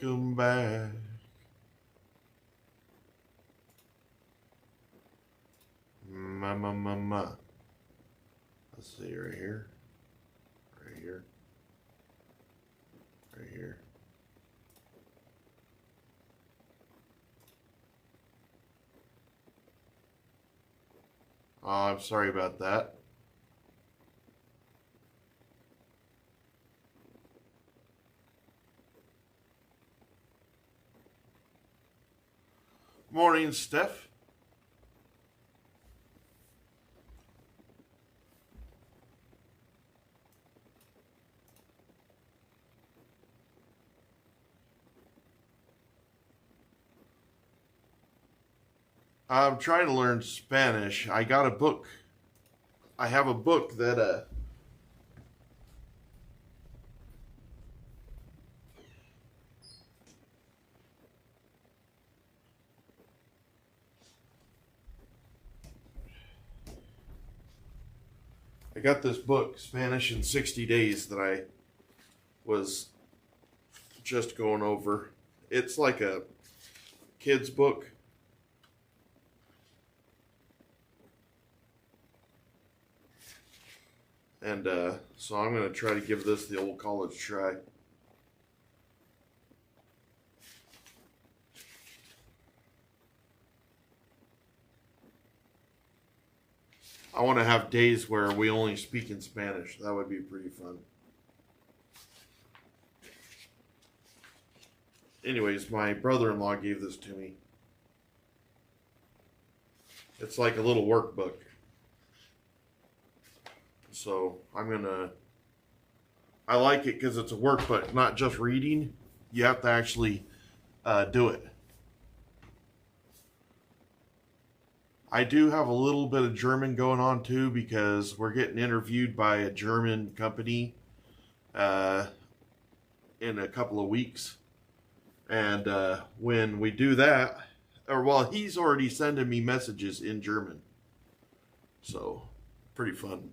welcome back. Ma. Let's see, right here. Right here. Right here. Oh, I'm sorry about that. Morning, Steph. I'm trying to learn Spanish. I got a book. I have a book that I got this book, Spanish in 60 Days, that I was just going over. It's like a kid's book. And so I'm going to try to give this the old college try. I want to have days where we only speak in Spanish. That would be pretty fun. Anyways, my brother-in-law gave this to me. It's like a little workbook. So I like it because it's a workbook, not just reading. You have to actually do it. I do have a little bit of German going on too because we're getting interviewed by a German company in a couple of weeks. And when we do that, he's already sending me messages in German. So, pretty fun.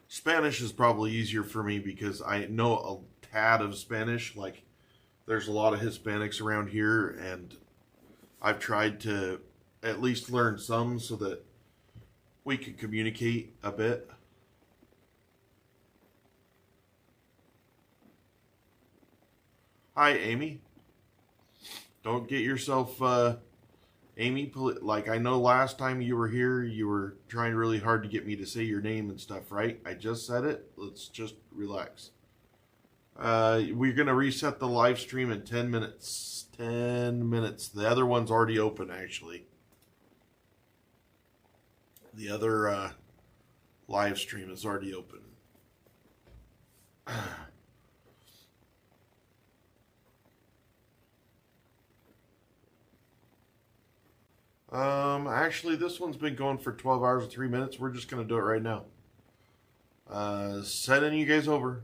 Spanish is probably easier for me because I know a tad of Spanish. Like, there's a lot of Hispanics around here, and I've tried to at least learn some so that we can communicate a bit. Hi, Amy. Don't get yourself, Amy, like I know last time you were here, you were trying really hard to get me to say your name and stuff, right? I just said it. Let's just relax. We're going to reset the live stream in 10 minutes. 10 minutes. The other one's already open, actually. The other live stream is already open. Actually, this one's been going for 12 hours and 3 minutes. We're just going to do it right now. Sending you guys over.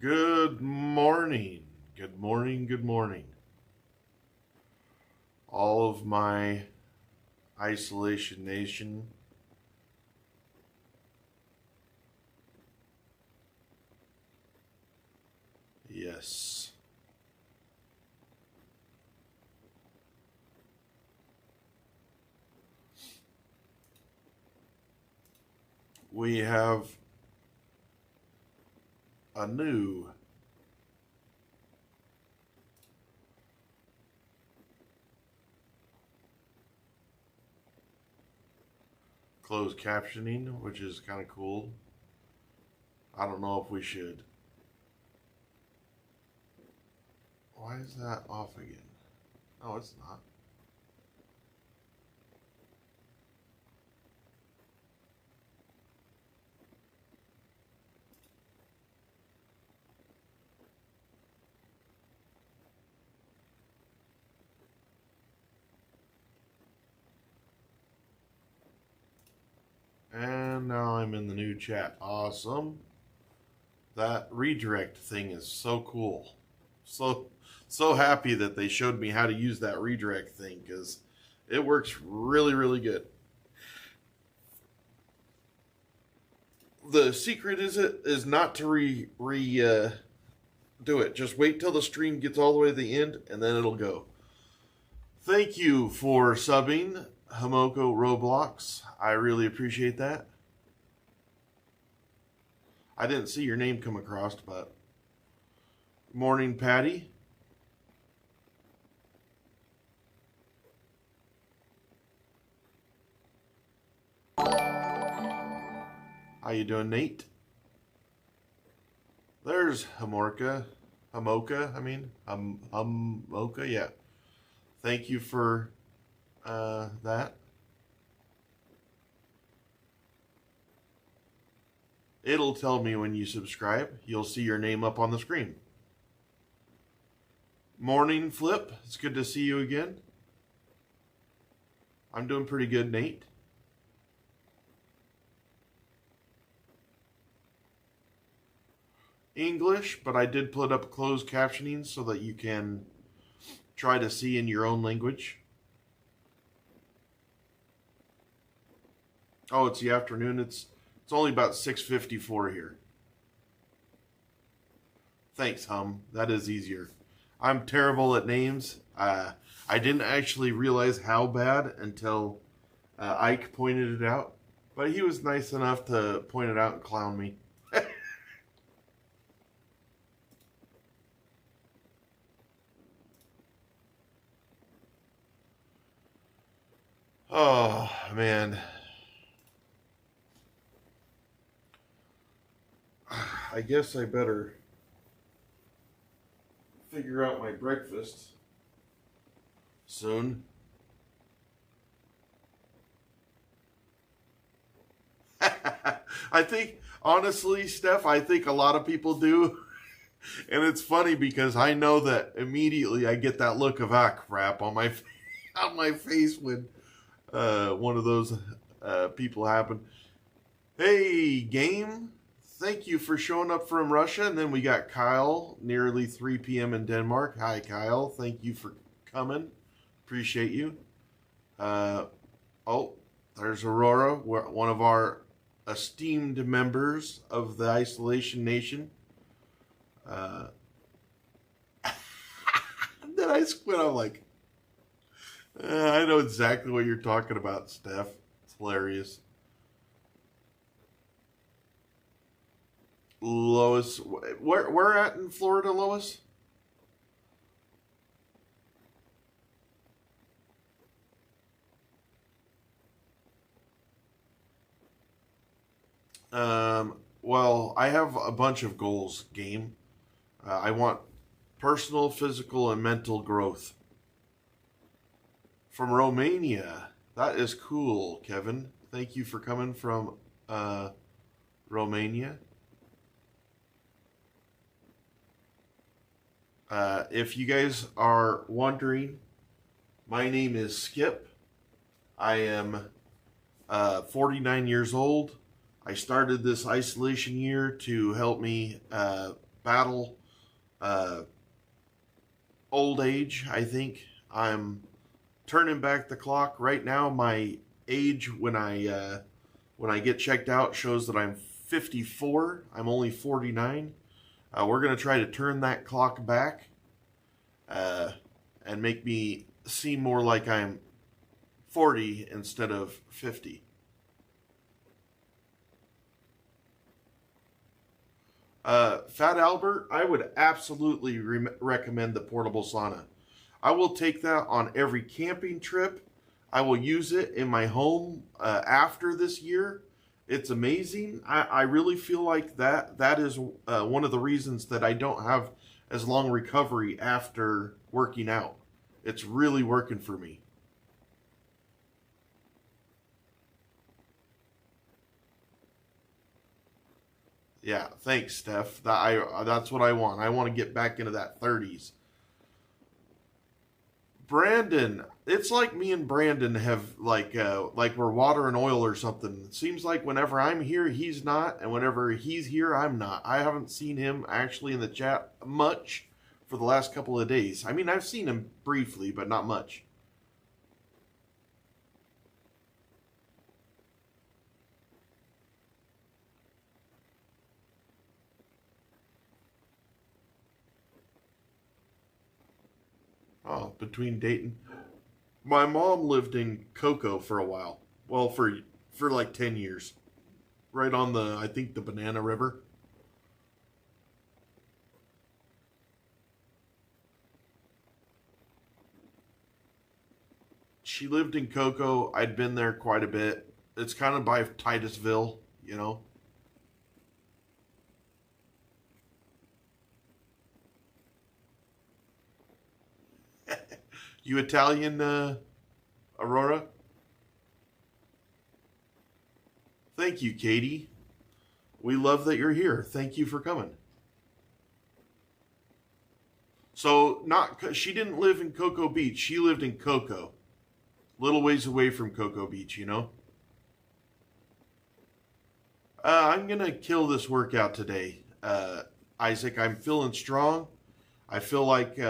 Good morning. Good morning. Good morning. All of my Isolation Nation. Yes. We have a new closed captioning, which is kind of cool. I don't know if we should. Why is that off again? No, it's not. and now I'm in the new chat. Awesome. That redirect thing is so cool. So happy that they showed me how to use that redirect thing because it works really, really good. The secret is not to do it. Just wait till the stream gets all the way to the end and then it'll go. Thank you for subbing, Hamoko Roblox. I really appreciate that. I didn't see your name come across, but morning, Patty. How you doing, Nate? There's Hamoka, yeah. Thank you for that. It'll tell me when you subscribe. You'll see your name up on the screen. Morning, Flip. It's good to see you again. I'm doing pretty good, Nate. English, but I did put up closed captioning so that you can try to see in your own language. Oh, it's the afternoon. It's only about 6:54 here. Thanks, Hum. That is easier. I'm terrible at names. I didn't actually realize how bad until Ike pointed it out. But he was nice enough to point it out and clown me. Oh, man. I guess I better figure out my breakfast soon. I think, honestly, Steph, I think a lot of people do. And it's funny because I know that immediately I get that look of, crap on my face when one of those people happen. Hey, game. Thank you for showing up from Russia. And then we got Kyle, nearly 3 p.m. in Denmark. Hi, Kyle. Thank you for coming. Appreciate you. Oh, there's Aurora, one of our esteemed members of the Isolation Nation. Then I squint. I'm like, I know exactly what you're talking about, Steph. It's hilarious. Lois, where at in Florida, Lois? Well, I have a bunch of goals, game. I want personal, physical, and mental growth. From Romania. That is cool, Kevin. Thank you for coming from Romania. If you guys are wondering, my name is Skip. I am 49 years old. I started this isolation year to help me battle old age. I think I'm turning back the clock right now. My age when I get checked out shows that I'm 54. I'm only 49. We're going to try to turn that clock back and make me seem more like I'm 40 instead of 50. Fat Albert, I would absolutely recommend the portable sauna. I will take that on every camping trip. I will use it in my home after this year. It's amazing. I really feel like that is one of the reasons that I don't have as long recovery after working out. It's really working for me. Yeah, thanks, Steph. That's what I want. I want to get back into that 30s. Brandon, it's like me and Brandon have like we're water and oil or something. It seems like whenever I'm here, he's not, and whenever he's here, I'm not. I haven't seen him actually in the chat much for the last couple of days. I mean, I've seen him briefly, but not much. Oh, between Dayton. My mom lived in Cocoa for a while. Well, for like 10 years. Right on the, I think, the Banana River. She lived in Cocoa. I'd been there quite a bit. It's kind of by Titusville, you know. You Italian, Aurora? Thank you, Katie. We love that you're here. Thank you for coming. So, she didn't live in Cocoa Beach. She lived in Cocoa. Little ways away from Cocoa Beach, you know? I'm going to kill this workout today, Isaac. I'm feeling strong. I feel like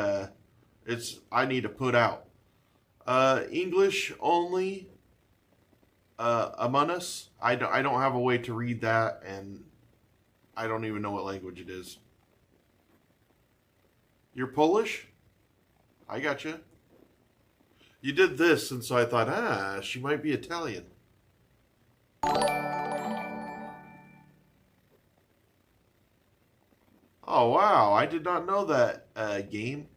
I need to put out. English only, Among Us. I don't have a way to read that, and I don't even know what language it is. You're Polish? I got you. You did this, and so I thought, she might be Italian. Oh, wow. I did not know that, game.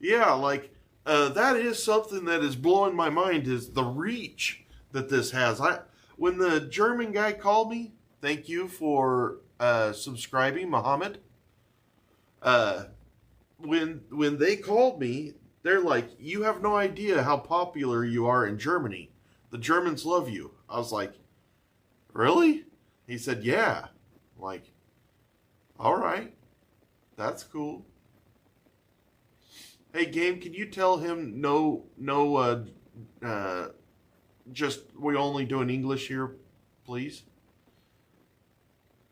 Yeah, like, that is something that is blowing my mind, is the reach that this has. When the German guy called me, thank you for subscribing, Mohammed. When they called me, they're like, you have no idea how popular you are in Germany. The Germans love you. I was like, really? He said, yeah. I'm like, all right. That's cool. Hey, Game, can you tell him just we only do in English here, please?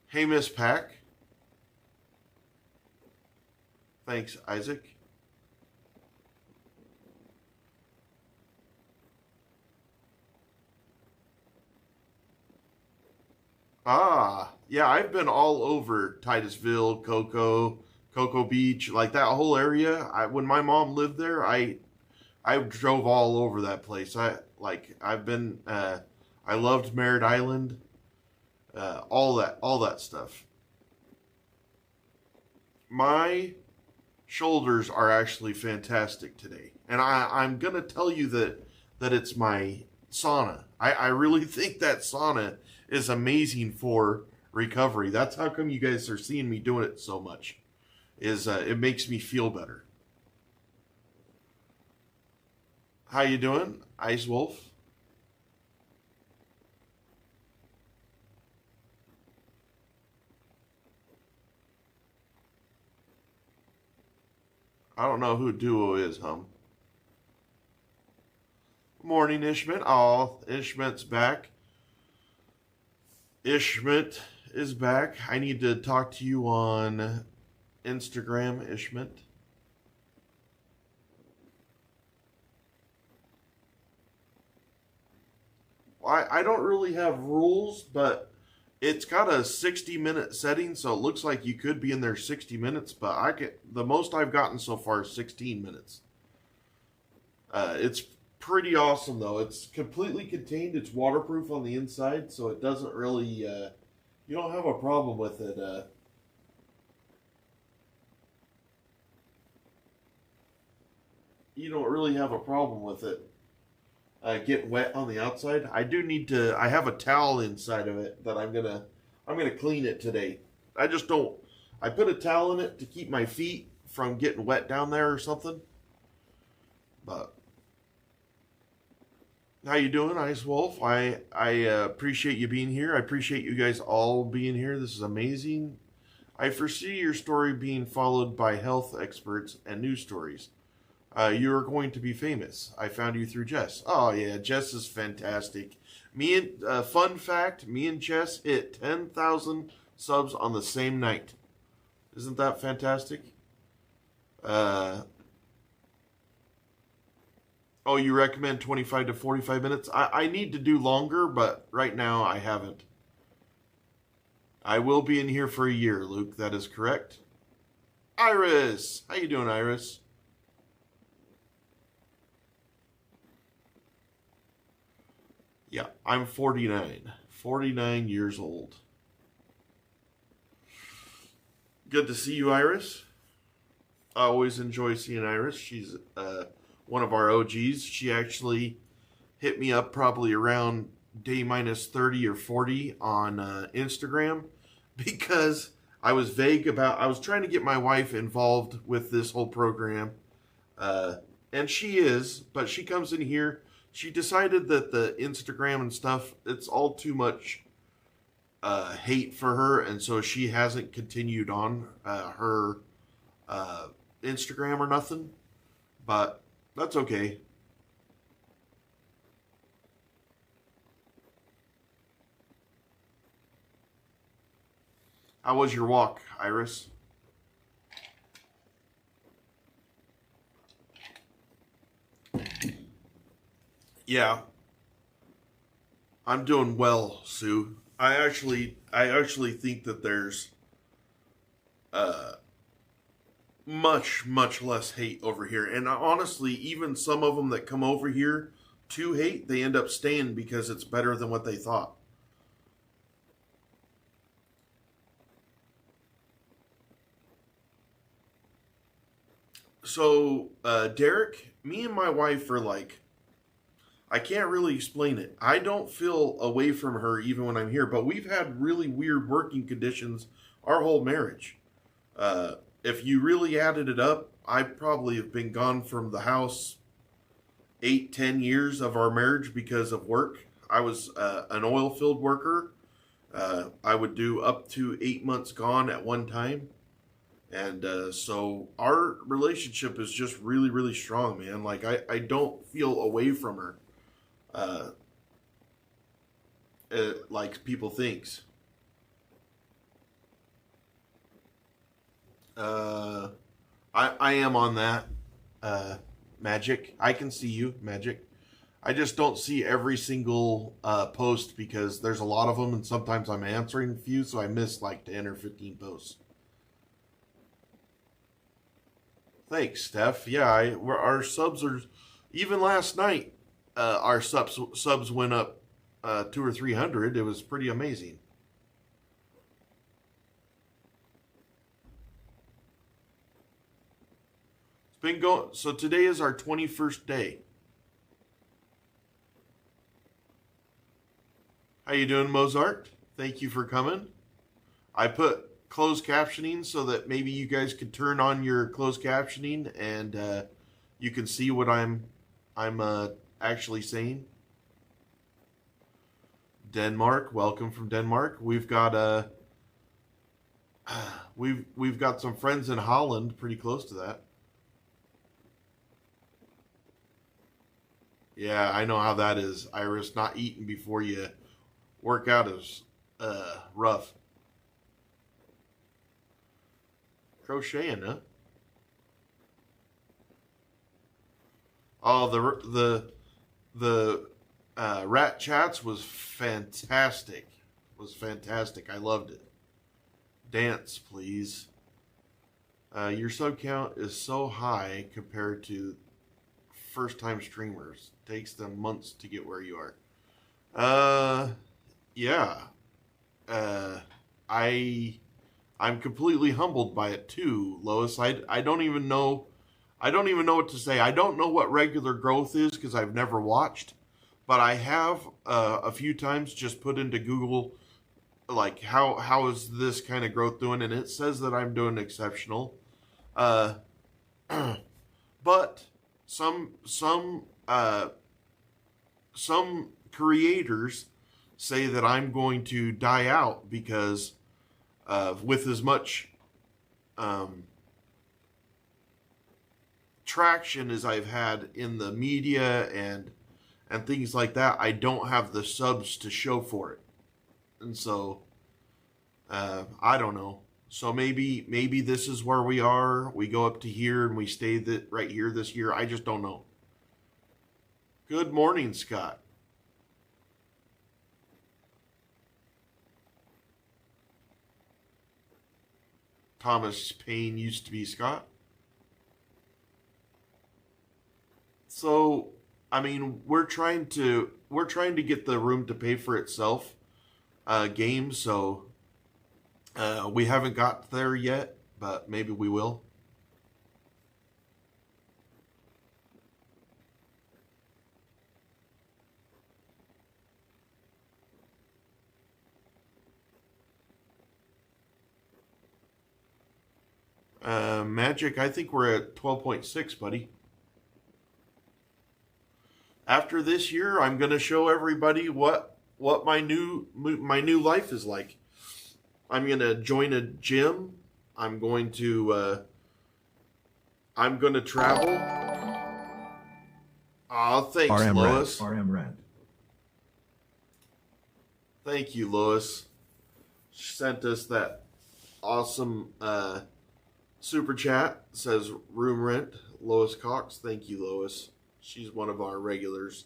Hey, Miss Pack. Thanks, Isaac. Yeah, I've been all over Titusville, Cocoa Beach, like that whole area. When my mom lived there, I drove all over that place. I've been I loved Merritt Island, all that stuff. My shoulders are actually fantastic today, and I'm gonna tell you that it's my sauna. I really think that sauna is amazing for recovery. That's how come you guys are seeing me doing it so much. It makes me feel better. How you doing, Ice Wolf? I don't know who Duo is, Hum. Morning, Ishmit. Oh, Ishmit's back. Ishmit is back. I need to talk to you on Instagram, Ishmit. I don't really have rules, but it's got a 60-minute setting, so it looks like you could be in there 60 minutes, but the most I've gotten so far is 16 minutes. It's pretty awesome, though. It's completely contained. It's waterproof on the inside, so it doesn't really, you don't have a problem with it. You don't really have a problem with it getting wet on the outside. I have a towel inside of it that I'm gonna clean it today. I put a towel in it to keep my feet from getting wet down there or something. But how you doing, Ice Wolf? I appreciate you being here. I appreciate you guys all being here. This is amazing. I foresee your story being followed by health experts and news stories. You are going to be famous. I found you through Jess. Oh yeah, Jess is fantastic. Me and fun fact, me and Jess hit 10,000 subs on the same night. Isn't that fantastic? Oh, you recommend 25 to 45 minutes? I need to do longer, but right now I haven't. I will be in here for a year, Luke. That is correct. Iris! How you doing, Iris? Yeah, I'm 49. 49 years old. Good to see you, Iris. I always enjoy seeing Iris. She's one of our OGs. She actually hit me up probably around day minus 30 or 40 on Instagram because I was vague about, I was trying to get my wife involved with this whole program. And she is, but she comes in here. She decided that the Instagram and stuff, it's all too much hate for her. And so she hasn't continued on her Instagram or nothing. But that's okay. How was your walk, Iris? Yeah, I'm doing well, Sue. I actually think that there's uh, much less hate over here, and honestly, even some of them that come over here to hate, they end up staying because it's better than what they thought. So, Derek, me and my wife are like, I can't really explain it. I don't feel away from her even when I'm here, but we've had really weird working conditions our whole marriage. If you really added it up, I probably have been gone from the house 8, 10 years of our marriage because of work. I was an oil field worker. I would do up to 8 months gone at one time. And so our relationship is just really strong, man. Like, I don't feel away from her uh, like people thinks. Uh, I am on that, Magic. I can see you, Magic. I just don't see every single post because there's a lot of them, and sometimes I'm answering a few, so I miss like 10 or 15 posts. Thanks, Steph. Yeah, our subs are even last night. Our subs went up 200 or 300. It was pretty amazing. It's been going. So today is our 21st day. How you doing, Mozart? Thank you for coming. I put closed captioning so that maybe you guys could turn on your closed captioning and you can see what I'm actually saying. Denmark, welcome from Denmark. We've got we've got some friends in Holland, pretty close to that. Yeah, I know how that is, Iris. Not eating before you work out is rough. Crocheting, huh? Oh, the rat chats was fantastic. Was fantastic. I loved it. Dance, please. Your sub count is so high compared to first time streamers. Takes them months to get where you are. Uh, yeah. Uh, I I'm completely humbled by it too, Lois. I don't even know. I don't even know what to say. I don't know what regular growth is because I've never watched, but I have a few times just put into Google like how is this kind of growth doing, and it says that I'm doing exceptional. Uh, but some creators say that I'm going to die out because with as much um, traction as I've had in the media and things like that, I don't have the subs to show for it. And so I don't know. So maybe this is where we are. We go up to here and we stay right here this year. I just don't know. Good morning, Scott. Thomas Paine used to be Scott. So, I mean, we're trying to get the room to pay for itself, games. So we haven't got there yet, but maybe we will. Magic, I think we're at 12.6, buddy. After this year, I'm going to show everybody what my new life is like. I'm going to join a gym. I'm going to travel. Oh, thanks, RM Lois. RM Rent. Thank you, Lois. She sent us that awesome super chat. Says room rent. Lois Cox. Thank you, Lois. She's one of our regulars.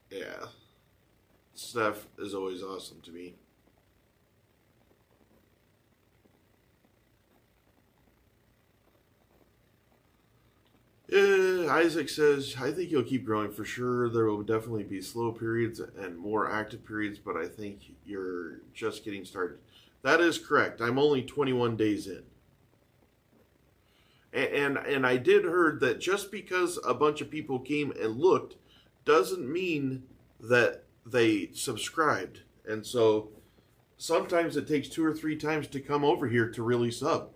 Yeah. Steph is always awesome to me. Isaac says, I think you'll keep growing for sure. There will definitely be slow periods and more active periods, but I think you're just getting started. That is correct. I'm only 21 days in. And I did heard that just because a bunch of people came and looked doesn't mean that they subscribed. And so sometimes it takes 2 or 3 times to come over here to really sub.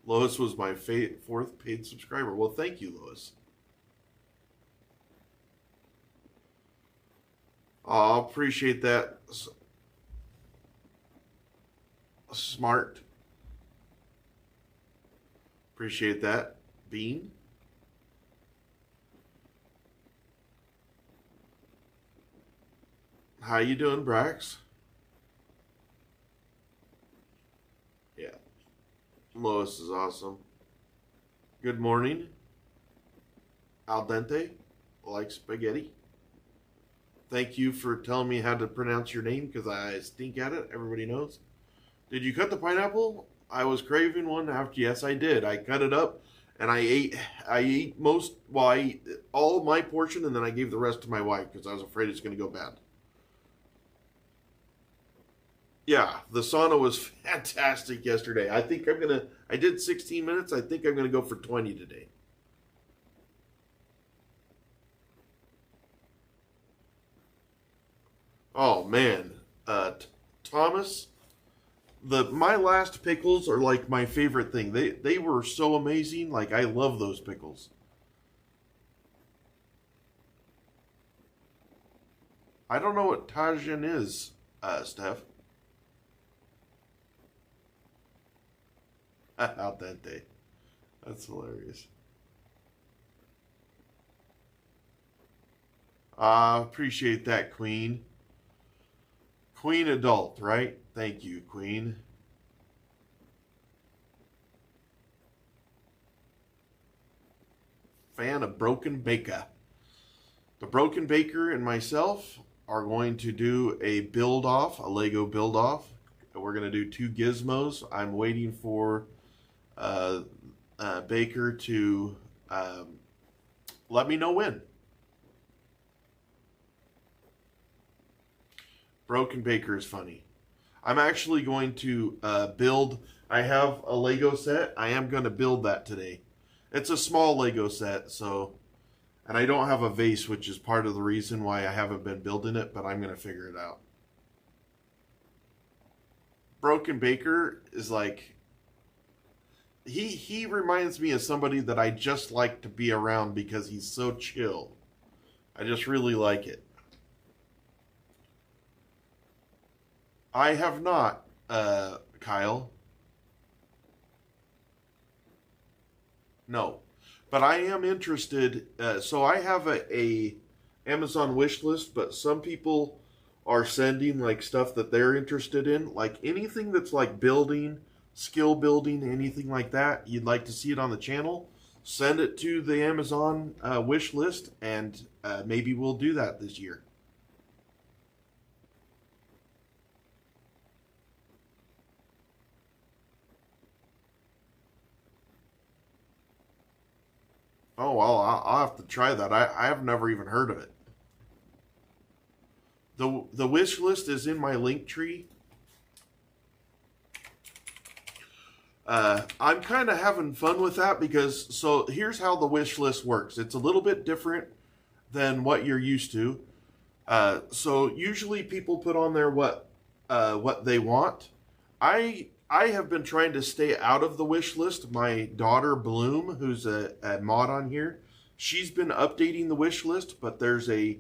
Lois was my 4th paid subscriber. Well, thank you, Lois. I appreciate that. Smart. Appreciate that. Bean. How you doing, Brax? Yeah. Lois is awesome. Good morning. Al dente, like spaghetti. Thank you for telling me how to pronounce your name because I stink at it. Everybody knows. Did you cut the pineapple? I was craving one after. Yes, I did. I cut it up and I ate all of my portion and then I gave the rest to my wife because I was afraid it's going to go bad. Yeah, the sauna was fantastic yesterday. I did 16 minutes. I think I'm going to go for 20 today. Oh, man. Thomas, my last pickles are like my favorite thing. They were so amazing. Like, I love those pickles. I don't know what Tajin is, Steph. Al dente. That's hilarious. Appreciate that, Queen. Queen Adult, right? Thank you, Queen. Fan of Broken Baker. The Broken Baker and myself are going to do a build-off, a Lego build-off. We're going to do 2 gizmos. I'm waiting for Baker to let me know when. Broken Baker is funny. I'm actually going to build. I have a Lego set. I am going to build that today. It's a small Lego set, so, and I don't have a vase, which is part of the reason why I haven't been building it, but I'm going to figure it out. Broken Baker is like, he reminds me of somebody that I just like to be around because he's so chill. I just really like it. I have not, Kyle. No. But I am interested. So I have a Amazon wish list, but some people are sending like stuff that they're interested in, like anything that's like building, skill building, anything like that. You'd like to see it on the channel, send it to the Amazon wish list, and maybe we'll do that this year. Oh well, I'll have to try that. I have never even heard of it. The wish list is in my link tree. I'm kind of having fun with that because, so here's how the wish list works. It's a little bit different than what you're used to. So usually people put on there what they want. I have been trying to stay out of the wish list. My daughter Bloom, who's a mod on here, she's been updating the wish list, but there's a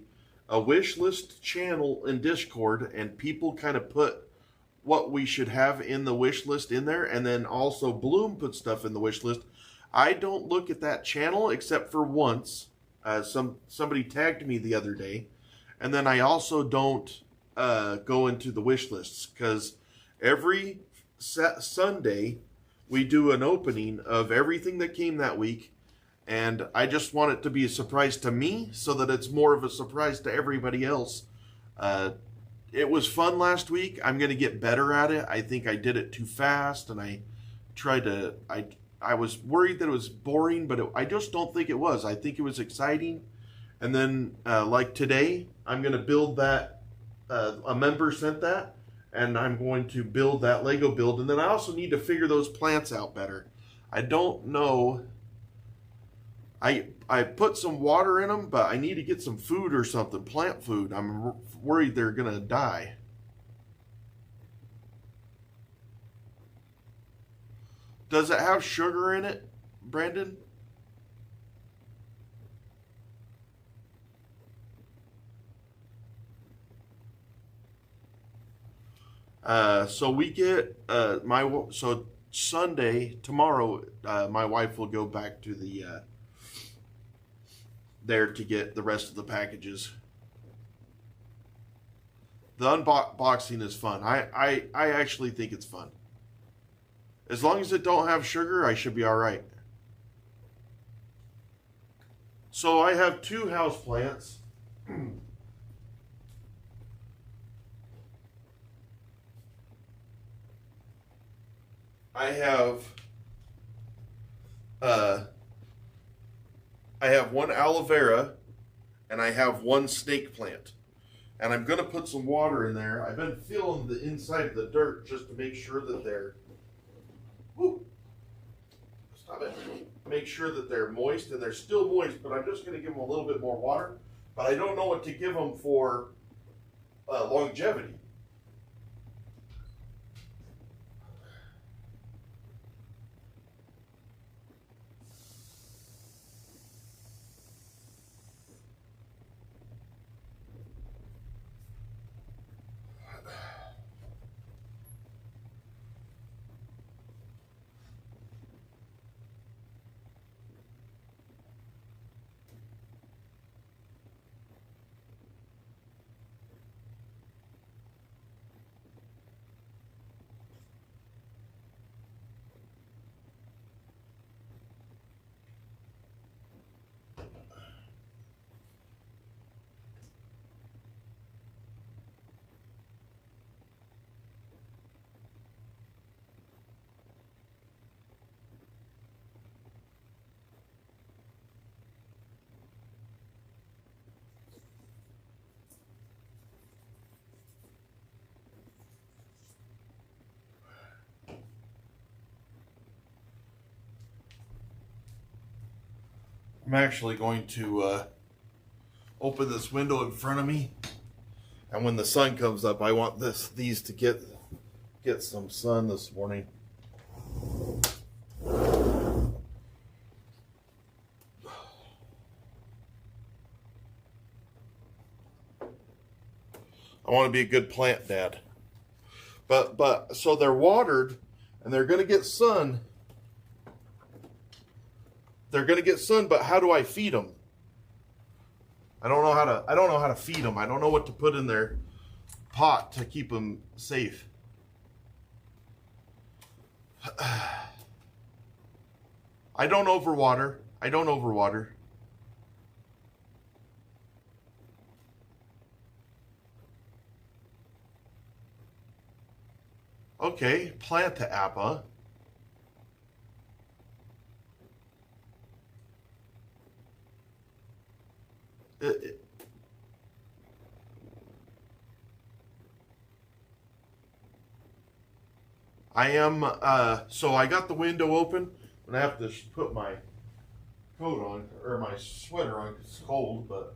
wish list channel in Discord, and people kind of put what we should have in the wish list in there, and then also Bloom put stuff in the wish list. I don't look at that channel except for once. Somebody tagged me the other day, and then I also don't go into the wish lists because every Sunday we do an opening of everything that came that week, and I just want it to be a surprise to me so that it's more of a surprise to everybody else. It was fun last week. I'm going to get better at it. I think I did it too fast, and I tried to. I was worried that it was boring, but I just don't think it was. I think it was exciting. And then, like today, I'm going to build that. A member sent that, and I'm going to build that Lego build. And then I also need to figure those plants out better. I don't know. I put some water in them, but I need to get some food or something, plant food. I'm worried they're going to die. Does it have sugar in it, Brandon? So we get so Sunday tomorrow. My wife will go back to the there to get the rest of the packages. The unboxing is fun. I actually think it's fun. As long as it don't have sugar, I should be all right. So I have 2 houseplants. I have 1 aloe vera, and I have 1 snake plant. And I'm going to put some water in there. I've been feeling the inside of the dirt just to make sure that they're... Whoo! Stop it. Make sure that they're moist, and they're still moist, but I'm just going to give them a little bit more water. But I don't know what to give them for longevity. I'm actually going to open this window in front of me, and when the sun comes up, I want these to get some sun this morning. I want to be a good plant dad. But so they're watered and they're going to get sun. They're going to get sun, but how do I feed them? I don't know how to feed them. I don't know what to put in their pot to keep them safe. I don't overwater. Okay, plant the appa. I am, so I got the window open, and I have to put my coat on, or my sweater on, because it's cold, but.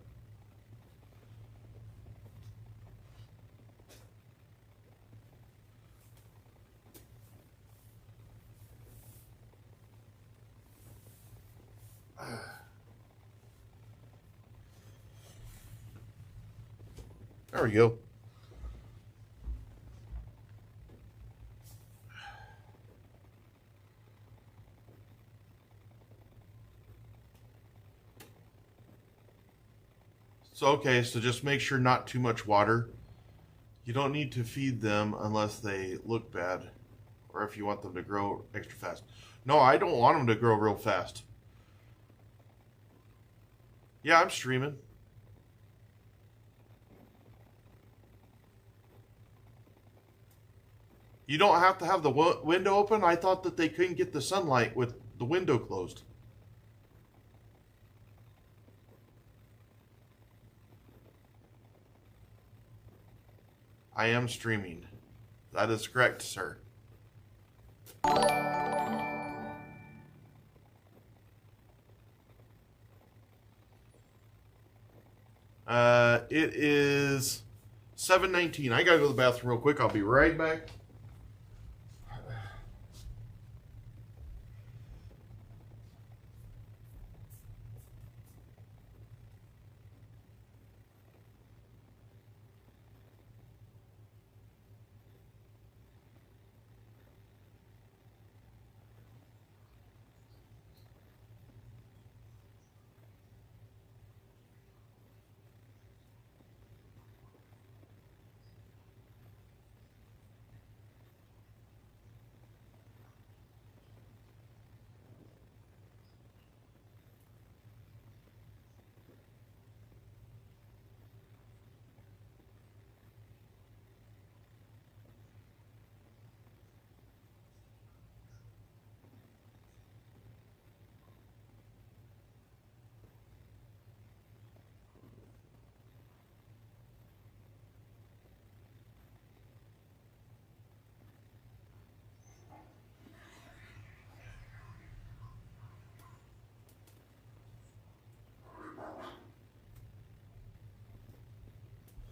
There we go. So, okay, so just make sure not too much water. You don't need to feed them unless they look bad or if you want them to grow extra fast. No, I don't want them to grow real fast. Yeah, I'm streaming. You don't have to have the window open? I thought that they couldn't get the sunlight with the window closed. I am streaming. That is correct, sir. It is 7:19. I gotta go to the bathroom real quick. I'll be right back.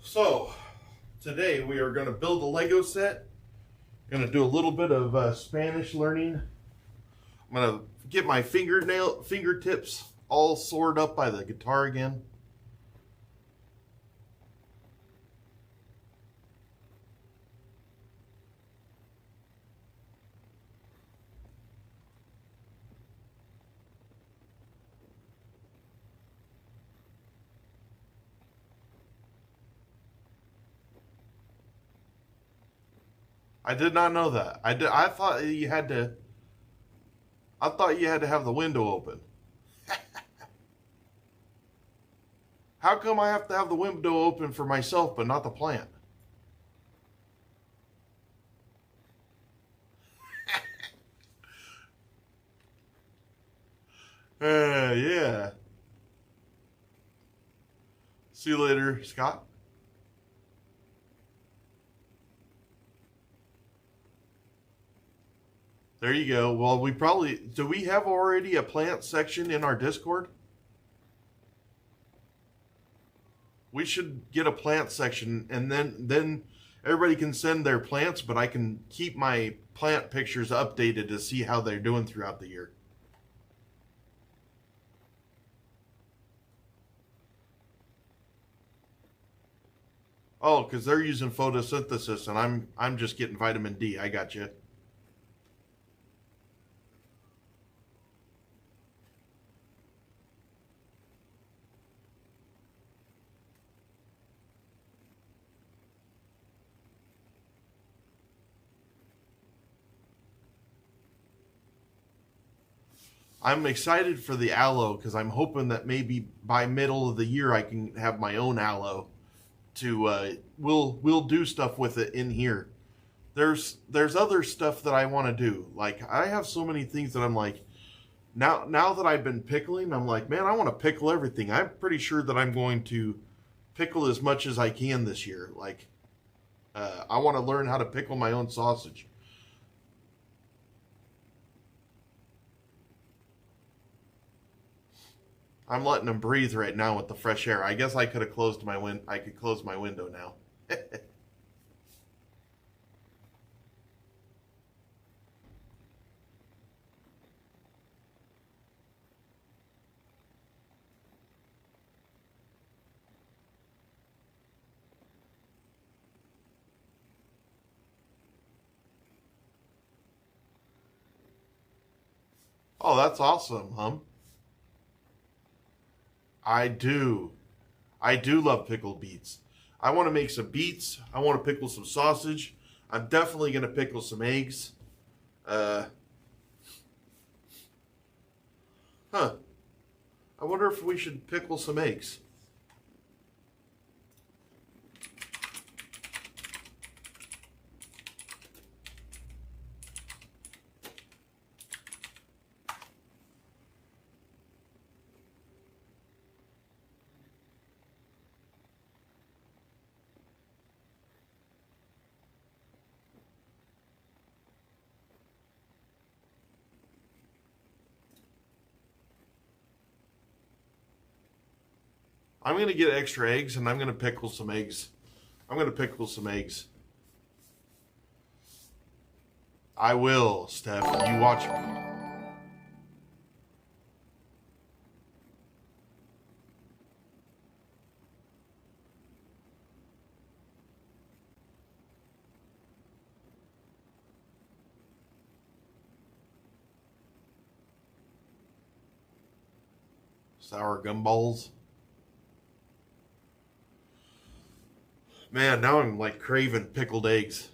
So, today we are going to build a Lego set. Going to do a little bit of Spanish learning. I'm going to get my fingertips all sored up by the guitar again. I did not know that. I thought you had to. I thought you had to have the window open. How come I have to have the window open for myself but not the plant? Yeah. See you later, Scott. There you go. Well, do we have already a plant section in our Discord? We should get a plant section, and then everybody can send their plants, but I can keep my plant pictures updated to see how they're doing throughout the year. Oh, because they're using photosynthesis, and I'm just getting vitamin D. I got you. I'm excited for the aloe because I'm hoping that maybe by middle of the year I can have my own aloe. To we'll do stuff with it in here. There's other stuff that I want to do. Like I have so many things that I'm like now that I've been pickling, I'm like, man, I want to pickle everything. I'm pretty sure that I'm going to pickle as much as I can this year. Like I want to learn how to pickle my own sausage. I'm letting them breathe right now with the fresh air. I guess I could have closed my I could close my window now. Oh, that's awesome, Hum. I do. I do love pickled beets. I want to make some beets. I want to pickle some sausage. I'm definitely going to pickle some eggs. Uh, huh. I wonder if we should pickle some eggs. I'm going to get extra eggs and I'm going to pickle some eggs. I'm going to pickle some eggs. I will, Steph. You watch me. Sour gumballs. Man, now I'm like craving pickled eggs.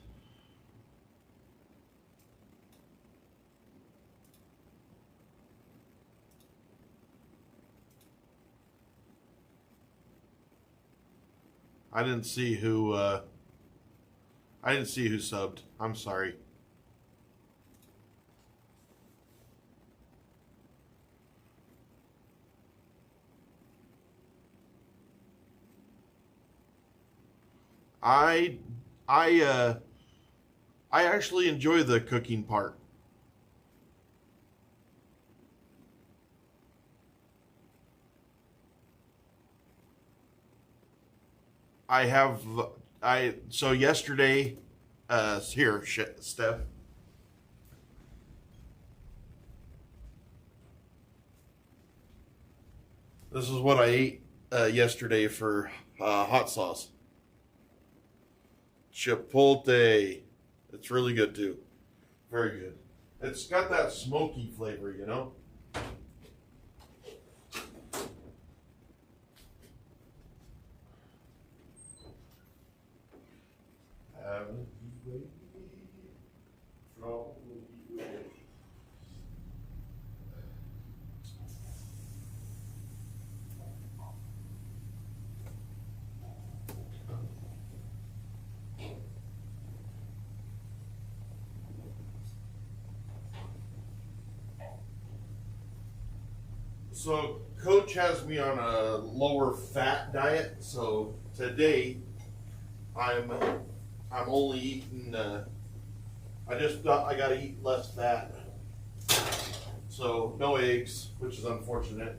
I didn't see who I didn't see who subbed. I'm sorry. I I I actually enjoy the cooking part. I have I so yesterday here Steph. This is what I ate yesterday for hot sauce. Chipotle. It's really good too. Very good. It's got that smoky flavor, you know? Haven't you waited from the So Coach has me on a lower fat diet. So today I'm I'm only eating. I just thought I got to eat less fat. So no eggs, which is unfortunate.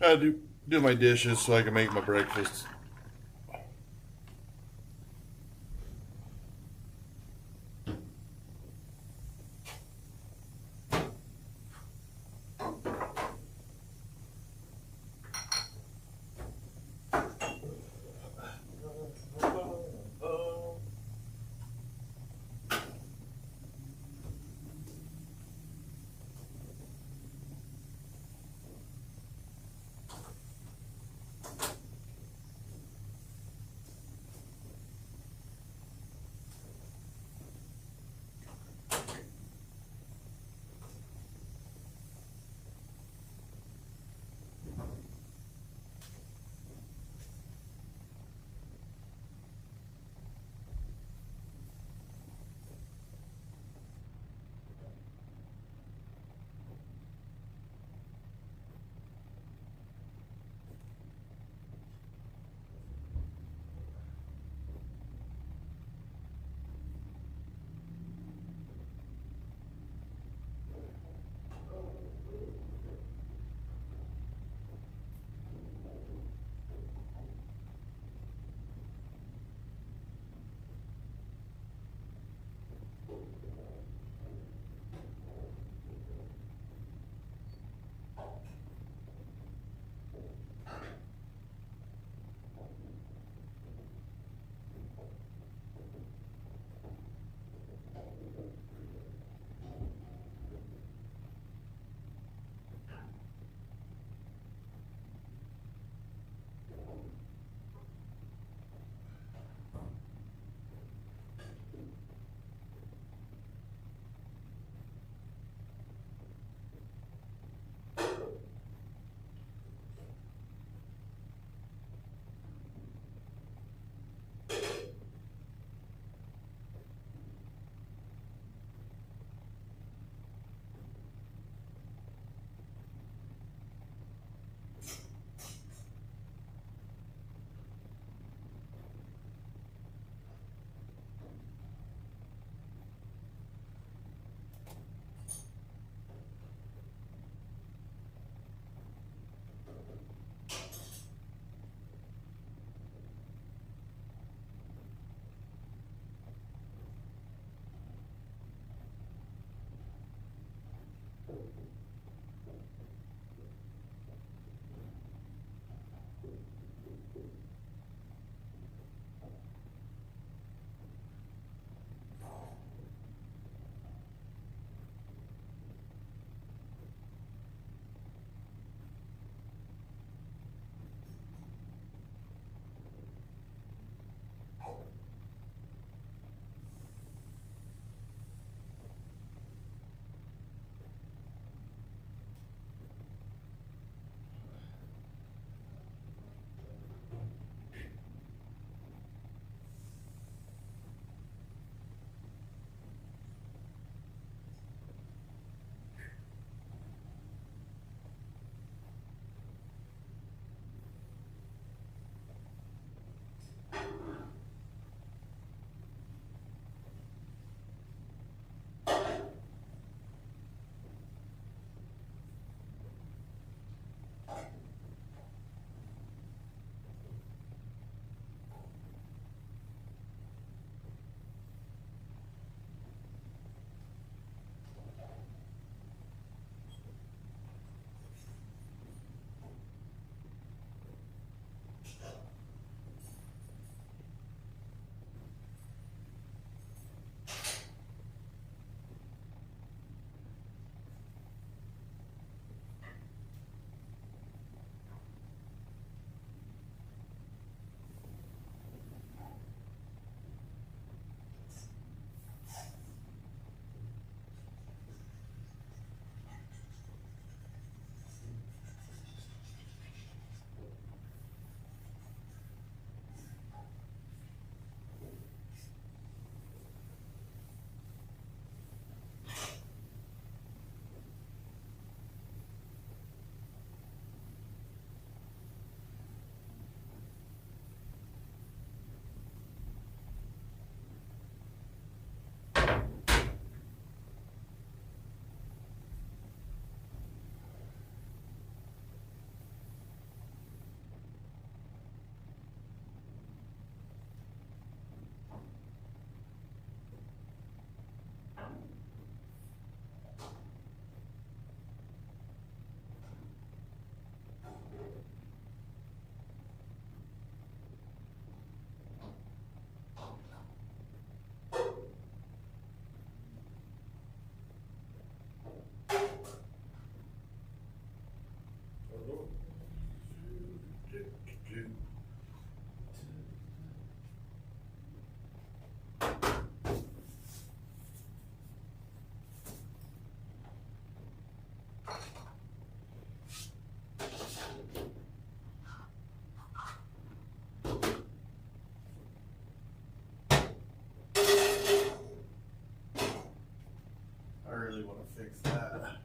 I do my dishes so I can make my breakfast. fix that.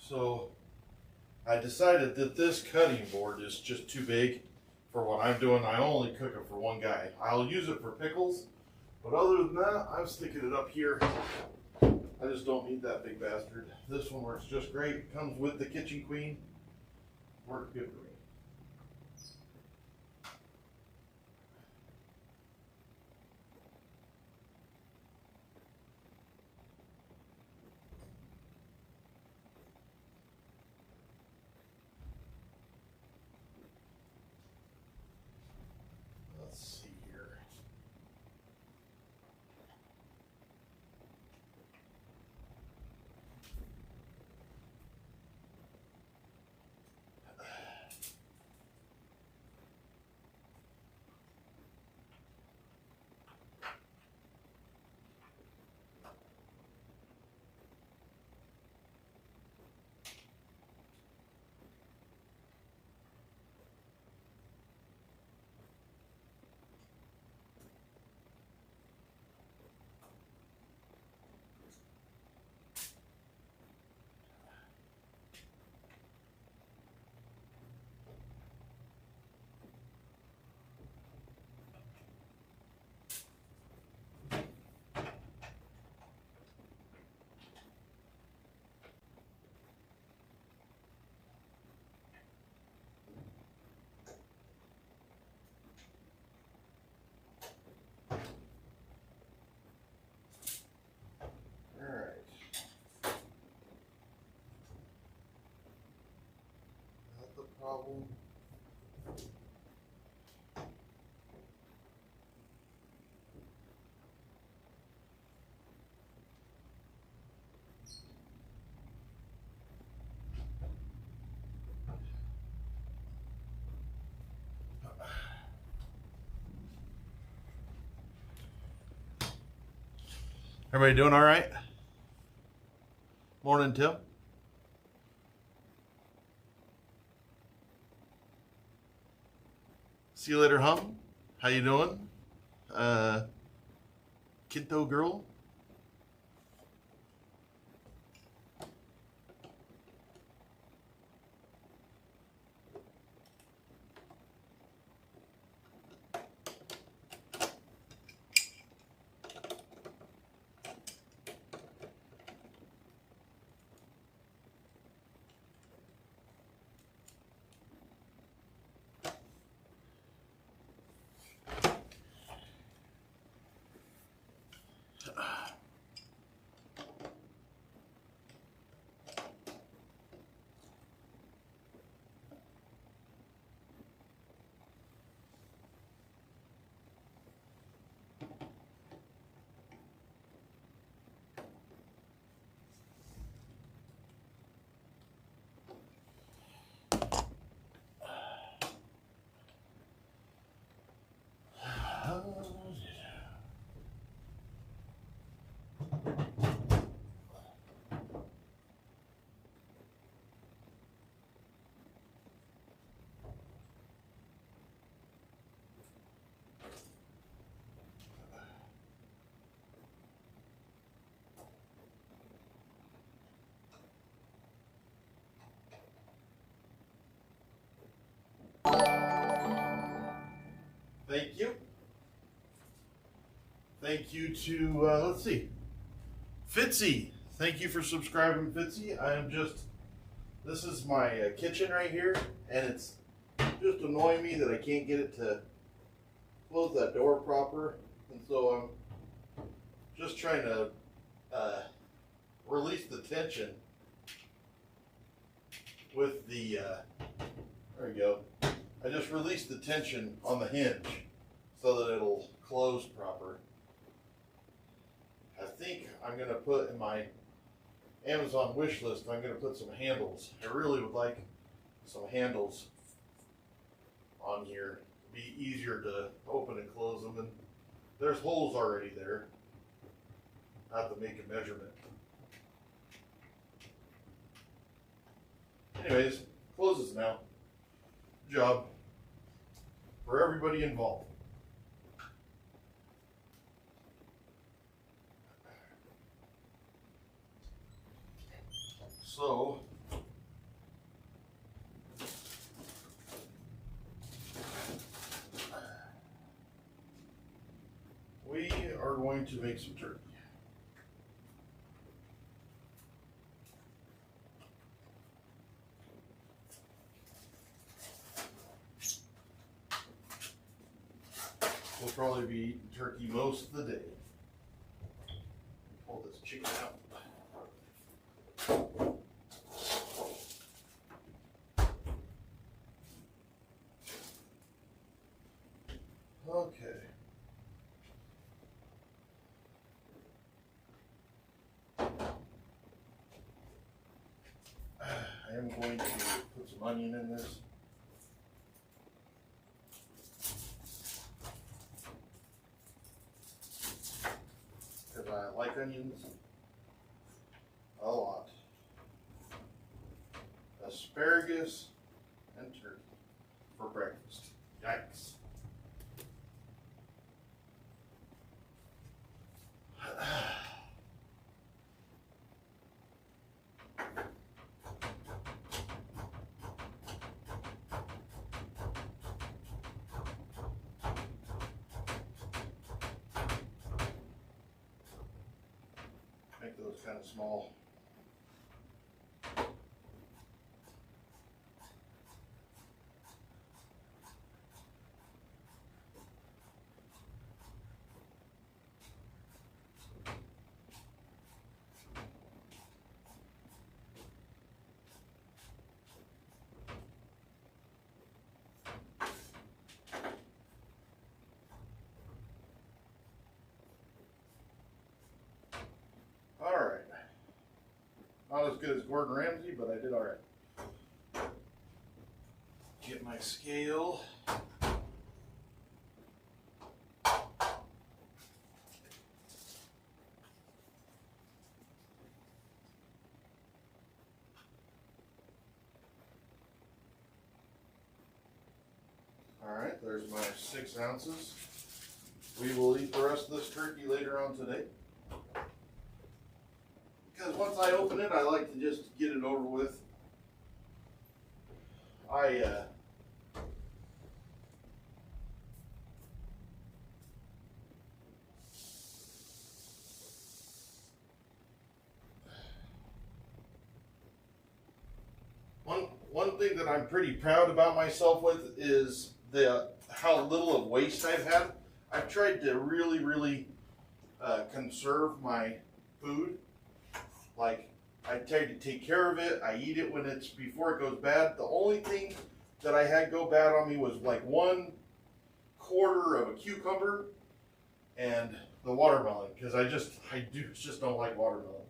So I decided that this cutting board is just too big for what I'm doing. I only cook it for one guy. I'll use it for pickles, but other than that, I'm sticking it up here. I just don't need that big bastard. This one works just great. Comes with the Kitchen Queen. Works good for me. Let's see here. Problem. Everybody doing all right? Morning, Tim. See you later, hum. How you doing? Kinto girl? Thank you. Thank you to, let's see, Fitzy. Thank you for subscribing, Fitzy. This is my kitchen right here, and it's just annoying me that I can't get it to close that door proper. And so I'm just trying to release the tension with the, there we go. I just released the tension on the hinge so that it'll close proper. I think I'm going to put in my Amazon wish list, I'm going to put some handles. I really would like some handles on here. It'd be easier to open and close them. And there's holes already there. I have to make a measurement. Anyways, closes now. Good job for everybody involved. So, we are going to make some turkey. We'll probably be eating turkey most of the day. Pull this chicken out. Okay. I am going to put some onion in this. Because I like onions a lot. Asparagus and turkey for breakfast. Yikes. Make those kind of small. Not as good as Gordon Ramsay, but I did all right. Get my scale. All right, There's my 6 ounces. We will eat the rest of this turkey later on today. Because once I open it, I like to just get it over with. One thing that I'm pretty proud about myself with is how little of waste I've had. I've tried to really conserve my food. Like, I try to take care of it. I eat it when it's before it goes bad. The only thing that I had go bad on me was like 1/4 of a cucumber and the watermelon, because I just don't like watermelon.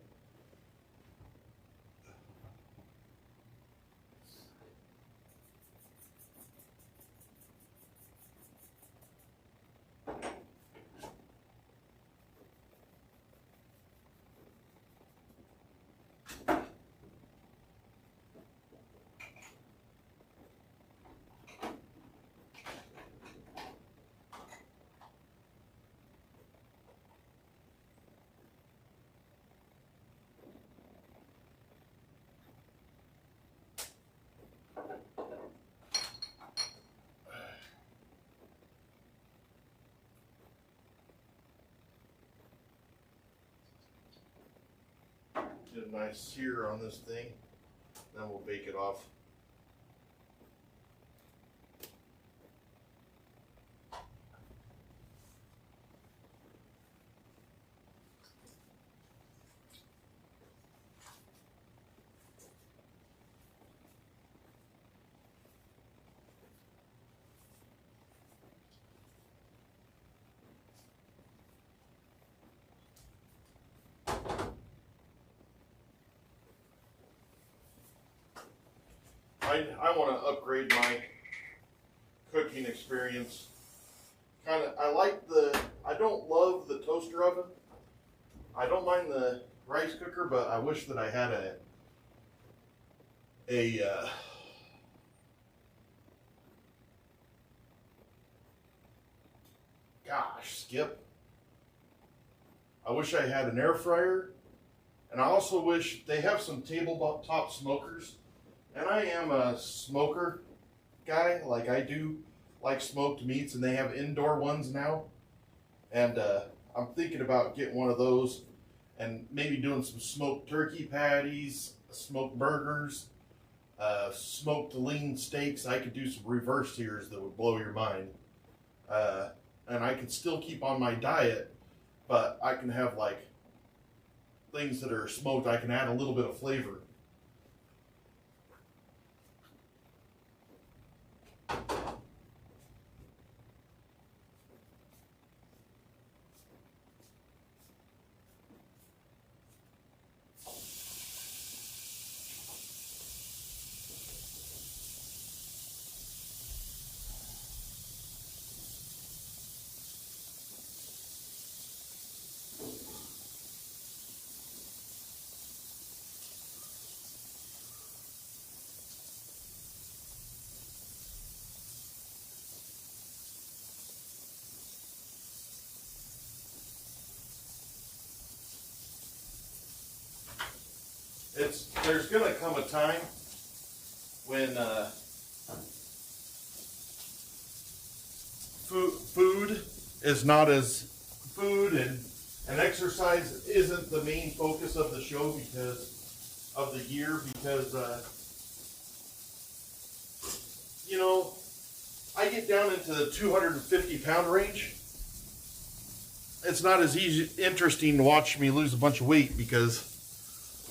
Get a nice sear on this thing, then we'll bake it off. I want to upgrade my cooking experience. I don't love the toaster oven. I don't mind the rice cooker, but I wish that I had Skip. I wish I had an air fryer, and I also wish they have some tabletop smokers. And I am a smoker guy, like I do like smoked meats, and they have indoor ones now. And I'm thinking about getting one of those and maybe doing some smoked turkey patties, smoked burgers, smoked lean steaks. I could do some reverse sears that would blow your mind. And I could still keep on my diet, but I can have like things that are smoked. I can add a little bit of flavor. There's gonna come a time when food is not as food, and exercise isn't the main focus of the show because of the year, because I get down into the 250-pound range. It's not as interesting to watch me lose a bunch of weight because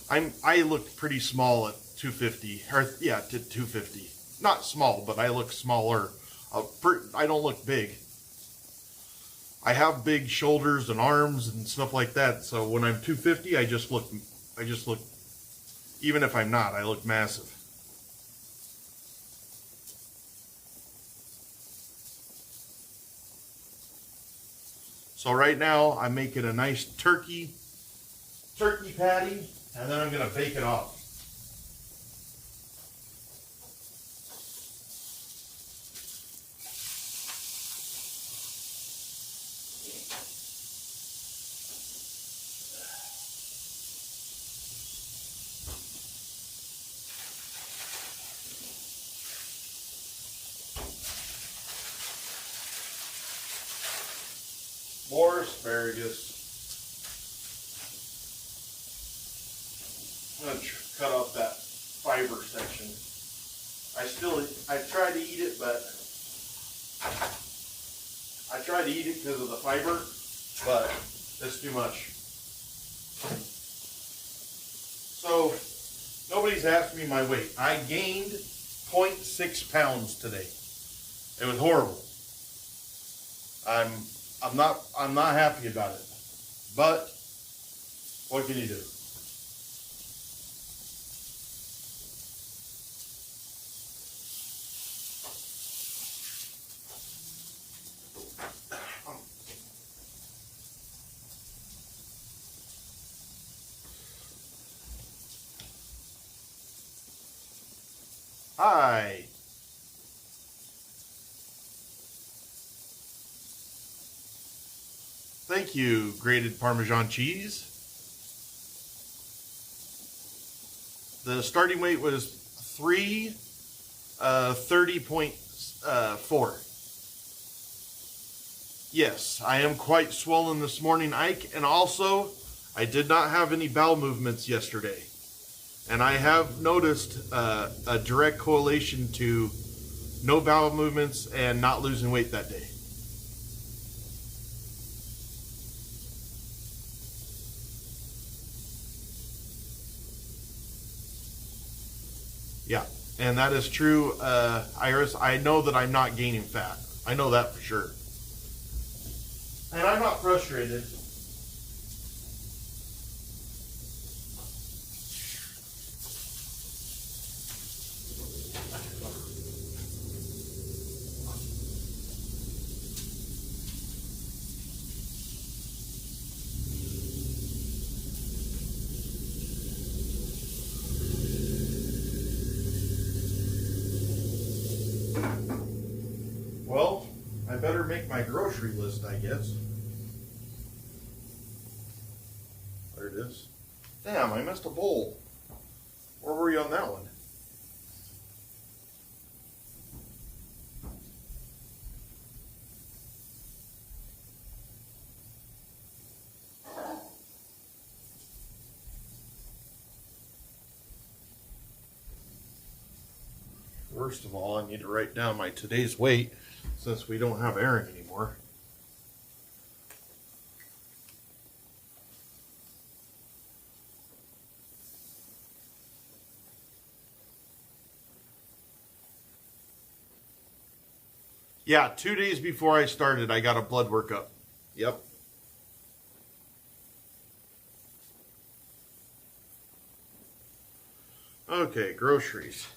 I looked pretty small at 250, to 250. Not small, but I look smaller. I don't look big. I have big shoulders and arms and stuff like that. So when I'm 250, I just look, even if I'm not, I look massive. So right now I'm making a nice turkey patty, and then I'm going to bake it off. asparagus. I'm going to cut off that fiber section. I tried to eat it, but I tried to eat it because of the fiber, but it's too much. So, nobody's asked me my weight. I gained 0.6 pounds today. It was horrible. I'm not happy about it. But what can you do? Hi. Thank you, grated Parmesan cheese. The starting weight was 30.4. Yes, I am quite swollen this morning, Ike, and also I did not have any bowel movements yesterday. And I have noticed a direct correlation to no bowel movements and not losing weight that day. Yeah, and that is true, Iris. I know that I'm not gaining fat. I know that for sure. And I'm not frustrated. Well, I better make my grocery list, I guess. There it is. Damn, I missed a bowl. Where were you on that one? First of all, I need to write down my today's weight since we don't have Aaron anymore. Yeah, 2 days before I started, I got a blood workup. Yep. Okay, groceries.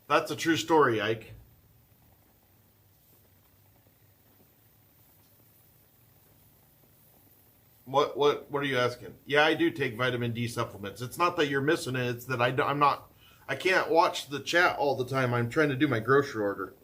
That's a true story, Ike. What are you asking? Yeah, I do take vitamin D supplements. It's not that you're missing it. It's that I'm not. I can't watch the chat all the time. I'm trying to do my grocery order.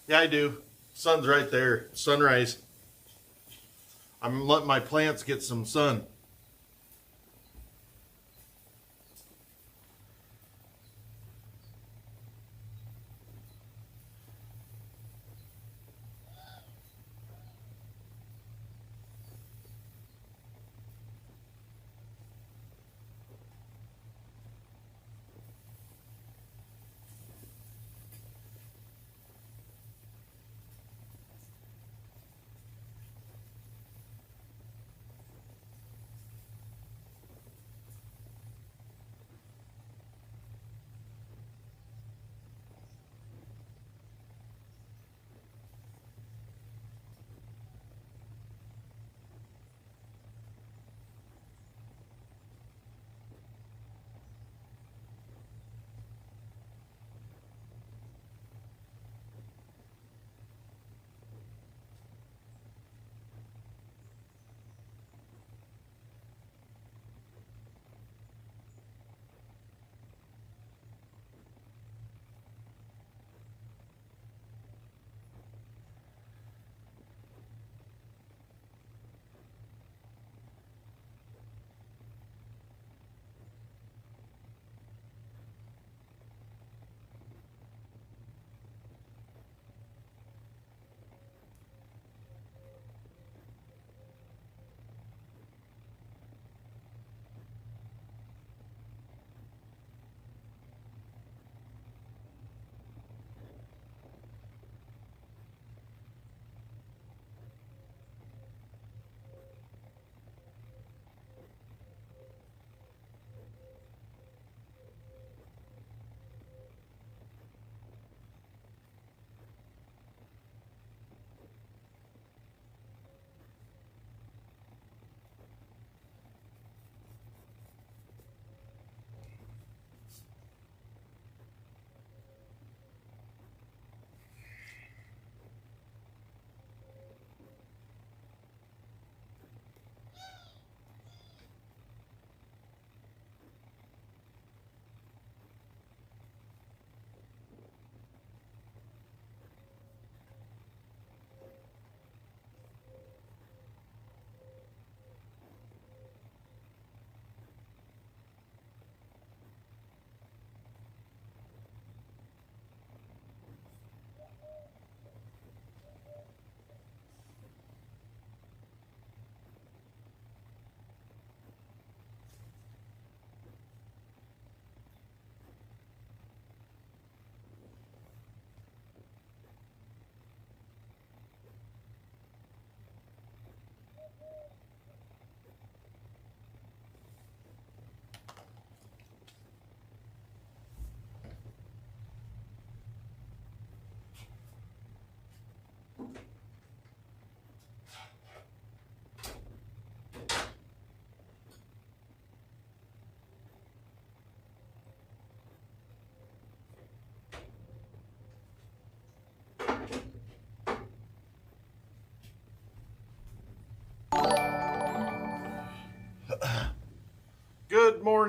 Yeah, I do. Sun's right there. Sunrise. I'm letting my plants get some sun.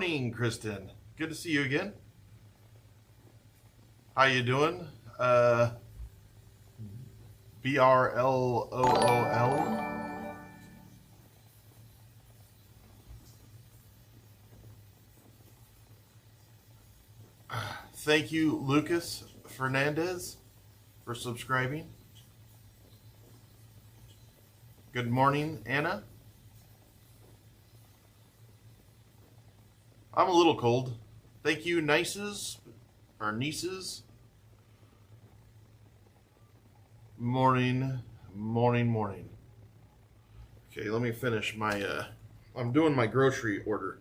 morning, Kristen. Good to see you again. How you doing? BRLOOL. Thank you, Lucas Fernandez, for subscribing. Good morning, Anna. I'm a little cold. Thank you, Nices, or Nieces. Morning. Okay, let me finish my, I'm doing my grocery order.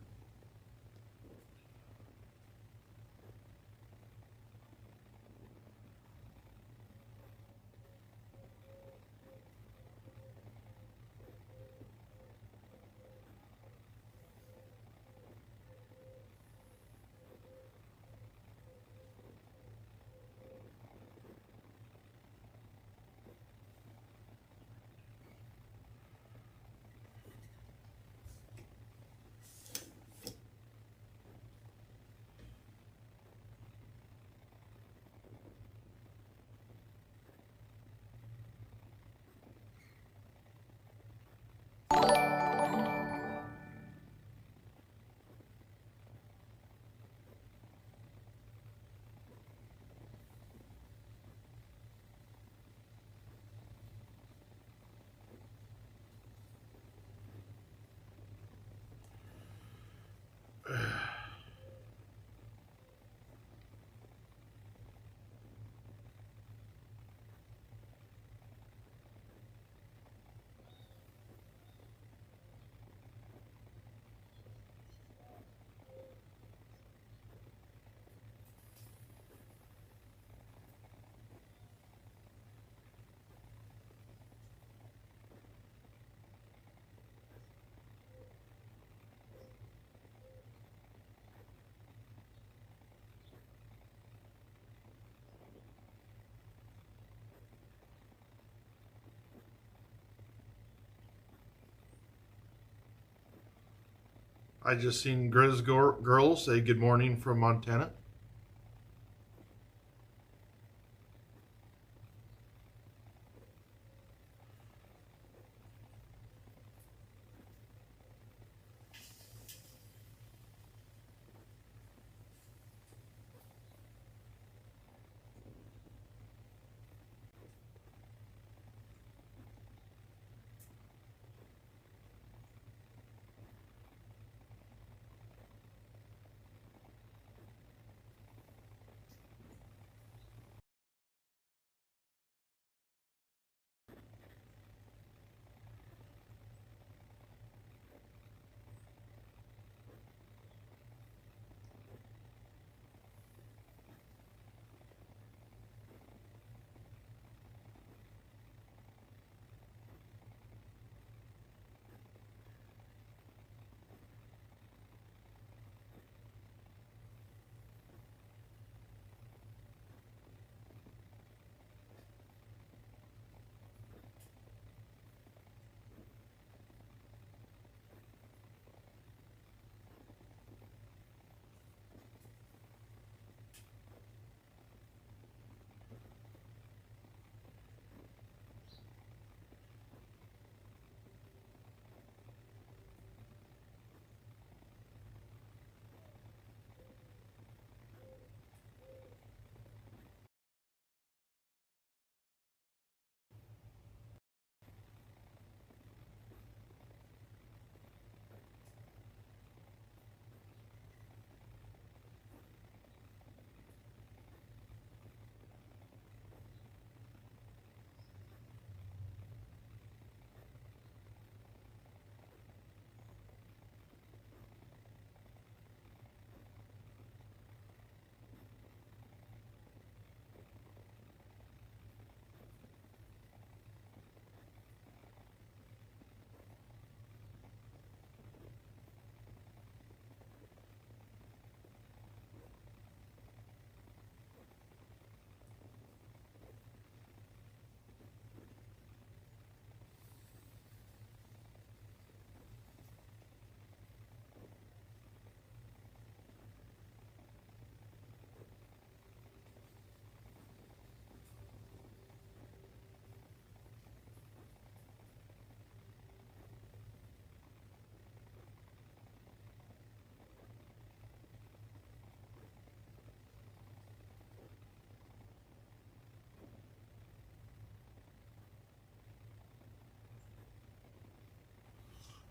I just seen Grizz Girl say good morning from Montana.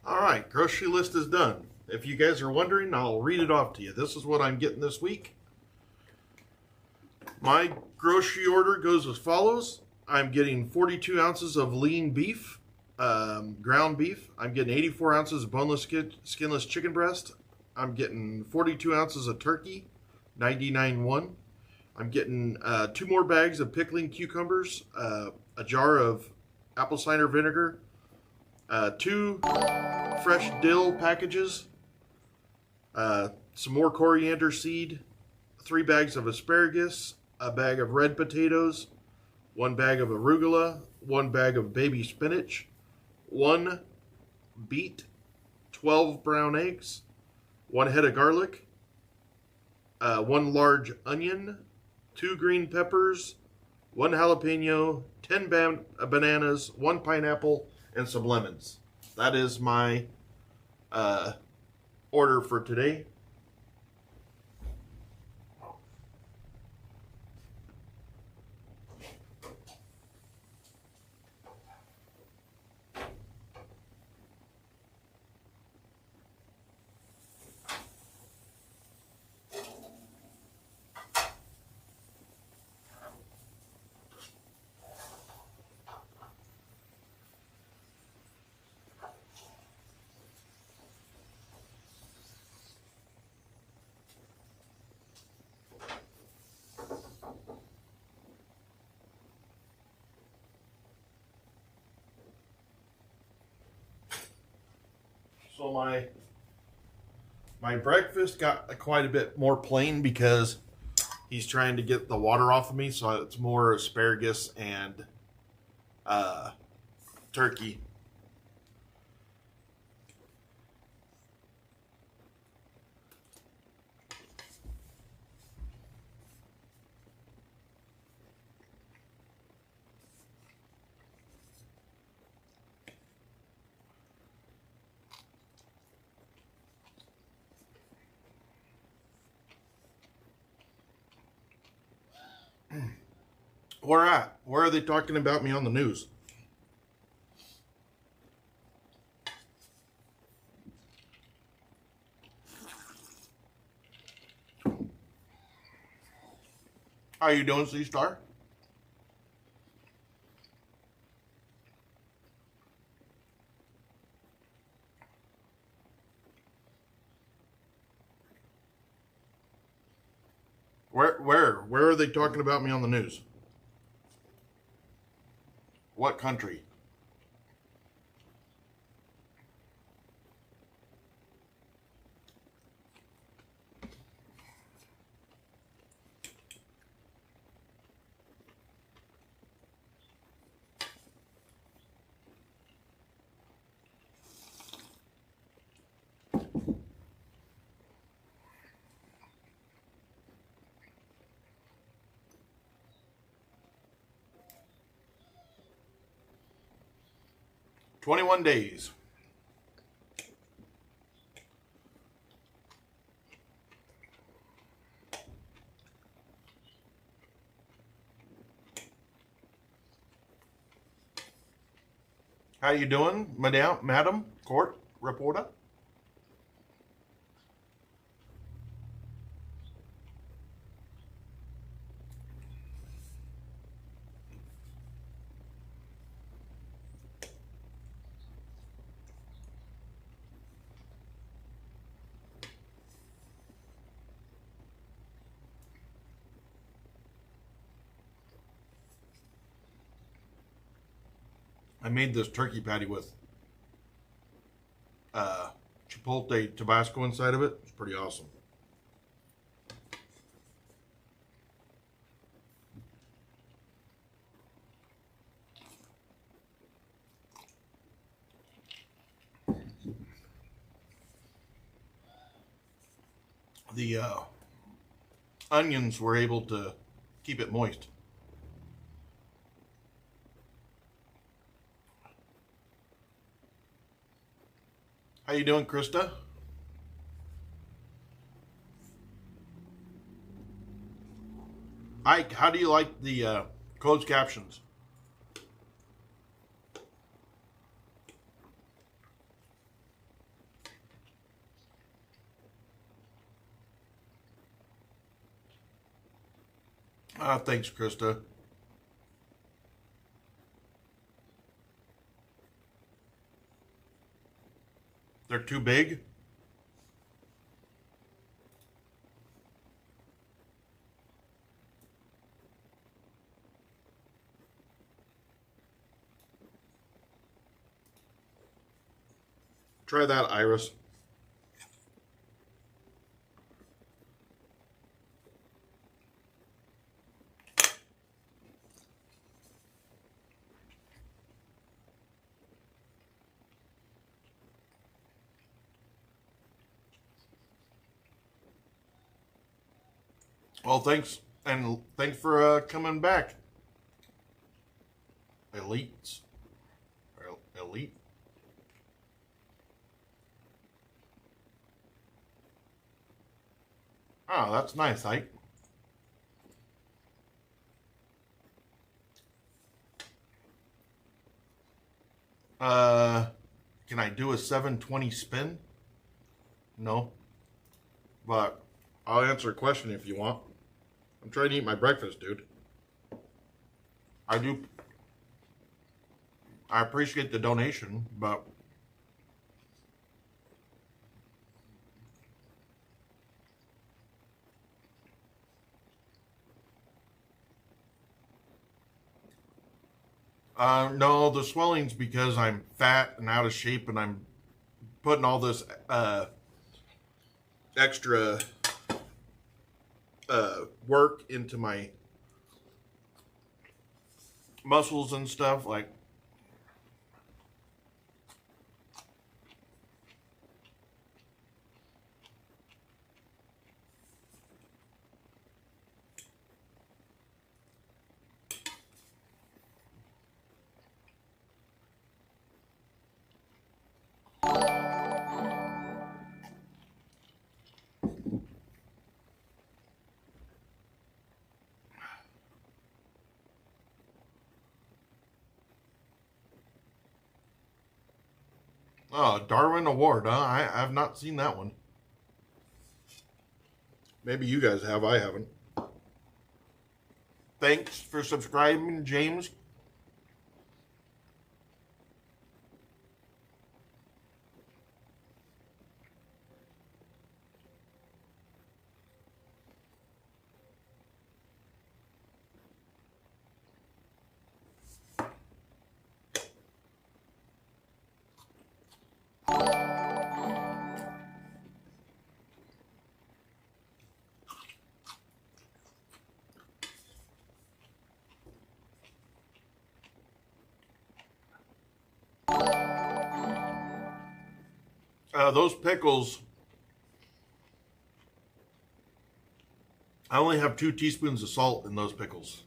All right, grocery list is done. If you guys are wondering, I'll read it off to you. This is what I'm getting this week. My grocery order goes as follows. I'm getting 42 ounces of lean beef, ground beef. I'm getting 84 ounces of boneless, skinless chicken breast. I'm getting 42 ounces of turkey, 99.1. I'm getting 2 more bags of pickling cucumbers, a jar of apple cider vinegar, 2 fresh dill packages, some more coriander seed, 3 bags of asparagus, a bag of red potatoes, 1 bag of arugula, 1 bag of baby spinach, 1 beet, 12 brown eggs, 1 head of garlic, 1 large onion, 2 green peppers, 1 jalapeno, 10 bananas, 1 pineapple, and some lemons. That is my order for today. So my breakfast got quite a bit more plain because he's trying to get the water off of me, so it's more asparagus and turkey. Where at? Where are they talking about me on the news? How you doing, C-Star? Where are they talking about me on the news? What country? "21 days. How you doing, Madam Court Reporter? I made this turkey patty with Chipotle Tabasco inside of it. It's pretty awesome. The onions were able to keep it moist. How you doing, Krista? Ike, how do you like the closed captions? Thanks, Krista. They're too big? Try that, Iris. Well, thanks. And thanks for coming back. Elites. Elite. Oh, that's nice, Ike. Can I do a 720 spin? No. But I'll answer a question if you want. I'm trying to eat my breakfast, dude. I appreciate the donation, but no, the swelling's because I'm fat and out of shape, and I'm putting all this extra work into my muscles and stuff. Like, oh, Darwin Award, huh? I've not seen that one. Maybe you guys have, I haven't. Thanks for subscribing, James. Those pickles, I only have 2 teaspoons of salt in those pickles.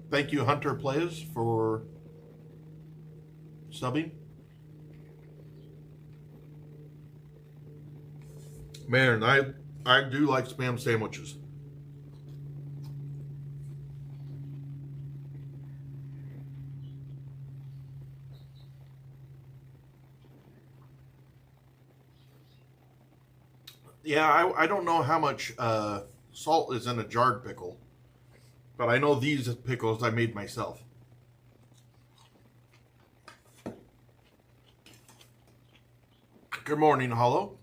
Thank you, Hunter Plays, for subbing. Man, I do like Spam sandwiches. Yeah, I don't know how much salt is in a jarred pickle, but I know these pickles I made myself. Good morning, Hollow.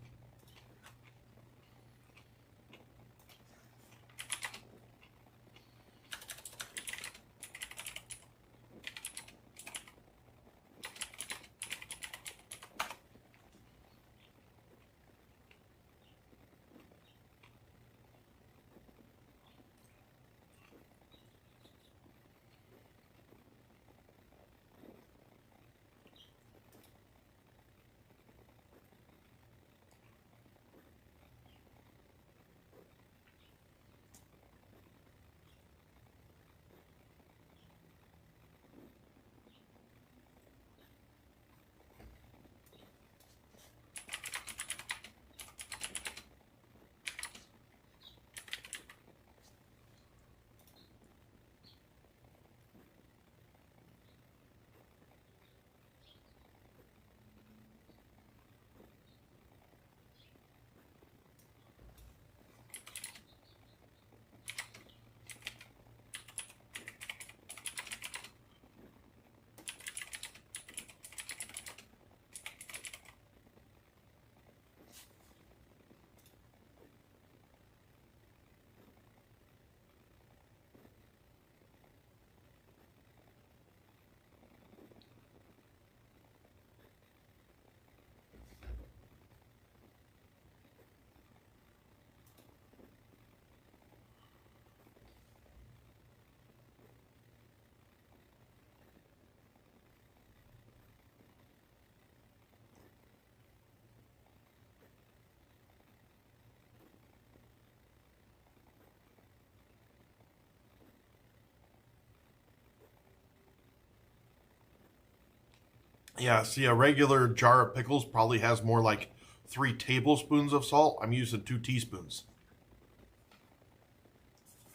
Yeah, see, a regular jar of pickles probably has more like 3 tablespoons of salt. I'm using 2 teaspoons.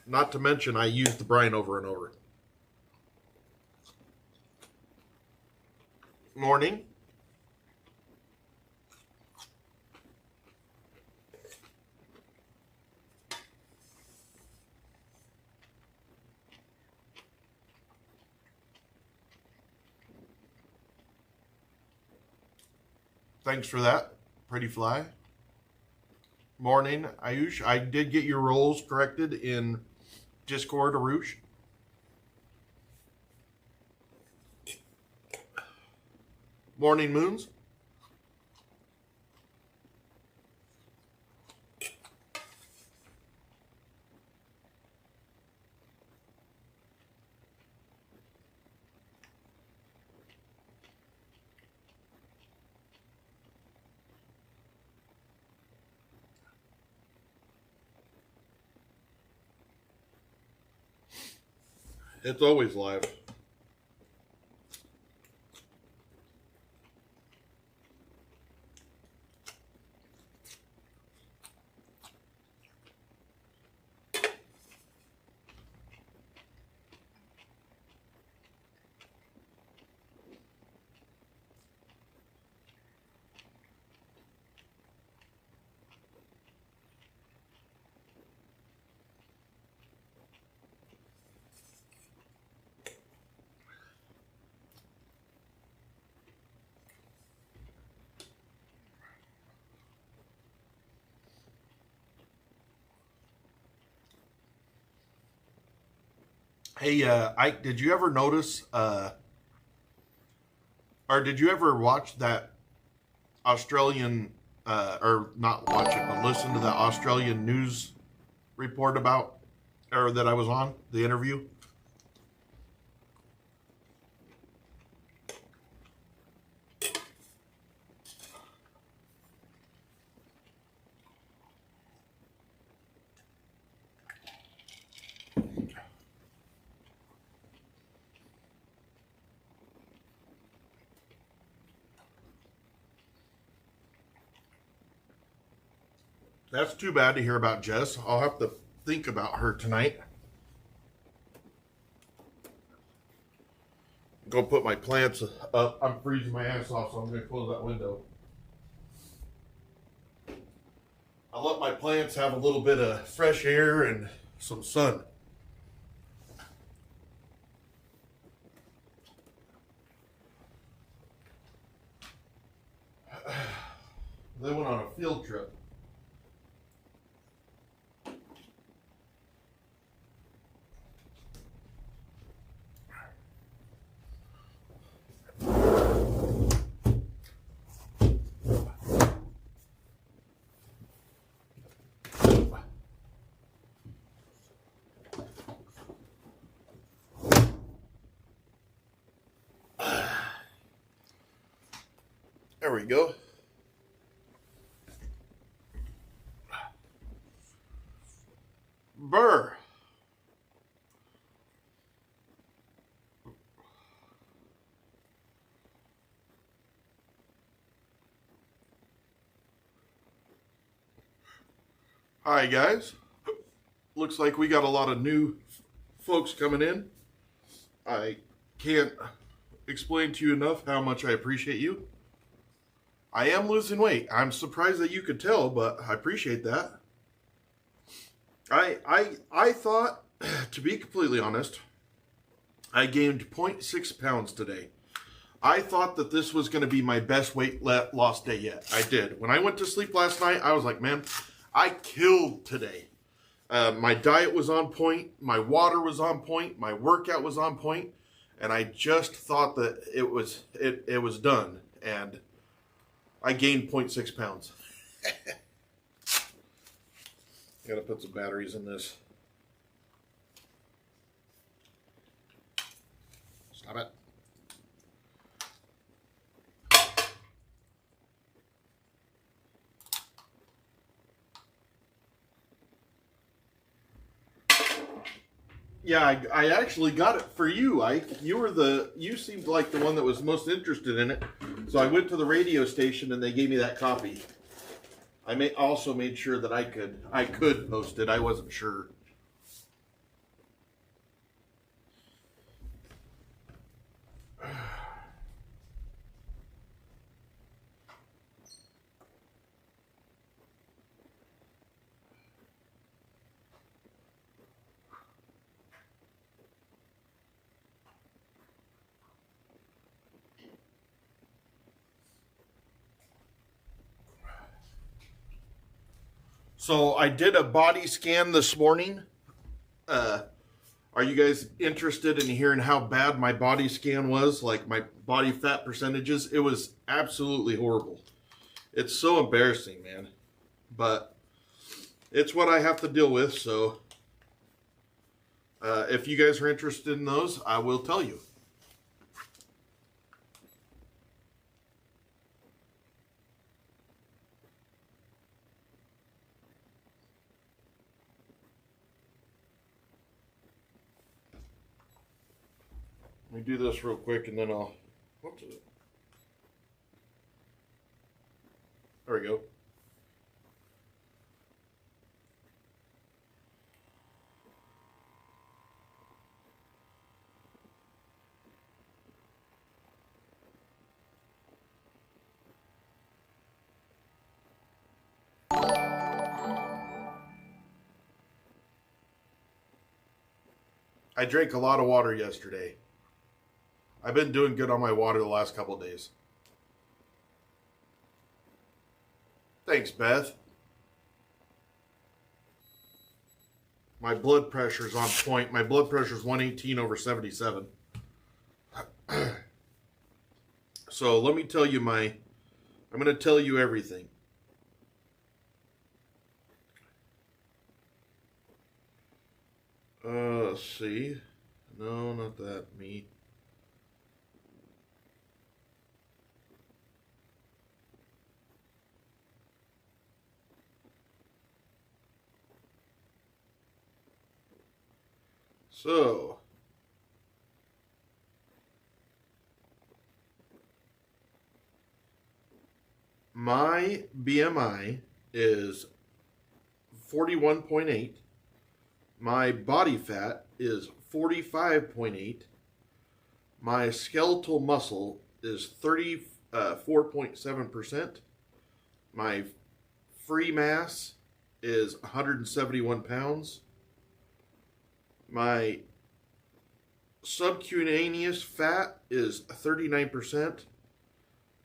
Not to mention, I use the brine over and over. Morning. Thanks for that, Pretty Fly. Morning, Ayush. I did get your roles corrected in Discord, Arush. Morning, Moons. It's always live. Hey, Ike, did you ever notice, or did you ever watch that Australian, or not watch it, but listen to the Australian news report about, or that I was on, the interview? That's too bad to hear about Jess. I'll have to think about her tonight. Go put my plants up. I'm freezing my ass off, so I'm going to close that window. I'll let my plants have a little bit of fresh air and some sun. They went on a field trip. There we go. Burr. Hi, guys. Looks like we got a lot of new folks coming in. I can't explain to you enough how much I appreciate you. I am losing weight. I'm surprised that you could tell, but I appreciate that. I thought, to be completely honest, I gained 0.6 pounds today. I thought that this was going to be my best weight loss day yet. I did. When I went to sleep last night, I was like, man, I killed today. My diet was on point. My water was on point. My workout was on point. And I just thought that it was done. And I gained 0.6 pounds. Gotta put some batteries in this. Stop it. Yeah, I actually got it for you, Ike. You seemed like the one that was most interested in it. So I went to the radio station and they gave me that copy. I also made sure that I could post it. I wasn't sure. So I did a body scan this morning. Are you guys interested in hearing how bad my body scan was? Like my body fat percentages? It was absolutely horrible. It's so embarrassing, man. But it's what I have to deal with. So if you guys are interested in those, I will tell you. Let me do this real quick and then I'll... Whoops. There we go. I drank a lot of water yesterday. I've been doing good on my water the last couple of days. Thanks, Beth. My blood pressure's on point. My blood pressure's 118/77. So let me tell you I'm going to tell you everything. Let's see. No, not that. Me. So, my BMI is 41.8. My body fat is 45.8. My skeletal muscle is 34.7%. My free mass is 171 pounds. My subcutaneous fat is 39%.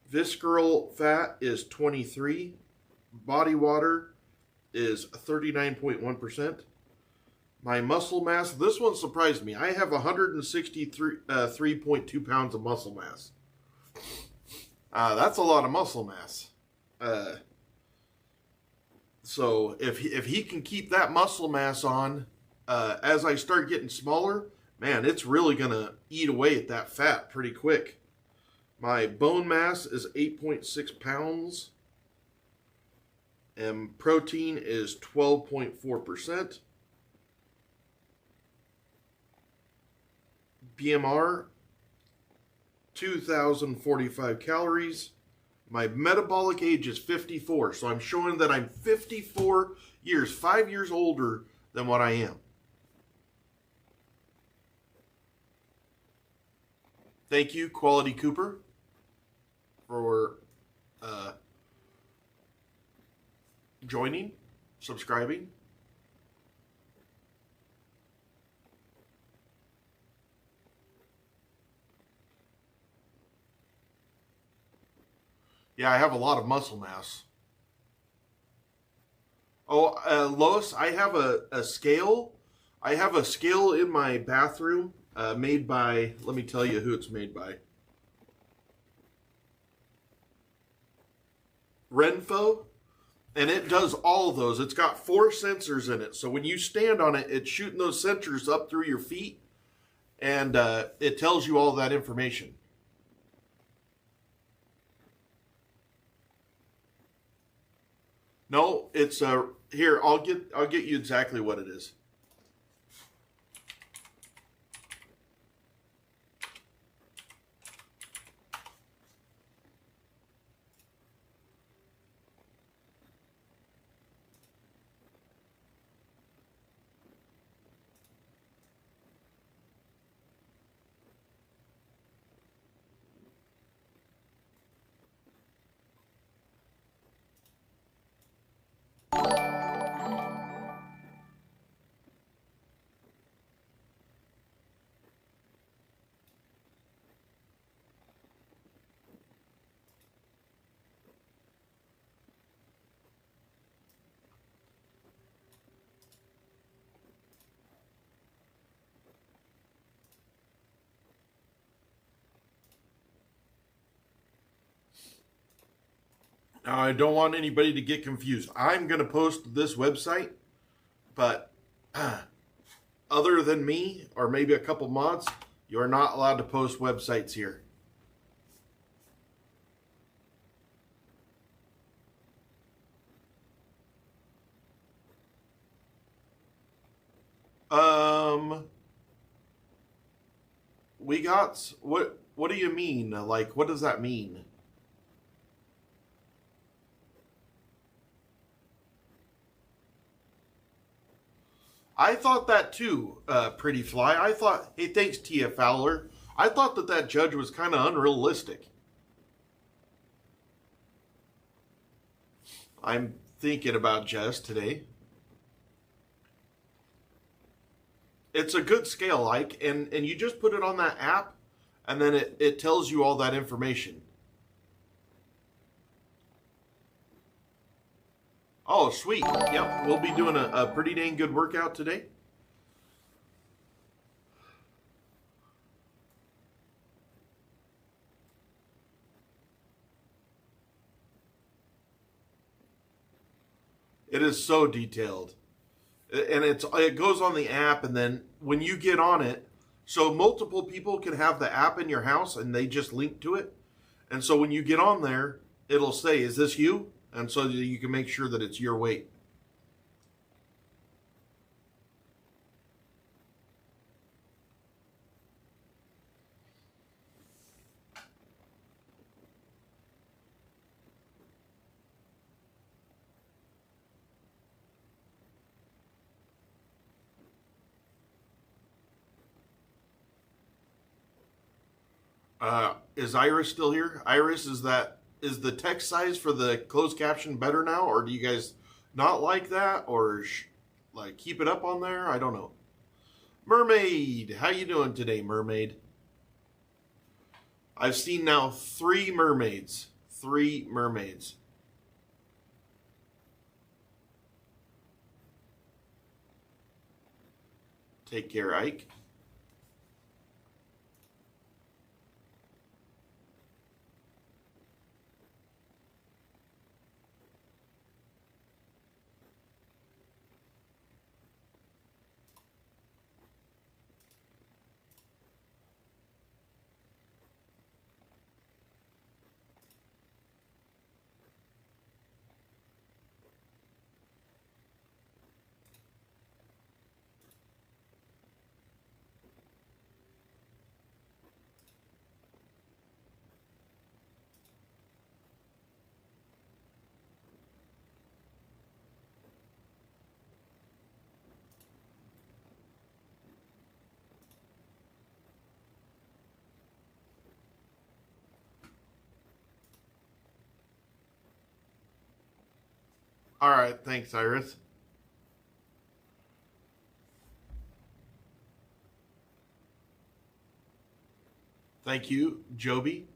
Visceral fat is 23%. Body water is 39.1%. My muscle mass, this one surprised me. I have 163.2 pounds of muscle mass. That's a lot of muscle mass. So if he can keep that muscle mass on, as I start getting smaller, man, it's really going to eat away at that fat pretty quick. My bone mass is 8.6 pounds. And protein is 12.4%. BMR, 2,045 calories. My metabolic age is 54, so I'm showing that I'm 54 years, 5 years older than what I am. Thank you, Quality Cooper, for joining, subscribing. Yeah, I have a lot of muscle mass. Oh, Lois, I have a scale. I have a scale in my bathroom made by, let me tell you who it's made by. Renpho. And it does all of those. It's got 4 sensors in it. So when you stand on it, it's shooting those sensors up through your feet. And it tells you all that information. No, it's here. I'll get you exactly what it is. Now, I don't want anybody to get confused. I'm going to post this website, but other than me or maybe a couple mods, you are not allowed to post websites here. We got what do you mean? Like, what does that mean? I thought that too, Pretty Fly. I thought, hey, thanks, Tia Fowler. I thought that that judge was kind of unrealistic. I'm thinking about Jess today. It's a good scale, like, and you just put it on that app, and then it tells you all that information. Oh, sweet. Yep, we'll be doing a pretty dang good workout today. It is so detailed. And it goes on the app, and then when you get on it, so multiple people can have the app in your house and they just link to it. And so when you get on there, it'll say, is this you? And so you can make sure that it's your weight. Is Iris still here? Iris, is the text size for the closed caption better now, or do you guys not like that, or like keep it up on there? I don't know. Mermaid, how you doing today, Mermaid? I've seen now 3 mermaids. 3 mermaids. Take care, Ike. All right, thanks, Iris. Thank you, Joby.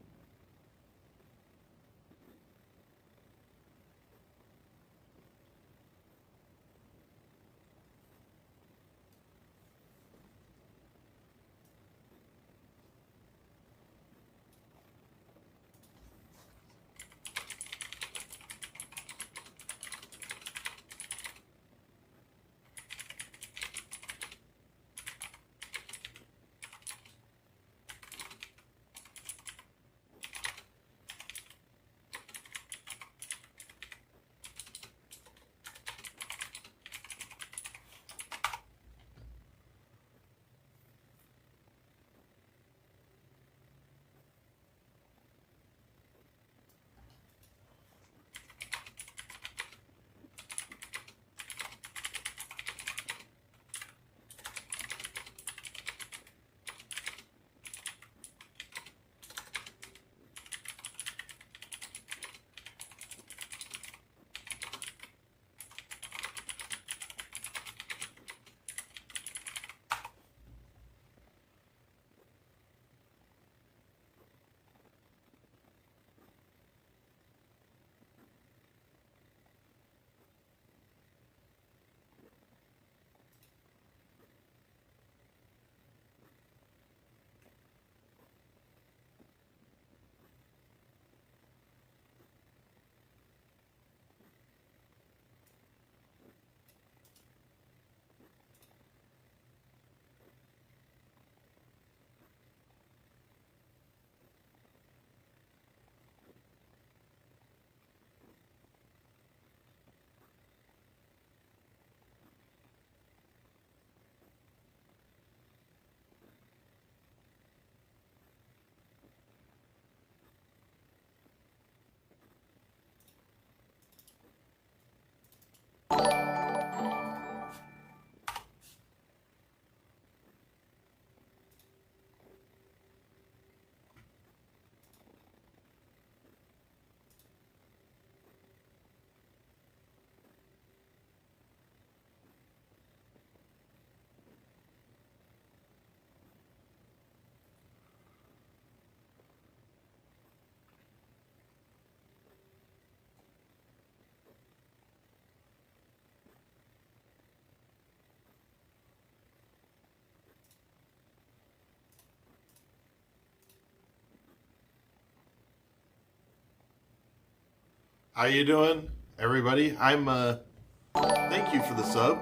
How you doing, everybody? Thank you for the sub.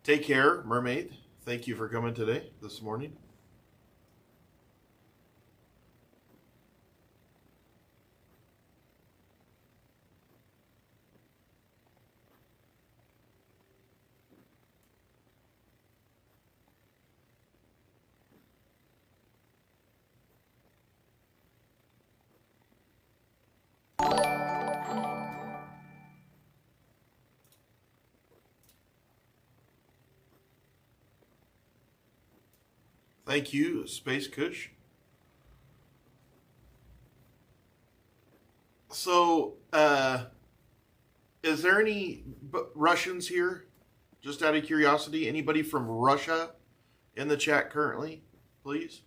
Take care, Mermaid. Thank you for coming today, this morning. Thank you, Space Kush. So, is there any Russians here? Just out of curiosity, anybody from Russia in the chat currently, please?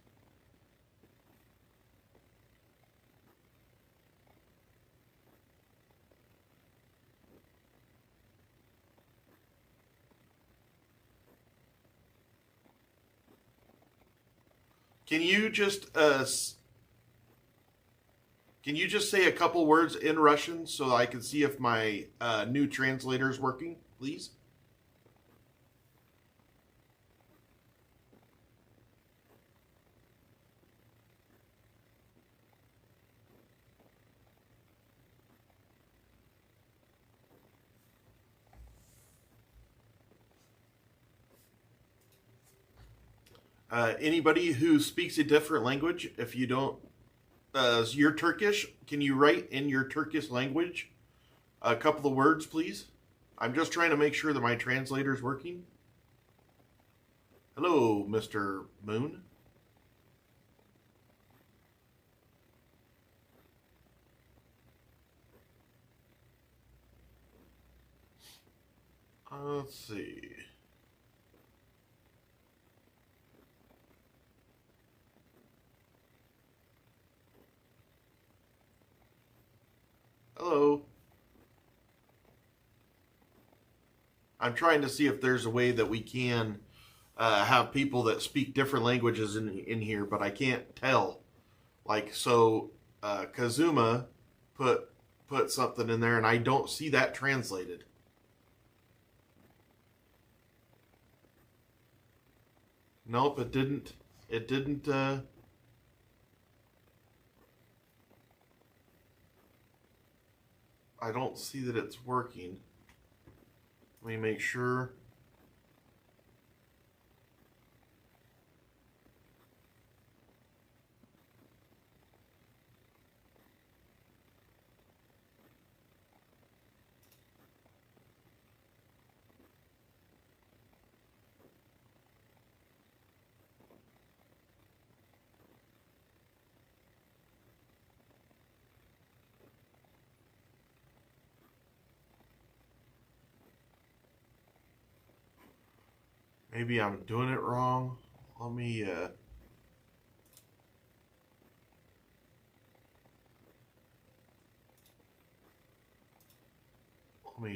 Can you just say a couple words in Russian so I can see if my new translator is working, please? Anybody who speaks a different language, if you don't, you're Turkish, can you write in your Turkish language a couple of words, please? I'm just trying to make sure that my translator's working. Hello, Mr. Moon. Let's see. Hello. I'm trying to see if there's a way that we can have people that speak different languages in here, but I can't tell. Like, so Kazuma put something in there, and I don't see that translated. Nope, it didn't. It didn't. I don't see that it's working. Let me make sure. Maybe I'm doing it wrong. Let me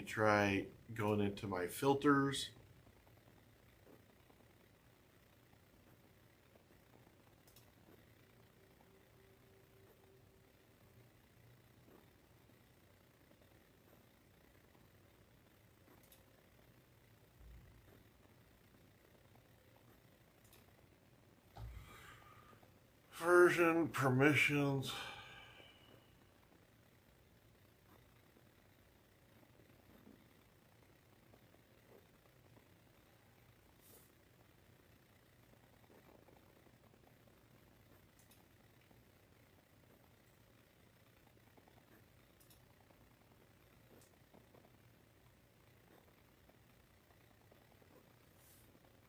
try going into my filters. Version permissions.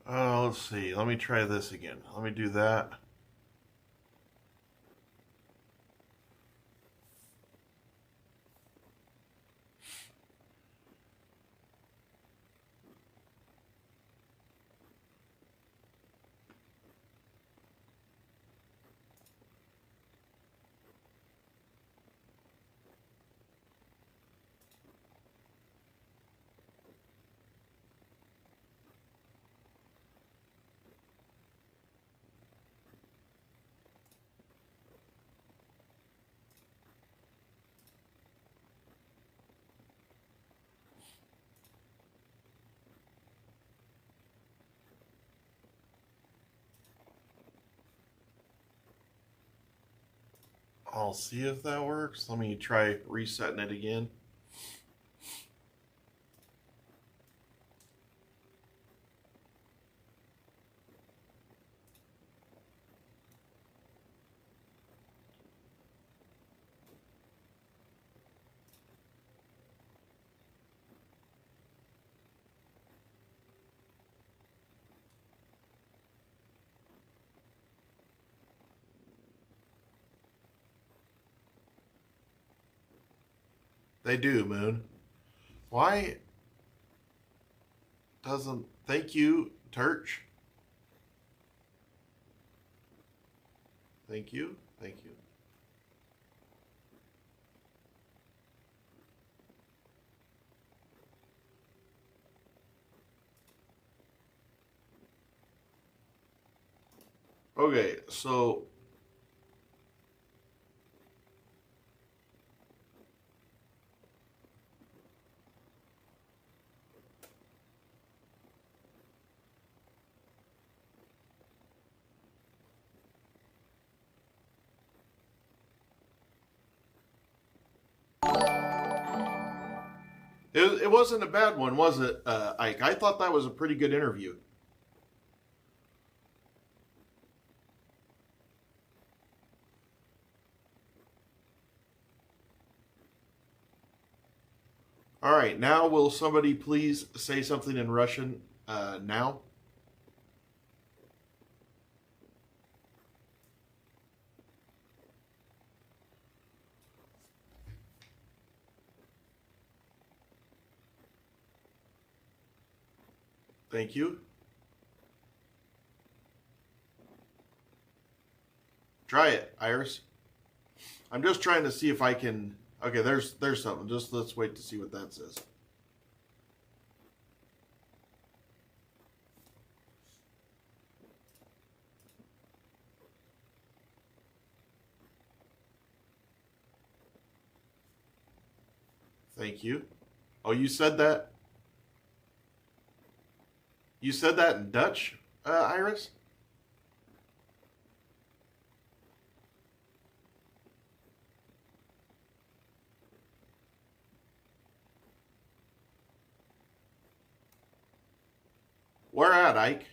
Let's see. Let me try this again. Let me do that. I'll see if that works. Let me try resetting it again. They do, Moon. Why doesn't... Thank you, Turch. Thank you. Thank you. Okay, so... It wasn't a bad one, was it, Ike? I thought that was a pretty good interview. All right, now will somebody please say something in Russian now? Thank you. Try it, Iris. I'm just trying to see if I can... Okay, there's something. Just let's wait to see what that says. Thank you. Oh, you said that? You said that in Dutch, Iris? Where at, Ike?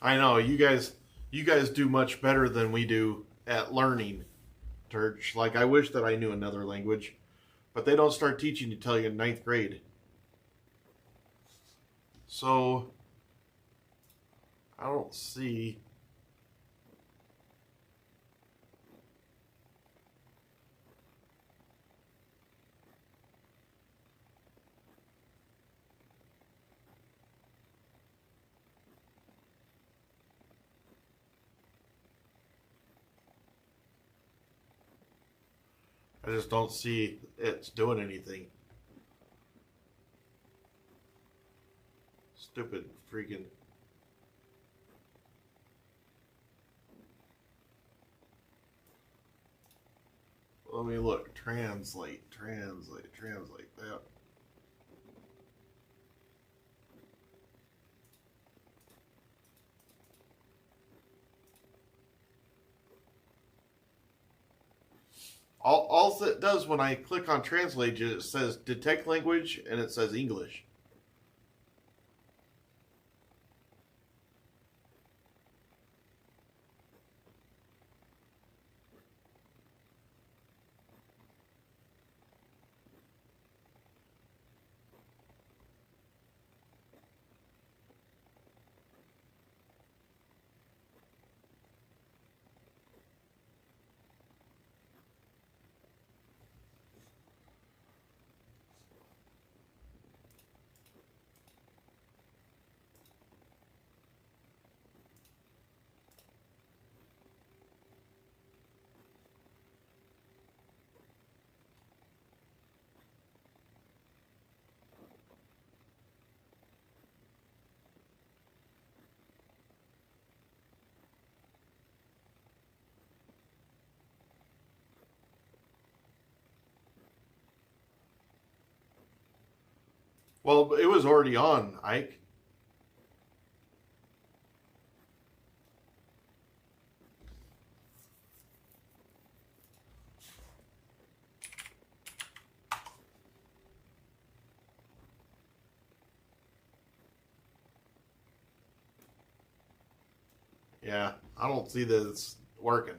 I know you guys do much better than we do at learning, Turch. Like I wish that I knew another language, but they don't start teaching you till you're in ninth grade. So I don't see. I just don't see it's doing anything. Stupid freaking. Let me look. Translate. That. All it does when I click on translate, it says detect language and it says English. Well, it was already on, Ike. Yeah, I don't see that it's working.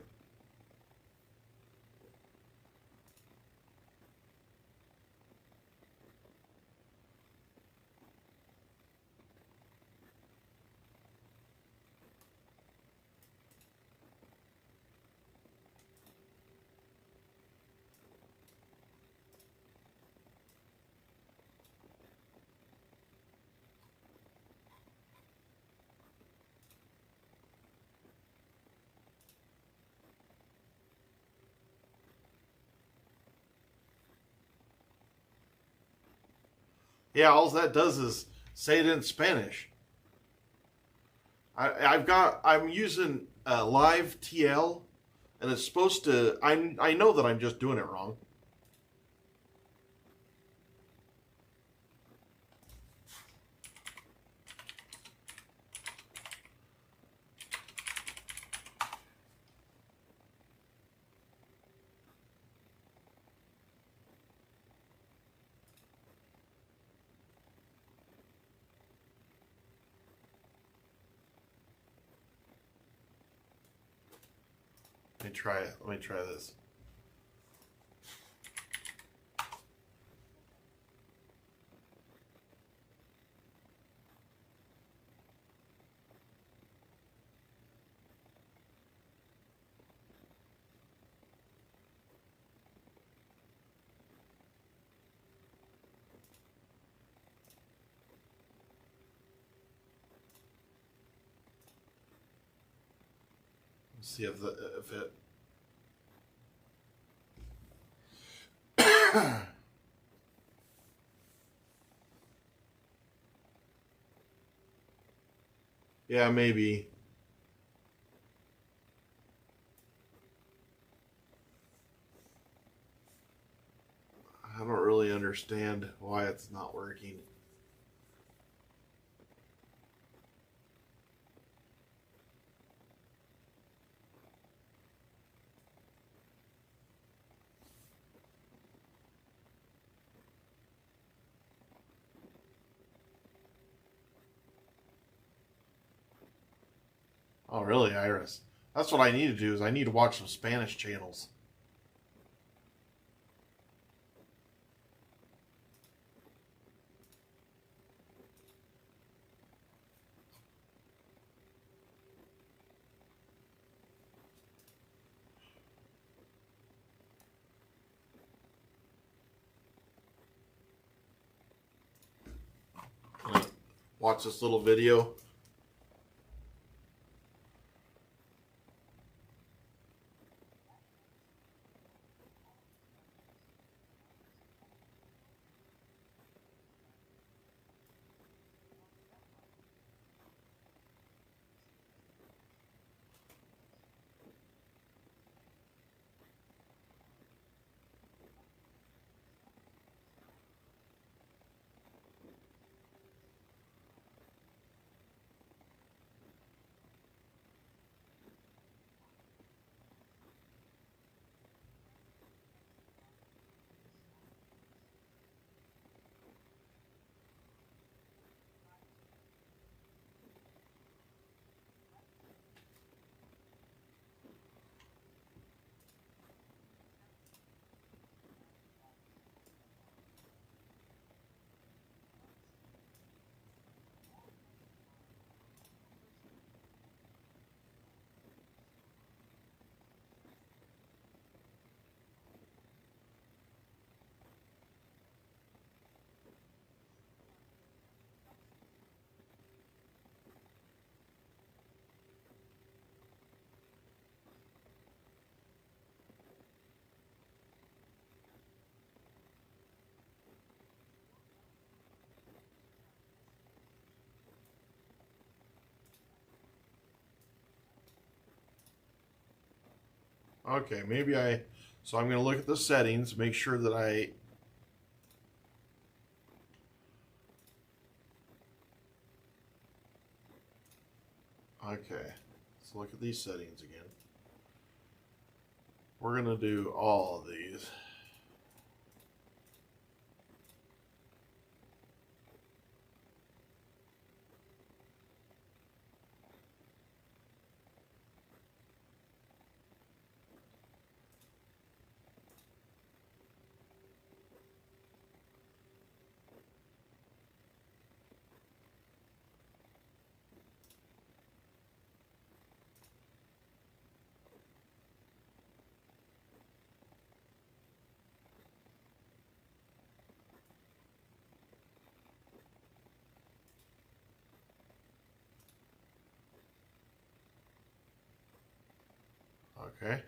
Yeah, all that does is say it in Spanish. I'm using live TL, and it's supposed to. I know that I'm just doing it wrong. Let me try it. Let me try this. Let's see if it. Yeah, maybe. I don't really understand why it's not working. Oh, really, Iris? That's what I need to do. Is I need to watch some Spanish channels. Watch this little video. Okay, maybe I. So I'm going to look at the settings, make sure that I Okay, let's look at these settings again. We're going to do all of these. Okay.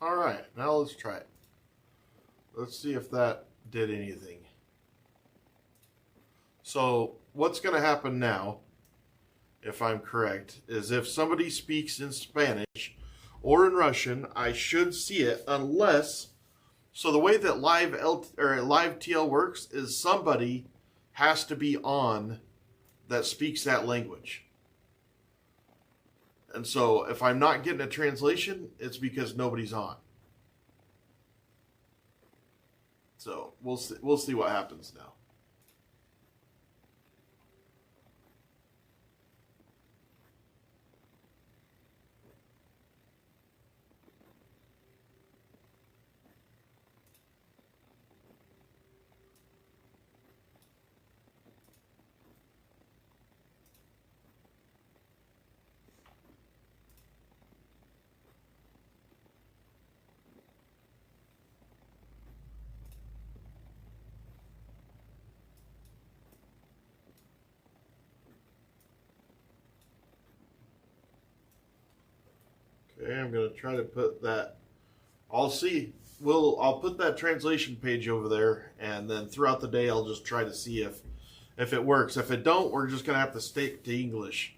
All right, now let's try it. Let's see if that did anything. So what's going to happen now, if I'm correct, is if somebody speaks in Spanish or in Russian, I should see it unless... So the way that live TL works is somebody has to be on that speaks that language. And so if I'm not getting a translation, it's because nobody's on. So we'll see what happens now. Okay, I'm going to try to put that. I'll put that translation page over there, and then throughout the day I'll just try to see if it works. If it don't, we're just going to have to stick to English,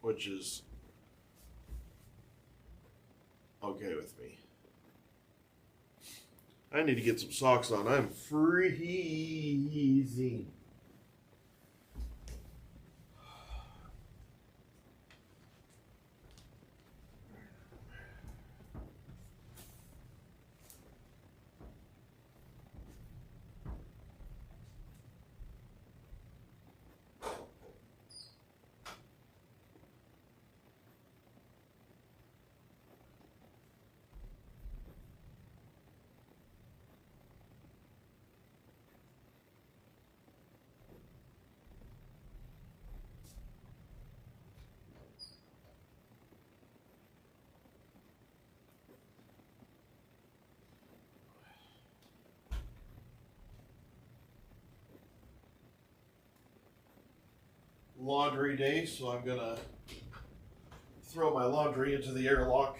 which is okay with me. I need to get some socks on. I'm freezing. Laundry day, so I'm gonna throw my laundry into the airlock.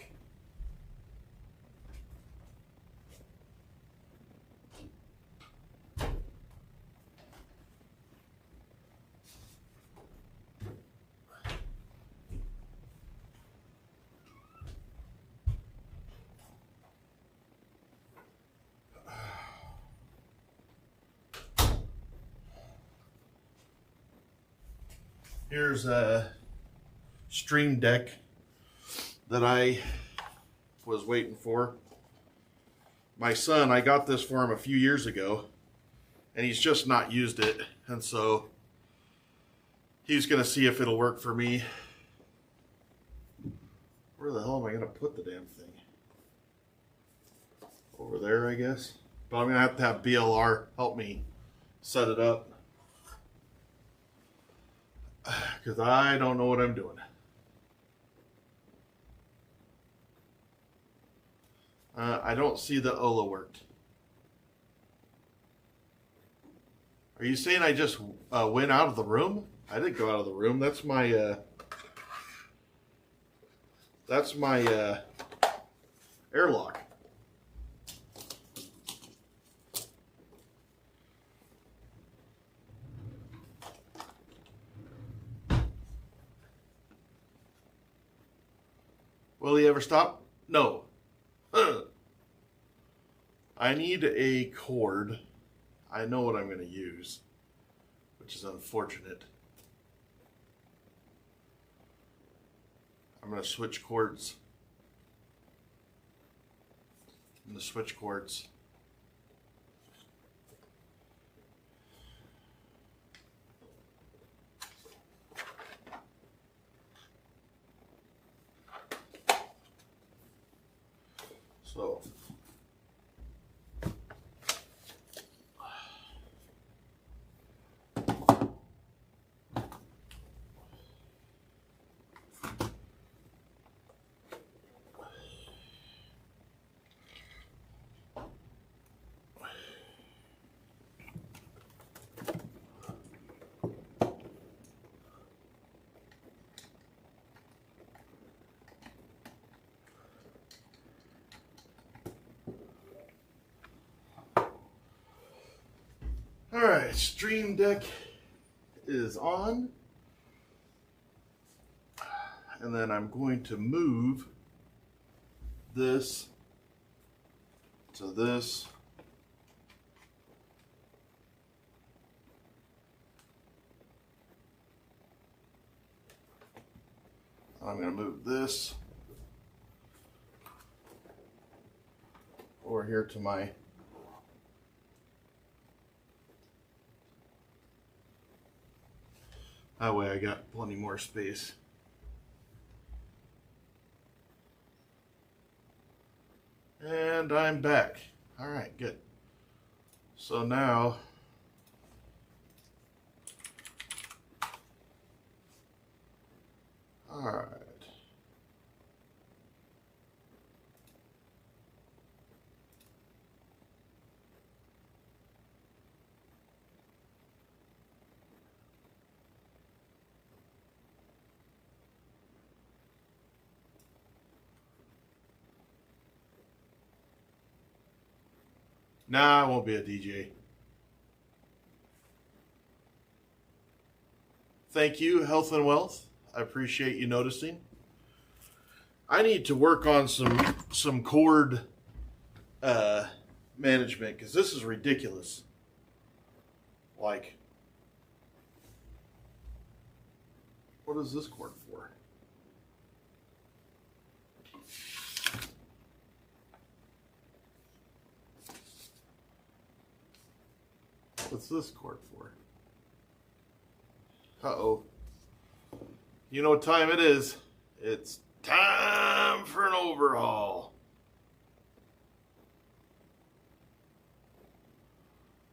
Here's a Stream Deck that I was waiting for. My son, I got this for him a few years ago, and he's just not used it, and so he's gonna see if it'll work for me. Where the hell am I gonna put the damn thing? Over there, I guess. But I'm gonna have to have BLR help me set it up, because I don't know what I'm doing. I don't see the Ola worked. Are you saying I just went out of the room? I didn't go out of the room. That's my airlock. Will he ever stop? No. I need a cord. I know what I'm going to use, which is unfortunate. I'm going to switch cords. I'm going to switch cords. So, all right, Stream Deck is on. And then I'm going to move this to this. I'm going to move this over here to my that way I got plenty more space. And I'm back. All right, good. So now all right. Nah, I won't be a DJ. Thank you, Health and Wealth. I appreciate you noticing. I need to work on some cord management because this is ridiculous. Like, what is this cord for? What's this cord for? Uh-oh. You know what time it is. It's time for an overhaul.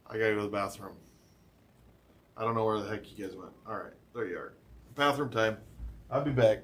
I gotta go to the bathroom. I don't know where the heck you guys went. All right, there you are. Bathroom time. I'll be back.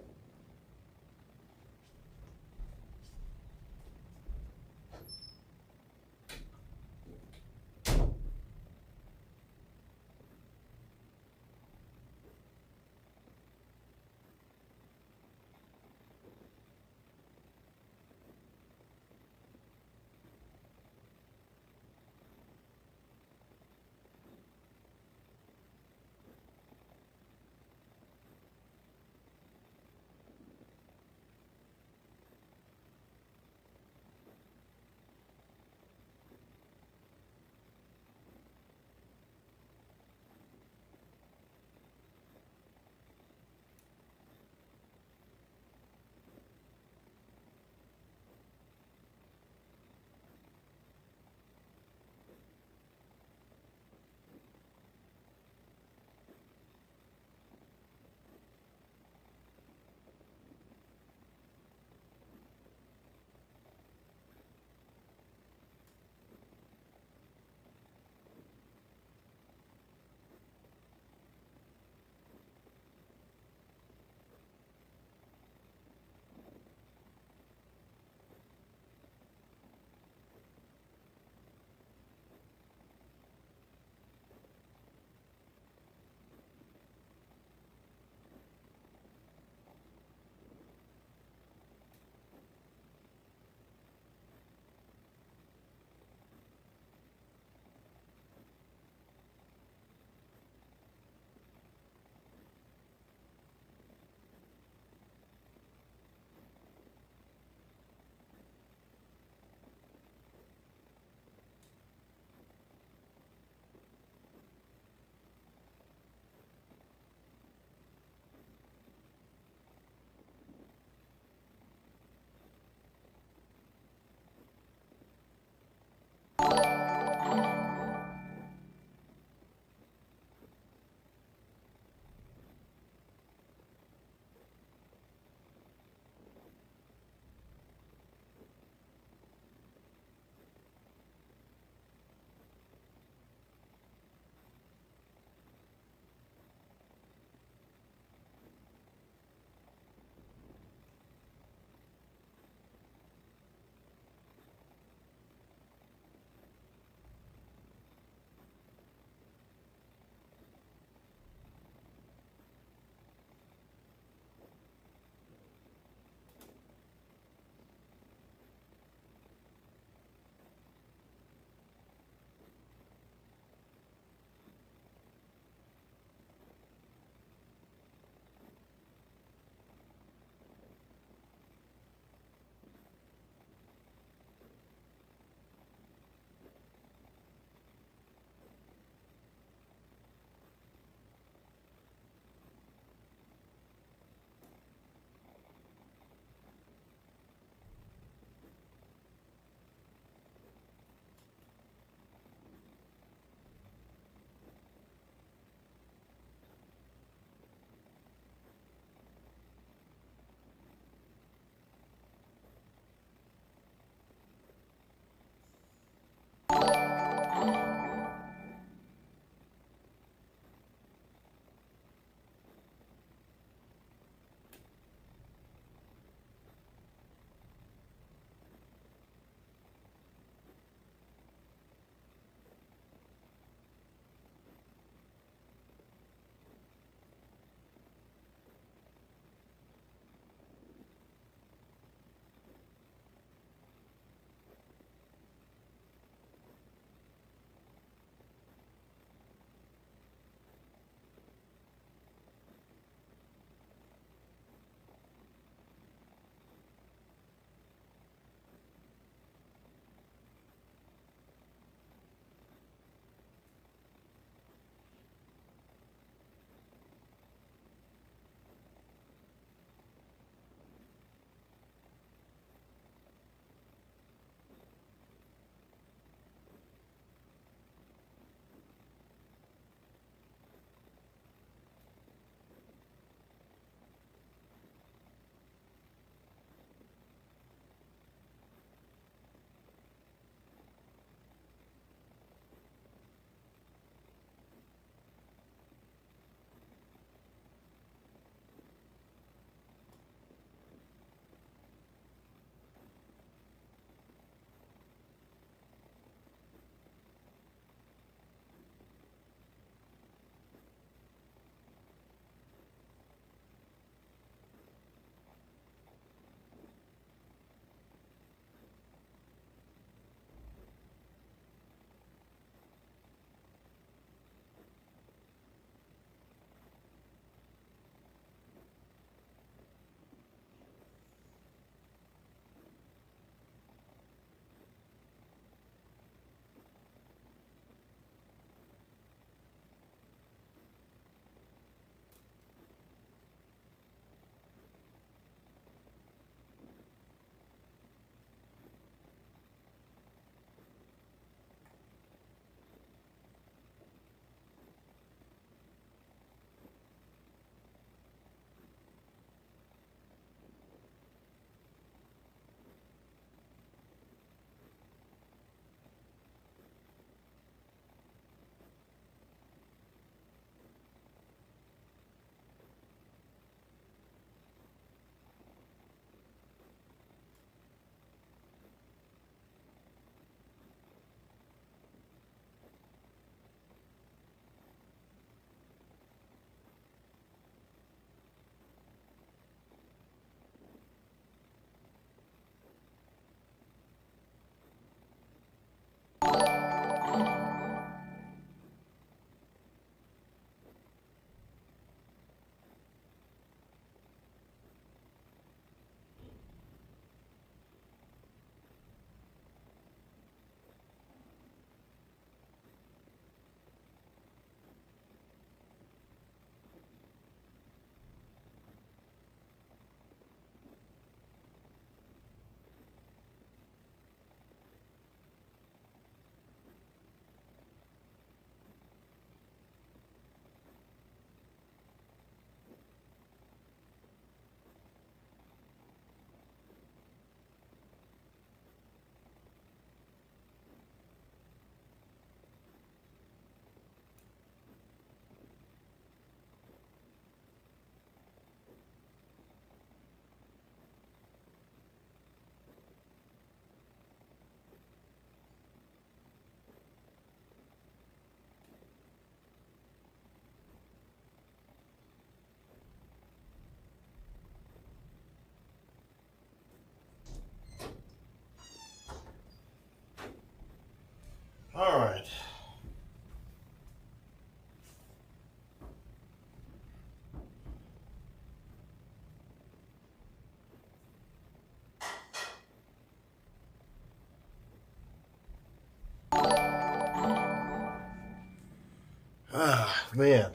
Man,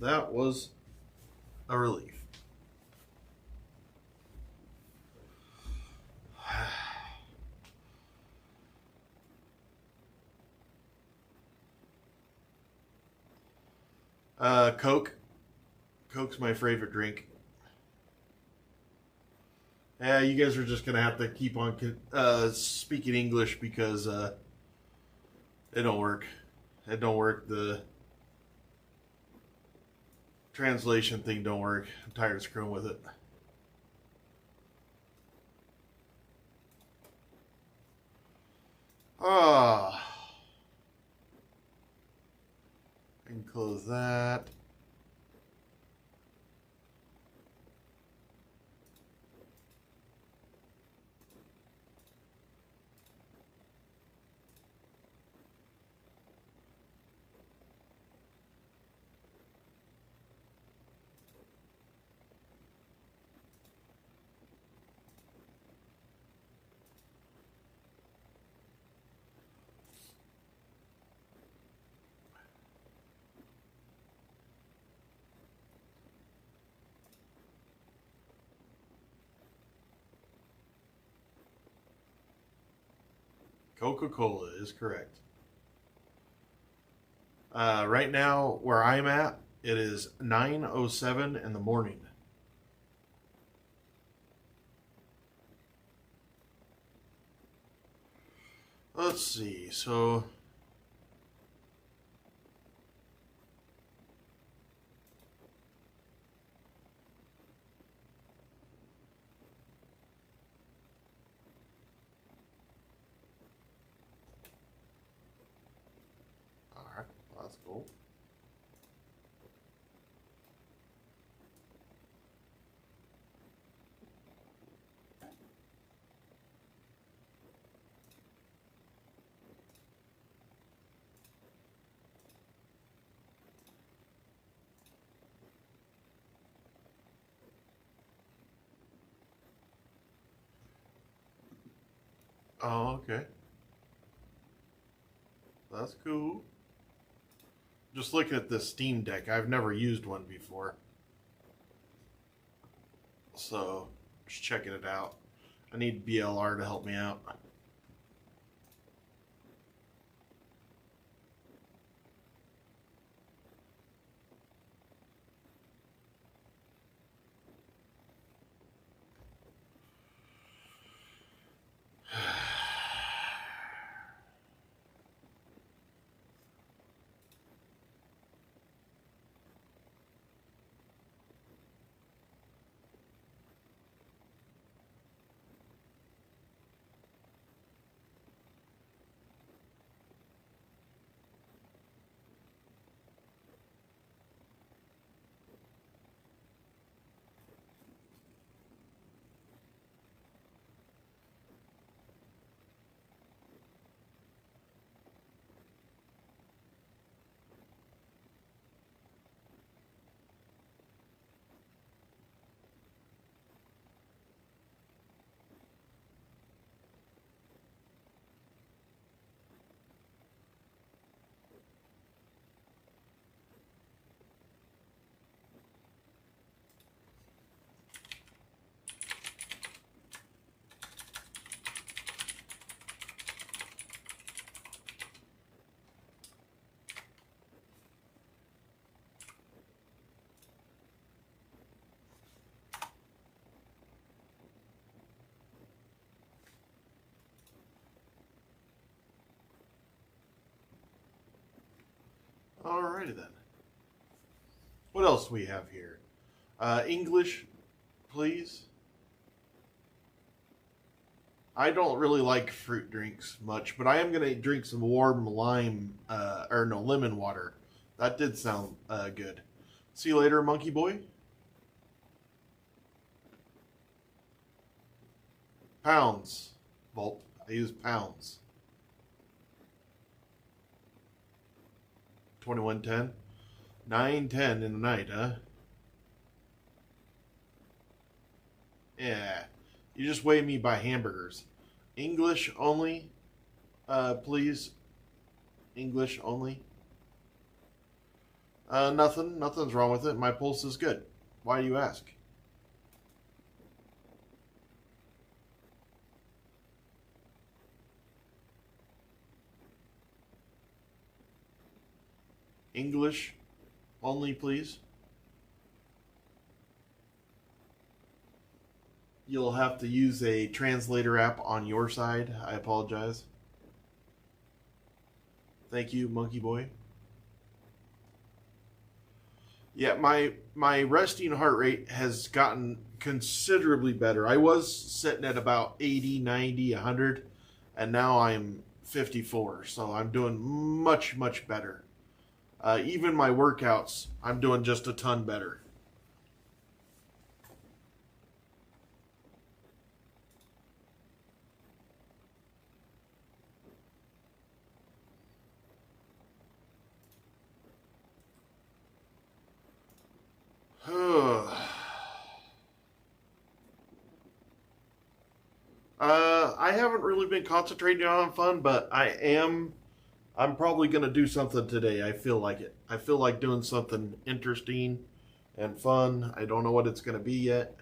that was a relief. Coke. Coke's my favorite drink. Yeah, you guys are just gonna have to keep on speaking English because it don't work. It don't work. The translation thing don't work. I'm tired of screwing with it. Ah. And close that. Coca-Cola is correct. Right now, where I'm at, it is 9:07 in the morning. Let's see. So, all right, well, that's cool. Oh, okay. That's cool. Just looking at this Steam Deck, I've never used one before. So, just checking it out. I need BLR to help me out. Alrighty then. What else do we have here? English, please. I don't really like fruit drinks much, but I am gonna drink some warm lime, or no, lemon water. That did sound good. See you later, monkey boy. Pounds, Volt. I use pounds. 2110. 9:10 in the night, huh? Yeah. You just weigh me by hamburgers. English only, please. English only. Nothing. Nothing's wrong with it. My pulse is good. Why do you ask? English only, please. You'll have to use a translator app on your side. I apologize. Thank you, Monkey Boy. Yeah, my resting heart rate has gotten considerably better. I was sitting at about 80, 90, 100, and now I'm 54. So I'm doing much, much better. Even my workouts, I'm doing just a ton better. I haven't really been concentrating on fun, but I am. I'm probably going to do something today. I feel like it. I feel like doing something interesting and fun. I don't know what it's going to be yet.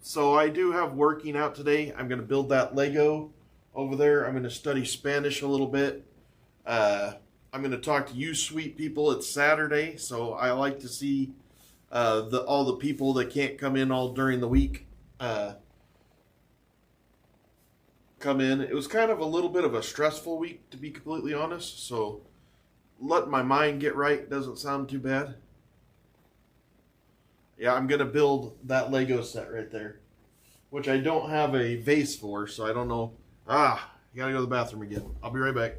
So I do have working out today. I'm going to build that Lego over there. I'm going to study Spanish a little bit. I'm going to talk to you sweet people. It's Saturday, so I like to see all the people that can't come in all during the week come in. It was kind of a little bit of a stressful week, to be completely honest. So letting my mind get right doesn't sound too bad. Yeah, I'm going to build that Lego set right there, which I don't have a vase for, so I don't know. I got to go to the bathroom again. I'll be right back.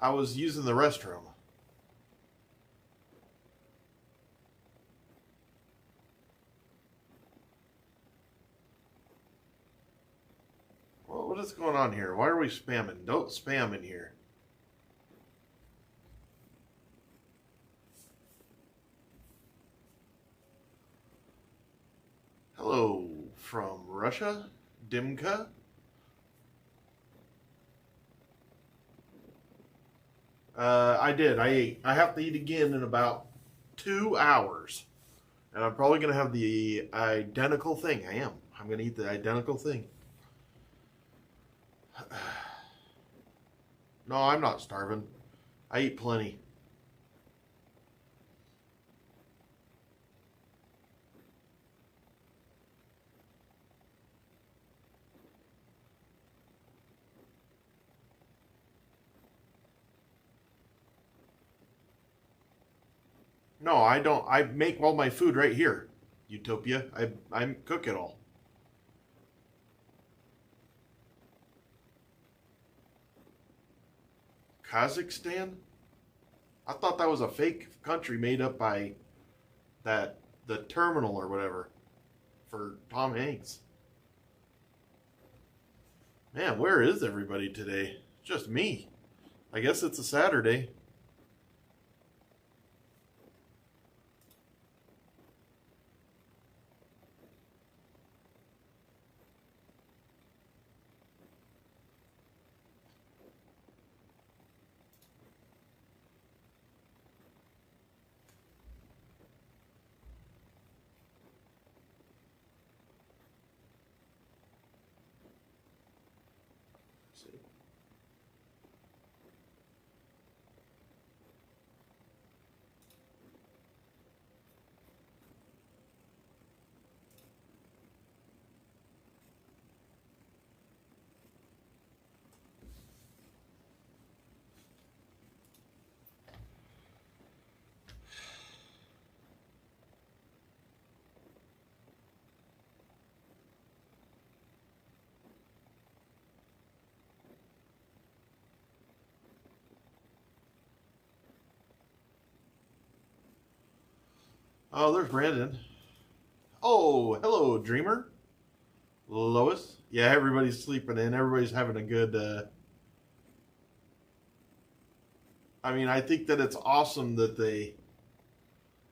I was using the restroom. Well, what is going on here? Why are we spamming? Don't spam in here. Hello from Russia, Dimka. I did. I ate. I have to eat again in about 2 hours. And I'm probably going to have the identical thing. I am. I'm going to eat the identical thing. No, I'm not starving. I eat plenty. No, I don't. I make all my food right here. Utopia. I cook it all. Kazakhstan? I thought that was a fake country made up by the terminal or whatever for Tom Hanks. Man, where is everybody today? Just me. I guess it's a Saturday. Oh, there's Brandon. Oh, hello, Dreamer. Lois. Yeah, everybody's sleeping in. Everybody's having a good. I mean, I think that it's awesome that they.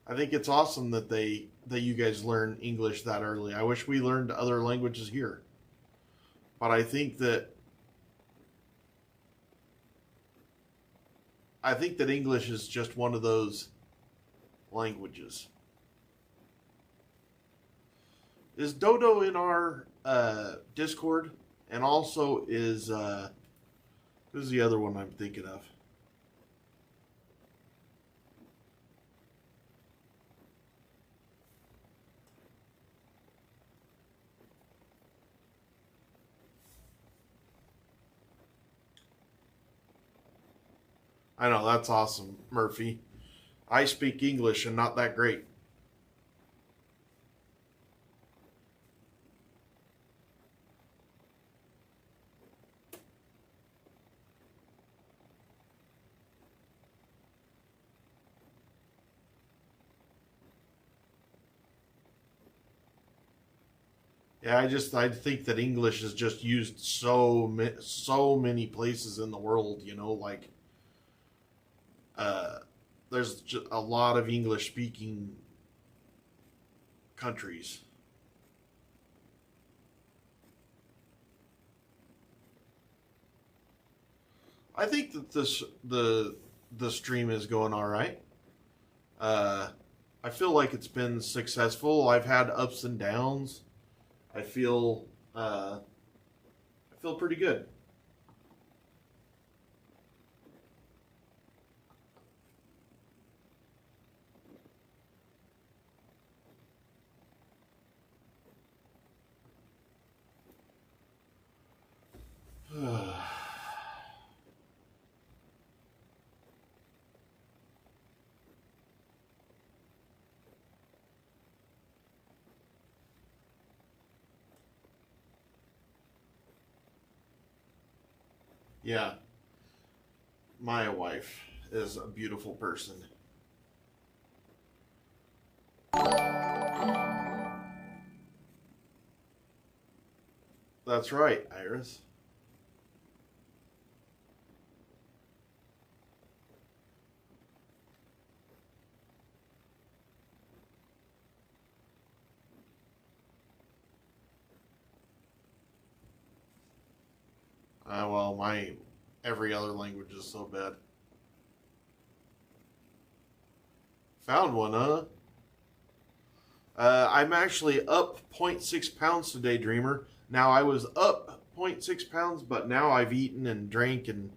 I think it's awesome that you guys learn English that early. I wish we learned other languages here, but I think that English is just one of those languages. Is Dodo in our Discord? And also is who's the other one I'm thinking of? I know, that's awesome, Murphy. I speak English and not that great. Yeah, I think that English is just used so many places in the world. Like uh, there's just a lot of English speaking countries. I think that the stream is going all right. Uh, I feel like it's been successful. I've had ups and downs. I feel I feel pretty good. Yeah, my wife is a beautiful person. That's right, Iris. Well, my every other language is so bad. Found one, huh? I'm actually up 0.6 pounds today, Dreamer. Now, I was up 0.6 pounds, but now I've eaten and drank and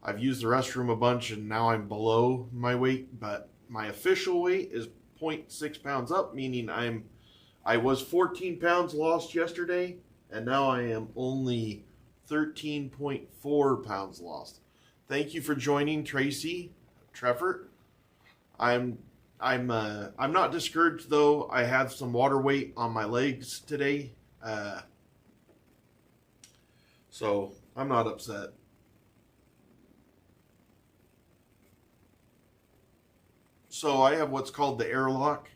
I've used the restroom a bunch and now I'm below my weight. But my official weight is 0.6 pounds up, meaning I was 14 pounds lost yesterday and now I am only 13.4 pounds lost. Thank you for joining, Tracy, Trevor. I'm not discouraged though. I have some water weight on my legs today, so I'm not upset. So I have what's called the airlock,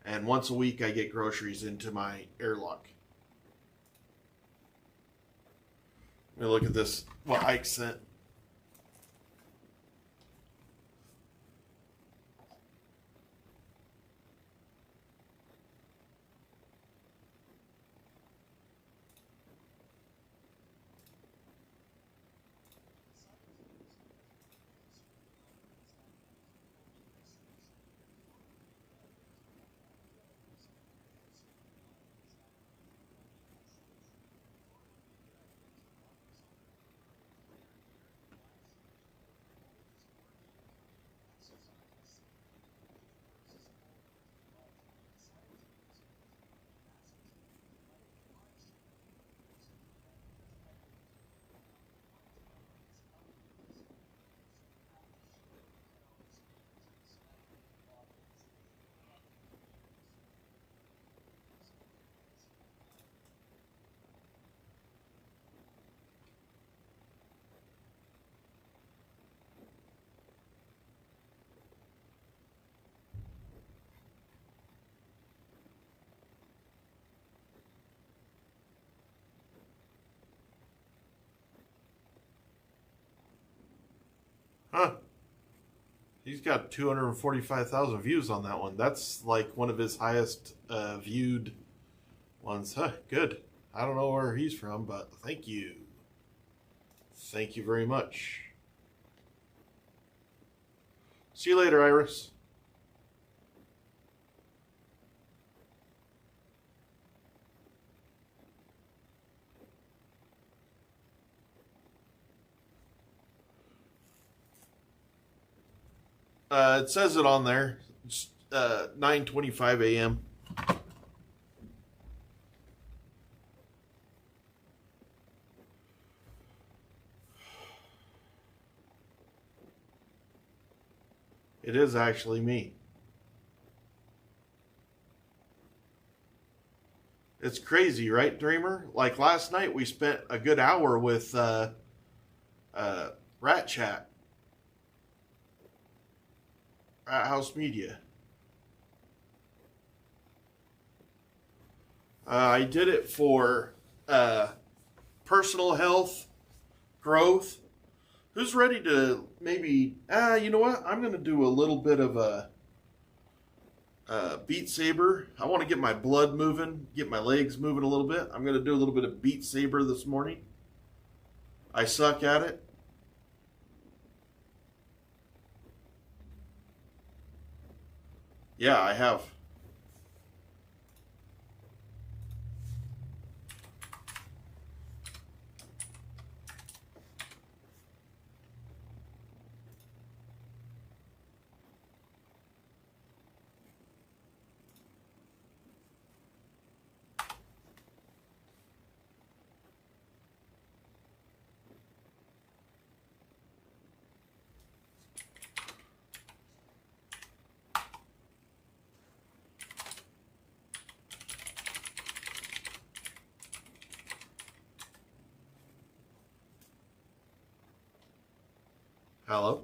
and once a week I get groceries into my airlock. Let me look at this. What Ike sent. Huh. He's got 245,000 views on that one. That's like one of his highest viewed ones. Huh, good. I don't know where he's from, but thank you. Thank you very much. See you later, Iris. It says it on there. It's 9:25 a.m. It is actually me. It's crazy, right, Dreamer? Like last night, we spent a good hour with Rat Chat, Rat House Media. I did it for personal health, growth. Who's ready to maybe, you know what? I'm going to do a little bit of a Beat Saber. I want to get my blood moving, get my legs moving a little bit. I'm going to do a little bit of Beat Saber this morning. I suck at it. Yeah, I have. Hello?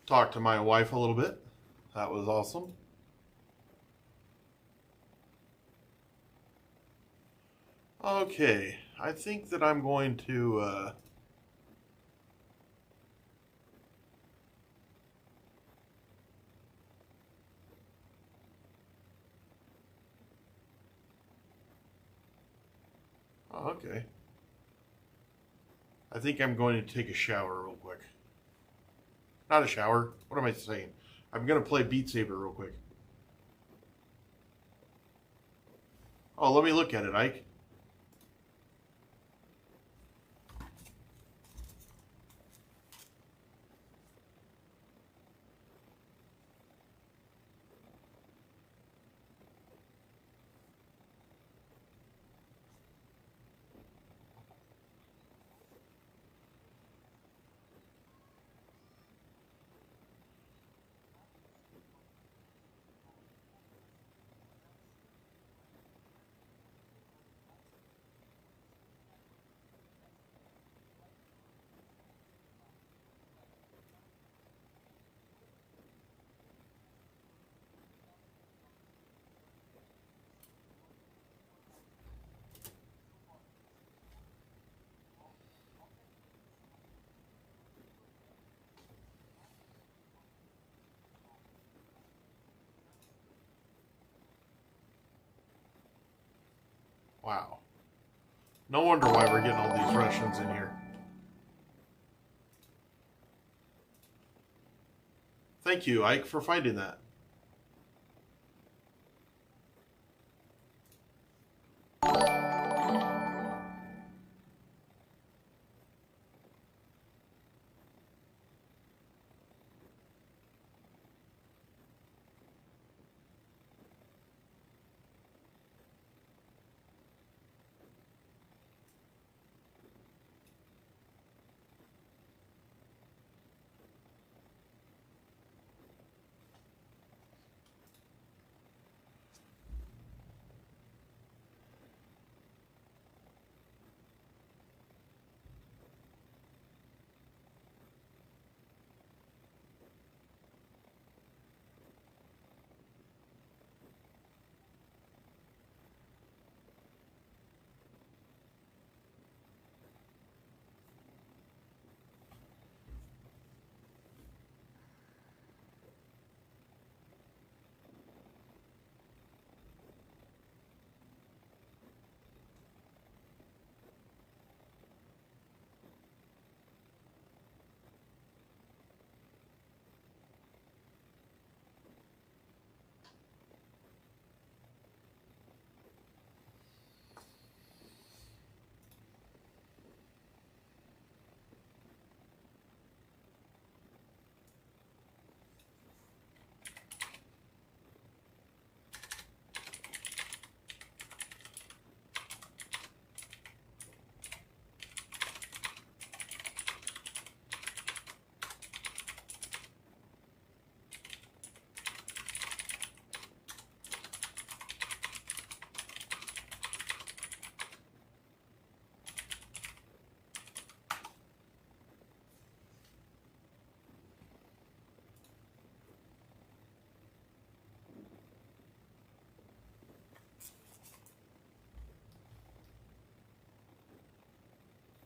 talked to my wife a little bit. That was awesome. Okay, I think that I'm going to okay. I think I'm going to take a shower real quick. Not a shower. What am I saying? I'm going to play Beat Saber real quick. Oh, let me look at it, Ike. Wow. No wonder why we're getting all these Russians in here. Thank you, Ike, for finding that.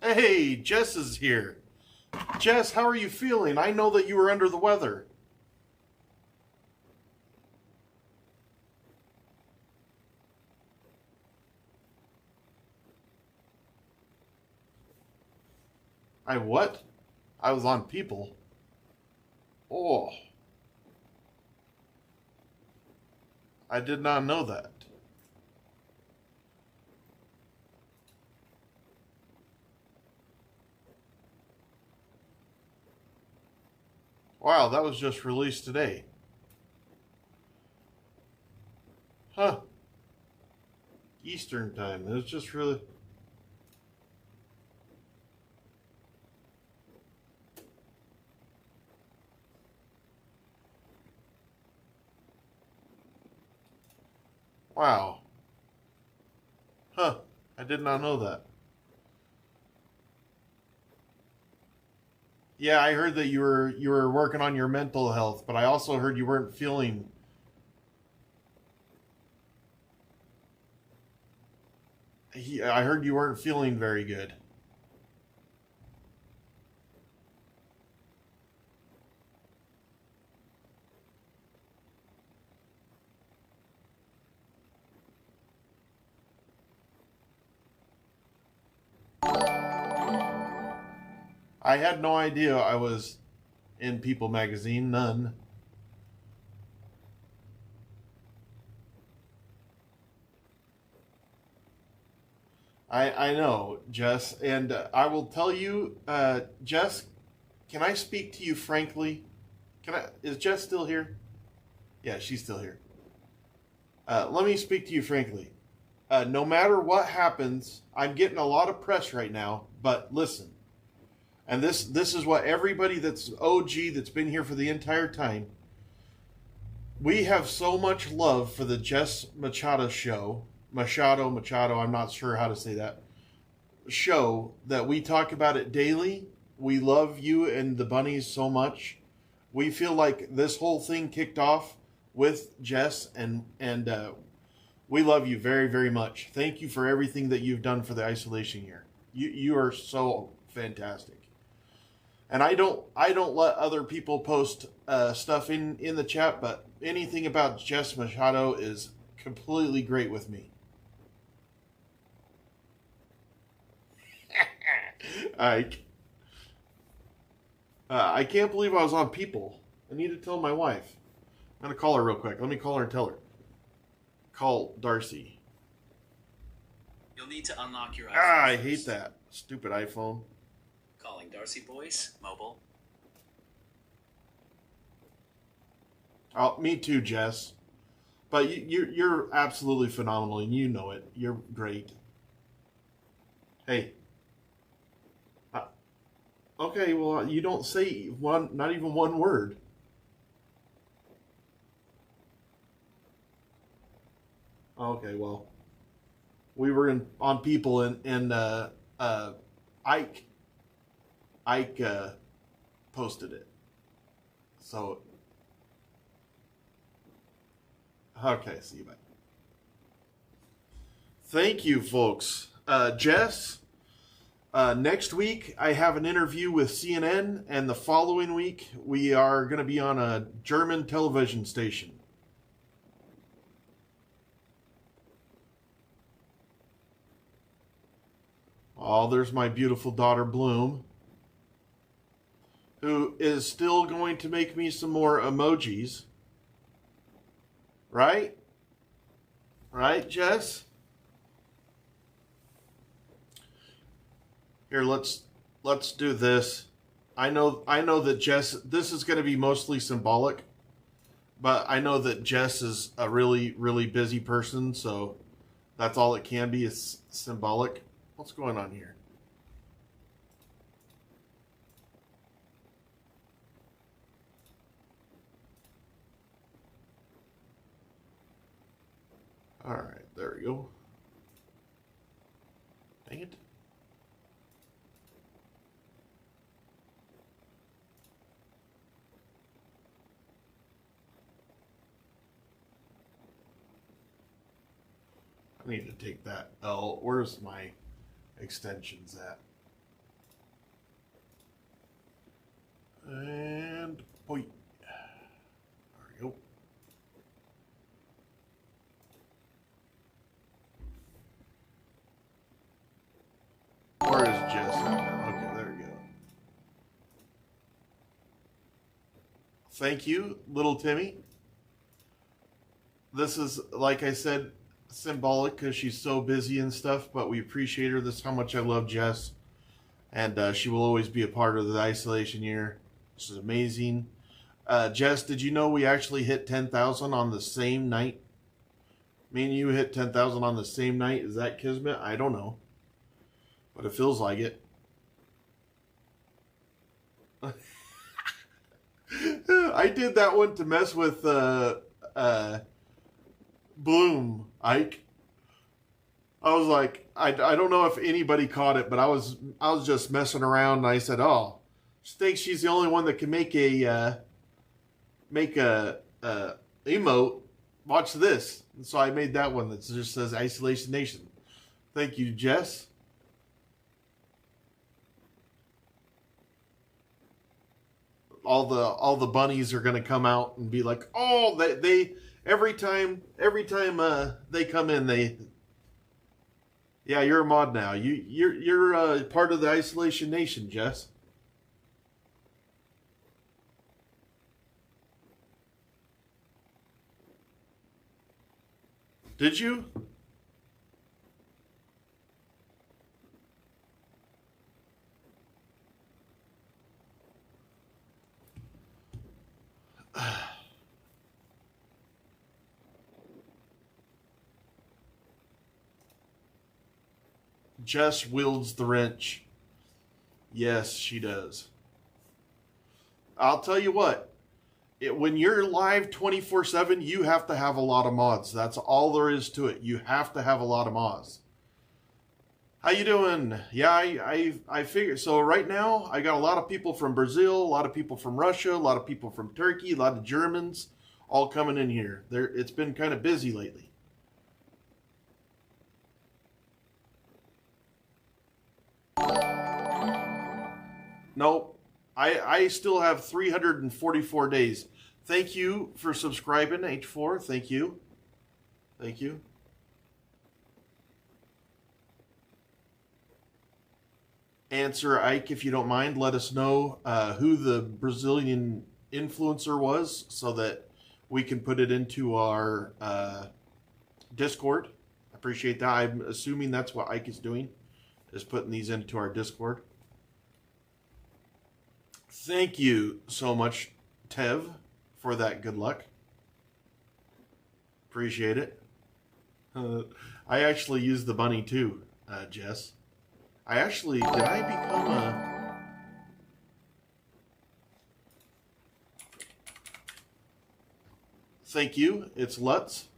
Hey, Jess is here. Jess, how are you feeling? I know that you were under the weather. I what? I was on People. Oh, I did not know that. Wow, that was just released today. Huh. Eastern time. It was just really... Wow. Huh. I did not know that. Yeah, I heard that you were working on your mental health, but I also heard you weren't feeling. I heard you weren't feeling very good. I had no idea I was in People magazine. None. I know, Jess, and I will tell you, Jess. Can I speak to you frankly? Can I? Is Jess still here? Yeah, she's still here. Let me speak to you frankly. No matter what happens, I'm getting a lot of press right now. But listen, and this is what everybody that's OG that's been here for the entire time. We have so much love for the Jess Machado show. Machado, I'm not sure how to say that. Show that we talk about it daily. We love you and the bunnies so much. We feel like this whole thing kicked off with Jess, and we love you very, very much. Thank you for everything that you've done for the isolation year. You are so fantastic. And I don't let other people post stuff in the chat, but anything about Jess Machado is completely great with me. I can't believe I was on People. I need to tell my wife. I'm gonna call her real quick. Let me call her and tell her. Call Darcy. You'll need to unlock your iPhone. I hate that stupid iPhone. Calling Darcy Voice Mobile. Oh, me too, Jess. But you're absolutely phenomenal, and you know it. You're great. Hey. Okay, well, you don't say not even one word. Okay, well, we were on People, and Ike posted it. So, okay, see you, bye. Thank you, folks. Jess, next week I have an interview with CNN, and the following week we are going to be on a German television station. Oh, there's my beautiful daughter, Bloom, who is still going to make me some more emojis. Right? Right, Jess? Here, let's do this. I know that Jess, this is going to be mostly symbolic, but I know that Jess is a really, really busy person, so that's all it can be is symbolic. What's going on here? All right, there we go. Dang it. I need to take that L. Where's my extensions at? And boy, there we go. Where is Jess at now? Okay, there we go. Thank you, little Timmy. This is, like I said, symbolic because she's so busy and stuff, but we appreciate her. This is how much I love Jess, and she will always be a part of the isolation year. This is amazing. Jess, did you know we actually hit 10,000 on the same night? Me and you hit 10,000 on the same night. Is that kismet? I don't know, but it feels like it. I did that one to mess with Bloom, Ike. I was like, I don't know if anybody caught it, but I was just messing around, and I said, oh, She thinks she's the only one that can make a emote. Watch this. And so I made that one that just says Isolation Nation. Thank you, Jess. All the bunnies are gonna come out and be like, oh, they every time they come in, they, yeah, you're a mod now. You're part of the Isolation Nation, Jess. Did you? Jess wields the wrench. Yes, she does. I'll tell you what. When you're live 24/7, you have to have a lot of mods. That's all there is to it. You have to have a lot of mods. How you doing? Yeah, I figure. So right now, I got a lot of people from Brazil, a lot of people from Russia, a lot of people from Turkey, a lot of Germans, all coming in here. It's been kind of busy lately. Nope. I still have 344 days. Thank you for subscribing, H4. Thank you. Thank you. Answer, Ike, if you don't mind. Let us know who the Brazilian influencer was so that we can put it into our Discord. I appreciate that. I'm assuming that's what Ike is doing, is putting these into our Discord. Thank you so much, Tev, for that good luck. Appreciate it. I actually use the bunny too, Jess. Did I become a... Thank you, it's Lutz.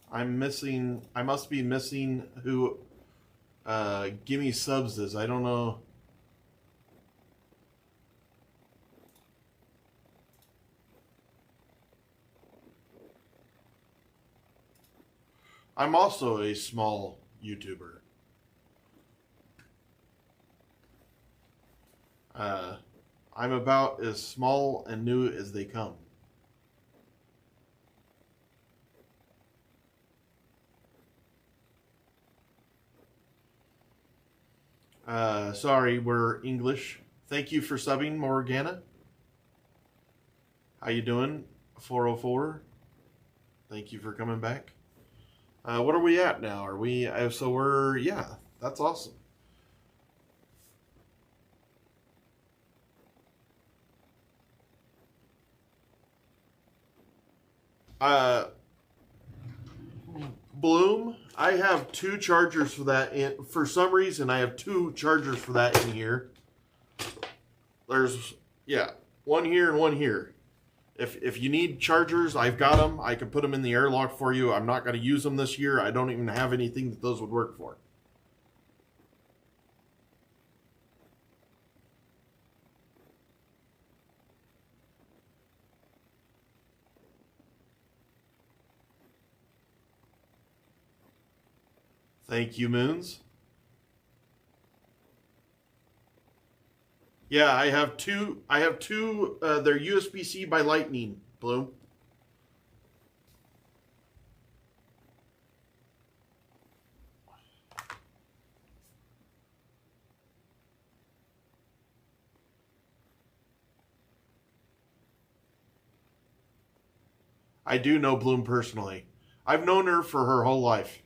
I must be missing who Gimme Subs is. I don't know. I'm also a small YouTuber. I'm about as small and new as they come. Sorry, we're English. Thank you for subbing, Morgana. How you doing, 404? Thank you for coming back. What are we at now? Are we, so we're, yeah, that's awesome. Bloom, I have 2 chargers for that. For some reason, I have 2 chargers for that in here. There's, yeah, one here and one here. If you need chargers, I've got them. I can put them in the airlock for you. I'm not going to use them this year. I don't even have anything that those would work for. Thank you, Moons. Yeah, I have two. They're USB-C by Lightning, Bloom. I do know Bloom personally. I've known her for her whole life.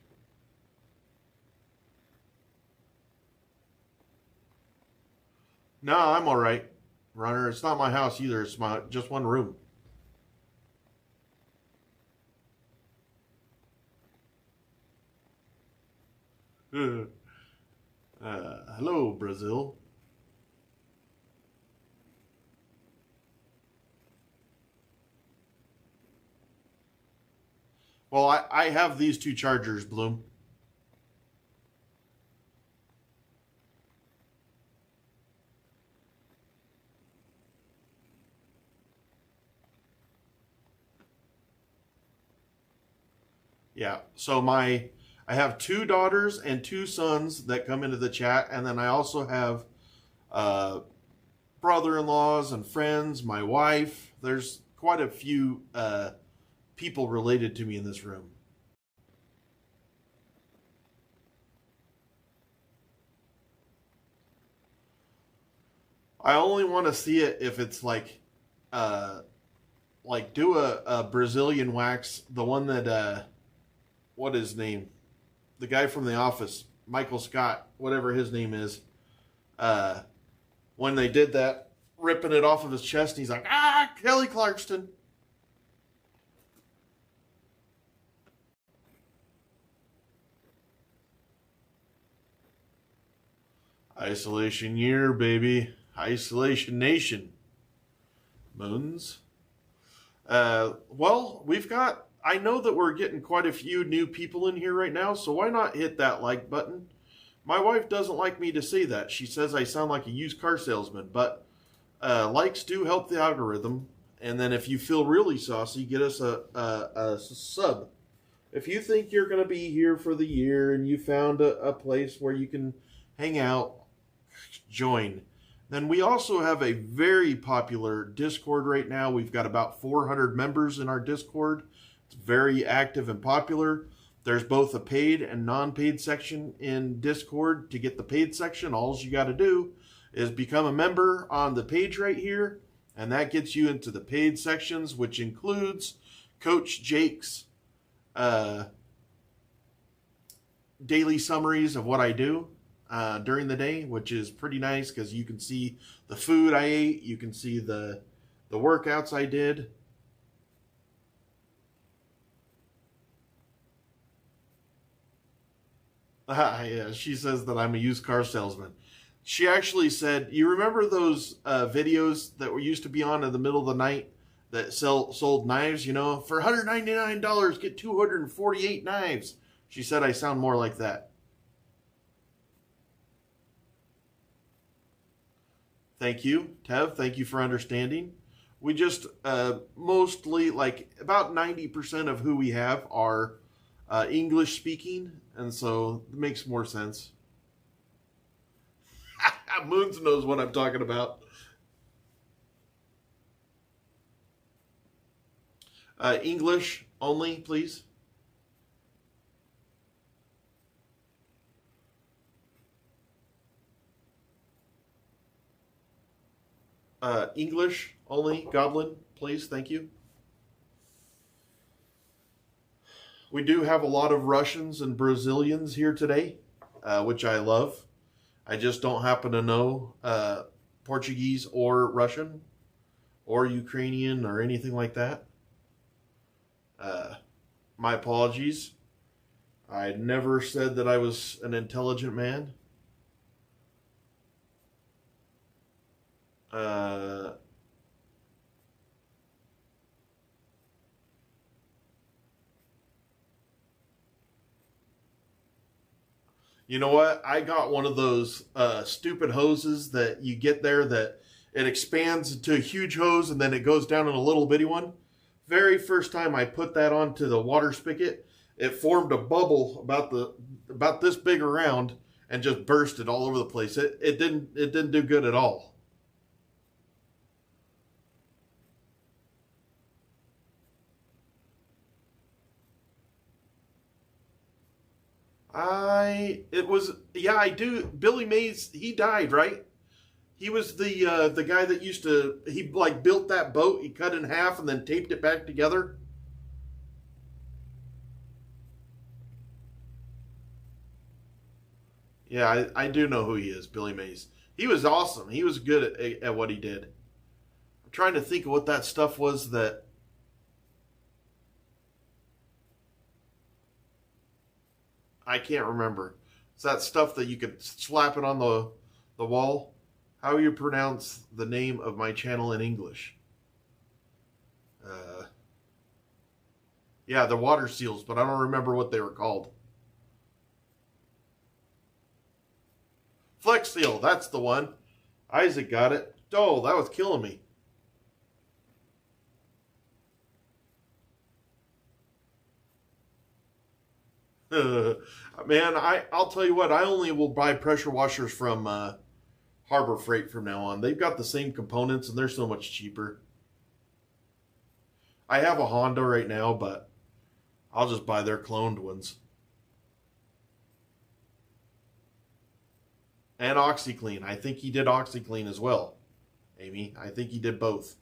No, I'm all right, Runner. It's not my house either. It's just one room. Hello, Brazil. Well, I have these two chargers, Bloom. Yeah. So I have two daughters and two sons that come into the chat, and then I also have brother-in-laws and friends, my wife. There's quite a few people related to me in this room. I only want to see it if it's like do a Brazilian wax, the one that what is his name? The guy from The Office, Michael Scott, whatever his name is. When they did that, ripping it off of his chest, and he's like, Kelly Clarkson. Isolation year, baby. Isolation nation. Moons. Well, I know that we're getting quite a few new people in here right now, so why not hit that like button? My wife doesn't like me to say that. She says I sound like a used car salesman, but likes do help the algorithm. And then if you feel really saucy, get us a sub. If you think you're going to be here for the year and you found a place where you can hang out, join. Then we also have a very popular Discord right now. We've got about 400 members in our Discord. It's very active and popular. There's both a paid and non-paid section in Discord. To get the paid section, all you got to do is become a member on the page right here, and that gets you into the paid sections, which includes Coach Jake's daily summaries of what I do during the day, which is pretty nice because you can see the food I ate, you can see the workouts I did. Yeah, she says that I'm a used car salesman. She actually said, you remember those videos that were used to be on in the middle of the night that sold knives, for $199, get 248 knives. She said I sound more like that. Thank you, Tev. Thank you for understanding. We just mostly, about 90% of who we have are English speaking, and so it makes more sense. Moons knows what I'm talking about. English only, please. English only, Goblin, please. Thank you. We do have a lot of Russians and Brazilians here today, which I love. I just don't happen to know Portuguese or Russian or Ukrainian or anything like that. My apologies. I never said that I was an intelligent man. You know what? I got one of those stupid hoses that you get there that it expands into a huge hose and then it goes down in a little bitty one. Very first time I put that onto the water spigot, it formed a bubble about this big around and just bursted all over the place. It didn't do good at all. I do. Billy Mays, he died, right? He was the guy that he built that boat. He cut it in half and then taped it back together. Yeah, I do know who he is, Billy Mays. He was awesome. He was good at what he did. I'm trying to think of what that stuff was that... I can't remember. It's that stuff that you could slap it on the wall. How you pronounce the name of my channel in English? Yeah, the water seals, but I don't remember what they were called. Flex Seal, that's the one. Isaac got it. Oh, that was killing me. Man, I'll tell you what, I only will buy pressure washers from Harbor Freight from now on. They've got the same components and they're so much cheaper. I have a Honda right now, but I'll just buy their cloned ones. And OxyClean. I think he did OxyClean as well, Amy. I think he did both.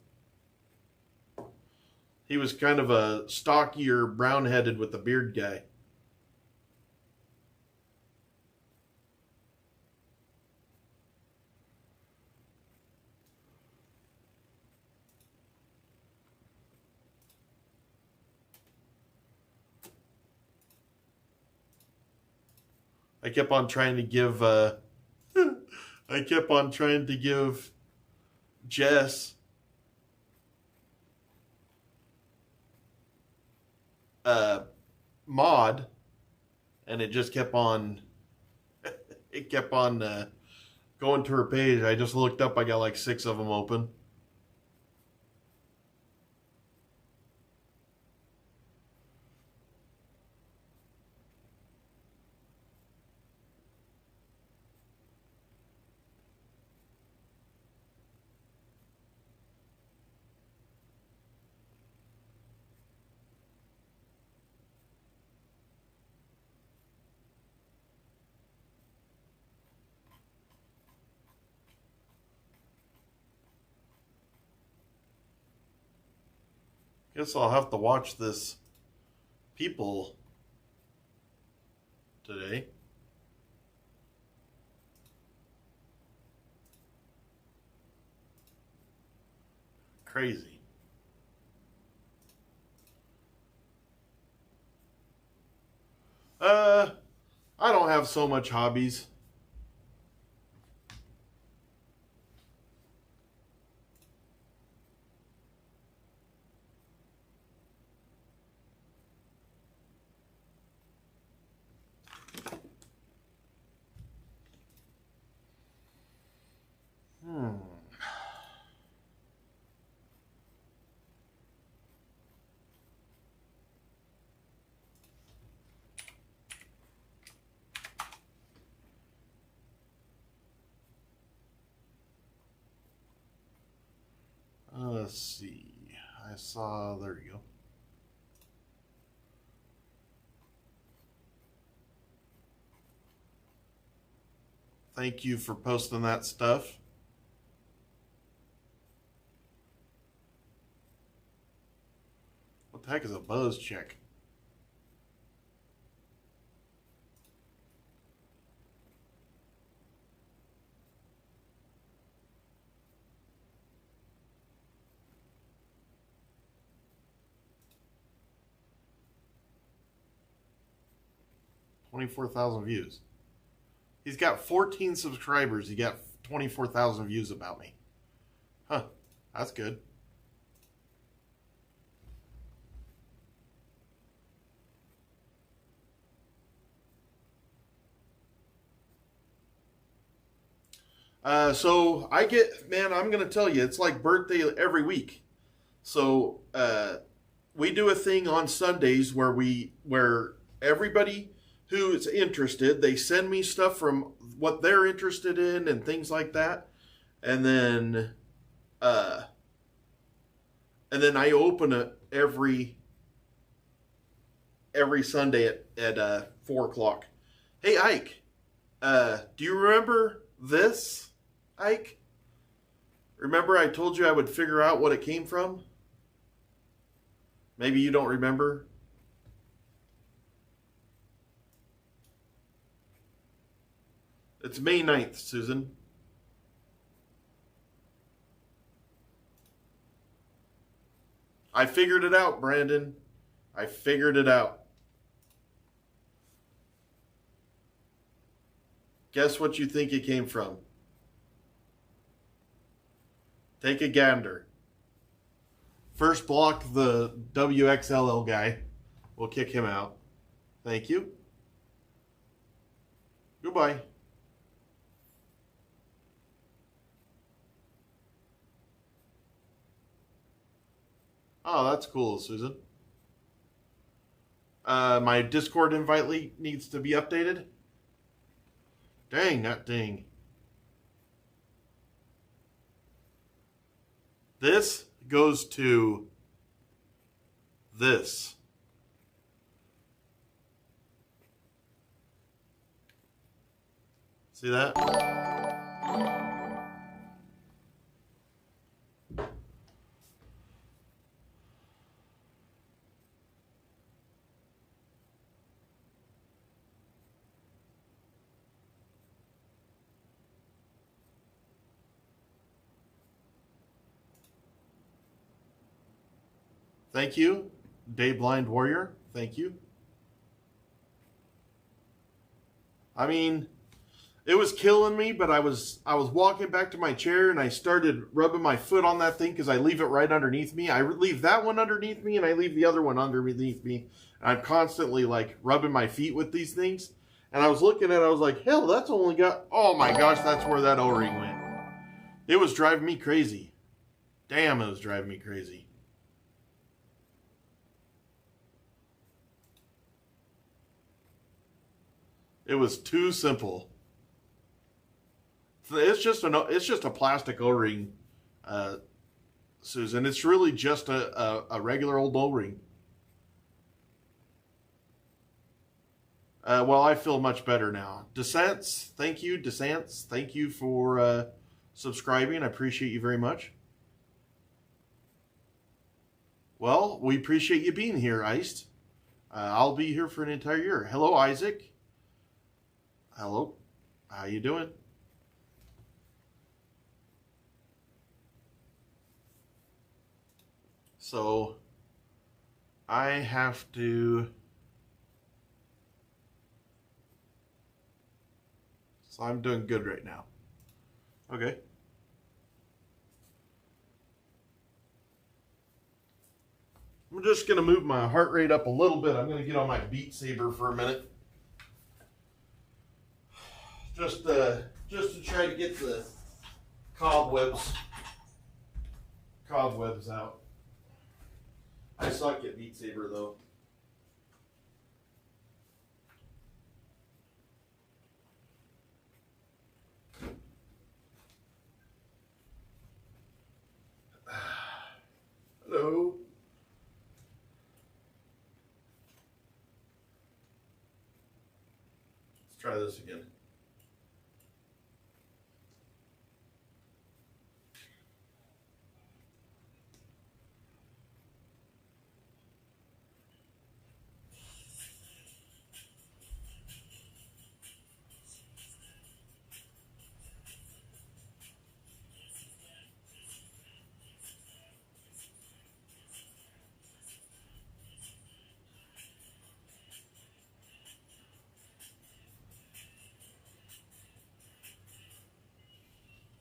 He was kind of a stockier, brown-headed with a beard guy. I kept on trying to give Jess mod, and it just kept on going to her page. I just looked up, I got like 6 of them open. Guess I'll have to watch this People today. Crazy. I don't have so much hobbies. Let's see. I saw, there you go. Thank you for posting that stuff. What the heck is a buzz check? $24,000 views. He's got 14 subscribers. He got 24,000 views about me. Huh. That's good. So I get, man, I'm going to tell you, it's like birthday every week. So, we do a thing on Sundays where everybody who is interested, they send me stuff from what they're interested in and things like that. And then I open it every Sunday at 4 o'clock. Hey, Ike, do you remember this, Ike? Remember I told you I would figure out what it came from? Maybe you don't remember. It's May 9th, Susan. I figured it out, Brandon. I figured it out. Guess what you think it came from? Take a gander. First block the WXLL guy. We'll kick him out. Thank you. Goodbye. Oh, that's cool, Susan. My Discord invite needs to be updated. Dang, that ding. This goes to this. See that? Thank you, Day Blind Warrior. Thank you. I mean, it was killing me, but I was walking back to my chair and I started rubbing my foot on that thing because I leave it right underneath me. I leave that one underneath me and I leave the other one underneath me. And I'm constantly like rubbing my feet with these things. And I was looking at it, I was like, hell, that's only got, oh my gosh, that's where that O-ring went. It was driving me crazy. Damn, it was driving me crazy. It was too simple. It's just a plastic O-ring, Susan. It's really just a regular old O-ring. Well, I feel much better now. Descents, thank you. Descents, thank you for subscribing. I appreciate you very much. Well, we appreciate you being here, Iced. I'll be here for an entire year. Hello, Isaac. Hello. How you doing? So, I have to... So I'm doing good right now. Okay. I'm just going to move my heart rate up a little bit. I'm going to get on my Beat Saber for a minute. Just to try to get the cobwebs out. I suck at Beat Saber though. Hello. Let's try this again.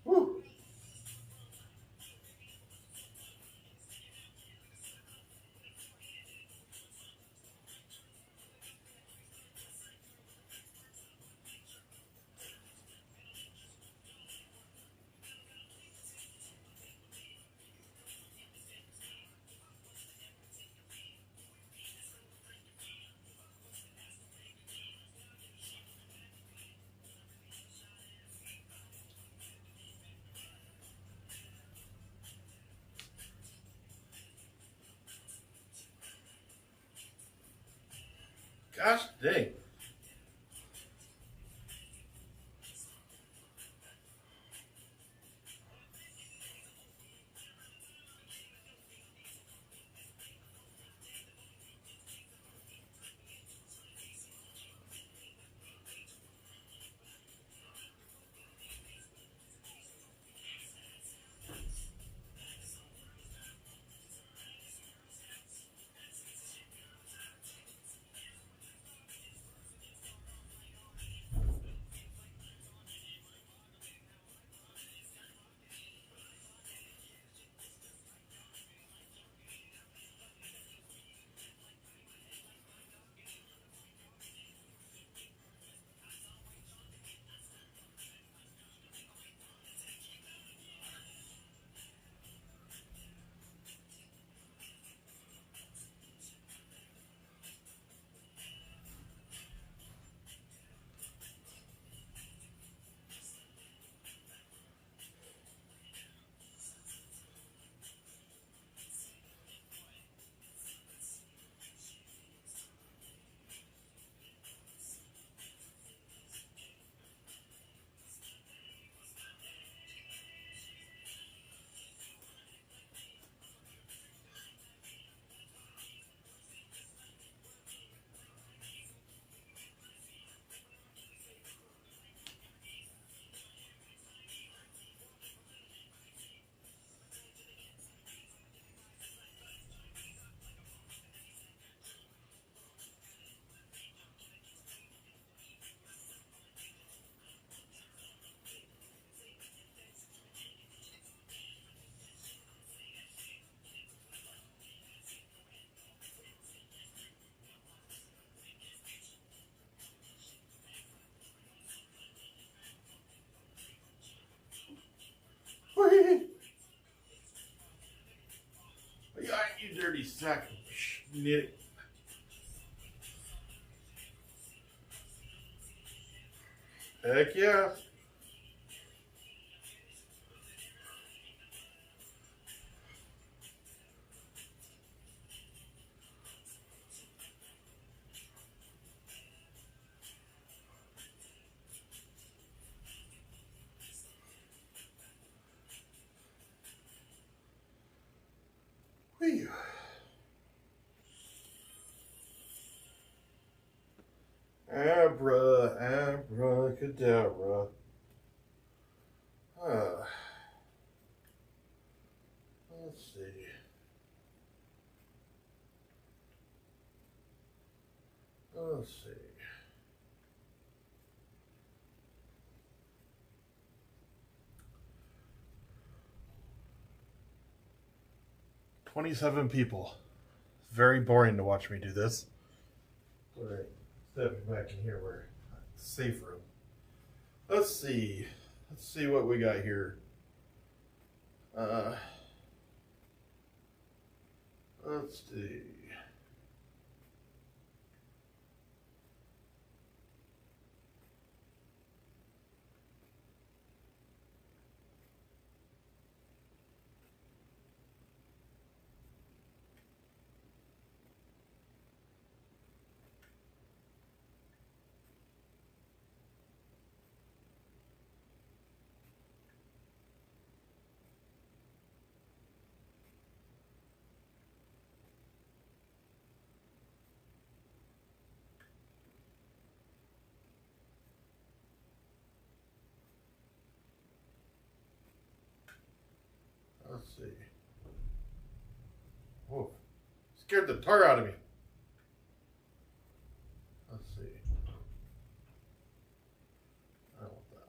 Woo. Gosh dang. Zach, knit. Heck yeah. Whew. Abracadabra. Uh, let's see. Let's see. 27 people. Very boring to watch me do this. All right, stepping back in here where it's a safe room. Let's see. Let's see what we got here. Let's see. Let's see. Whoa. Scared the tar out of me. Let's see. I don't want that.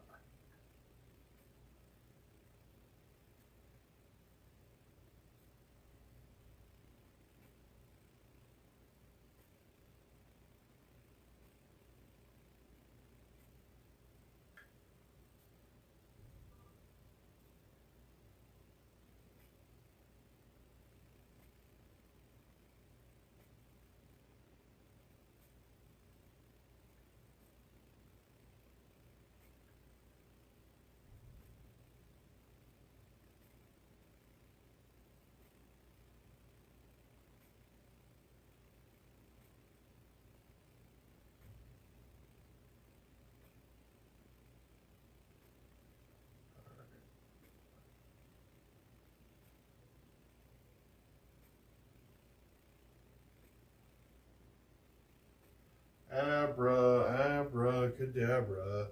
Abracadabra.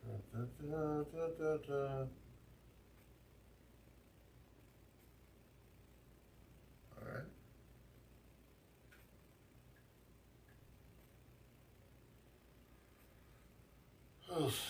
Da, da, da, da, da. All right. Let's see.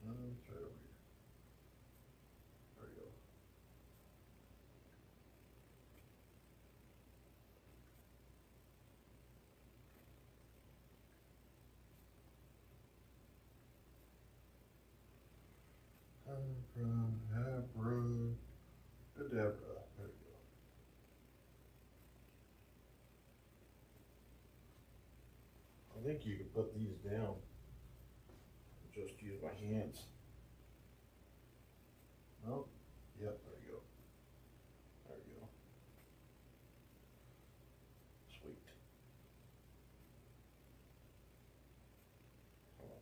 Let's try over here. There we go. Abracadabra. There we go. I think you can put these down. Just use my hands. Oh, yep, there you go. There you go. Sweet. Hold on.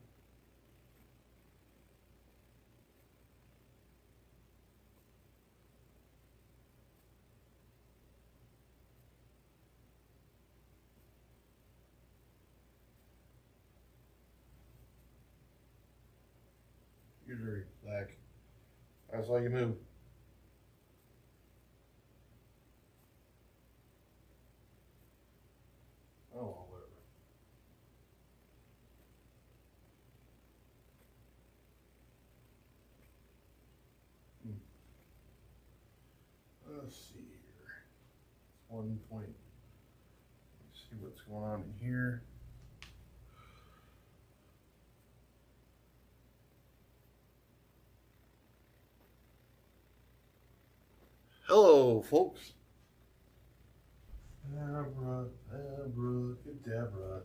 You're dirty, Zach. I I saw you move. Oh, whatever. Let's see here. It's 1 point. Let's see what's going on in here. Hello, folks. Abracadabra.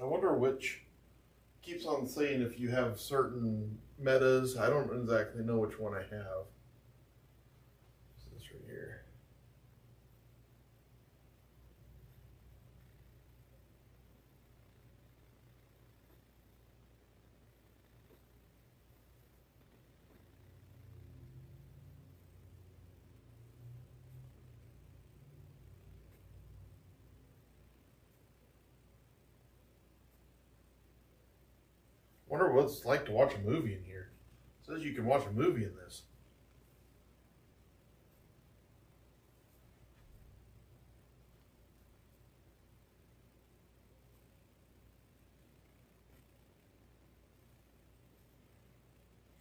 I wonder which keeps on saying if you have certain metas. I don't exactly know which one I have. This right here. Wonder what it's like to watch a movie in here. It says you can watch a movie in this.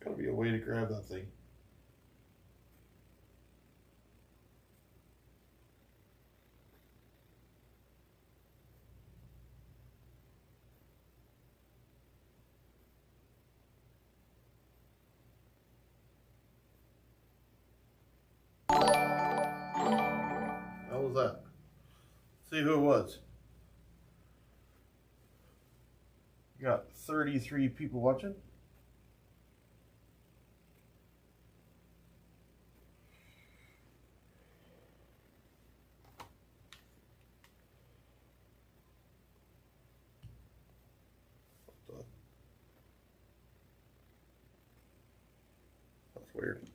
Gotta be a way to grab that thing. How was that? See who it was. You got 33 people watching. That's weird.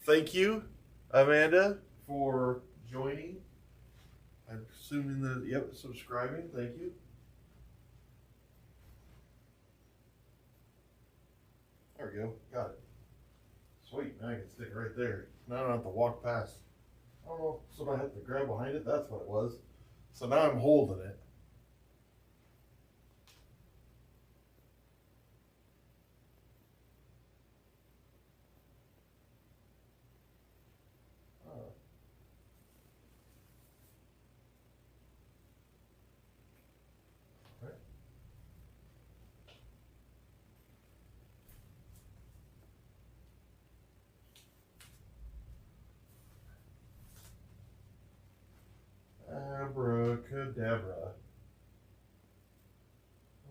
Thank you, Amanda, for joining. I'm assuming that, yep, subscribing. Thank you. There we go. Got it. Sweet. Now I can stick it right there. Now I don't have to walk past. I don't know. So I have to grab behind it. That's what it was. So now I'm holding it. Abracadabra.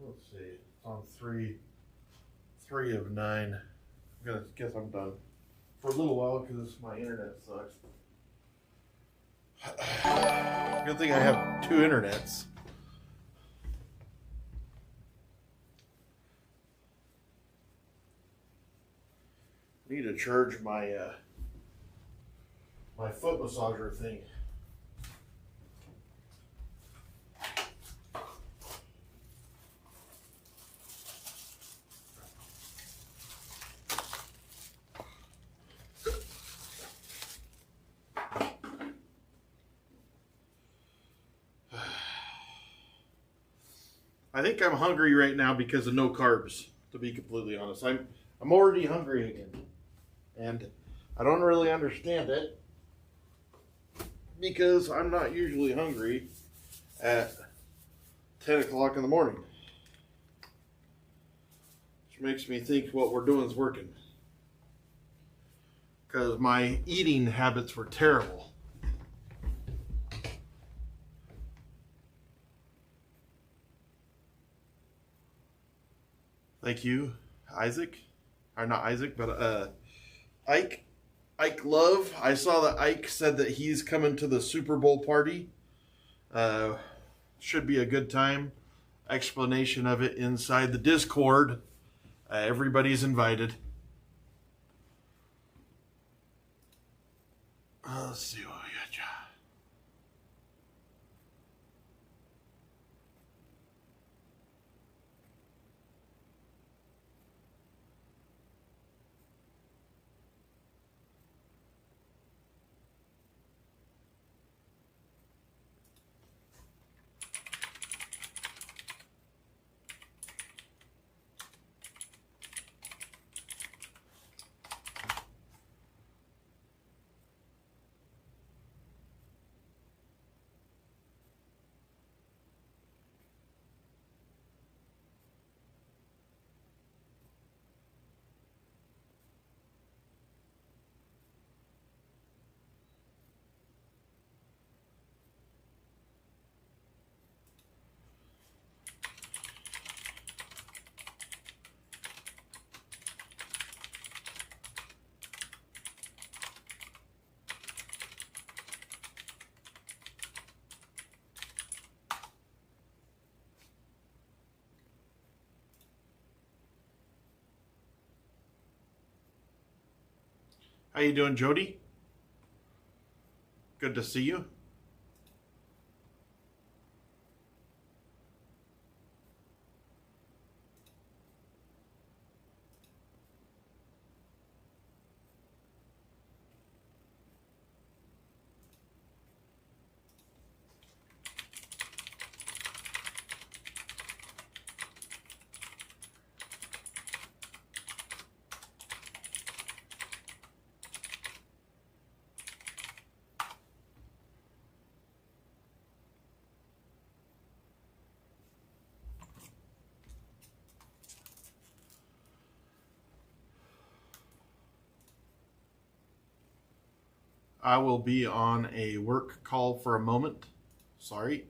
Let's see. It's on three of 9. I guess I'm done for a little while because my internet sucks. Good thing I have 2 internets. Need to charge my my foot massager thing. I think I'm hungry right now because of no carbs, to be completely honest. I'm already hungry again. And I don't really understand it because I'm not usually hungry at 10 o'clock in the morning. makes me think what we're doing is working. Because my eating habits were terrible. Thank you, Isaac. Or not Isaac, but Ike. Ike Love. I saw that Ike said that he's coming to the Super Bowl party. Should be a good time. Explanation of it inside the Discord. Everybody's invited. Let's see what we got. How you doing, Jody? Good to see you. I will be on a work call for a moment. Sorry.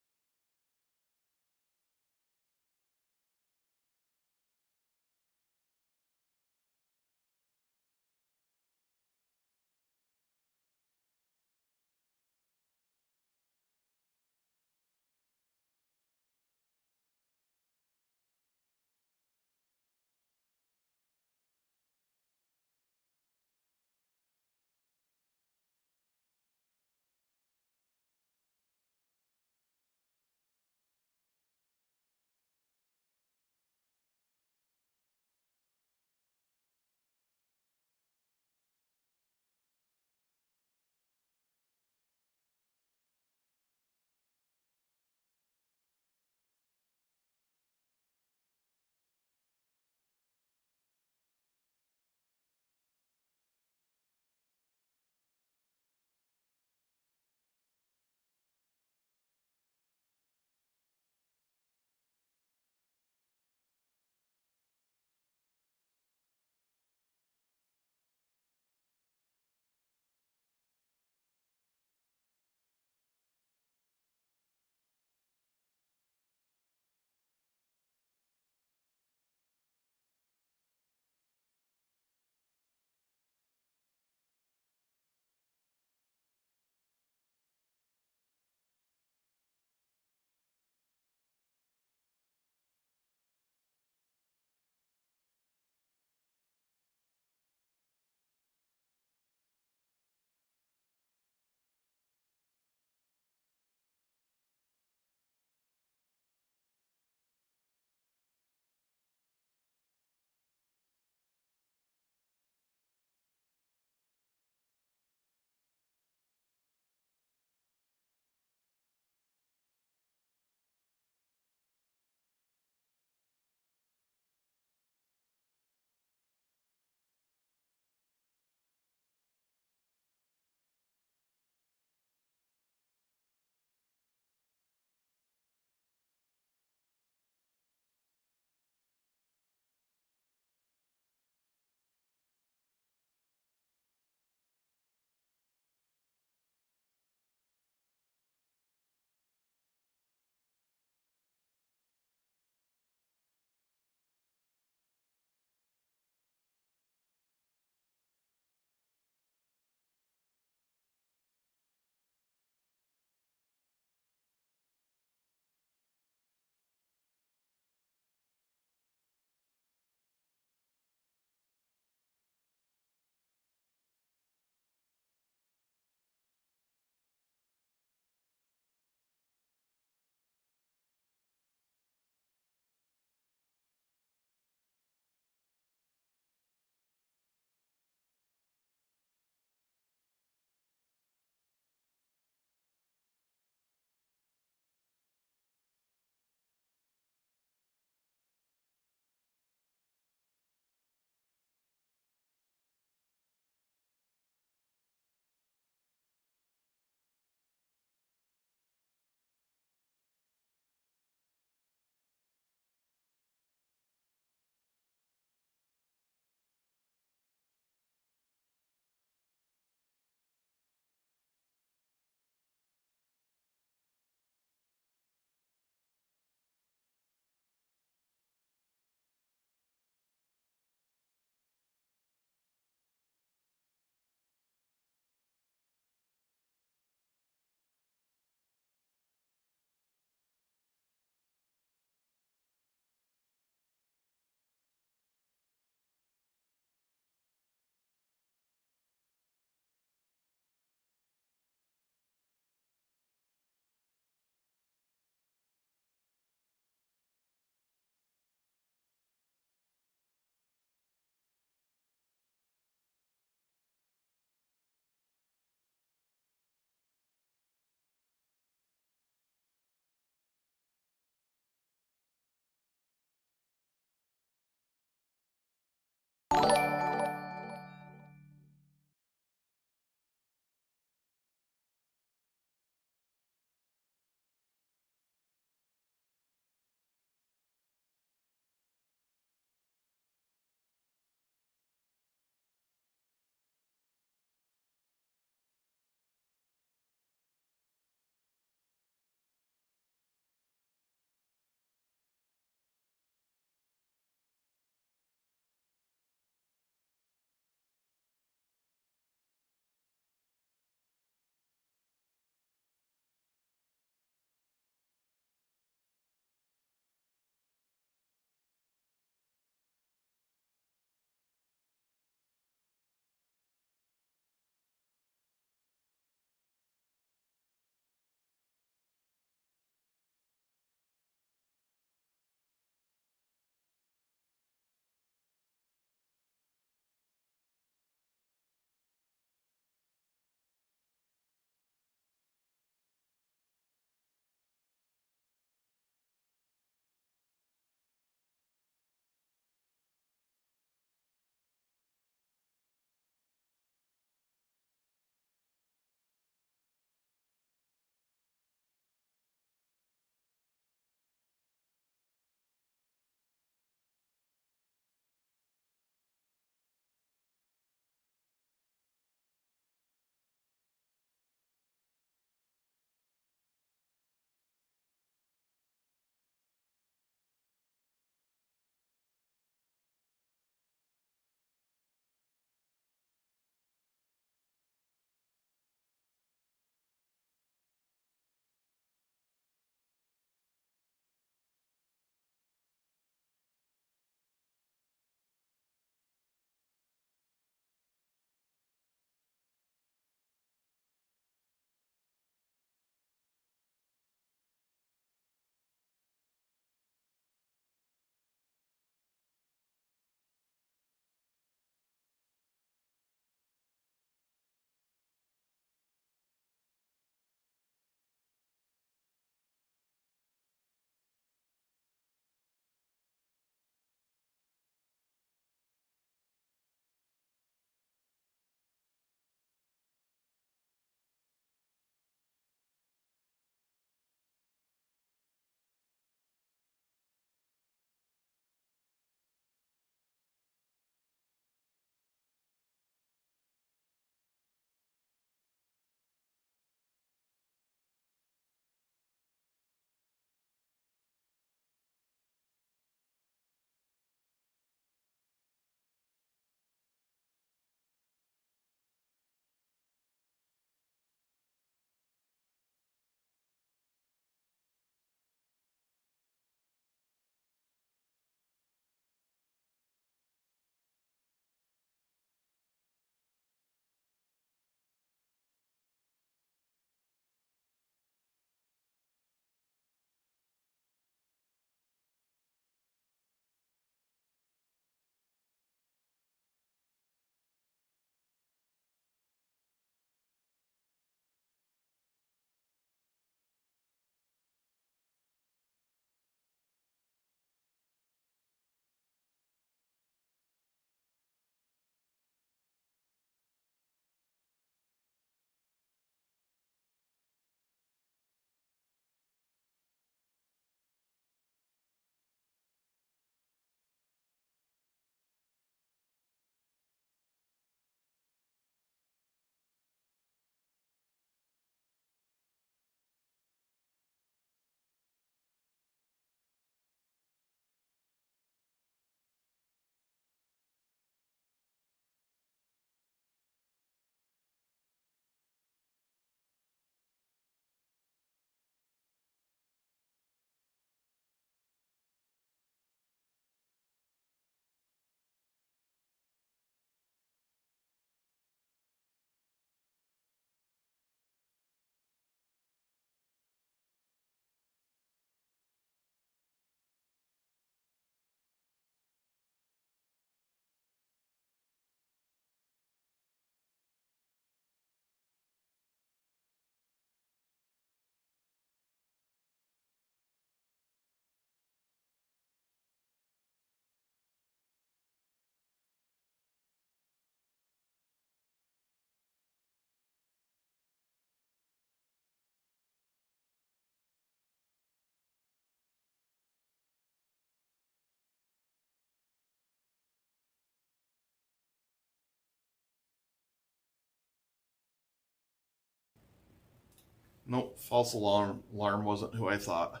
Nope, false alarm wasn't who I thought.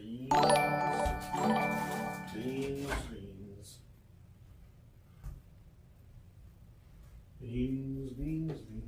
Beans. Beans, beans. Beans, beans, beans.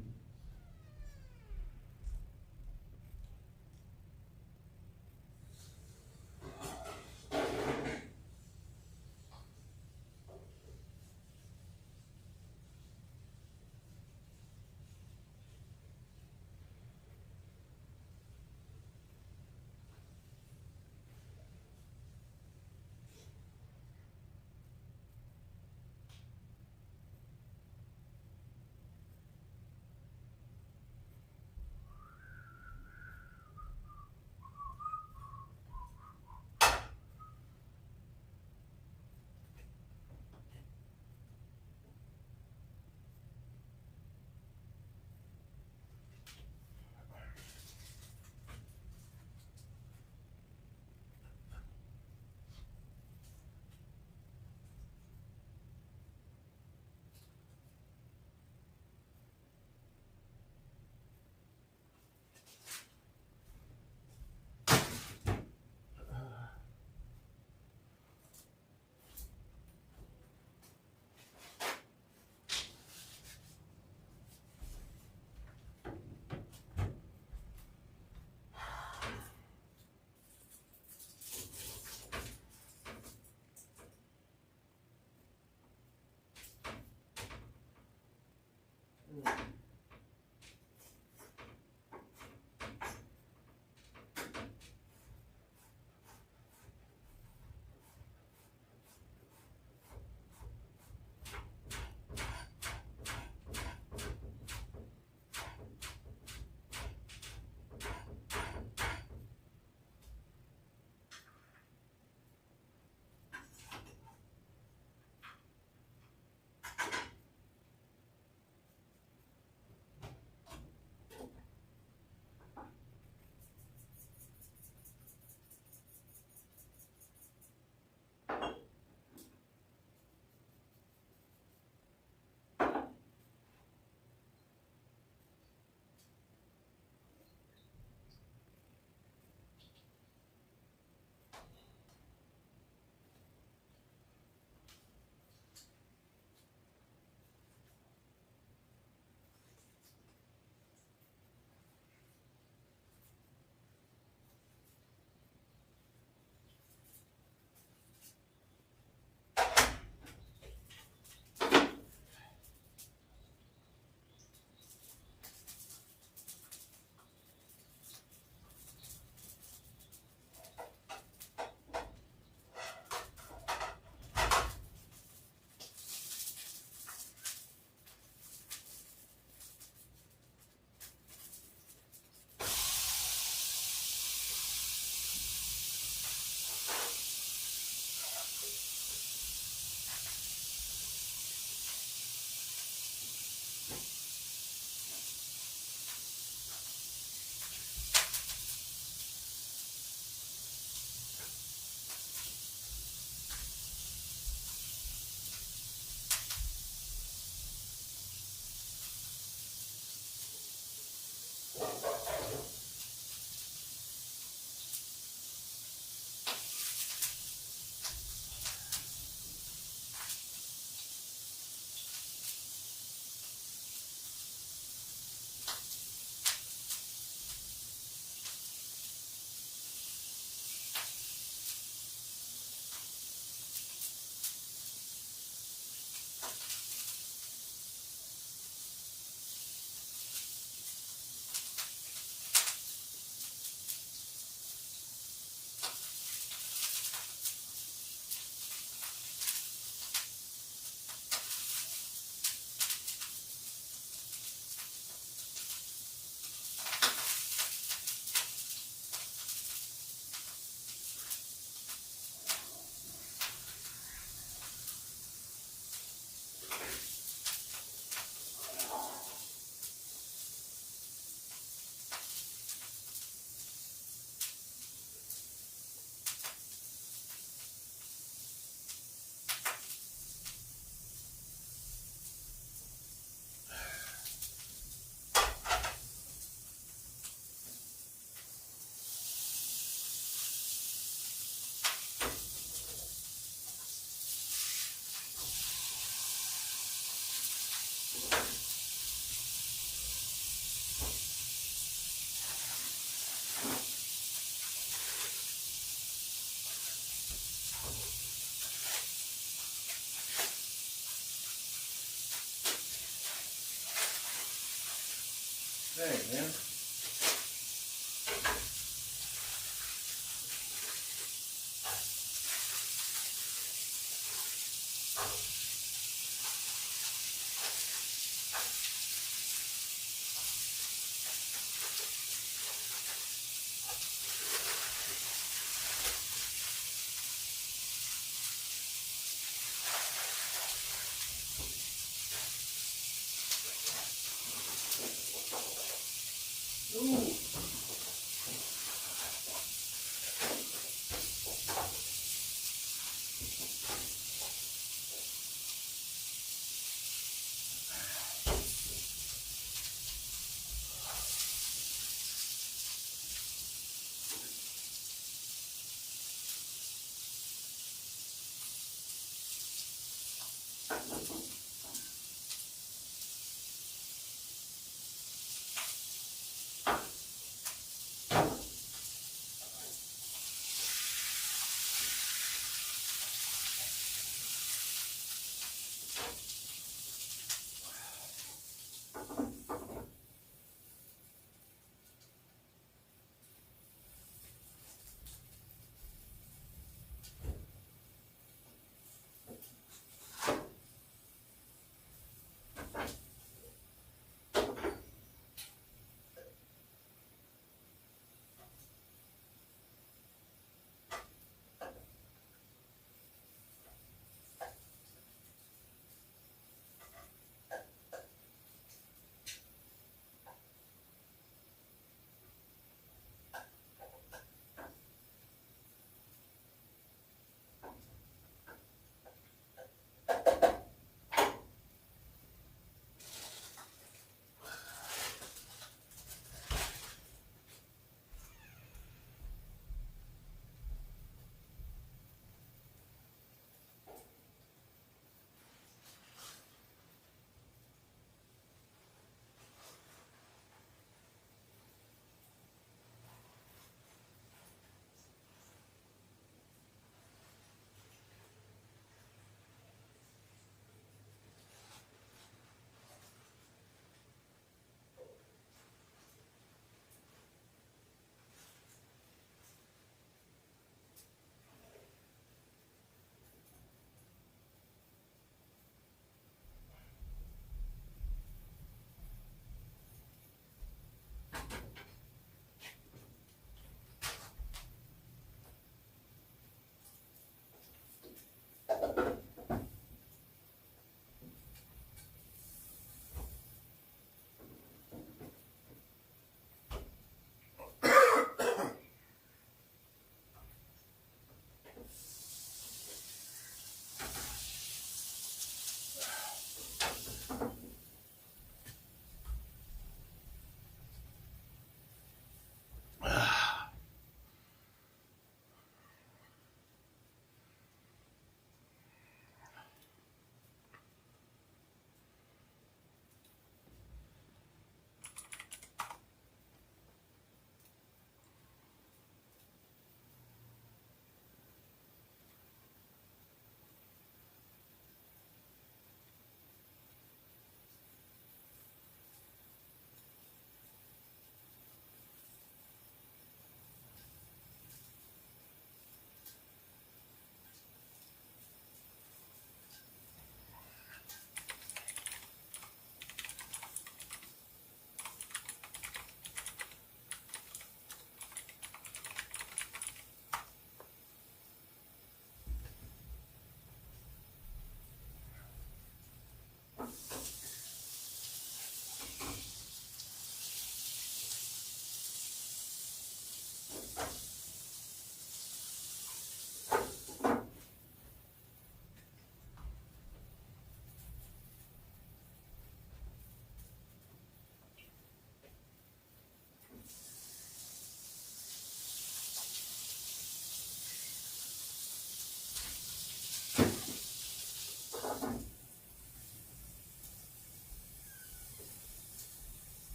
Hey, man. Ooh.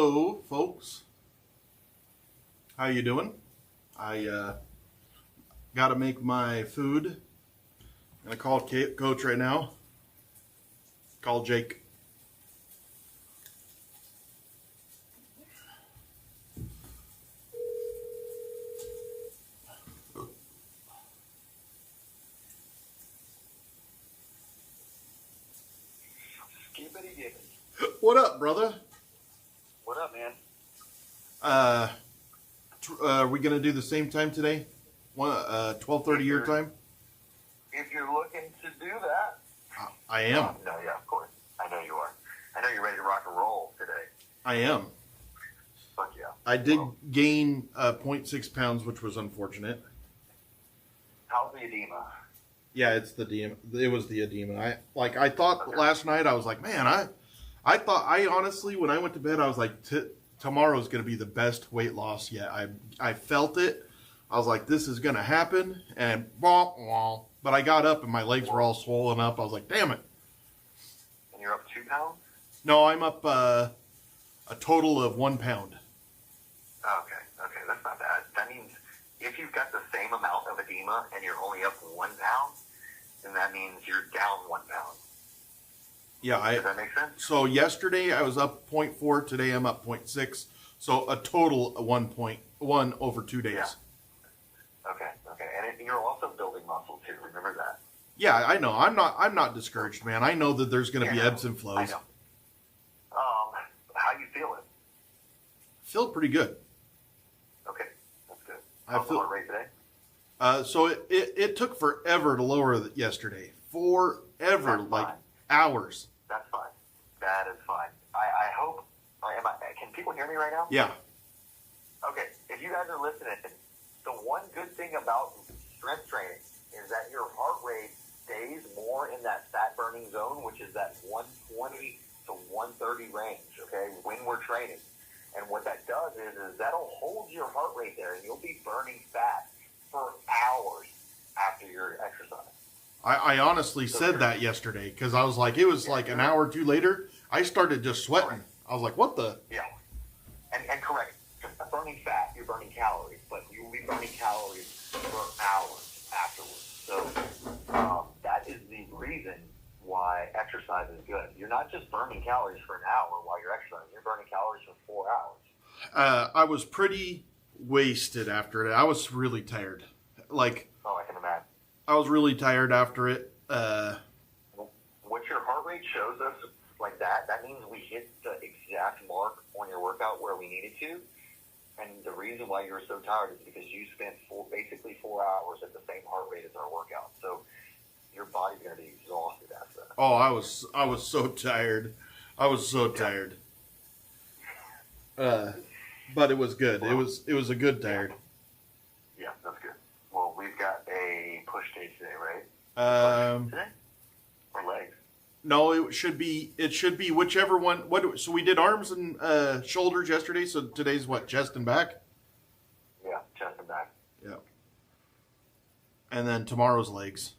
Hello, folks. How you doing? I got to make my food. I'm gonna call Coach right now. Call Jake. Skibbity gibbity. What up, brother? What up, man? Are we gonna do the same time today? 12:30 your time. If you're looking to do that. I am. No, yeah, of course. I know you are. I know you're ready to rock and roll today. I am. Fuck yeah. I did gain 0.6 pounds, which was unfortunate. How's the edema? Yeah, it's the edema. It was the edema. I thought Okay. last night. I was like, man, I thought I honestly, when I went to bed, I was like, tomorrow's going to be the best weight loss yet. I felt it. I was like, this is going to happen, and but I got up and my legs were all swollen up. I was like, damn it. And you're up 2 pounds? No, I'm up a total of 1 pound. Okay, that's not bad. That means if you've got the same amount of edema and you're only up 1 pound, then that means you're down 1 pound. Yeah, Does that make sense? so yesterday I was up 0.4. Today I'm up 0.6. So a total of 1.1 over 2 days. Yeah. Okay. And you're also building muscle too. Remember that. Yeah, I know. I'm not discouraged, man. I know that there's going to be ebbs and I flows. know. How you feeling? Feel pretty good. Okay, that's good. I How's the feel- heart rate today? So it took forever to lower it yesterday. Forever, That's like fine. hours. That's fine. That is fine. I hope. Can people hear me right now? Yeah. Okay. If you guys are listening, the one good thing about strength training is that your heart rate stays more in that fat burning zone, which is that 120 to 130 range. Okay, when we're training, and what that does is that'll hold your heart rate there, and you'll be burning fat for hours after your exercise. I honestly said that yesterday because I was like, it was like an hour or two later, I started just sweating. I was like, what the? Yeah. And correct. You're not burning fat, you're burning calories, but you will be burning calories for hours afterwards. So that is the reason why exercise is good. You're not just burning calories for an hour while you're exercising, you're burning calories for 4 hours. I was pretty wasted after it. I was really tired. Like, Oh, I can imagine. I was really tired after it. What your heart rate shows us like that means we hit the exact mark on your workout where we needed to. And the reason why you were so tired is because you spent basically 4 hours at the same heart rate as our workout. So your body's going to be exhausted after that. Oh, I was so tired. I was so tired. But it was good. It was a good tired. Yeah, that's good. Well, we've got a push day today, right? Today? Or legs? No, it should be whichever one. So we did arms and shoulders yesterday. So today's what, chest and back? Yeah, chest and back. Yeah. And then tomorrow's legs.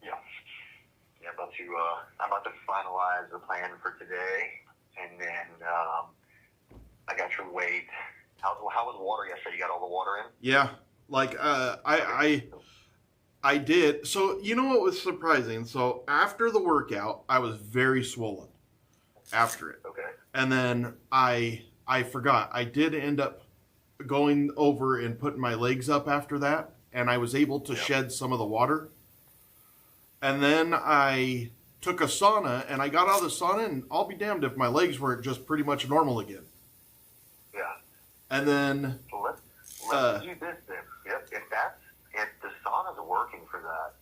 Yeah. Yeah, I'm about to finalize the plan for today, and then I got your weight. How was water yesterday? You got all the water in? Yeah, like I did. So you know what was surprising? So after the workout, I was very swollen after it, Okay. and then I forgot. I did end up going over and putting my legs up after that, and I was able to shed some of the water. And then I took a sauna, and I got out of the sauna, and I'll be damned if my legs weren't just pretty much normal again. Yeah. And then So let's do this then. Yep. If the sauna's working for that,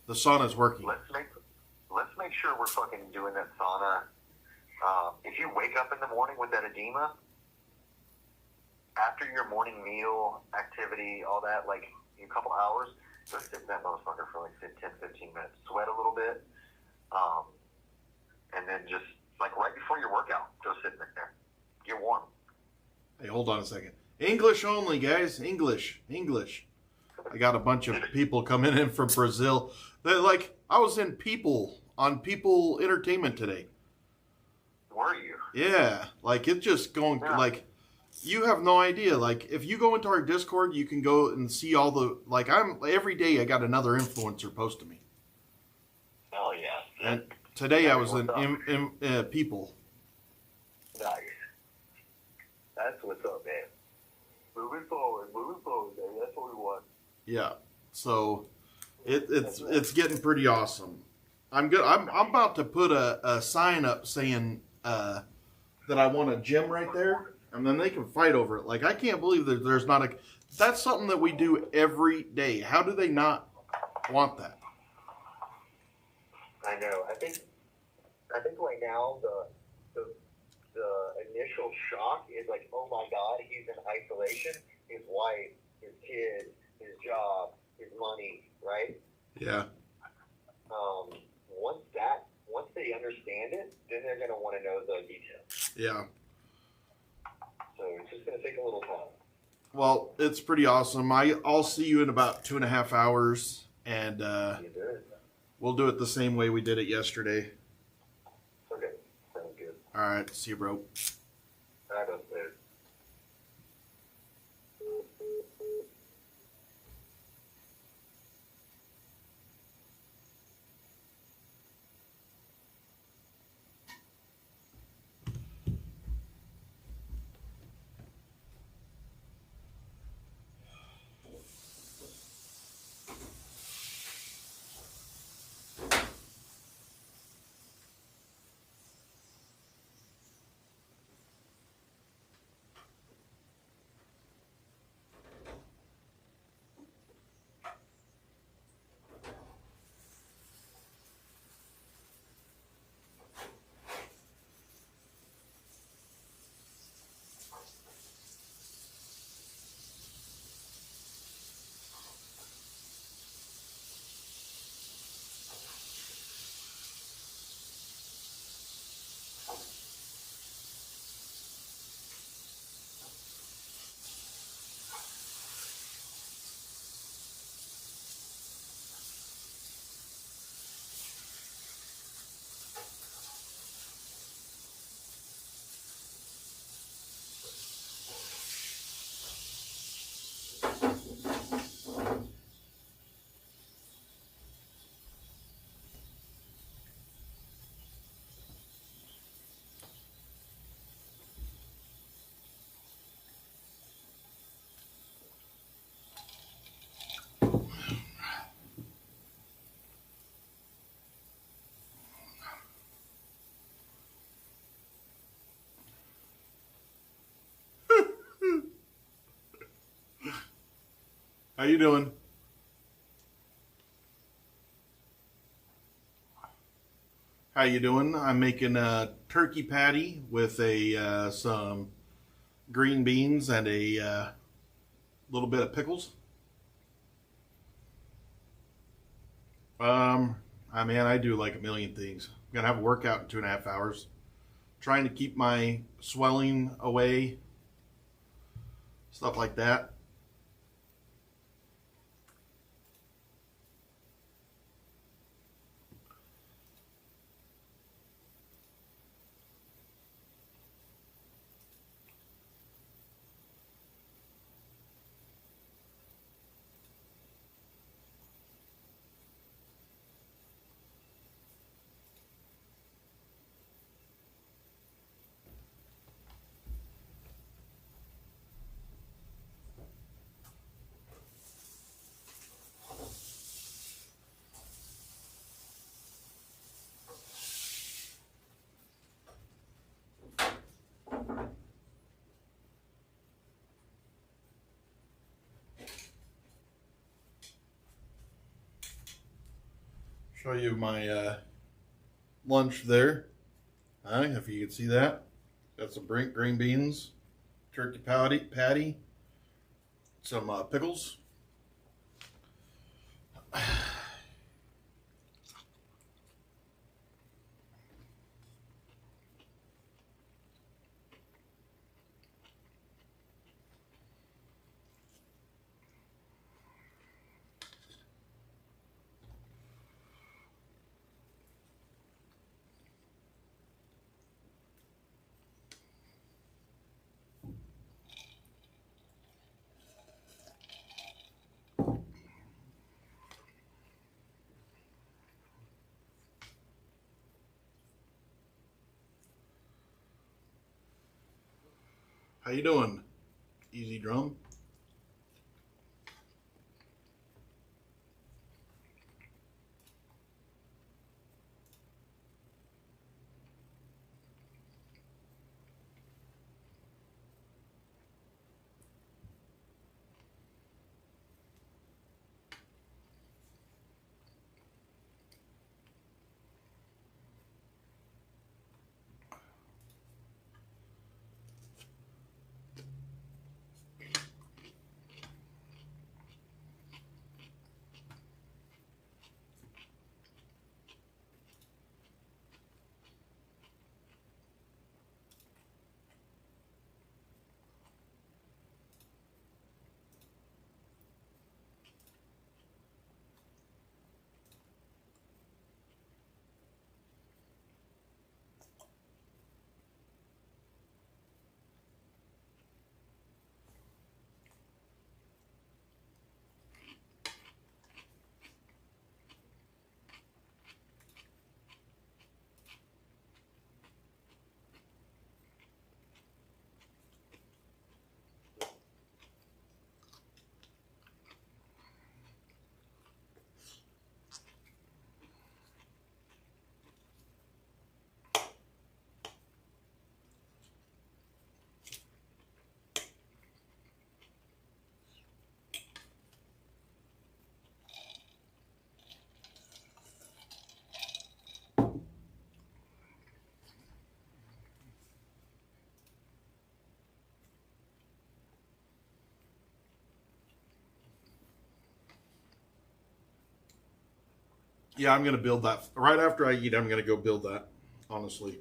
the sauna's working. let's make sure we're fucking doing that sauna. If you wake up in the morning with that edema, after your morning meal, activity, all that, like a couple hours, go sit in that motherfucker for like 10, 15 minutes. Sweat a little bit. And then just, like right before your workout, go sit in there. Get warm. Hey, hold on a second. English only, guys. English. I got a bunch of people coming in from Brazil. They're like, I was in People Entertainment today. were you? Yeah, like it's just going Yeah. like you have no idea. Like if you go into our Discord, you can go and see all the like I'm every day I got another influencer posting me. Hell yeah. And today I was What's in up? people. Nice. That's what's up, man. Moving forward, man. That's what we want. Yeah. So it's getting pretty awesome. I'm good. I'm about to put a sign up saying that I want a gym right there, and then they can fight over it. Like I can't believe that there's not a. That's something that we do every day. How do they not want that? I know. I think right now the initial shock is like, oh my God, he's in isolation. His wife, his kids, his job, his money, right? Yeah. Once they understand it, then they're gonna want to know the details. Yeah. So it's just gonna take a little time. Well, it's pretty awesome. I'll see you in about 2.5 hours, and You do it. we'll do it the same way we did it yesterday. Okay, sounds good. All right. See you, bro. All right, that's it. How you doing? How you doing? I'm making a turkey patty with some green beans and a little bit of pickles. I do like a million things. I'm gonna have a workout in 2.5 hours. Trying to keep my swelling away, stuff like that. Show you my lunch there. If you can see that. Got some green beans, turkey patty, some pickles. How you doing, Easy Drum? Yeah, I'm gonna build that right after I eat. I'm gonna go build that. Honestly.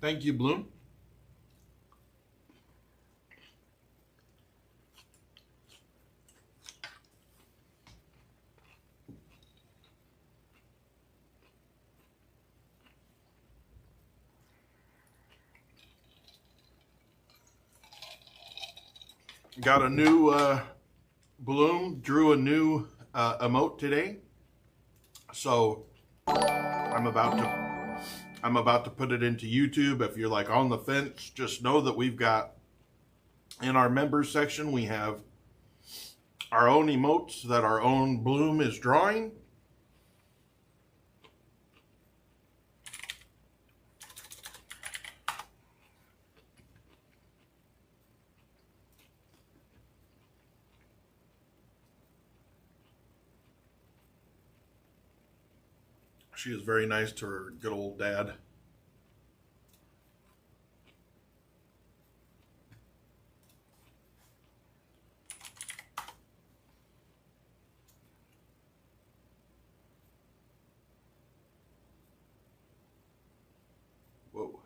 Thank you, Bloom. Got a new Bloom drew a new emote today, so I'm about to put it into YouTube. If you're like on the fence, just know that we've got in our members section, we have our own emotes that our own Bloom is drawing. She is very nice to her good old dad. Whoa.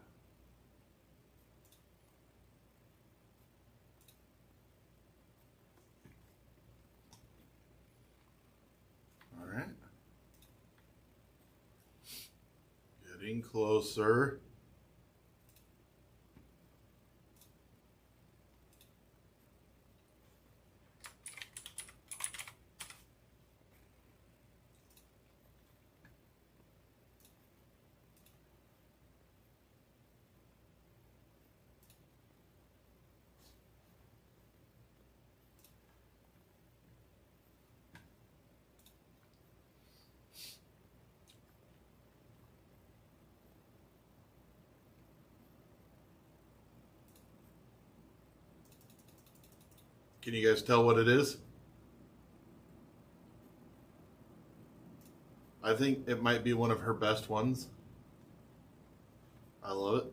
All right. Getting closer. Can you guys tell what it is? I think it might be one of her best ones. I love it.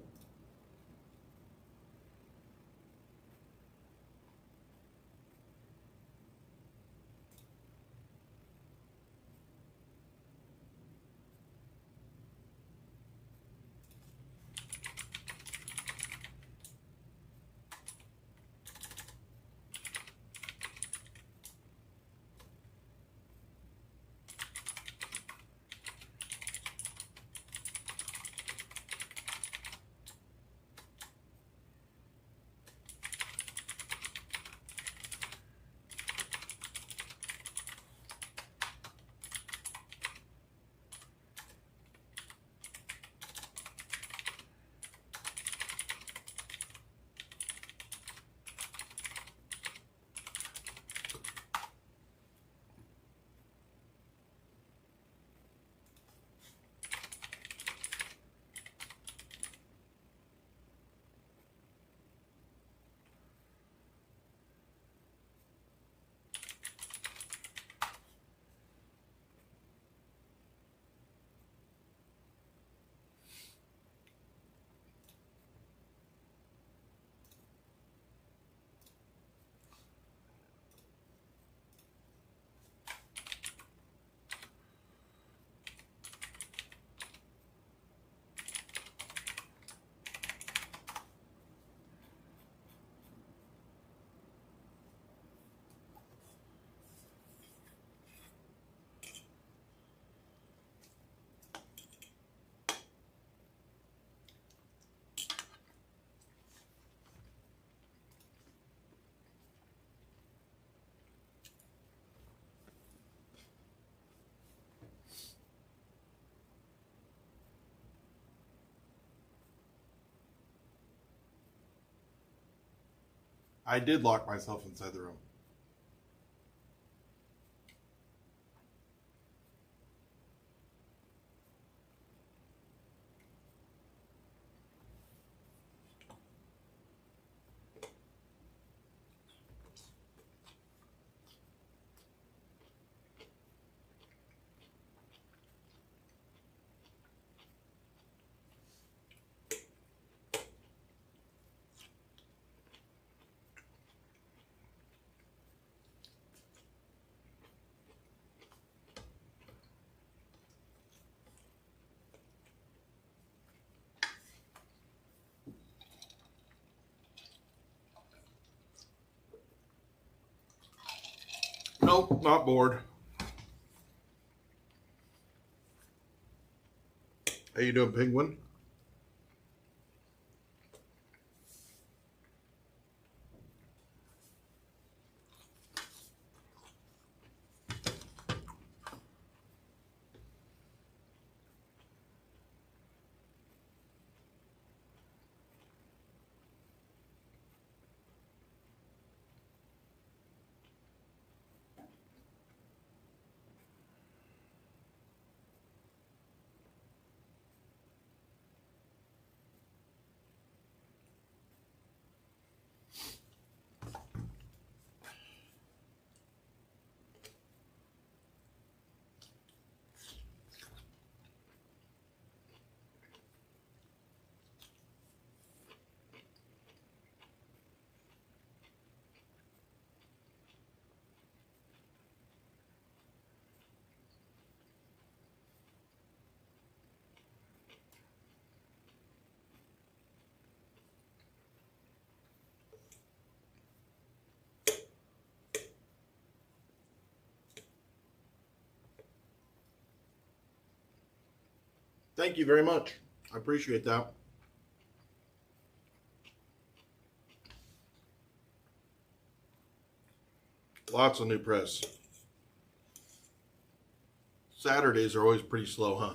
I did lock myself inside the room. Nope, not bored. How you doing, Penguin? Thank you very much. I appreciate that. Lots of new press. Saturdays are always pretty slow, huh?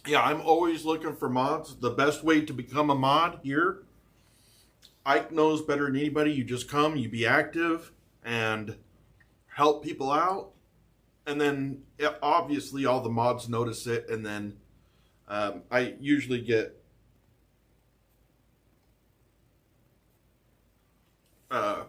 Yeah, I'm always looking for mods. The best way to become a mod here, Ike knows better than anybody. You just come, you be active, and help people out. And then obviously all the mods notice it, and then I usually get uh,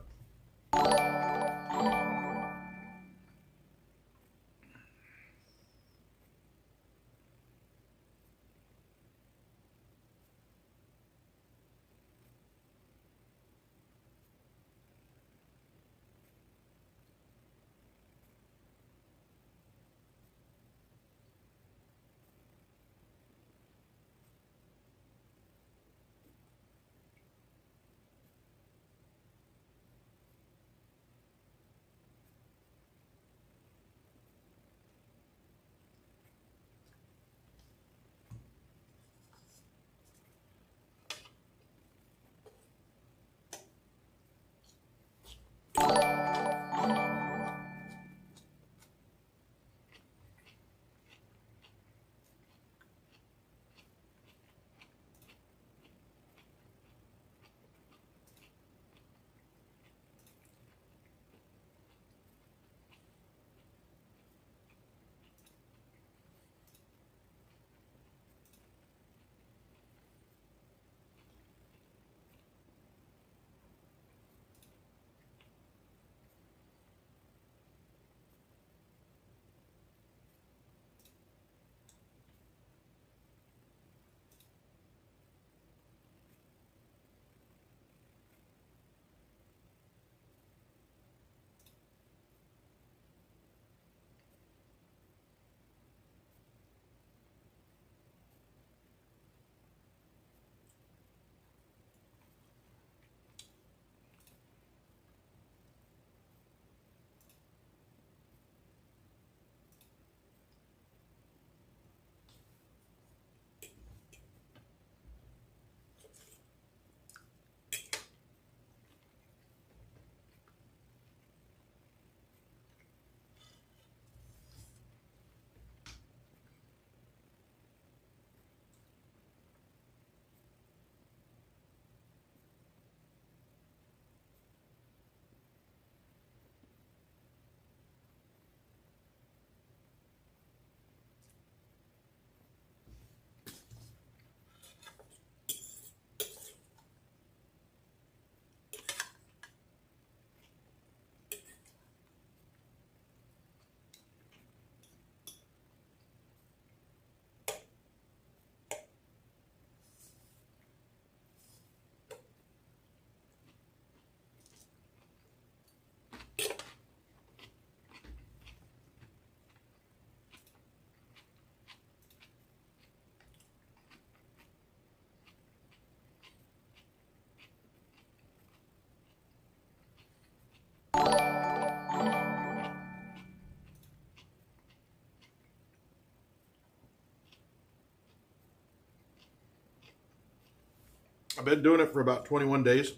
I've been doing it for about 21 days.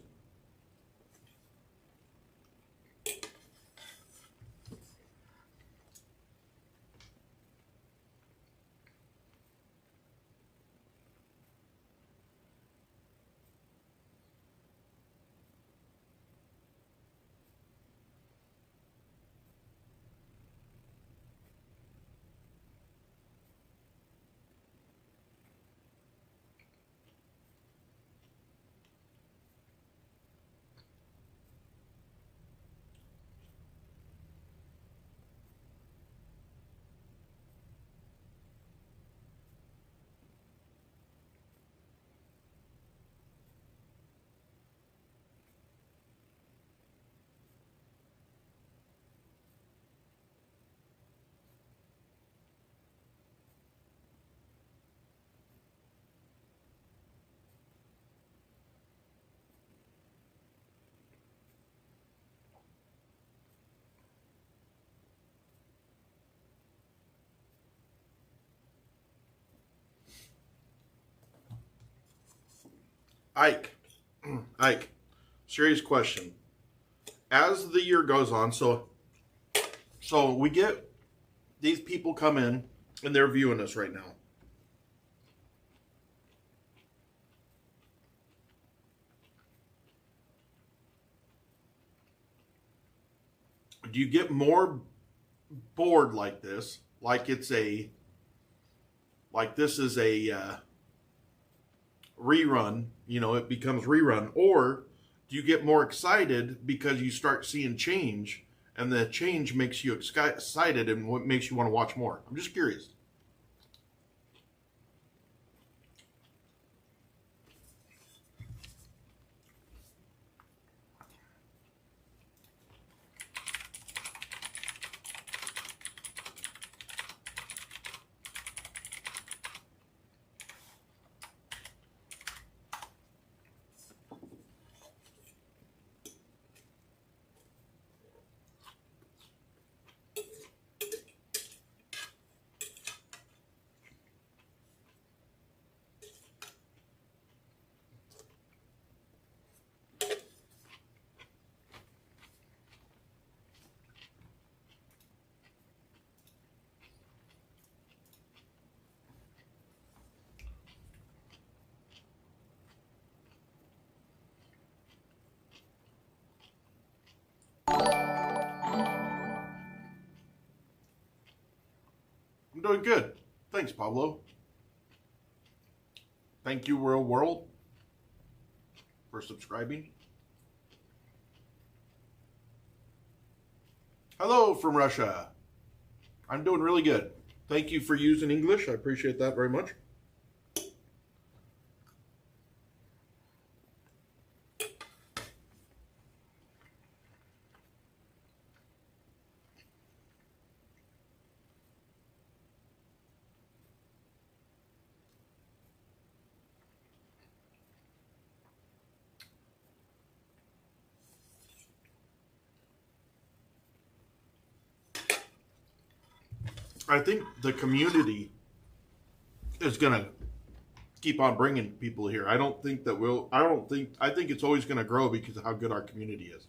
Ike, Ike, serious question. As the year goes on, so we get these people come in and they're viewing us right now. Do you get more bored like this? Like it's a, like this is a rerun, you know, it becomes rerun, or do you get more excited because you start seeing change and the change makes you excited and what makes you want to watch more? I'm just curious. I'm doing good. Thanks, Pablo. Thank you, Real World, for subscribing. Hello from Russia. I'm doing really good. Thank you for using English. I appreciate that very much. I think the community is going to keep on bringing people here. I think it's always going to grow because of how good our community is.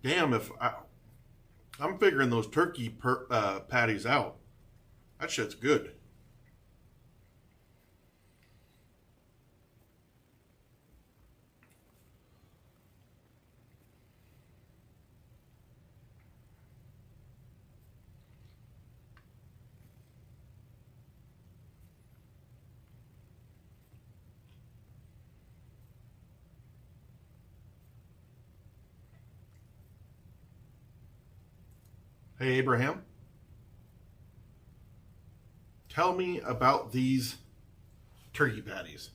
Damn, I'm figuring those turkey patties out. That shit's good. Hey, Abraham. Tell me about these turkey patties.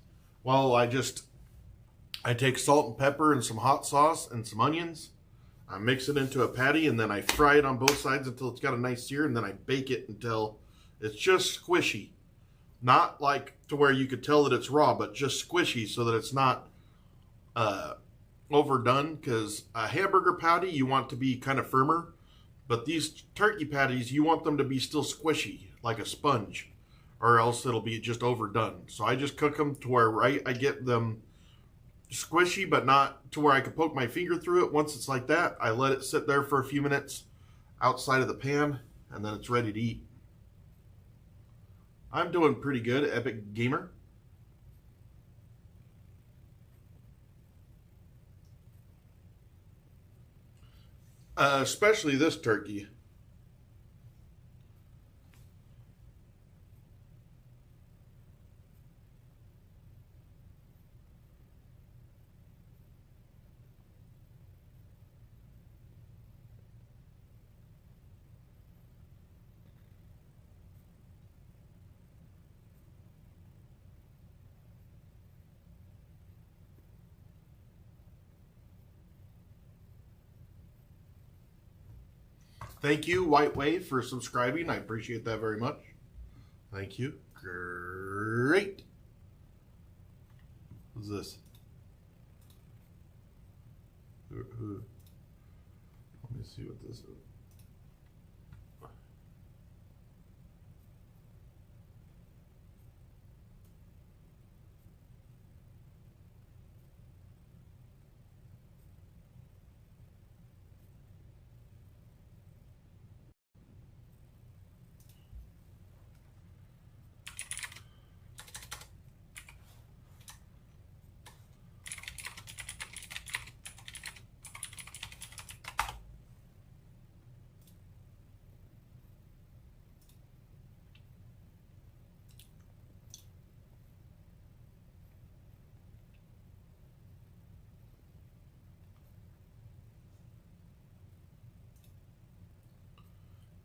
Well, I take salt and pepper and some hot sauce and some onions. I mix it into a patty and then I fry it on both sides until it's got a nice sear, and then I bake it until it's just squishy. Not like to where you could tell that it's raw, but just squishy so that it's not overdone, because a hamburger patty you want to be kind of firmer. But these turkey patties, you want them to be still squishy, like a sponge, or else it'll be just overdone. So I just cook them to where I get them squishy, but not to where I can poke my finger through it. Once it's like that, I let it sit there for a few minutes outside of the pan, and then it's ready to eat. I'm doing pretty good, Epic Gamer. Especially this turkey. Thank you, White Wave, for subscribing. I appreciate that very much. Thank you. Great. What's this? Let me see what this is.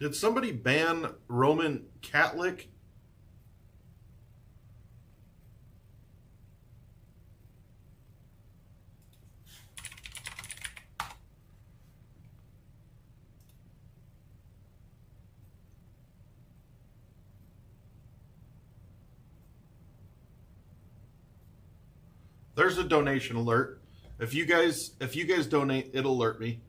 Did somebody ban Roman Catholic? There's a donation alert. If you guys donate, it'll alert me.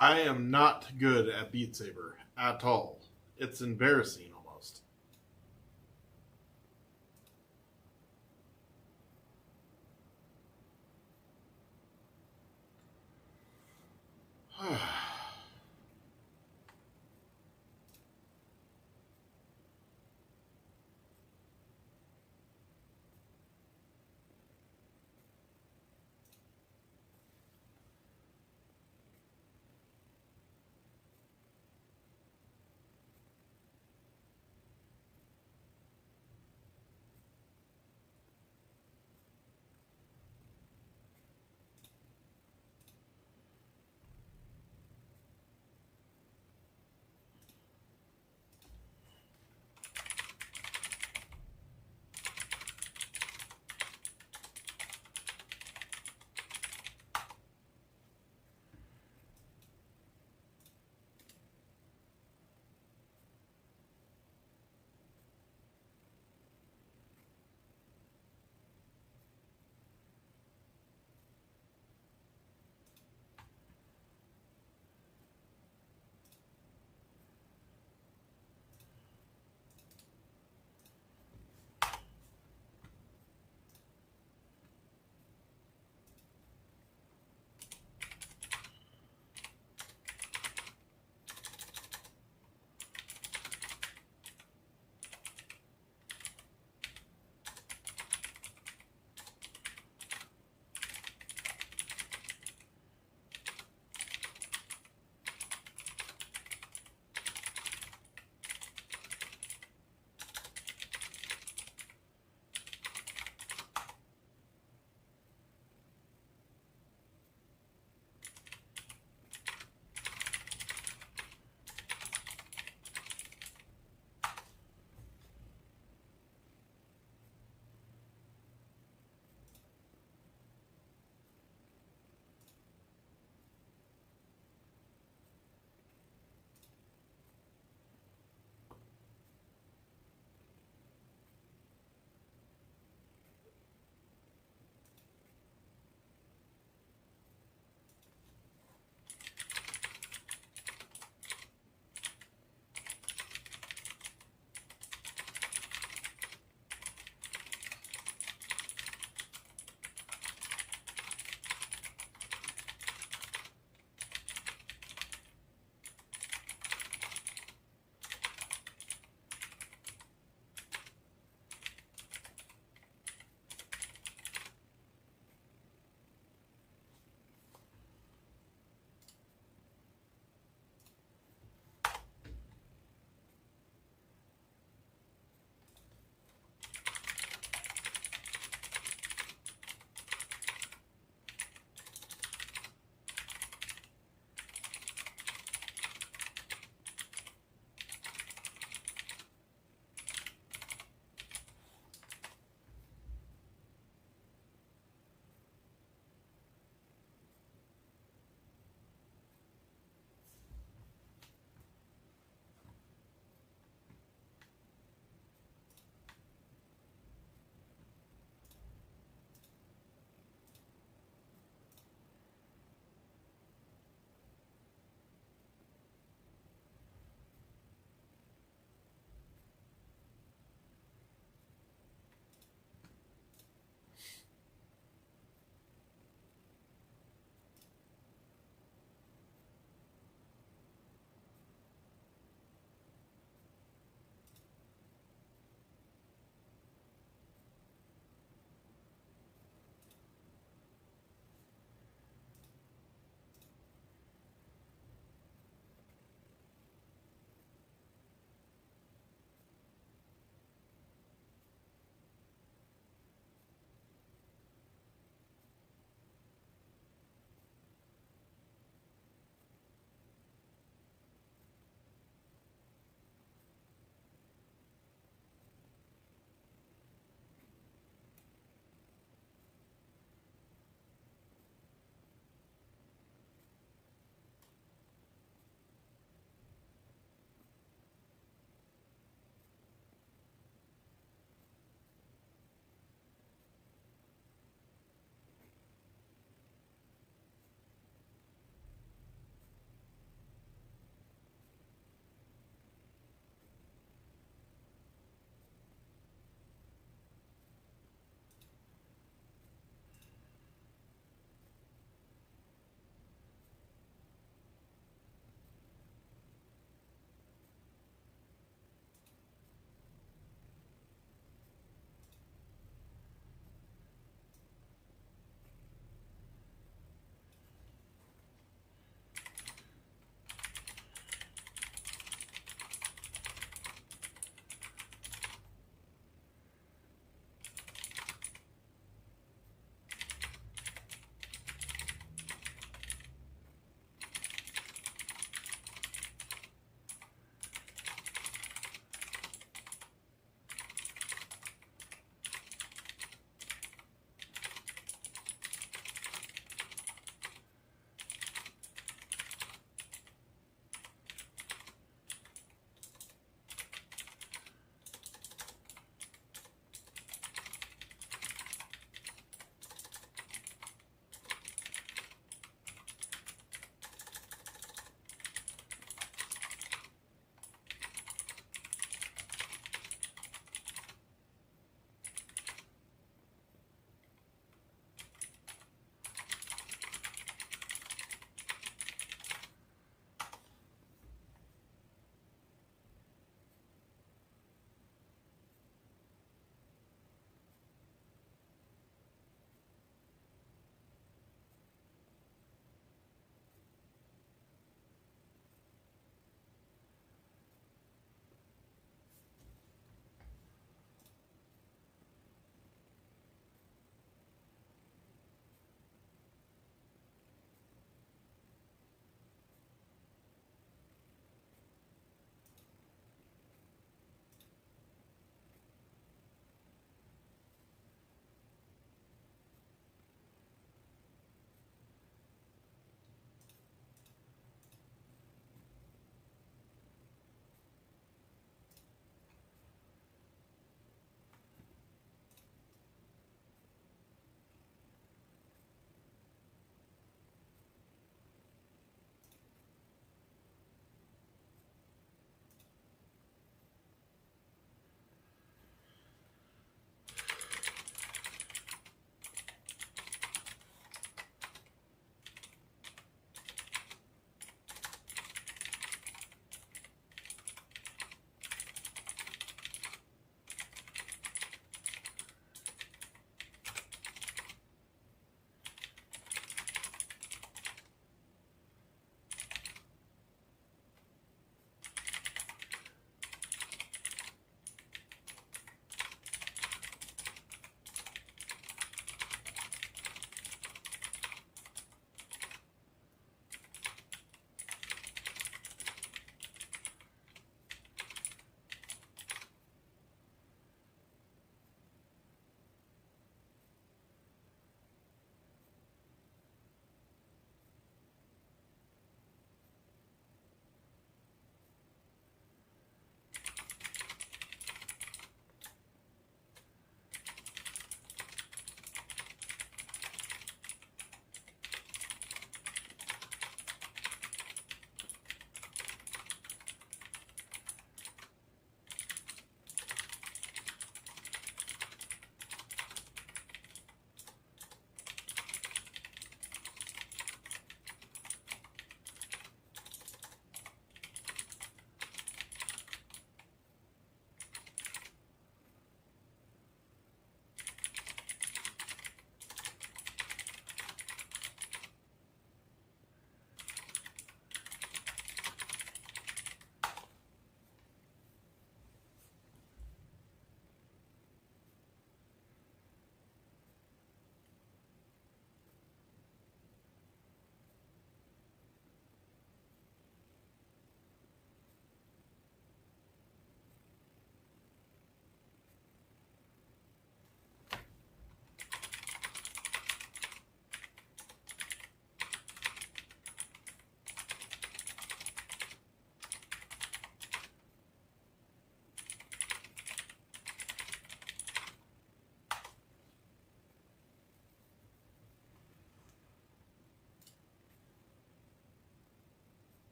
I am not good at Beat Saber at all. It's embarrassing almost.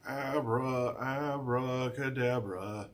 Abracadabra.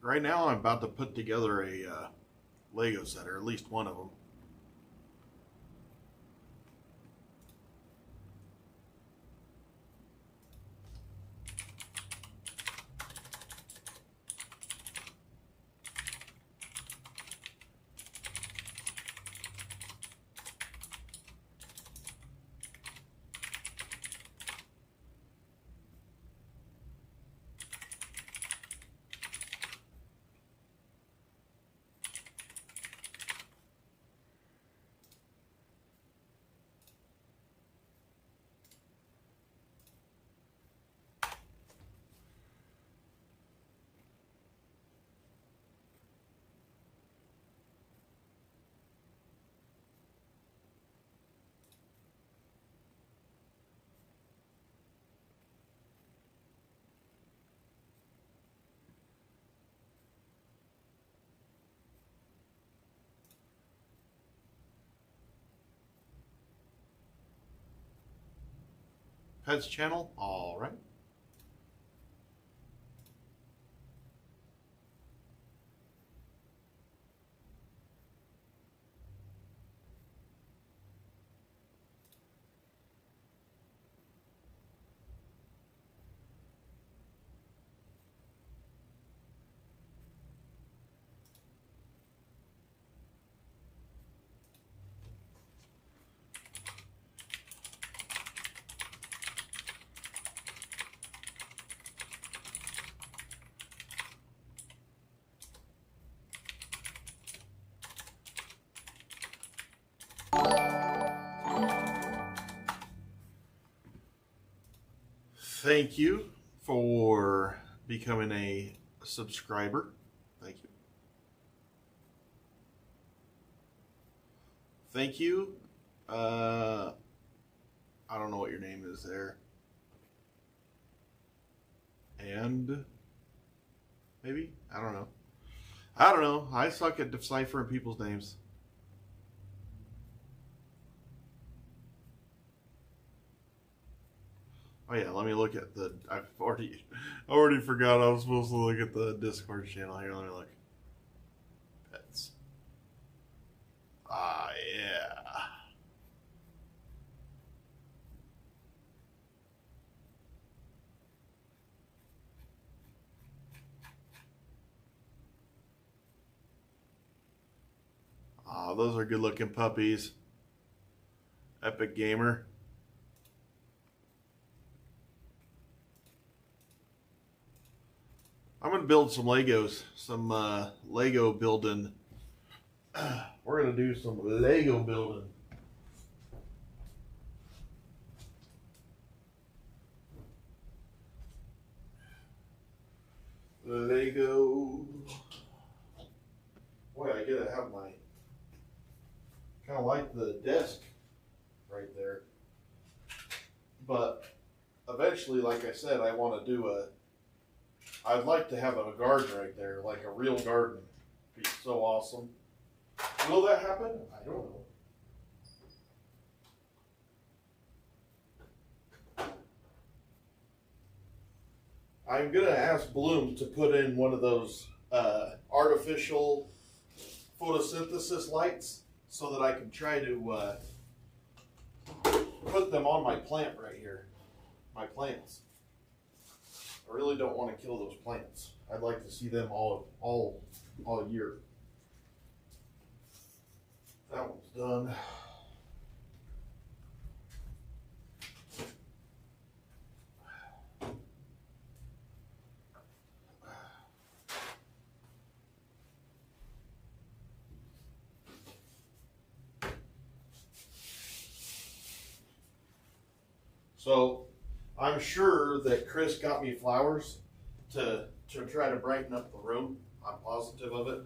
right now I'm about to put together a Lego set, or at least one of them. Pets channel, all right. Thank you for becoming a subscriber. Thank you. Thank you. I don't know what your name is there. And maybe? I don't know. I don't know. I suck at deciphering people's names. Oh yeah, let me look at the. I already forgot I was supposed to look at the Discord channel here. Let me look. Pets. Ah yeah. Ah, those are good looking puppies. Epic Gamer. I'm gonna build some Legos, some Lego building. We're gonna do some Lego building. Lego. Boy, I gotta have my kind of like the desk right there. But eventually, like I said, I want to do I'd like to have a garden right there, like a real garden. It'd be so awesome. Will that happen? I don't know. I'm gonna ask Bloom to put in one of those artificial photosynthesis lights so that I can try to put them on my plant right here. My plants. I really don't want to kill those plants. I'd like to see them all year. That one's done. So I'm sure that Chris got me flowers to try to brighten up the room. I'm positive of it.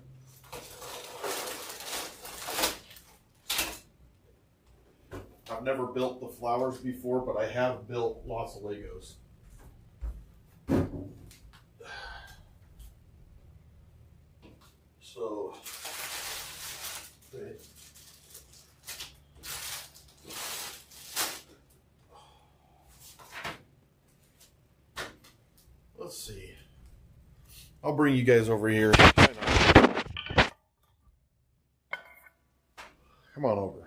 I've never built the flowers before, but I have built lots of Legos. So, okay. Let's see. I'll bring you guys over here. Why not? Come on over.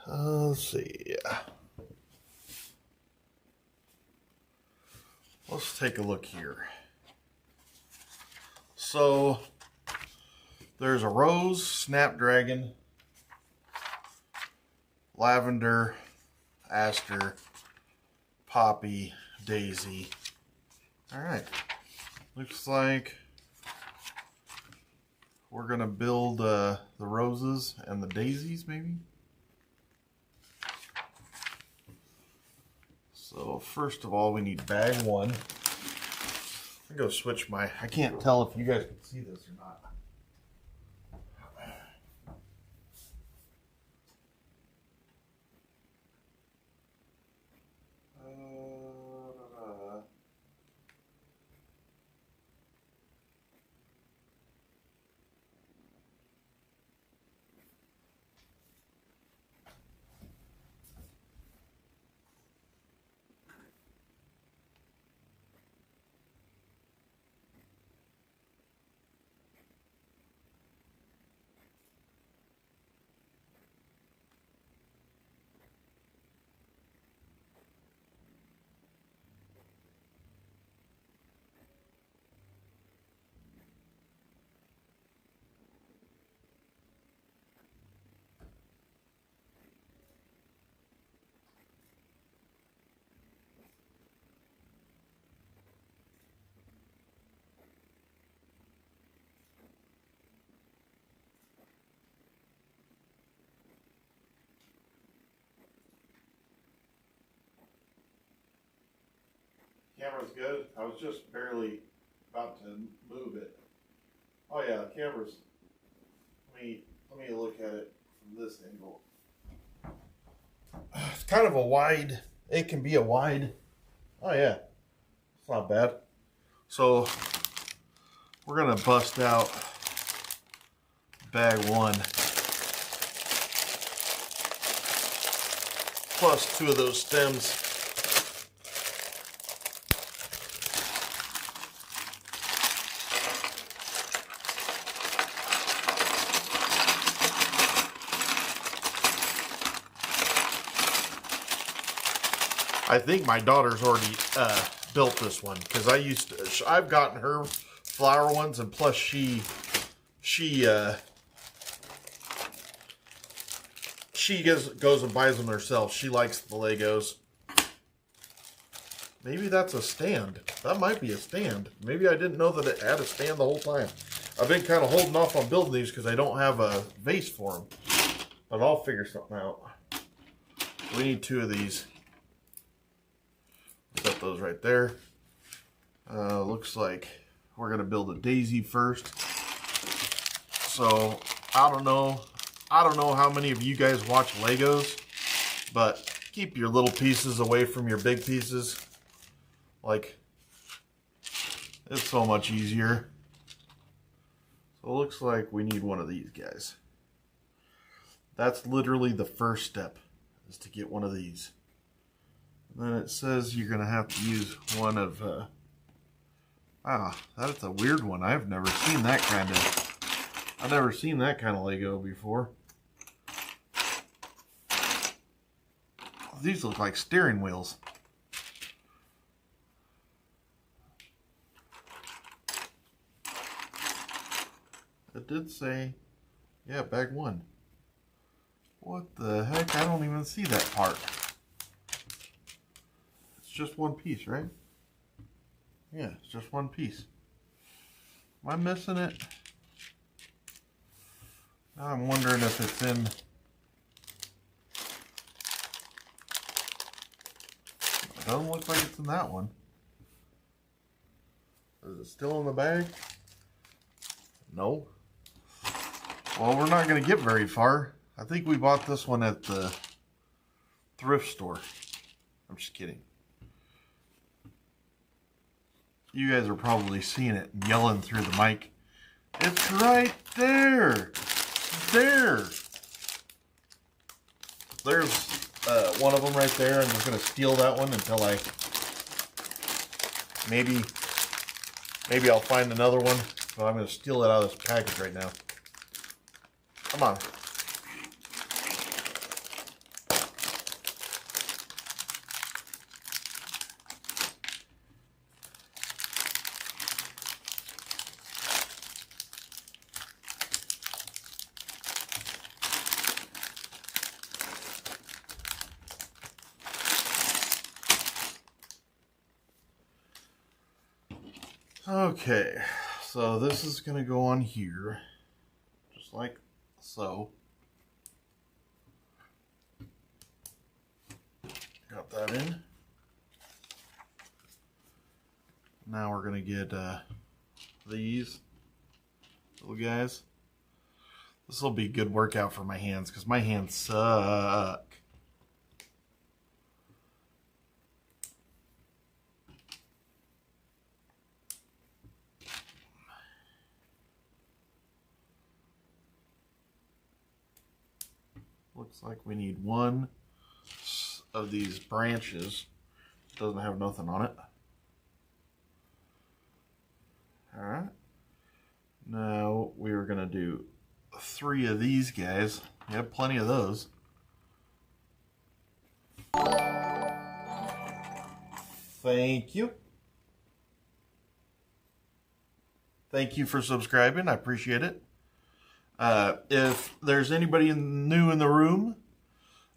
Let's see. Let's take a look here. So there's a rose, snapdragon, lavender, aster, poppy, daisy. All right. Looks like we're gonna build the roses and the daisies, maybe. So first of all, we need bag one. I'm gonna go switch my. I can't tell if you guys can see this or not. Camera's good. I was just barely about to move it. Oh yeah, the camera's. Let me look at it from this angle. It's kind of a wide. It can be a wide. Oh yeah, it's not bad. So we're gonna bust out bag one, plus two of those stems. I think my daughter's already built this one because I've gotten her flower ones, and plus she goes and buys them herself. She likes the Legos. Maybe that's a stand. That might be a stand. Maybe I didn't know that it had a stand the whole time. I've been kind of holding off on building these because I don't have a vase for them. But I'll figure something out. We need two of these. Set those right there. Looks like we're gonna build a daisy first. So I don't know how many of you guys watch Legos, but keep your little pieces away from your big pieces. Like, it's so much easier. So it looks like we need one of these guys. That's literally the first step, is to get one of these. Then it says you're gonna have to use one of that's a weird one. I've never seen that kind of Lego before. These look like steering wheels. It did say, yeah, bag one. What the heck? I don't even see that part. Just one piece, right? Yeah, it's just one piece. Am I missing it? Now I'm wondering if it's in. It doesn't look like it's in that one. Is it still in the bag? No. Well, we're not going to get very far. I think we bought this one at the thrift store. I'm just kidding. You guys are probably seeing it and yelling through the mic. It's right there. There. There's one of them right there. I'm just going to steal that one until I... Maybe I'll find another one. But I'm going to steal it out of this package right now. Come on. Okay, so this is going to go on here, just like so. Got that in. Now we're going to get these little guys. This will be a good workout for my hands because my hands suck. Looks like we need one of these branches. Doesn't have nothing on it. Alright. Now we are going to do 3 of these guys. We have plenty of those. Thank you. Thank you for subscribing. I appreciate it. If there's anybody new in the room,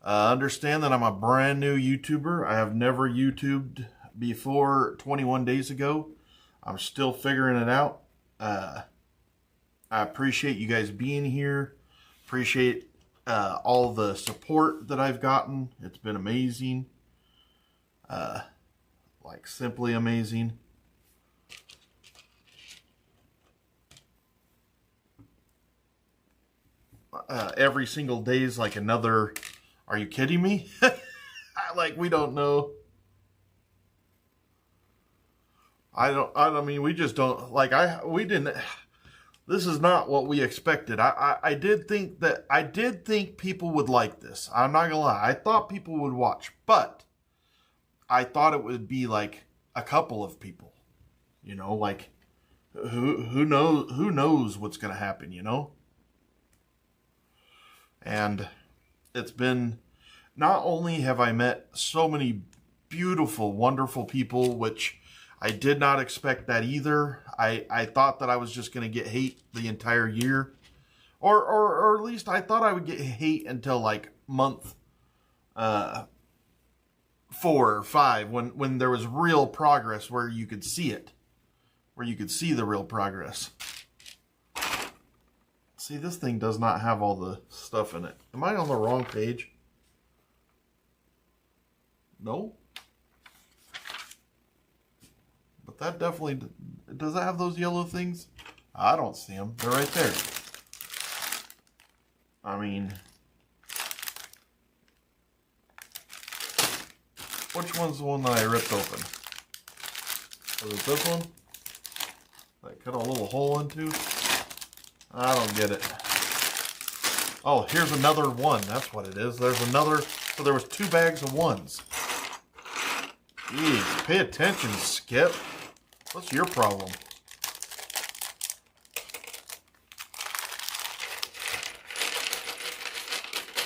understand that I'm a brand new YouTuber. I have never YouTubed before 21 days ago. I'm still figuring it out. I appreciate you guys being here. Appreciate all the support that I've gotten. It's been amazing. Like simply amazing. Every single day is like another, are you kidding me? Like, we don't know. I mean, we just don't, like, we didn't, this is not what we expected. I did think people would like this. I'm not gonna lie. I thought people would watch, but I thought it would be like a couple of people, you know, like, who knows what's gonna happen, you know? And it's been, not only have I met so many beautiful, wonderful people, which I did not expect that either. I thought that I was just going to get hate the entire year. Or at least I thought I would get hate until like month 4 or 5, when there was real progress where you could see it. Where you could see the real progress. See, this thing does not have all the stuff in it. Am I on the wrong page? No? But that definitely... Does it have those yellow things? I don't see them. They're right there. I mean... Which one's the one that I ripped open? Was it this one? That I cut a little hole into? I don't get it. Oh, here's another one. That's what it is. There's another. So there was 2 bags of ones. Jeez, pay attention, Skip. What's your problem?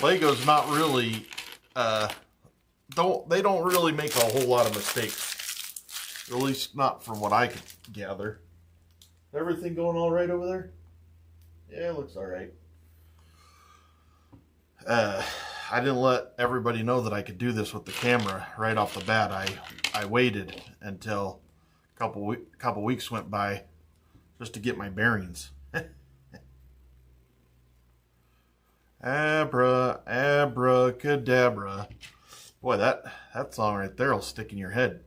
Lego's not really, they don't really make a whole lot of mistakes. At least not from what I could gather. Everything going all right over there? Yeah, it looks all right. I didn't let everybody know that I could do this with the camera right off the bat. I waited until a couple weeks went by just to get my bearings. Abracadabra. Boy, that song right there will stick in your head.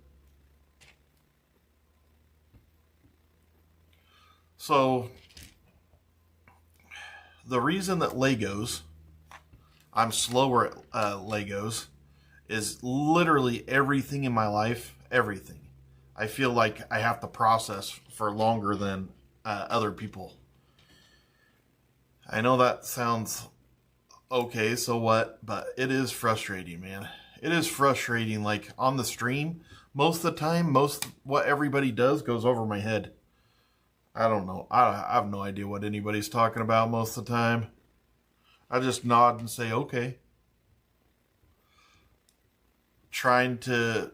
So, the reason that Legos, I'm slower at Legos, is literally everything in my life, everything. I feel like I have to process for longer than other people. I know that sounds okay, so what? But it is frustrating, man. It is frustrating. Like on the stream, most of the time, what everybody does goes over my head. I don't know. I have no idea what anybody's talking about most of the time. I just nod and say, okay. Trying to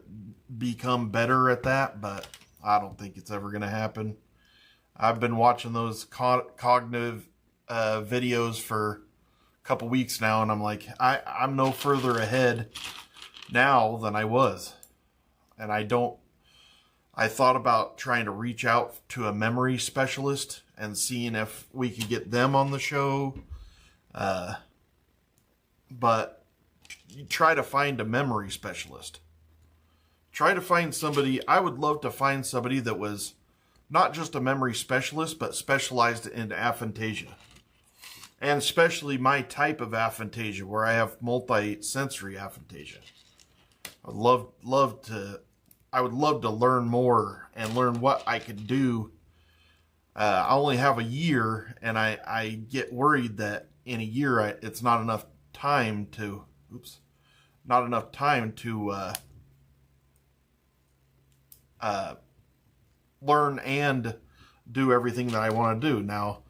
become better at that, but I don't think it's ever going to happen. I've been watching those cognitive videos for a couple weeks now, and I'm like, I'm no further ahead now than I was. And I thought about trying to reach out to a memory specialist and seeing if we could get them on the show. But you try to find a memory specialist. Try to find somebody. I would love to find somebody that was not just a memory specialist, but specialized in aphantasia. And especially my type of aphantasia, where I have multi-sensory aphantasia. I would love to learn more and learn what I could do. I only have a year, and I get worried that in a year it's not enough time to learn and do everything that I want to do. Now,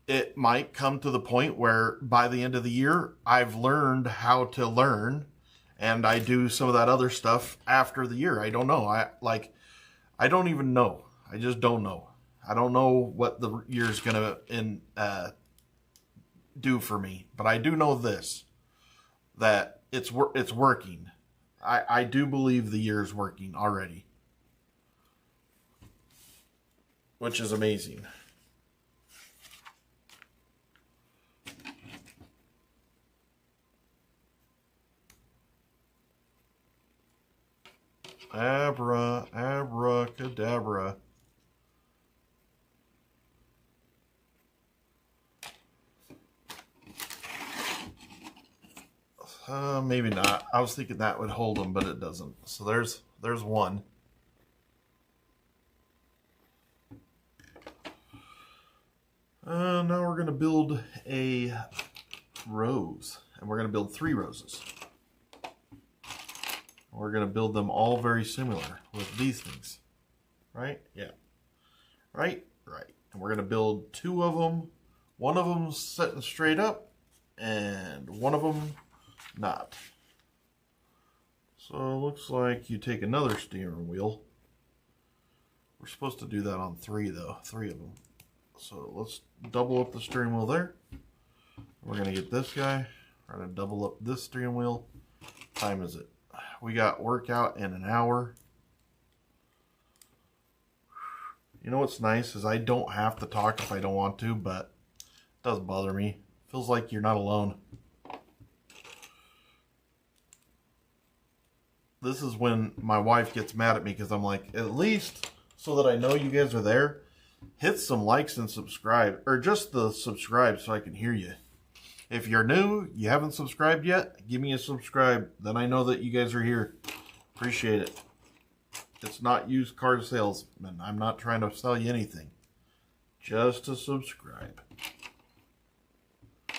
it might come to the point where by the end of the year, I've learned how to learn, and I do some of that other stuff after the year. I don't know. I don't even know. I just don't know. I don't know what the year's gonna do for me, but I do know this, that it's working. I do believe the year's working already, which is amazing. Abracadabra. Maybe not. I was thinking that would hold them, but it doesn't. So there's one. Now we're going to build a rose. And we're going to build 3 roses. We're going to build them all very similar with these things. Right? Yeah. Right? Right. And we're going to build 2 of them. One of them sitting straight up. And one of them not. So it looks like you take another steering wheel. We're supposed to do that on 3 though. 3 of them. So let's double up the steering wheel there. We're going to get this guy. We're going to double up this steering wheel. What time is it? We got workout in an hour. You know what's nice is I don't have to talk if I don't want to, but it doesn't bother me. Feels like you're not alone. This is when my wife gets mad at me because I'm like, at least so that I know you guys are there, hit some likes and subscribe, or just the subscribe so I can hear you. If you're new, you haven't subscribed yet, give me a subscribe. Then I know that you guys are here. Appreciate it. It's not used car salesman. I'm not trying to sell you anything. Just to subscribe. I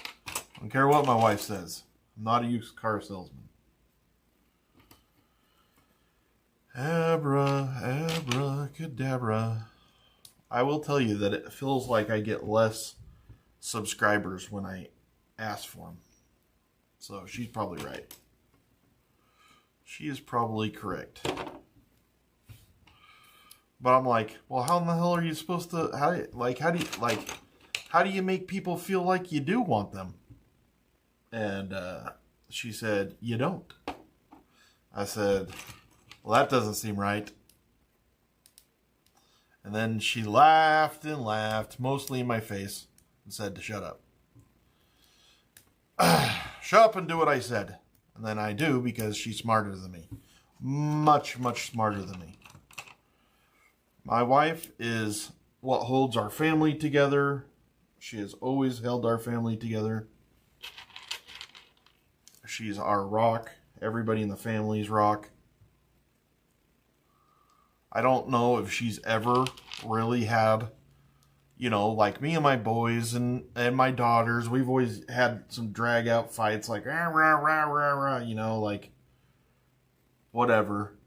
don't care what my wife says. I'm not a used car salesman. Abracadabra. I will tell you that it feels like I get less subscribers when I ask for them. So she's probably right. She is probably correct. But I'm like, well, how in the hell are you supposed to, how do you make people feel like you do want them? And she said, you don't. I said, well, that doesn't seem right. And then she laughed and laughed, mostly in my face, and said to shut up. Shut up and do what I said. And then I do because she's smarter than me. Much, much smarter than me. My wife is what holds our family together. She has always held our family together. She's our rock. Everybody in the family's rock. I don't know if she's ever really had you know, like me and my boys and my daughters, we've always had some drag out fights, like rah, rah, rah, rah, rah, you know, like whatever.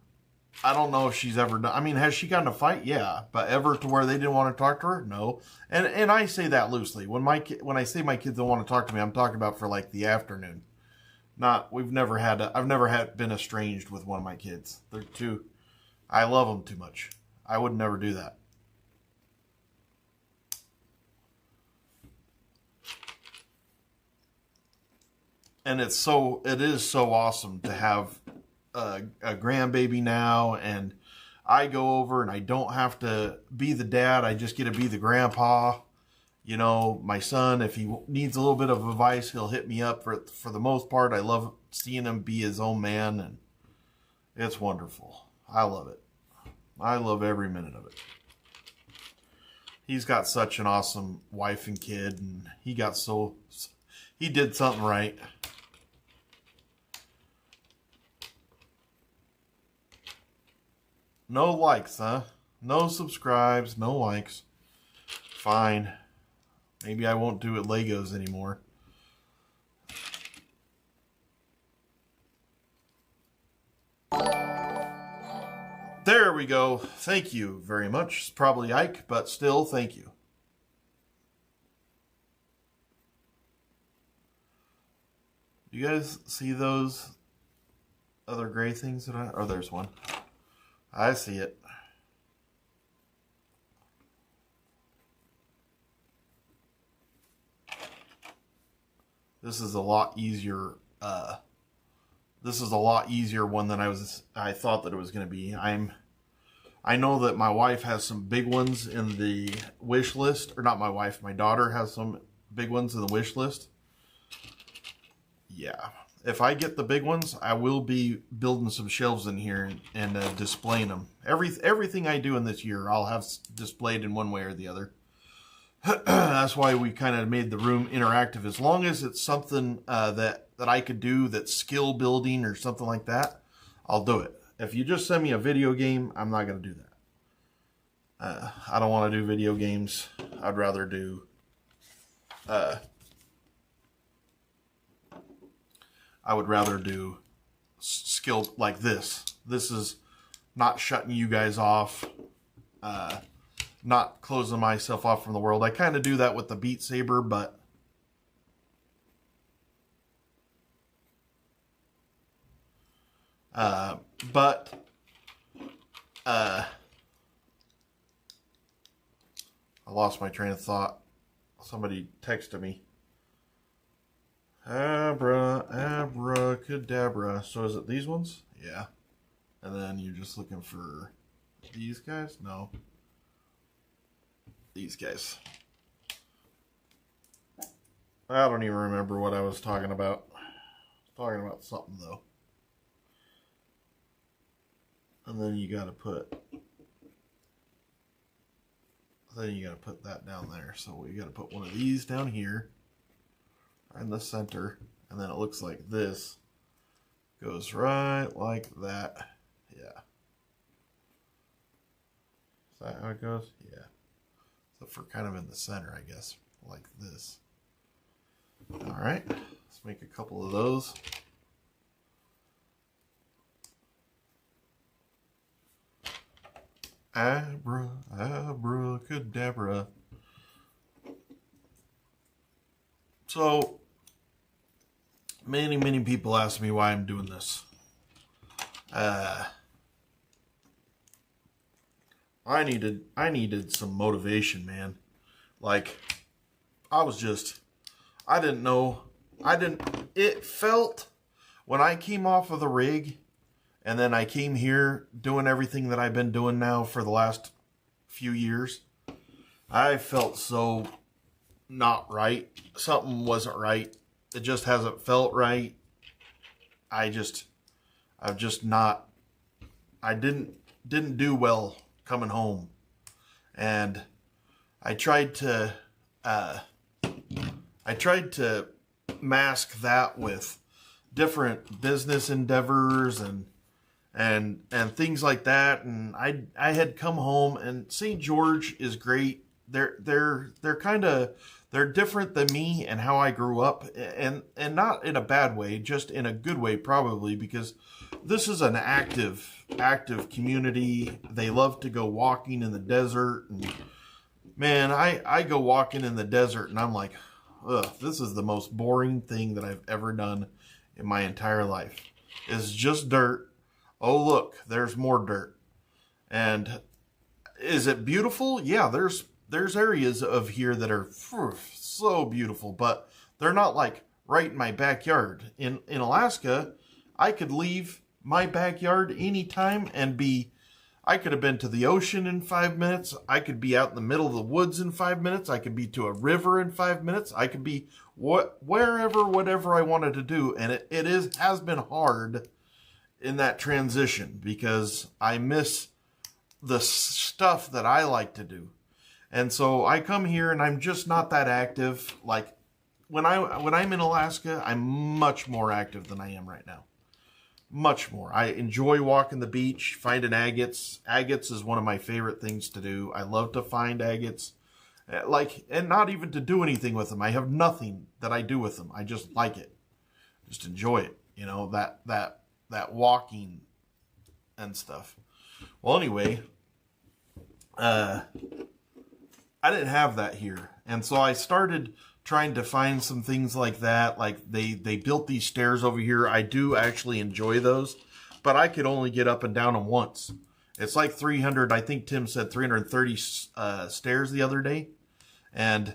I don't know if she's ever done. I mean, has she gotten a fight? Yeah, but ever to where they didn't want to talk to her? No. And I say that loosely. When I say my kids don't want to talk to me, I'm talking about for like the afternoon. I've never been estranged with one of my kids. They're too. I love them too much. I would never do that. And it is so awesome to have a grandbaby now, and I go over and I don't have to be the dad. I just get to be the grandpa. You know, my son, if he needs a little bit of advice, he'll hit me up. For the most part, I love seeing him be his own man, and it's wonderful. I love it. I love every minute of it. He's got such an awesome wife and kid, and he did something right. No likes, huh? No subscribes, no likes. Fine. Maybe I won't do it Legos anymore. There we go. Thank you very much. It's probably Ike, but still, thank you. You guys see those other gray things that oh, there's one. I see it. This is a lot easier. This is a lot easier one than I thought that it was going to be. I know that my wife has some big ones in the wish list, or not my wife. My daughter has some big ones in the wish list. Yeah. If I get the big ones, I will be building some shelves in here and displaying them. Everything I do in this year, I'll have displayed in one way or the other. That's why we kind of made the room interactive. As long as it's something that I could do that's skill building or something like that, I'll do it. If you just send me a video game, I'm not going to do that. I don't want to do video games. I'd rather do... I would rather do skill like this. This is not shutting you guys off, not closing myself off from the world. I kind of do that with the Beat Saber, but I lost my train of thought. Somebody texted me. Abracadabra. So is it these ones? Yeah. And then you're just looking for these guys? No. These guys. I don't even remember what I was talking about. I was talking about something though. And then you gotta put that down there. So we gotta put one of these down here. In the center, and then it looks like this goes right like that. Yeah. Is that how it goes? Yeah. So for kind of in the center, I guess, like this. All right, let's make a couple of those. Abracadabra. So, many people ask me why I'm doing this. I needed some motivation, man. Like, it felt, when I came off of the rig, and then I came here doing everything that I've been doing now for the last few years, I felt so not right. Something wasn't right. It just hasn't felt right. I didn't do well coming home. And I tried to mask that with different business endeavors and things like that. And I had come home, and St. George is great they're kind of they're different than me and how I grew up, and not in a bad way, just in a good way probably, because this is an active community. They love to go walking in the desert, and man, I go walking in the desert and I'm like, ugh, this is the most boring thing that I've ever done in my entire life. It's just dirt. Oh, look, there's more dirt. And is it beautiful? Yeah, there's areas of here that are so beautiful, but they're not like right in my backyard. In Alaska, I could leave my backyard anytime and I could have been to the ocean in 5 minutes. I could be out in the middle of the woods in 5 minutes. I could be to a river in 5 minutes. I could be whatever I wanted to do. And it has been hard in that transition because I miss the stuff that I like to do. And so I come here and I'm just not that active. Like when I'm in Alaska, I'm much more active than I am right now. Much more. I enjoy walking the beach, finding agates. Agates is one of my favorite things to do. I love to find agates. And not even to do anything with them. I have nothing that I do with them. I just like it. Just enjoy it. You know, that walking and stuff. Well, anyway, I didn't have that here. And so I started trying to find some things like that. Like they built these stairs over here. I do actually enjoy those, but I could only get up and down them once. It's like 300, I think Tim said 330 stairs the other day. And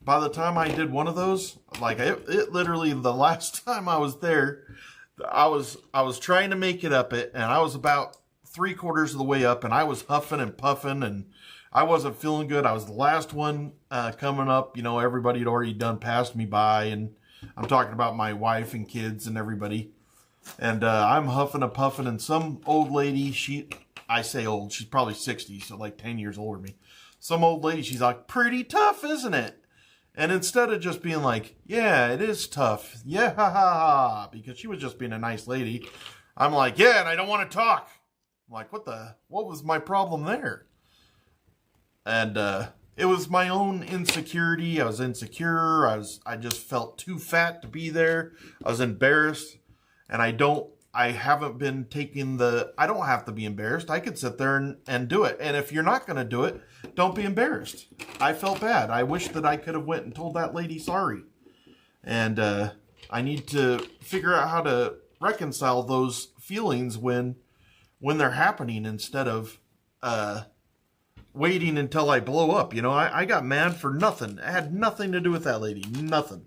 by the time I did one of those, like it literally, the last time I was there, I was trying to make it up it, and I was about 3/4 of the way up, and I was huffing and puffing, and I wasn't feeling good. I was the last one coming up. You know, everybody had already done passed me by, and I'm talking about my wife and kids and everybody. And I'm huffing and puffing, and some old lady, I say old, she's probably 60, so like 10 years older than me. Some old lady, she's like, pretty tough, isn't it? And instead of just being like, yeah, it is tough. Yeah, ha, ha, ha, because she was just being a nice lady. I'm like, yeah, and I don't want to talk. I'm like, what was my problem there? And it was my own insecurity. I was insecure. I just felt too fat to be there. I was embarrassed. And I don't have to be embarrassed. I could sit there and do it. And if you're not going to do it, don't be embarrassed. I felt bad. I wish that I could have went and told that lady sorry. And I need to figure out how to reconcile those feelings when they're happening instead of waiting until I blow up. You know, I got mad for nothing. It had nothing to do with that lady. Nothing.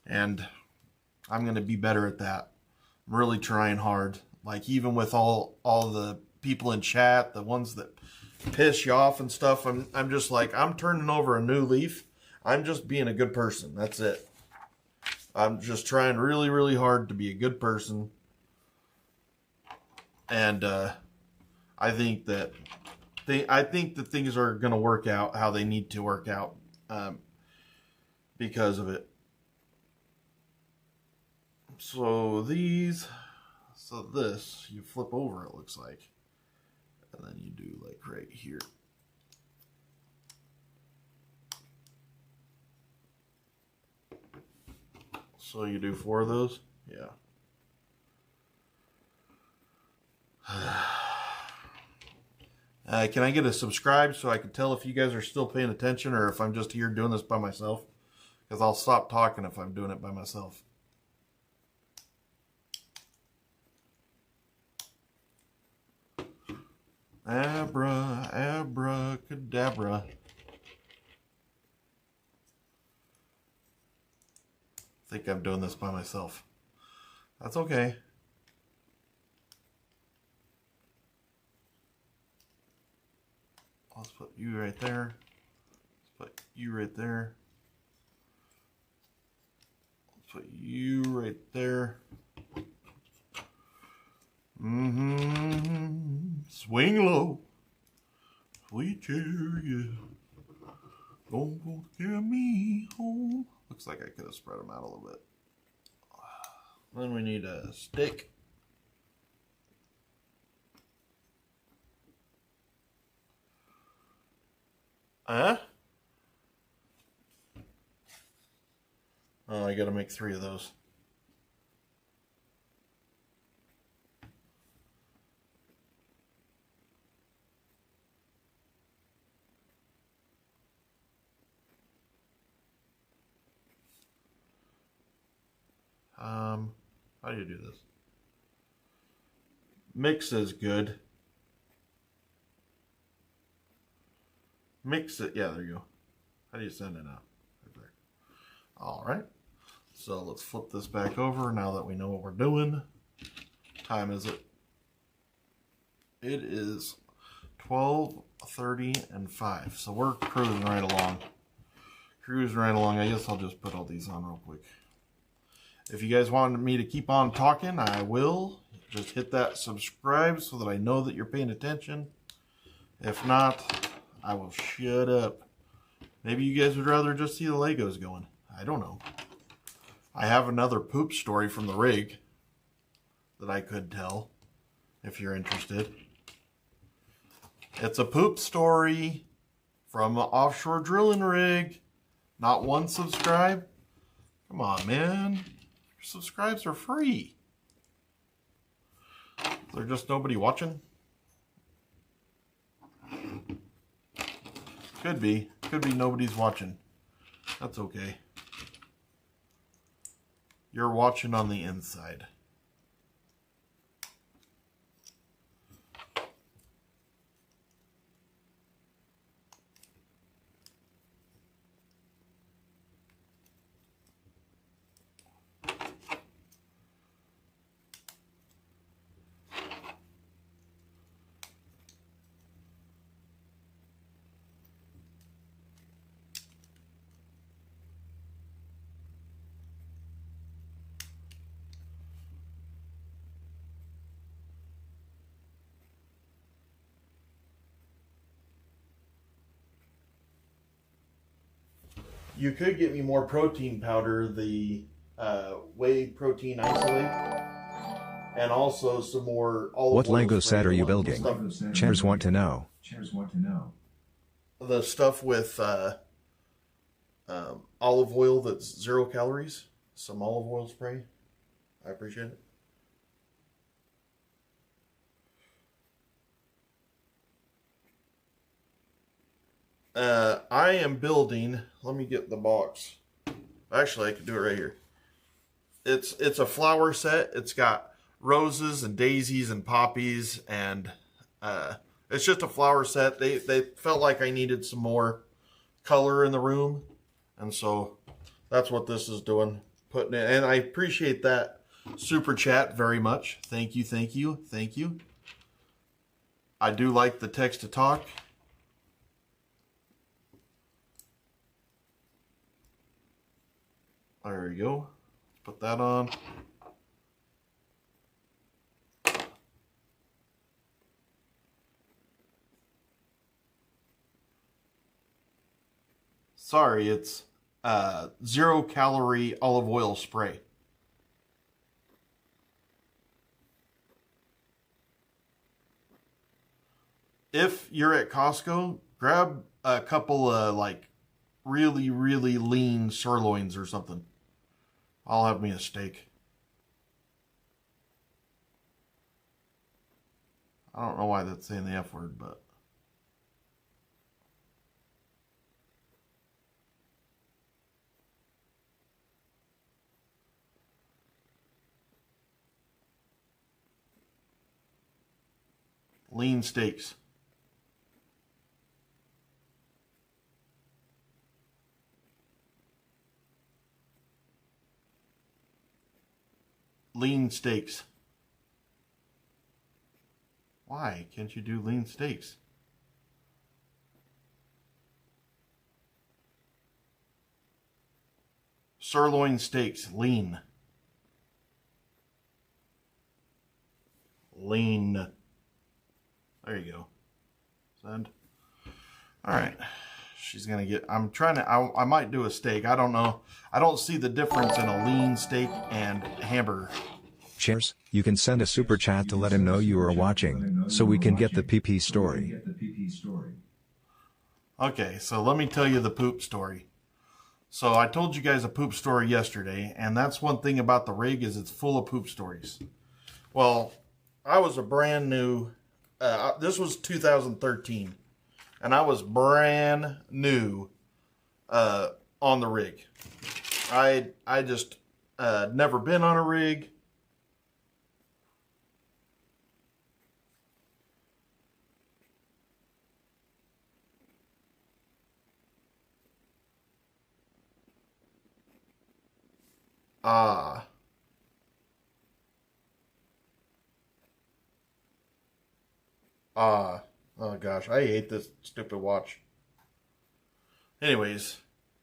And I'm going to be better at that. I'm really trying hard. Like, even with all the people in chat, the ones that piss you off and stuff, I'm just like, I'm turning over a new leaf. I'm just being a good person. That's it. I'm just trying really, really hard to be a good person. And I think that things are going to work out how they need to work out because of it. So this, you flip over, it looks like. And then you do like right here. So you do 4 of those? Yeah. Can I get a subscribe so I can tell if you guys are still paying attention or if I'm just here doing this by myself? Because I'll stop talking if I'm doing it by myself. Abracadabra. I think I'm doing this by myself. That's okay. Let's put you right there. Let's put you right there. Let's put you right there. Swing low, sweet chariot, don't carry me home. Looks like I could have spread them out a little bit. Then we need a stick. Oh, I gotta make 3 of those. How do you do this? Mix is good. Mix it. Yeah, there you go. How do you send it out? Right there. All right. So let's flip this back over now that we know what we're doing. Time is it? It is 12:30 and 5. So we're cruising right along. I guess I'll just put all these on real quick. If you guys wanted me to keep on talking, I will. Just hit that subscribe so that I know that you're paying attention. If not, I will shut up. Maybe you guys would rather just see the Legos going. I don't know. I have another poop story from the rig that I could tell if you're interested. It's a poop story from an offshore drilling rig. Not one subscribe. Come on, man. Your subscribes are free. Is there just nobody watching? Could be. Could be nobody's watching. That's okay. You're watching on the inside. You could get me more protein powder, the whey protein isolate, and also some more olive What oil Lego spray. set are you building? Chairs want to know. The stuff with olive oil that's 0 calories. Some olive oil spray. I appreciate it. I am building, let me get the box. Actually, I could do it right here. It's a flower set. It's got roses and daisies and poppies, and it's just a flower set. They felt like I needed some more color in the room, and so that's what this is doing. Putting it, and I appreciate that super chat very much. Thank you, thank you, thank you. I do like the text to talk. There you go. Put that on. Sorry, it's 0 calorie olive oil spray. If you're at Costco, grab a couple of like really, really lean sirloins or something. I'll have me a steak. I don't know why that's saying the F word, but lean steaks. Lean steaks. Why can't you do lean steaks? Sirloin steaks, lean. Lean. There you go. Send. All right. She's going to get, I'm trying to, I might do a steak. I don't know. I don't see the difference in a lean steak and hamburger. Chairs, you can send a super chat to let him know you are watching, so we can get the PP story. Okay, so let me tell you the poop story. So I told you guys a poop story yesterday, and that's one thing about the rig is it's full of poop stories. Well, I was a brand new, this was 2013, and I was brand new on the rig. I just never been on a rig. Oh gosh, I hate this stupid watch. Anyways,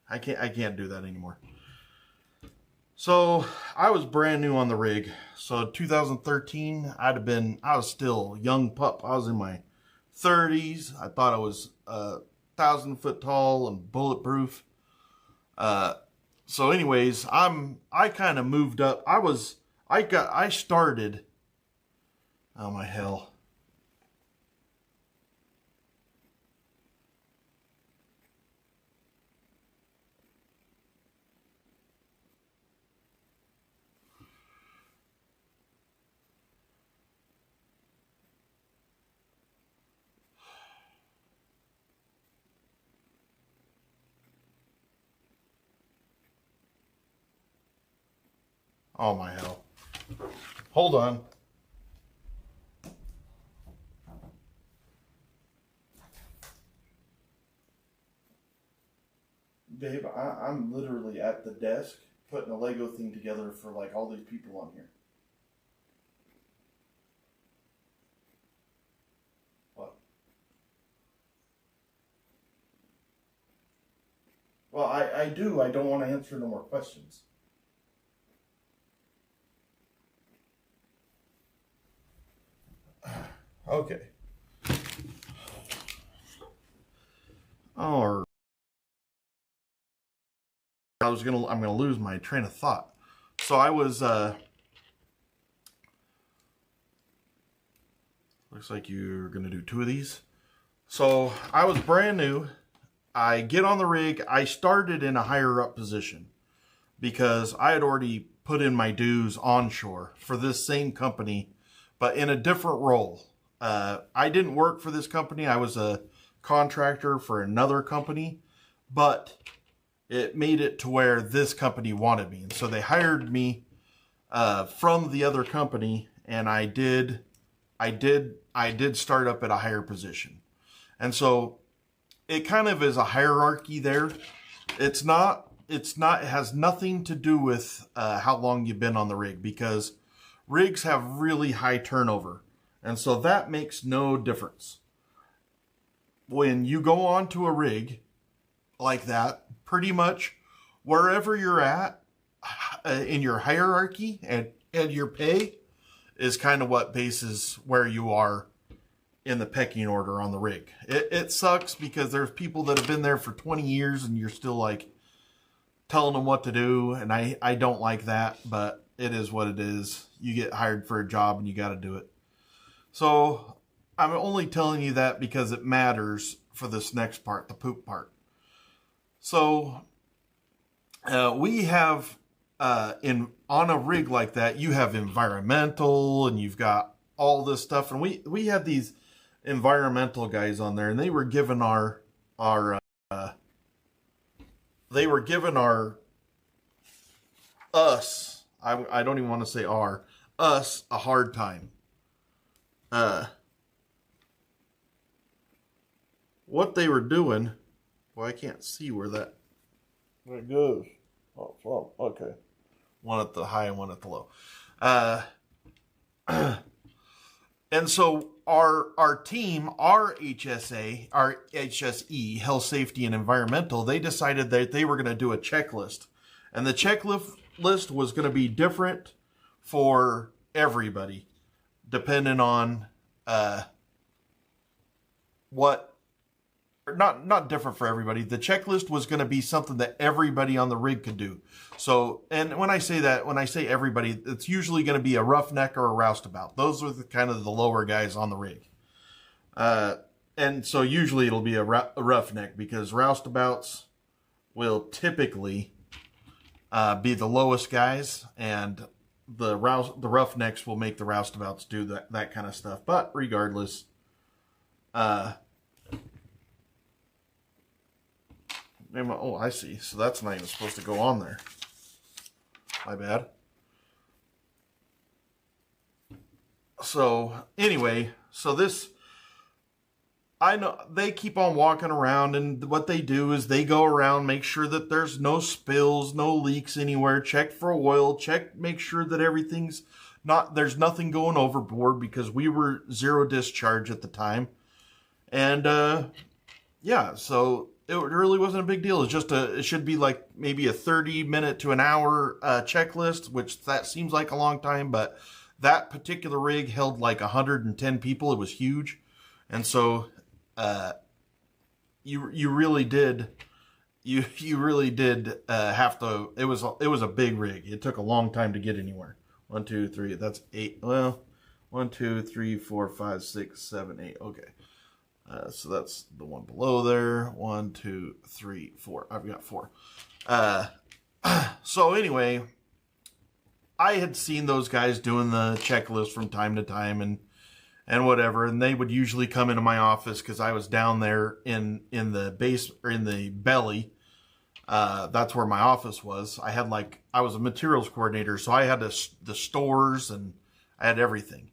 I can't do that anymore. So I was brand new on the rig. So 2013, I was still a young pup. I was in my 30s. I thought I was 1,000 foot tall and bulletproof. So anyways, I kind of moved up. I started. Oh my hell. Oh my hell. Hold on. Babe, I'm literally at the desk putting a Lego thing together for like all these people on here. What? Well, I do. I don't want to answer no more questions. Okay. Or I'm gonna lose my train of thought. So I was looks like you're gonna do 2 of these. So I was brand new. I get on the rig. I started in a higher up position because I had already put in my dues onshore for this same company, but in a different role. I didn't work for this company. I was a contractor for another company, but it made it to where this company wanted me. And so they hired me from the other company, and I did start up at a higher position. And so it kind of is a hierarchy there. It has nothing to do with how long you've been on the rig, because rigs have really high turnover. And so that makes no difference. When you go onto a rig like that, pretty much wherever you're at in your hierarchy and your pay is kind of what bases where you are in the pecking order on the rig. It sucks because there's people that have been there for 20 years and you're still like telling them what to do. And I don't like that, but it is what it is. You get hired for a job and you got to do it. So I'm only telling you that because it matters for this next part, the poop part. So we have on a rig like that, you have environmental and you've got all this stuff. And we had these environmental guys on there, and they were given us I don't even want to say us a hard time. What they were doing, well, I can't see where that goes. Oh, well, okay. One at the high and one at the low. And so our team, our HSE, Health, Safety, and Environmental, they decided that they were going to do a checklist. And the checklist was going to be different for everybody, depending on not different for everybody. The checklist was going to be something that everybody on the rig could do. So, and when I say everybody, it's usually going to be a roughneck or a roustabout. Those are the kind of the lower guys on the rig. And so usually it'll be a roughneck, because roustabouts, will typically be the lowest guys, and the roughnecks will make the roustabouts do that kind of stuff. But regardless, oh, I see. So that's not even supposed to go on there. My bad. So anyway, I know they keep on walking around, and what they do is they go around, make sure that there's no spills, no leaks anywhere, check for oil, make sure that there's nothing going overboard, because we were zero discharge at the time. And, yeah, so it really wasn't a big deal. It's just it should be like maybe a 30-minute to an hour checklist, which that seems like a long time, but that particular rig held like 110 people. It was huge. And so, you really did have to, it was a big rig. It took a long time to get anywhere. 1, 2, 3, that's 8. Well, 1, 2, 3, 4, 5, 6, 7, 8. Okay. So that's the one below there. 1, 2, 3, 4. I've got 4. So anyway, I had seen those guys doing the checklist from time to time, and whatever, and they would usually come into my office because I was down there in the base, or in the belly. That's where my office was. I was a materials coordinator, so I had the stores, and I had everything.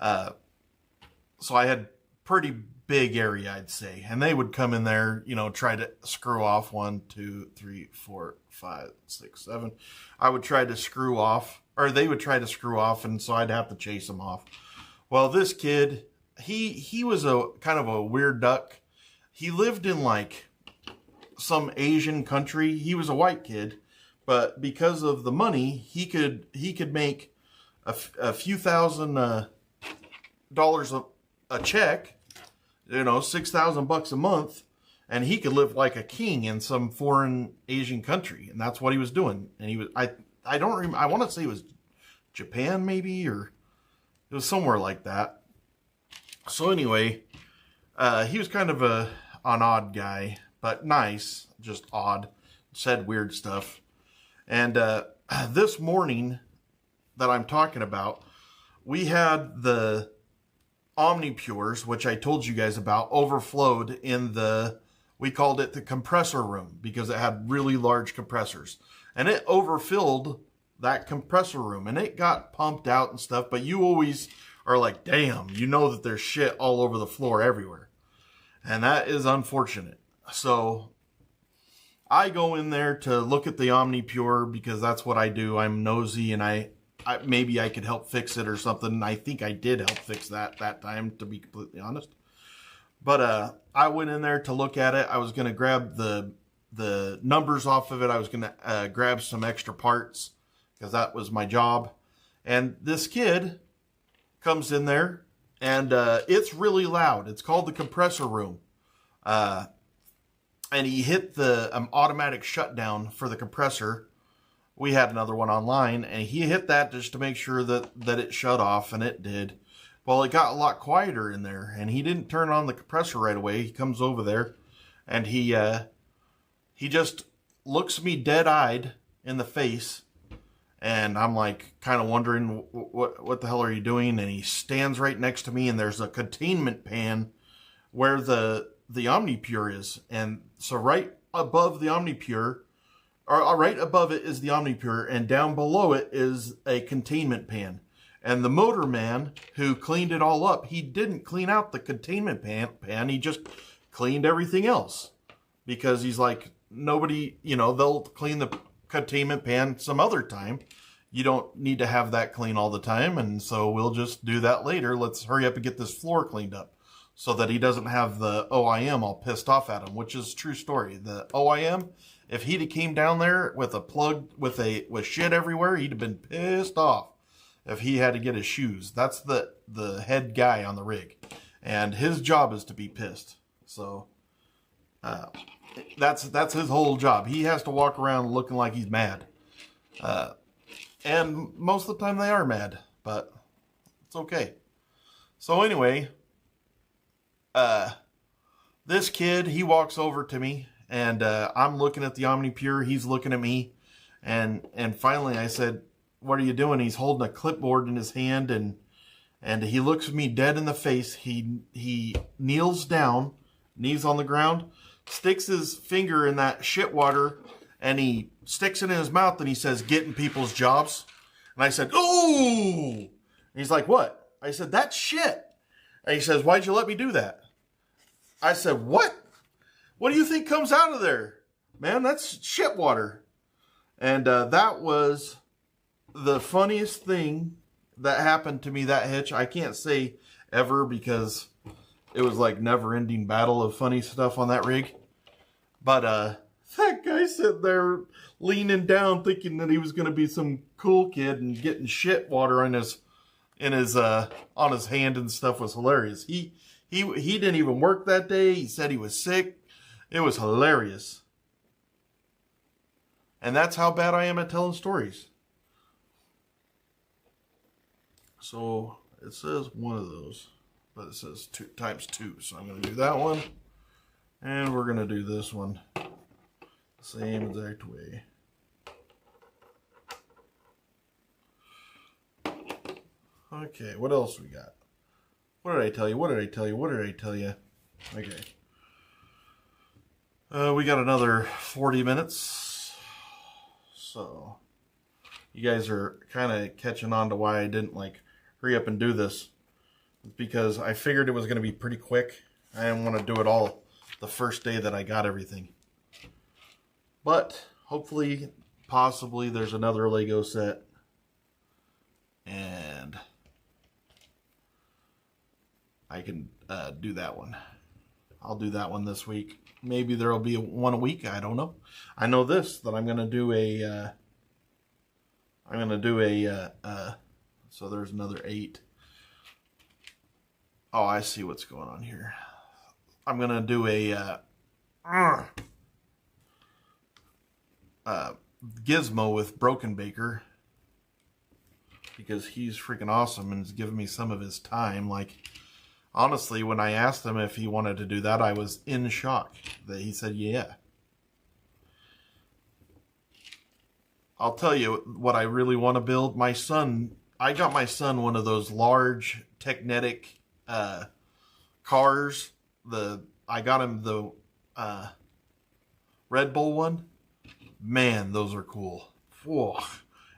So I had pretty big area, I'd say, and they would come in there, try to screw off 1, 2, 3, 4, 5, 6, 7. I would try to screw off, or they would try to screw off, and so I'd have to chase them off. Well, this kid, he was a kind of a weird duck. He lived in like some Asian country. He was a white kid, but because of the money, he could make a few $1,000 a check, $6,000 a month, and he could live like a king in some foreign Asian country, and that's what he was doing. And he was, I don't remember, I want to say it was Japan maybe, or it was somewhere like that. So anyway, he was kind of an odd guy, but nice, just odd, said weird stuff. And this morning that I'm talking about, we had the OmniPures, which I told you guys about, overflowed in we called it the compressor room, because it had really large compressors. And it overfilled that compressor room, and it got pumped out and stuff, but you always are like, damn, that there's shit all over the floor everywhere. And that is unfortunate. So I go in there to look at the OmniPure, because that's what I do. I'm nosy, and maybe I could help fix it or something. I think I did help fix that time, to be completely honest. But I went in there to look at it. I was going to grab the numbers off of it. I was going to grab some extra parts, because that was my job. And this kid comes in there, and it's really loud. It's called the compressor room. And he hit the automatic shutdown for the compressor. We had another one online, and he hit that just to make sure that it shut off, and it did. Well, it got a lot quieter in there, and he didn't turn on the compressor right away. He comes over there, and he just looks me dead-eyed in the face. And I'm like kind of wondering, what the hell are you doing? And he stands right next to me, and there's a containment pan where the OmniPure is. And so right above the OmniPure, or right above it is the OmniPure, and down below it is a containment pan. And the motor man who cleaned it all up, he didn't clean out the containment pan, he just cleaned everything else. Because he's like, nobody, they'll clean the containment pan some other time. You don't need to have that clean all the time, and so we'll just do that later. Let's hurry up and get this floor cleaned up, so that he doesn't have the OIM all pissed off at him, which is a true story. The OIM, if he'd have came down there with a plug with shit everywhere, he'd have been pissed off if he had to get his shoes. That's the head guy on the rig, and his job is to be pissed. So that's his whole job. He has to walk around looking like he's mad. And most of the time they are mad, but it's okay. So anyway, this kid, he walks over to me, And I'm looking at the OmniPure. He's looking at me. And finally I said, what are you doing? He's holding a clipboard in his hand, and he looks me dead in the face. He kneels down, knees on the ground, sticks his finger in that shit water, and he sticks it in his mouth, and he says, getting people's jobs. And I said, ooh! And he's like, what? I said, that's shit. And he says, why'd you let me do that? I said, what? What do you think comes out of there? Man, that's shit water. And that was the funniest thing that happened to me that hitch. I can't say ever because it was like never-ending battle of funny stuff on that rig. But that guy sitting there leaning down thinking that he was going to be some cool kid and getting shit water on his hand and stuff was hilarious. He didn't even work that day. He said he was sick. It was hilarious. And that's how bad I am at telling stories. So it says one of those, but it says 2 times 2. So I'm going to do that one. And we're going to do this one the same exact way. Okay, what else we got? What did I tell you? What did I tell you? What did I tell you? Okay. We got another 40 minutes. So you guys are kind of catching on to why I didn't like hurry up and do this. It's because I figured it was going to be pretty quick. I didn't want to do it all the first day that I got everything. But hopefully, possibly, there's another Lego set. And I can do that one. I'll do that one this week. Maybe there'll be one a week. I don't know. I know this, that I'm going to do a... so there's another 8. Oh, I see what's going on here. I'm going to do a Gizmo with Broken Baker. Because he's freaking awesome and is giving me some of his time. Like, honestly, when I asked him if he wanted to do that, I was in shock that he said yeah. I'll tell you what I really want to build. I got my son one of those large Technetic cars. I got him the Red Bull one. Man, those are cool. Whoa.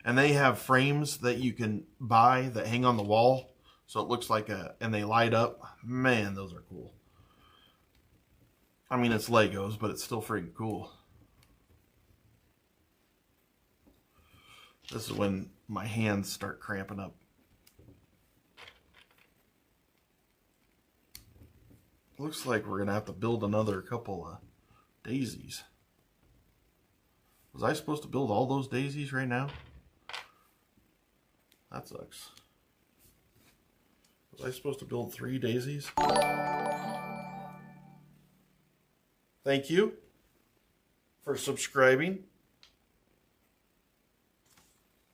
And they have frames that you can buy that hang on the wall. So it looks like and they light up. Man, those are cool. I mean, it's Legos, but it's still freaking cool. This is when my hands start cramping up. Looks like we're going to have to build another couple of daisies. Was I supposed to build all those daisies right now? That sucks. Was I supposed to build 3 daisies? Thank you for subscribing.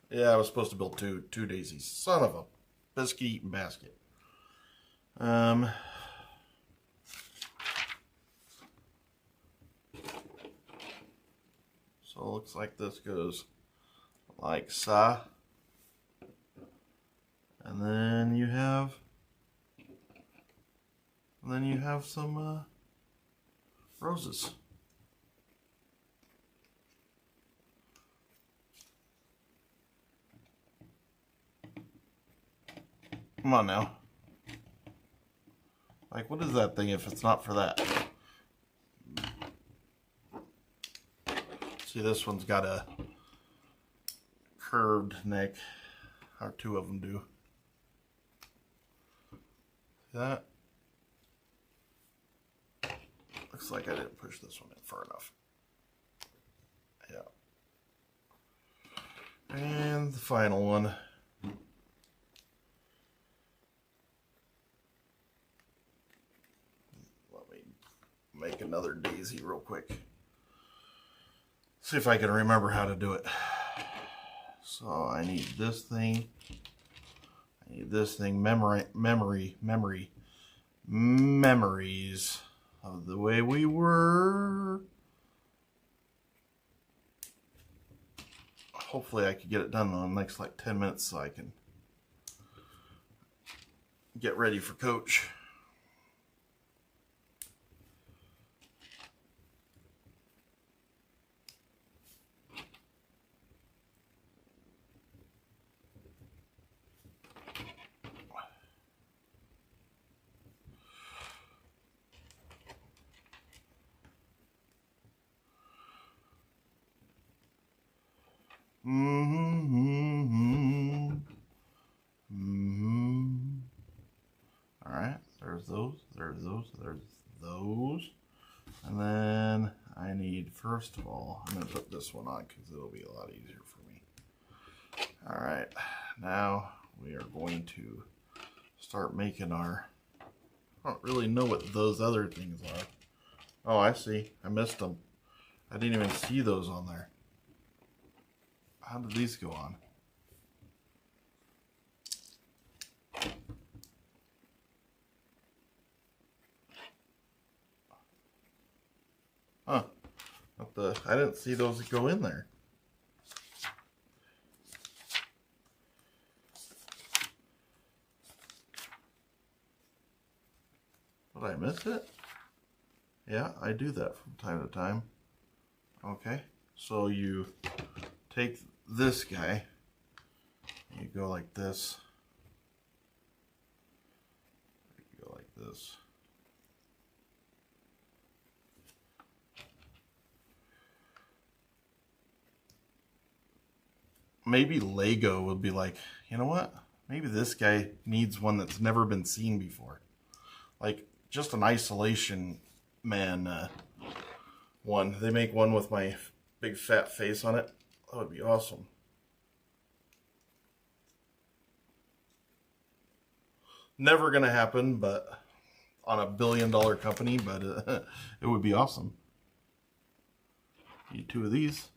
Yeah, I was supposed to build two daisies. Son of a biscuit eating basket. So it looks like this goes like so. And then you have some roses. Come on now. Like, what is that thing if it's not for that? See, this one's got a curved neck. Or 2 of them do. That looks like I didn't push this one in far enough. Yeah. And the final one. Let me make another daisy real quick. See if I can remember how to do it. So I need this thing. I need this thing. Memories of the way we were. hopefully I can get it done in the next like 10 minutes so I can get ready for coach. All right, there's those. And then I need, first of all, I'm going to put this one on because it'll be a lot easier for me. All right, now we are going to start making our, I don't really know what those other things are. Oh, I see. I missed them. I didn't even see those on there. How did these go on? Huh. I didn't see those go in there. Did I miss it? Yeah, I do that from time to time. Okay, so you take this guy, you go like this, you go like this. Maybe Lego would be like, you know what? Maybe this guy needs one that's never been seen before. Like, just an isolation man one. They make one with my big fat face on it. That would be awesome. Never gonna happen, but on a $1 billion company, but it would be awesome. Need 2 of these.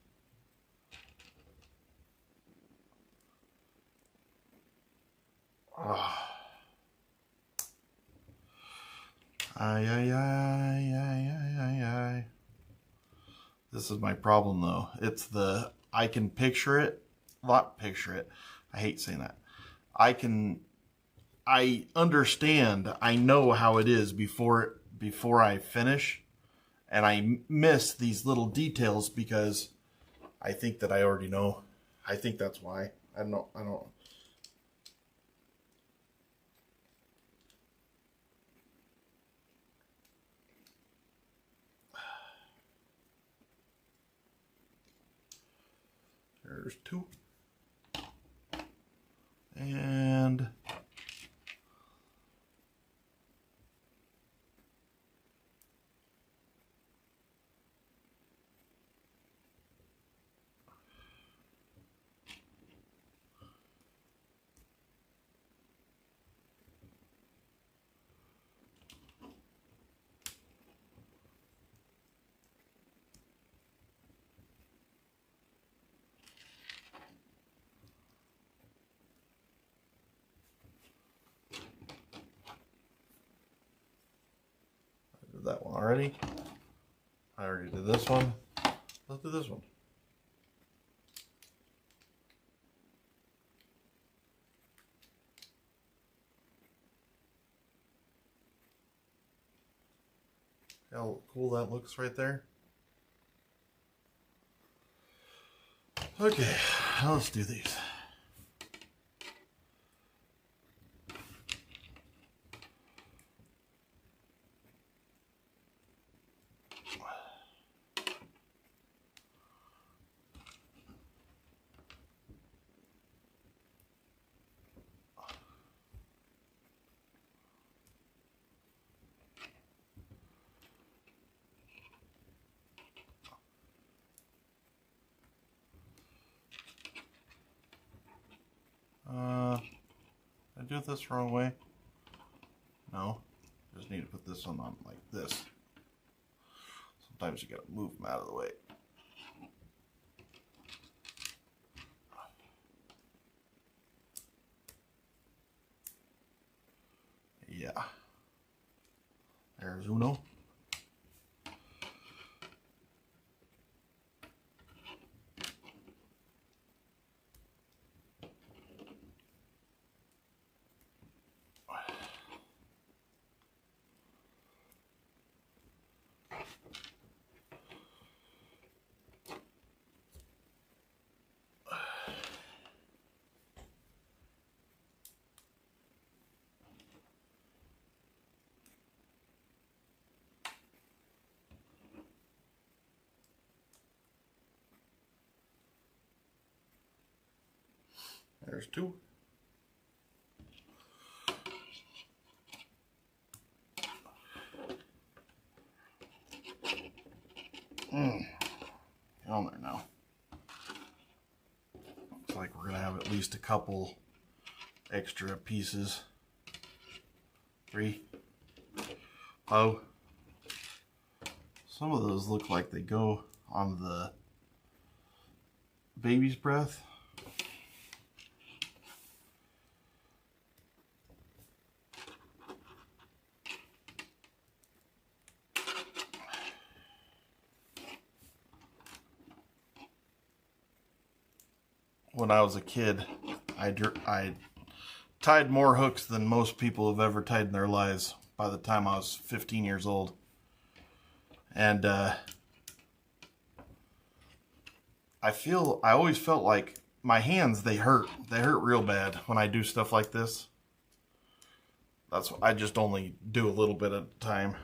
Ay. This is my problem though. It's the, I can picture it, not picture it. I hate saying that. I understand, I know how it is before I finish, and I miss these little details because I think that I already know. I think that's why. I don't. There's 2. And that one already. I already did this one. Let's do this one. How cool that looks right there. Okay, now let's do these. I do this the wrong way? No. Just need to put this one on like this. Sometimes you gotta move them out of the way. Yeah. There's uno. There's 2. On there now. Looks like we're gonna have at least a couple extra pieces. 3. Oh. Some of those look like they go on the baby's breath. When I was a kid, I tied more hooks than most people have ever tied in their lives by the time I was 15 years old. And I always felt like my hands, they hurt real bad when I do stuff like this. That's I just only do a little bit at a time.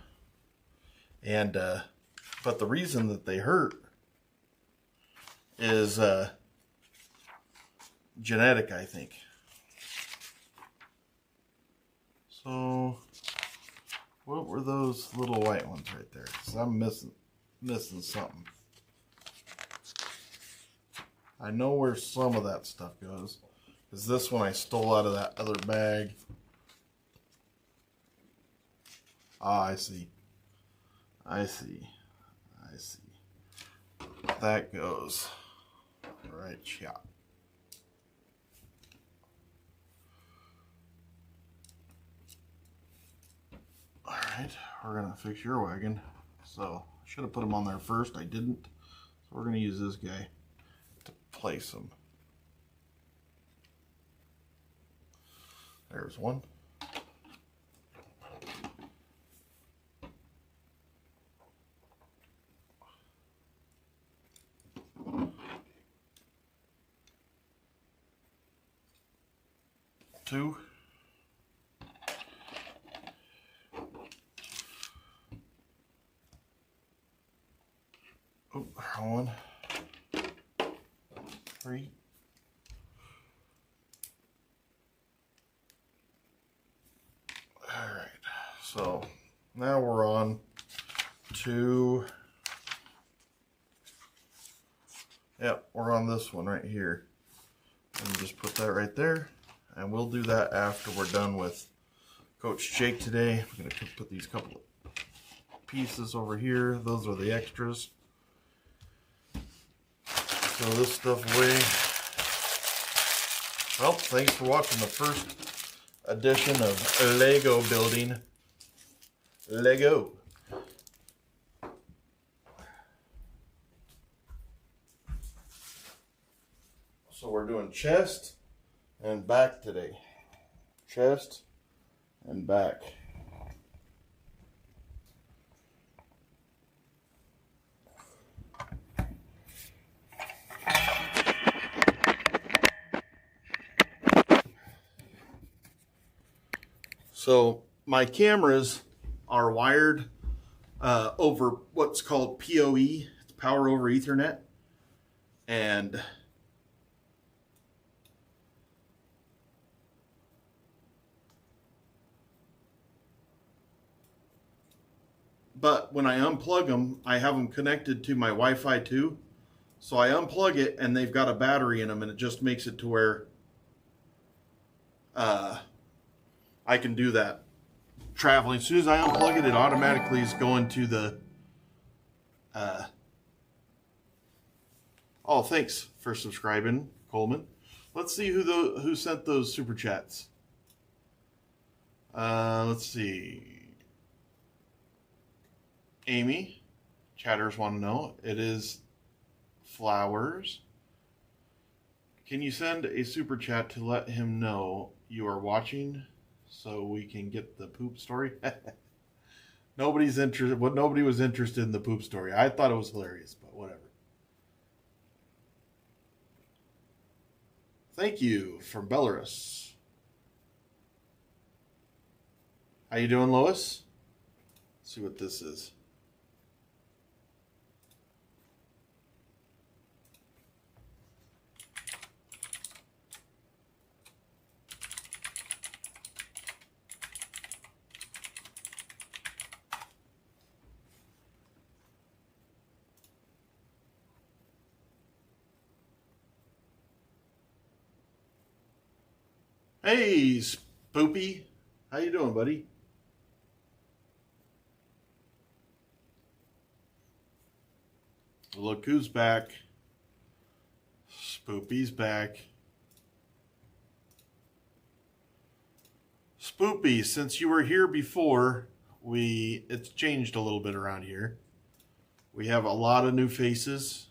And but the reason that they hurt is genetic, I think. So what were those little white ones right there? 'Cause I'm missing something. I know where some of that stuff goes. Because this one I stole out of that other bag. Ah, I see. I see. I see. That goes right here. Alright, we're going to fix your wagon. So, I should have put them on there first. I didn't. So, we're going to use this guy to place them. There's one. Two. Oh, wrong one. 3. All right. So now we're on to, yep, we're on this one right here. And just put that right there. And we'll do that after we're done with Coach Jake today. We're going to put these couple of pieces over here. Those are the extras. Throw this stuff away. Well, thanks for watching the first edition of Lego building. Lego. So we're doing chest and back today. Chest and back. So my cameras are wired over what's called PoE, it's power over Ethernet, and but when I unplug them, I have them connected to my Wi-Fi too. So I unplug it and they've got a battery in them, and it just makes it to where I can do that traveling. As soon as I unplug it, it automatically is going to the oh, thanks for subscribing, Coleman. Let's see who sent those super chats. Let's see. Amy, chatters want to know. It is Flowers. Can you send a super chat to let him know you are watching so we can get the poop story? Nobody's interested. What nobody was interested in the poop story. I thought it was hilarious, but whatever. Thank you from Belarus. How you doing, Lois? Let's see what this is. Hey, Spoopy. How you doing, buddy? Look who's back. Spoopy's back. Spoopy, since you were here before, it's changed a little bit around here. We have a lot of new faces.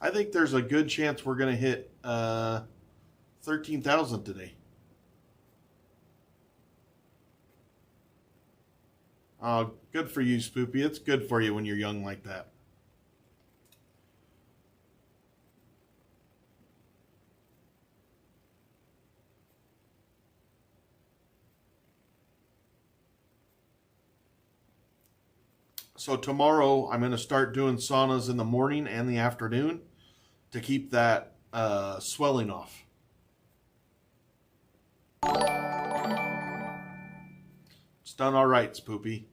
I think there's a good chance we're going to hit 13,000 today. Good for you, Spoopy. It's good for you when you're young like that. So tomorrow I'm going to start doing saunas in the morning and the afternoon to keep that swelling off. It's done all right, Spoopy.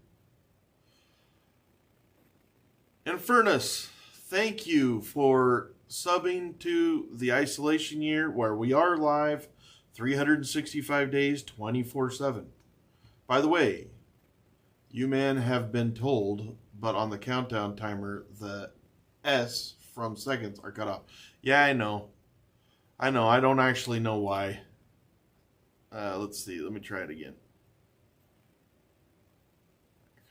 Infernus, thank you for subbing to the isolation year where we are live 365 days, 24/7. By the way, you men have been told, but on the countdown timer, the S from seconds are cut off. Yeah, I know. I don't actually know why. Let's see. Let me try it again.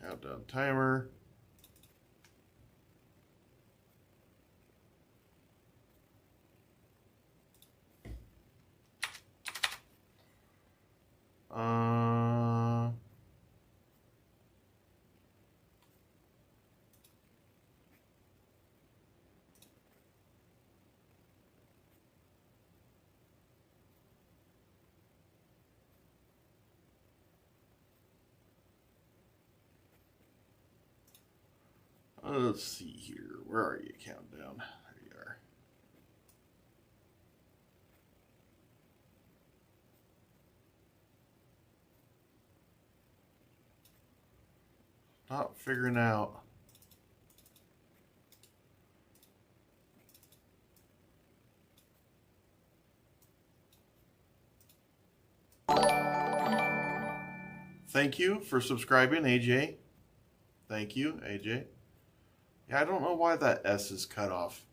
Countdown timer. Let's see here. Where are you, countdown? There you are. Not figuring out. Thank you for subscribing, AJ. Thank you, AJ. Yeah, I don't know why that S is cut off.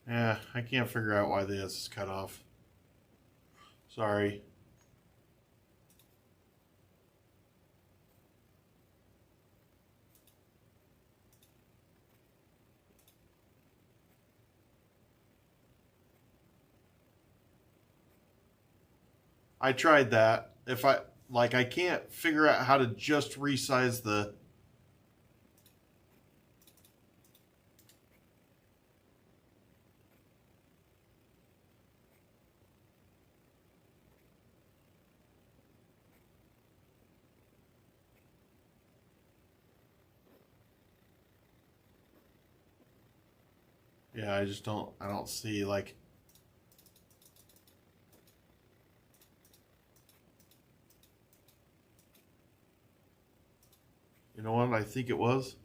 Yeah, I can't figure out why the S is cut off. Sorry. I tried that. I can't figure out how to just resize the... Yeah, I don't see, like... You know what I think it was?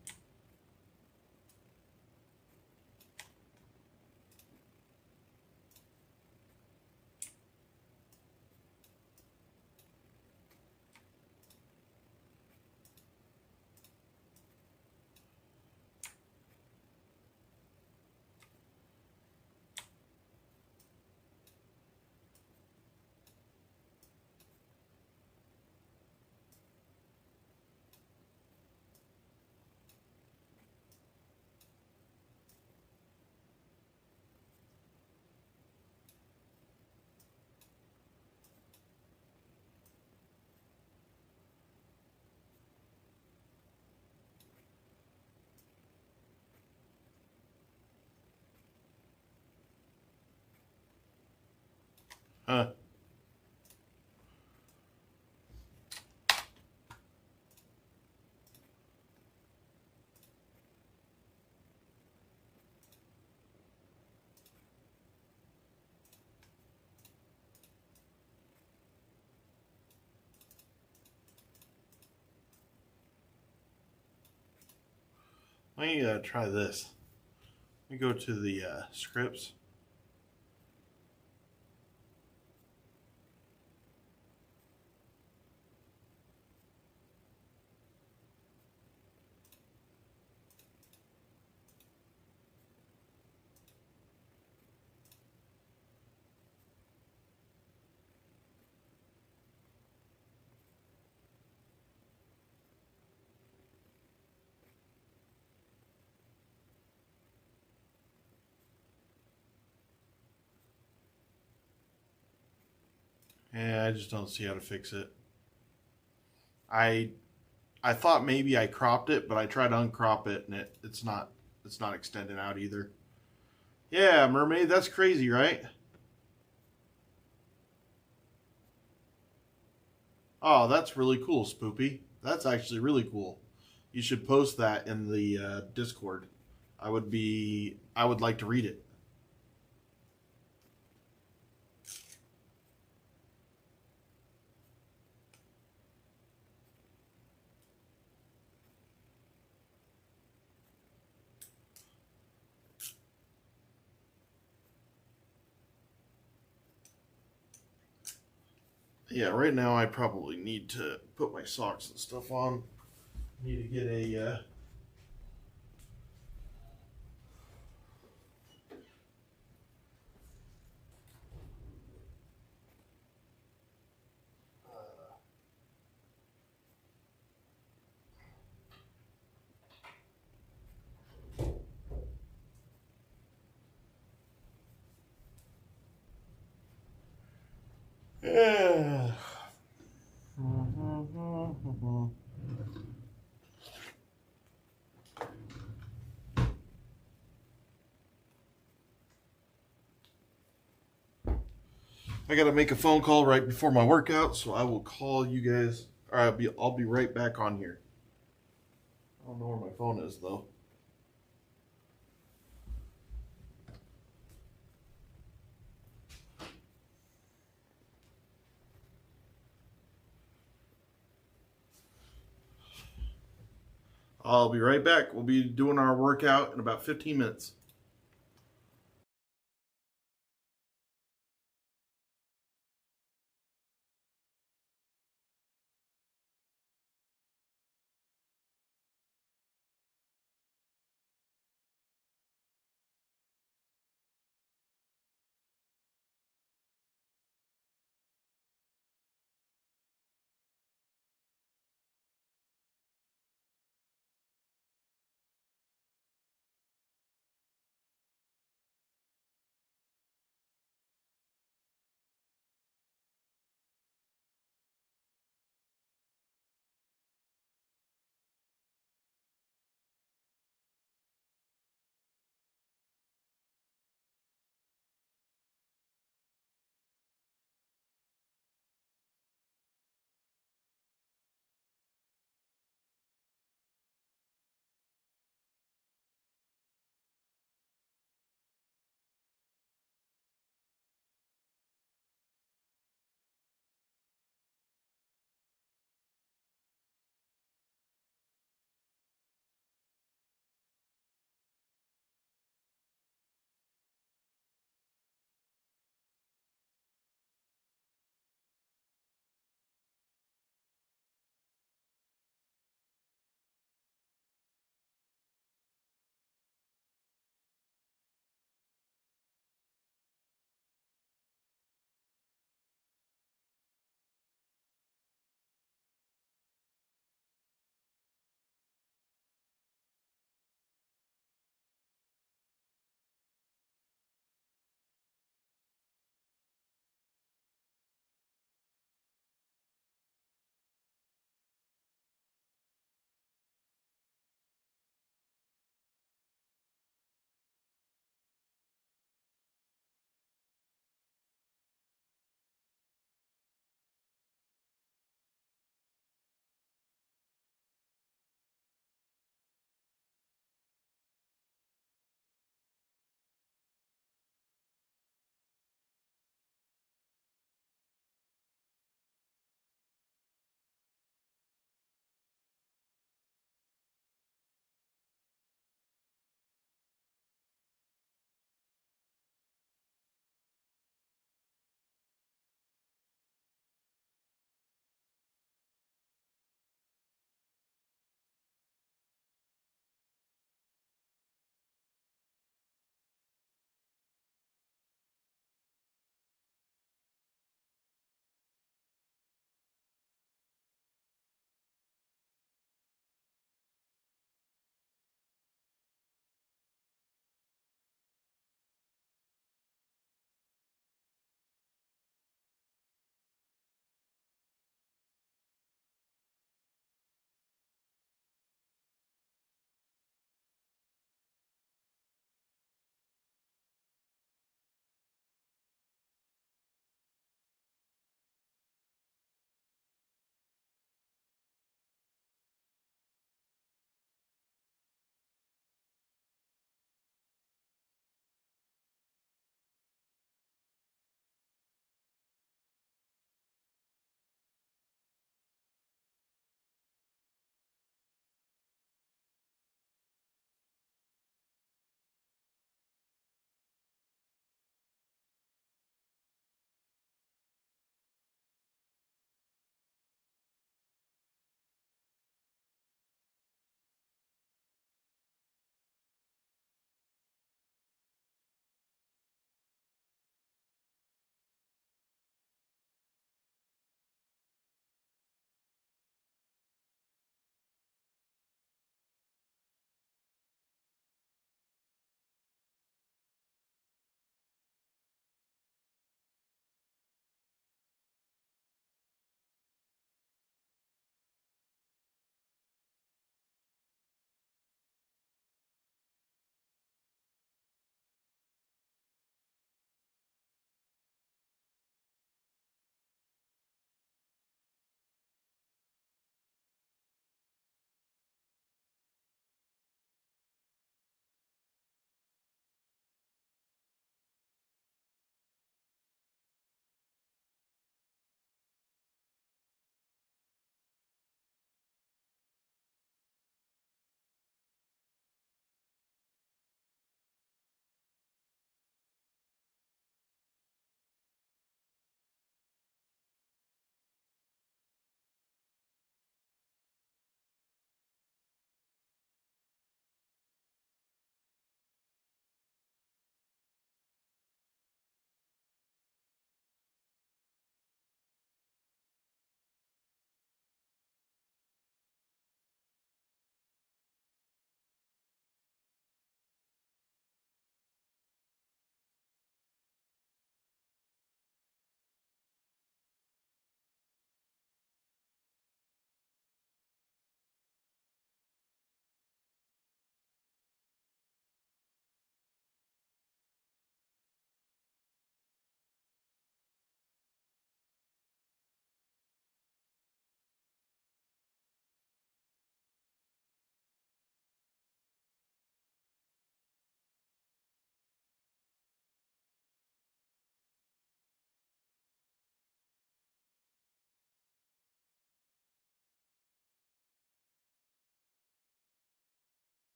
Huh. Let me try this. Let me go to the scripts. Yeah, I just don't see how to fix it. I I thought maybe I cropped it, but I tried to uncrop it and it's not extending out either. Yeah, mermaid, that's crazy, right? Oh, that's really cool, Spoopy. That's actually really cool. You should post that in the Discord. I would like to read it. Yeah, right now I probably need to put my socks and stuff on. Need to get a yeah. I gotta make a phone call right before my workout, so I will call you guys. Or I'll be right back on here. I don't know where my phone is though. I'll be right back. We'll be doing our workout in about 15 minutes.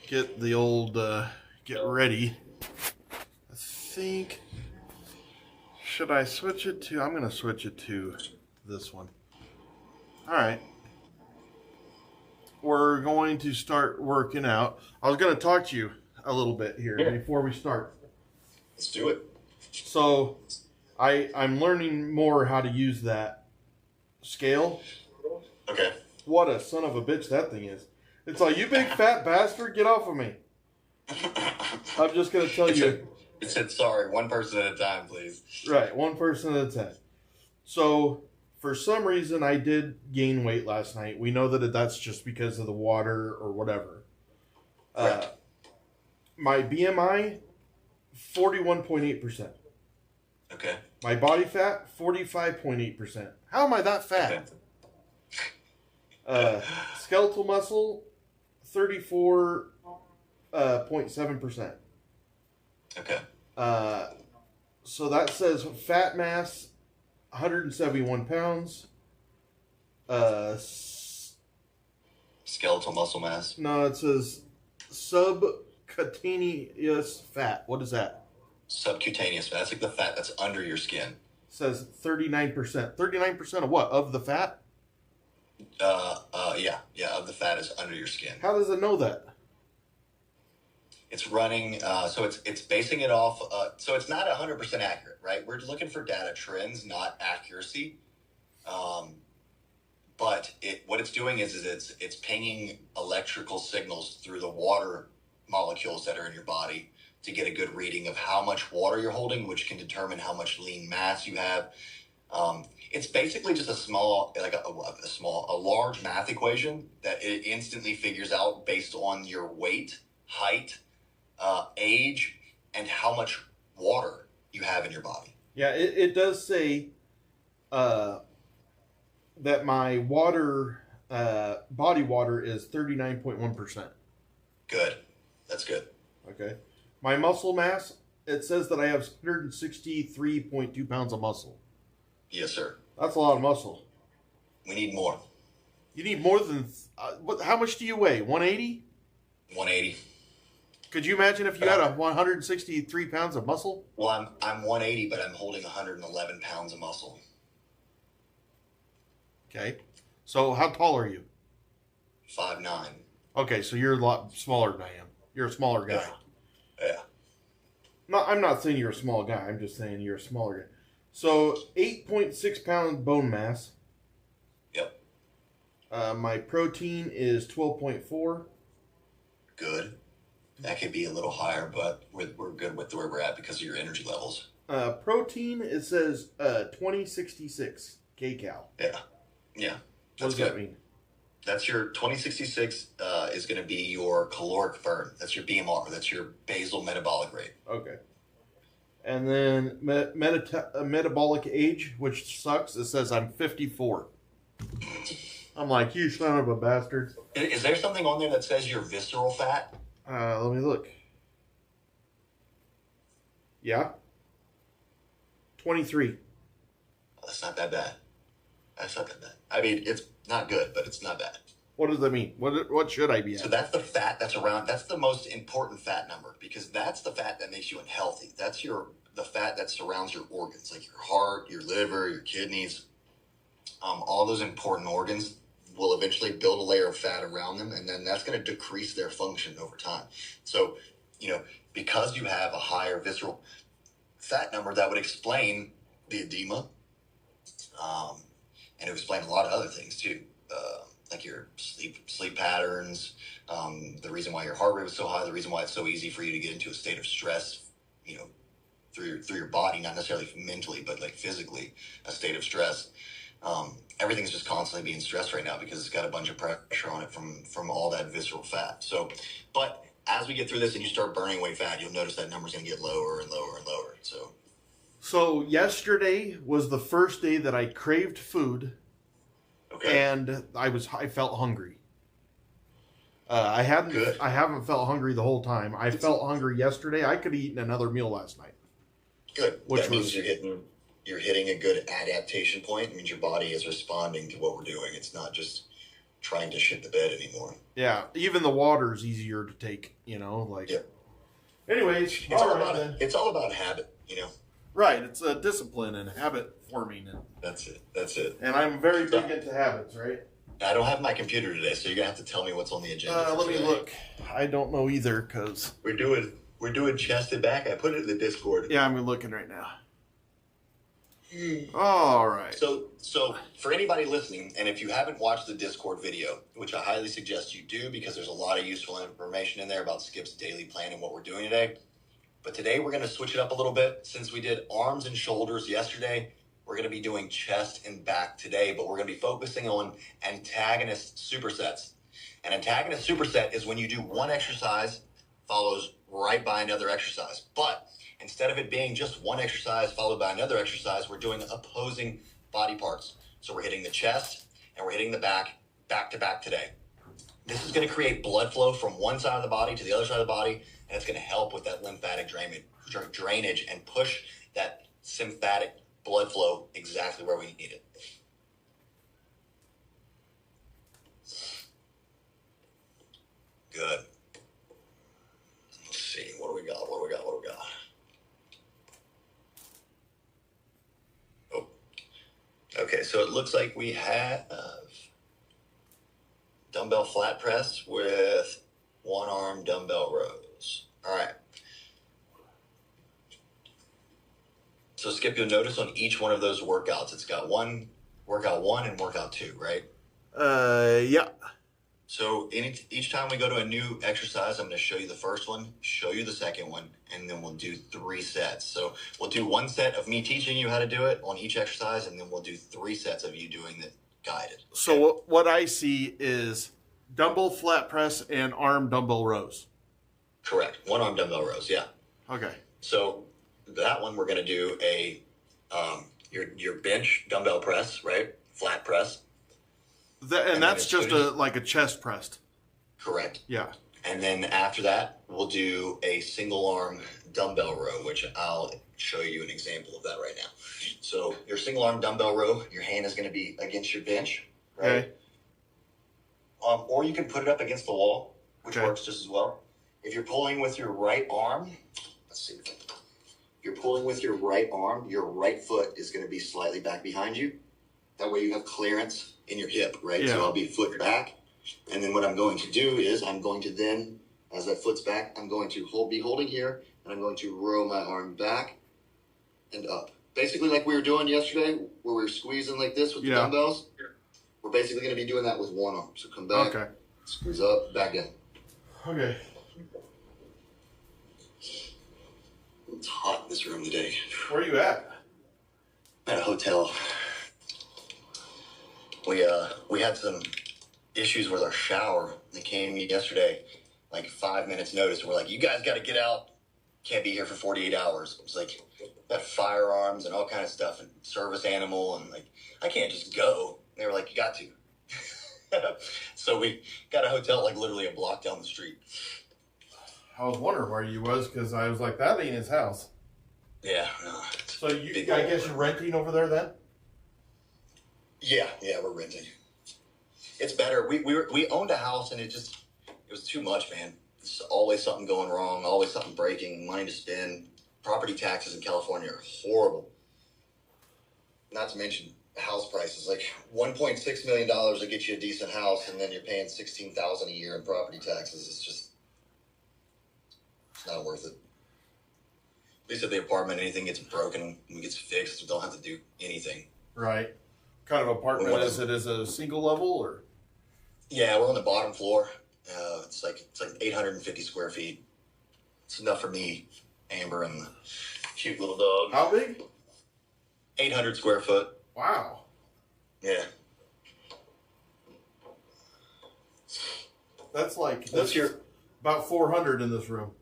get the old get ready. I think, should I switch it to? I'm going to switch it to this one. All right. We're going to start working out. I was going to talk to you a little bit here before we start. Let's do it. So, I'm learning more how to use that scale. Okay. What a son of a bitch that thing is. It's like, you big fat bastard, get off of me. I'm just going to tell you. It said, sorry, one person at a time, please. Right, one person at a time. So, for some reason, I did gain weight last night. We know that that's just because of the water or whatever. My BMI, 41.8%. Okay. My body fat, 45.8%. How am I that fat? Okay. Skeletal muscle, 34.7%. Okay. So that says fat mass, 171 pounds. Skeletal muscle mass. No, it says subcutaneous fat. What is that? Subcutaneous fat. That's like the fat that's under your skin. It says 39%. 39% of what? Of the fat? Yeah, of the fat is under your skin. How does it know that? It's running, so it's basing it off, so it's not 100% accurate, right? We're looking for data trends, not accuracy. But what it's doing is it's pinging electrical signals through the water molecules that are in your body to get a good reading of how much water you're holding, which can determine how much lean mass you have. It's basically just a large math equation that it instantly figures out based on your weight, height, age, and how much water you have in your body. Yeah, it does say that my water, body water is 39.1%. Good. That's good. Okay. My muscle mass, it says that I have 163.2 pounds of muscle. Yes, sir. That's a lot of muscle. We need more. You need more than... how much do you weigh? 180? 180. Could you imagine if you had 163 pounds of muscle? Well, I'm 180, but I'm holding 111 pounds of muscle. Okay. So how tall are you? 5'9". Okay, so you're a lot smaller than I am. You're a smaller guy. Yeah. No, I'm not saying you're a small guy. I'm just saying you're a smaller guy. So 8.6 pound bone mass. Yep. My protein is 12.4. Good. That could be a little higher, but we're good with where we're at because of your energy levels. Protein, it says 2066 kcal. Yeah. Yeah. What That's does good. that mean? That's your 2066 is going to be your caloric burn. That's your BMR. That's your basal metabolic rate. Okay. And then metabolic age, which sucks. It says I'm 54. I'm like, you son of a bastard. Is there something on there that says your visceral fat? Let me look. Yeah. 23. That's not that bad. That's not that bad. I mean, it's not good, but it's not bad. What does that mean? What should I be at? So that's the fat that's around. That's the most important fat number because that's the fat that makes you unhealthy. That's the fat that surrounds your organs, like your heart, your liver, your kidneys. All those important organs will eventually build a layer of fat around them, and then that's going to decrease their function over time. So, because you have a higher visceral fat number, that would explain the edema, and it would explain a lot of other things too. Like your sleep patterns, the reason why your heart rate was so high, the reason why it's so easy for you to get into a state of stress, through your body, not necessarily mentally, but like physically, a state of stress. Everything's just constantly being stressed right now because it's got a bunch of pressure on it from all that visceral fat. So, but as we get through this and you start burning away fat, you'll notice that number's going to get lower and lower and lower. So yesterday was the first day that I craved food. Okay. And I felt hungry. I haven't felt hungry the whole time. I felt hungry yesterday. I could have eaten another meal last night. Good. That means you're hitting a good adaptation point. It means your body is responding to what we're doing. It's not just trying to shit the bed anymore. Yeah, even the water's easier to take, you know, like. Yeah. Anyways, It's all right about then. it's all about habit, you know. Right, it's a discipline and habit forming, That's it. and I'm very big into habits, right? I don't have my computer today, so you're gonna have to tell me what's on the agenda. for Let me today. look. I don't know either, cause We're doing chest and back. I put it in the Discord. yeah, I'm looking right now. All right. So for anybody listening, and if you haven't watched the Discord video, which I highly suggest you do because there's a lot of useful information in there about Skip's daily plan and what we're doing today. But today we're going to switch it up a little bit. Since we did arms and shoulders yesterday, we're going to be doing chest and back today, but we're going to be focusing on antagonist supersets. An antagonist superset is when you do one exercise follows right by another exercise. But instead of it being just one exercise followed by another exercise, we're doing opposing body parts. So we're hitting the chest and we're hitting the back to back today. This is going to create blood flow from one side of the body to the other side of the body, and it's going to help with that lymphatic drainage and push that sympathetic blood flow exactly where we need it. Good. Let's see. What do we got? Oh. Okay, so it looks like we have dumbbell flat press with one arm dumbbell rows. All right. So Skip, you'll notice on each one of those workouts, it's got workout 1 and workout 2, right? Yeah. So each time we go to a new exercise, I'm going to show you the first one, show you the second one, and then we'll do 3 sets. So we'll do 1 set of me teaching you how to do it on each exercise, and then we'll do 3 sets of you doing it guided. So what I see is dumbbell flat press and arm dumbbell rows. Correct. 1 arm dumbbell rows, yeah. Okay. So that one we're going to do your bench dumbbell press, right? Flat press. And that's just like a chest press. Correct. Yeah. And then after that, we'll do a single arm dumbbell row, which I'll show you an example of that right now. So your single arm dumbbell row, your hand is going to be against your bench, right? Okay. Or you can put it up against the wall, which Okay. works just as well. If you're pulling with your right arm, let's see. If you're pulling with your right arm, your right foot is going to be slightly back behind you. That way you have clearance in your hip, right? Yeah. So I'll be foot back. And then what I'm going to do is I'm going to then, as that foot's back, I'm going to be holding here, and I'm going to row my arm back and up. Basically like we were doing yesterday, where we were squeezing like this with the dumbbells. We're basically going to be doing that with one arm. So come back, Okay. squeeze up, back down. Okay. It's hot in this room today. Where are you at? At a hotel. We had some issues with our shower. They came yesterday, like 5 minutes notice. And we're like, you guys got to get out. Can't be here for 48 hours. It was like, got firearms and all kind of stuff and service animal. And like, I can't just go. They were like, you got to. So we got a hotel like literally a block down the street. I was wondering where you was because I was like, that ain't his house. Yeah. No. So I guess you're renting over there then? Yeah, we're renting. It's better. We owned a house and it was too much, man. There's always something going wrong, always something breaking, money to spend. Property taxes in California are horrible. Not to mention house prices, like $1.6 million to get you a decent house, and then you're paying $16,000 a year in property taxes. It's not worth it. At least at the apartment, anything gets broken and gets fixed, you don't have to do anything. Right. What kind of apartment is it? Is it a single level or? Yeah, we're on the bottom floor. It's like 850 square feet. It's enough for me, Amber, and the cute little dog. How big? 800 square foot. Wow. Yeah. That's like What's your? about 400 in this room.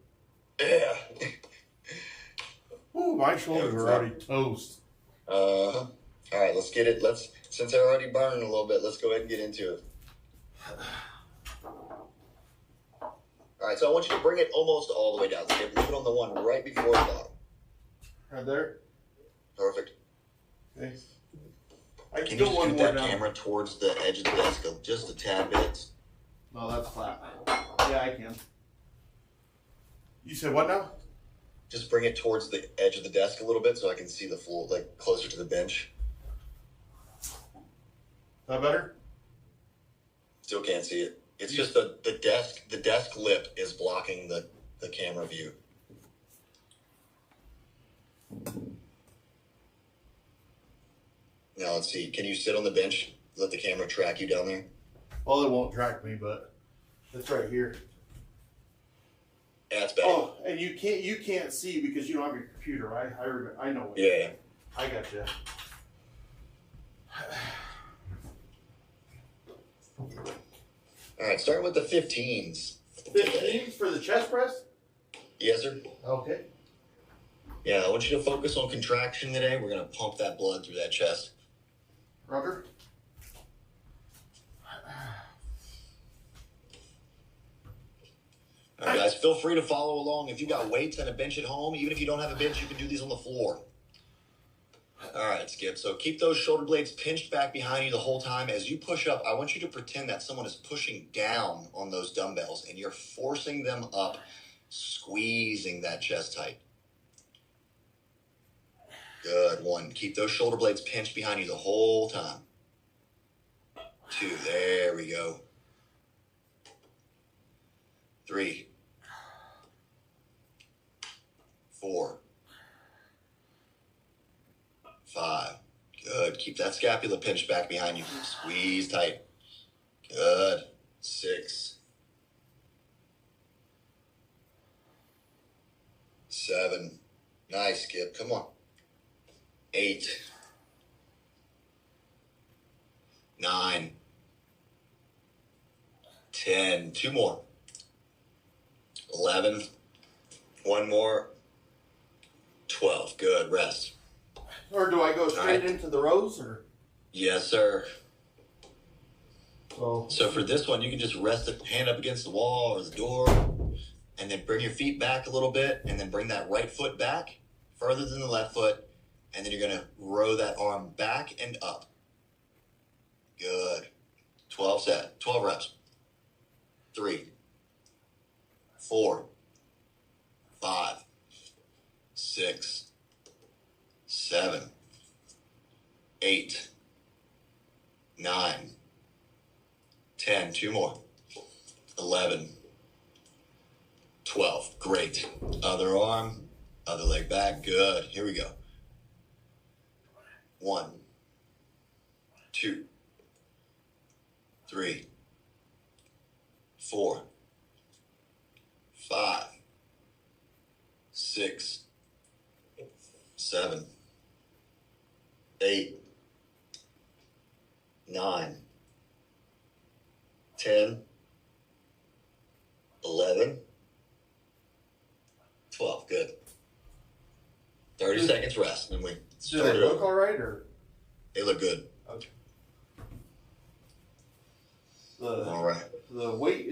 Yeah. Ooh, my shoulders are already toast. All right, let's get it. Since they're already burning a little bit, let's go ahead and get into it. All right, so I want you to bring it almost all the way down. Skip. Leave it on the one right before the bottom. Right there? Perfect. Okay. I can Can go you one scoot more that down. camera towards the edge of the desk just a tad bit? No, that's flat. Yeah, I can. You said what now? Just bring it towards the edge of the desk a little bit so I can see the floor, like closer to the bench. Is that better? Still can't see it. It's just the desk lip is blocking the camera view. Now let's see. Can you sit on the bench? Let the camera track you down there? Well, it won't track me, but it's right here. Yeah, it's better. Oh, and you can't see because you don't have your computer. I know it. Yeah. I got you. All right, starting with the 15s. 15 for the chest press? Yes, sir. Okay. Yeah, I want you to focus on contraction today. We're going to pump that blood through that chest. Roger. All right, guys, feel free to follow along. If you got weights and a bench at home, even if you don't have a bench, you can do these on the floor. All right, Skip. So keep those shoulder blades pinched back behind you the whole time. As you push up, I want you to pretend that someone is pushing down on those dumbbells and you're forcing them up, squeezing that chest tight. Good. 1. Keep those shoulder blades pinched behind you the whole time. 2. There we go. 3. 4. 5. Good. Keep that scapula pinched back behind you. Squeeze tight. Good. 6. 7. Nice, Skip. Come on. 8. 9. 10. 2 more. 11. 1 more. 12. Good. Rest. Or do I go straight right. into the rows? Or Yes, sir. so? So for this one, you can just rest the hand up against the wall or the door, and then bring your feet back a little bit, and then bring that right foot back further than the left foot, and then you're going to row that arm back and up. Good. 12 reps. 3, 4, 5, 6, 7, 8, 9, 10. 2 more. 11, 12. Great. Other arm, other leg back. Good. Here we go. 1, 2, 3, 4, 5, 6, 7, 8, 9, 10, 11, 12. Good. 30 seconds rest, and we Do start they it look over. all right, or They look good. okay? All right. The weight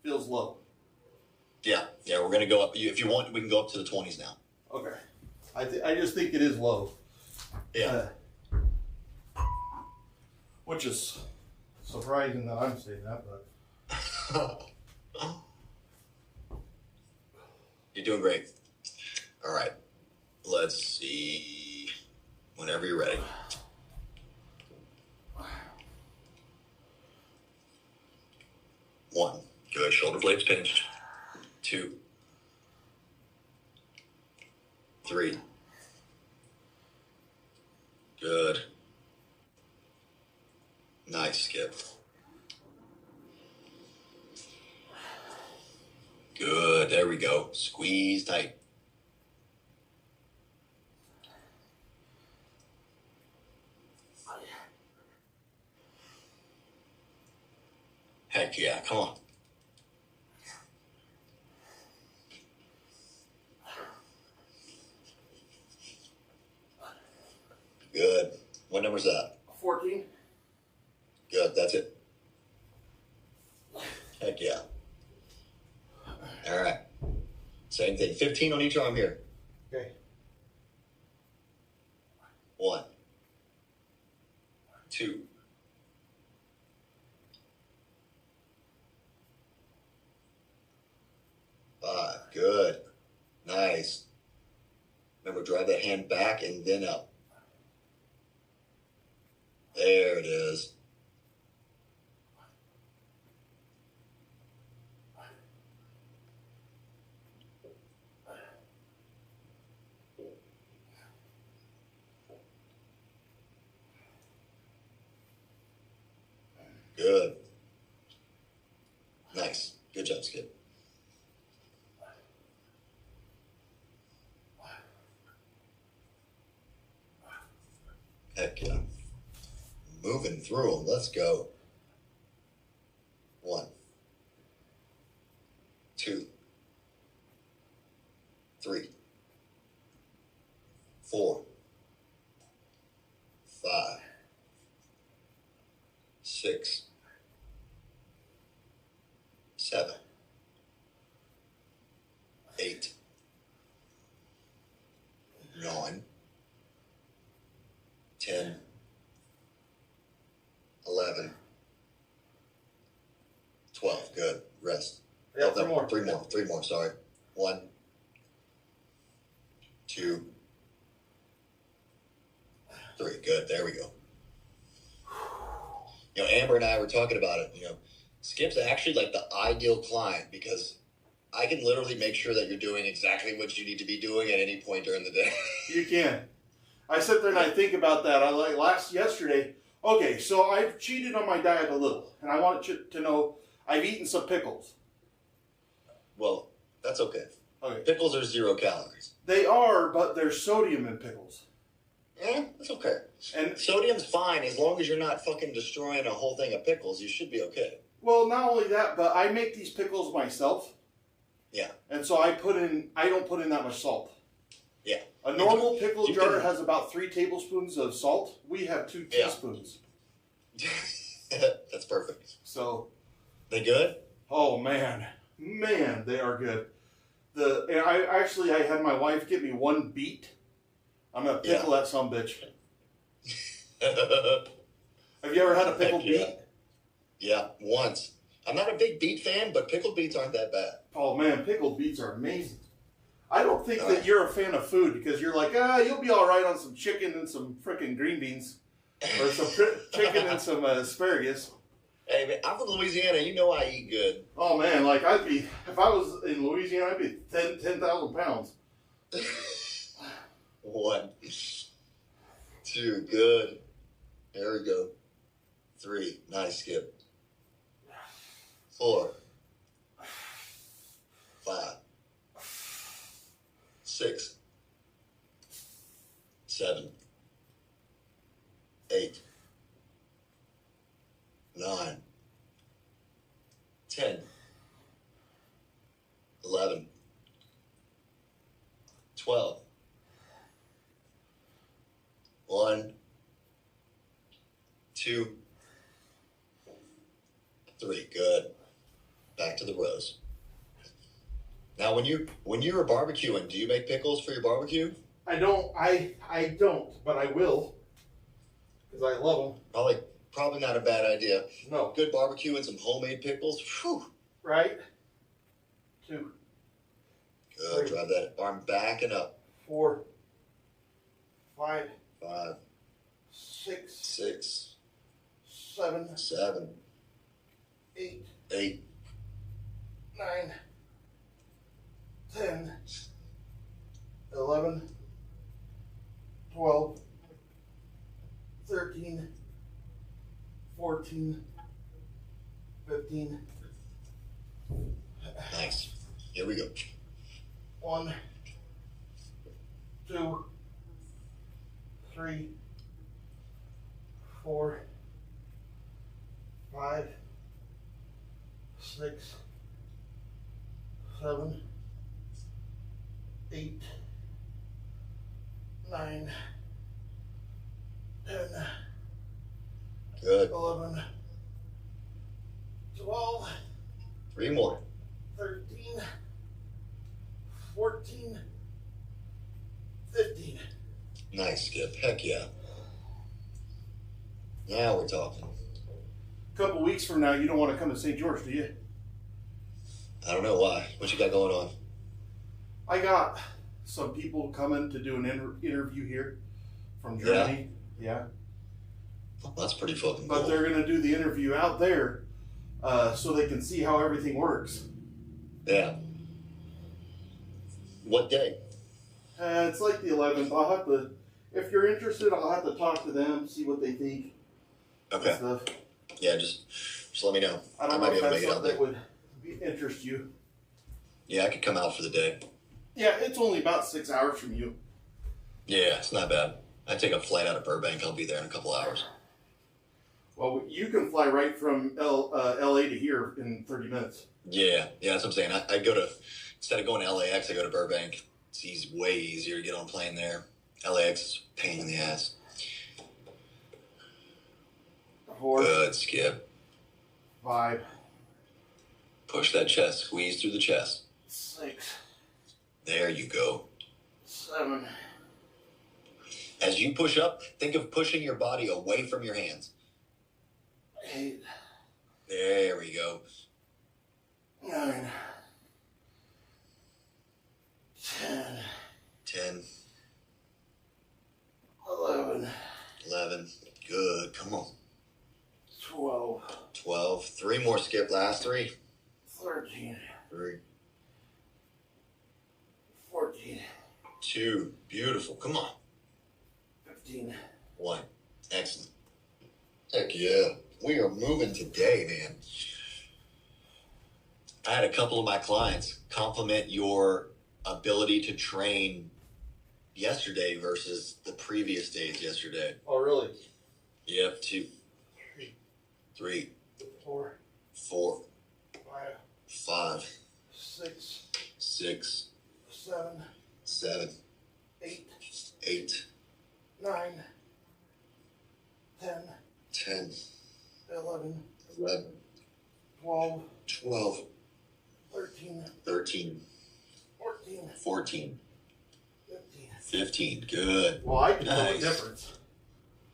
feels low. Yeah, we're going to go up. If you want, we can go up to the 20s now. Okay. I just think it is low. Yeah. Which is surprising that I'm saying that, but You're doing great. All right. Let's see. Whenever you're ready. 1. Good. Shoulder blades pinched. 2. 3. Good. Nice, Skip. Good. There we go. Squeeze tight. Heck yeah. Come on. Good. What number's that? 14. Good. That's it. Heck yeah. All right. Same thing. 15 on each arm here. Okay. 1, 2. Five. Good. Nice. Remember, drive that hand back and then up. There it is. Good. Nice. Good job, Skip. Heck yeah. Moving through them. Let's go. 1, 2, 3, 4, 5, 6, 7, 8, 9, 10, 11, 12. Good. Rest. Yeah, Oh, three more. Three more. Sorry. 1, 2, 3. Good. There we go. You know, Amber and I were talking about it. You know, Skip's actually like the ideal client because I can literally make sure that you're doing exactly what you need to be doing at any point during the day. You can. I sit there and I think about that. I like yesterday. Okay, so I've cheated on my diet a little, and I want you to know I've eaten some pickles. Well, that's okay. Okay. Pickles are 0 calories. They are, but there's sodium in pickles. That's okay. And Sodium's fine as long as you're not fucking destroying a whole thing of pickles. You should be okay. well, not only that, but I make these pickles myself. Yeah. And so I don't put in that much salt. Yeah. A normal pickle you jar can- has about 3 tablespoons of salt. We have 2 Yeah. teaspoons. That's perfect. So, They good? oh man, they are good. I had my wife get me 1 beet. I'm gonna pickle that sumbitch. Have you ever had a pickled Heck yeah. beet? Yeah, once. I'm not a big beet fan, but pickled beets aren't that bad. Oh man, pickled beets are amazing. I don't think All that right. you're a fan of food because you're like, you'll be all right on some chicken and some frickin' green beans, or some chicken and some asparagus. Hey, man, I'm from Louisiana. You know I eat good. Oh man, like if I was in Louisiana, I'd be 10,000 pounds. 1, 2, good. There we go. 3, nice, Skip. 4, 5, 6, 7, 8, 9, 10, 11, 12. 1, 2, 3. Good. Back to the rows. Now, when you're barbecuing, do you make pickles for your barbecue? I don't, but I will, because I love Probably not a bad idea. them. No, Good barbecue and some homemade pickles. Whew. right? 2, Good. Drive that arm back and up. 4, 5, 5, 6, 6, 7, 7, 8, 8, 9, 10, 11, 12, 13, 14, 15, Nice. Here we go. 1, 2, 3, 4, 5, 6, 7, 8, 9, 10, Good. 11, 12, 3 more. 13, 14, 15. Nice, Skip. Heck yeah. Now we're talking. A couple weeks from now, you don't want to come to St. George, do you? I don't know why. What you got going on? I got some people coming to do an interview here from Germany. Yeah. That's pretty fucking But cool. they're going to do the interview out there so they can see how everything works. Yeah. What day? It's like the 11th. I'll have to, if you're interested, I'll have to talk to them, see what they think. Okay. And stuff. Yeah, just let me know. I don't might know be if able to that's make it out something there. that would interest you. Yeah, I could come out for the day. Yeah, it's only about 6 hours from you. Yeah, it's not bad. I take a flight out of Burbank. I'll be there in a couple hours. Well, you can fly right from LA to here in 30 minutes. Yeah, that's what I'm saying. I go to, instead of going to LAX, I go to Burbank. It's way easier to get on a plane there. LAX is a pain in the ass. 4, Good, Skip. 5, Push that chest. Squeeze through the chest. 6, There you go. 7. As you push up, think of pushing your body away from your hands. 8, There we go. 9, 10, 10, 11, 11. Good. Come on. 12, 12. 3 more, Skip. Last 3. 13, 3, 14, 2. Beautiful. Come on. 15. 1. Excellent. Heck yeah. We are moving today, man. I had a couple of my clients compliment your ability to train yesterday versus the previous days yesterday. Oh, really? Yep. 2, 3, 4, 4, 5, 5, 6, 6, 7, 7, 8, 8, 9, 10, 10, 11, 11, 12, 12, 13, 13, 14, 14, 15. 15. Good. Well, I can tell the Nice. difference.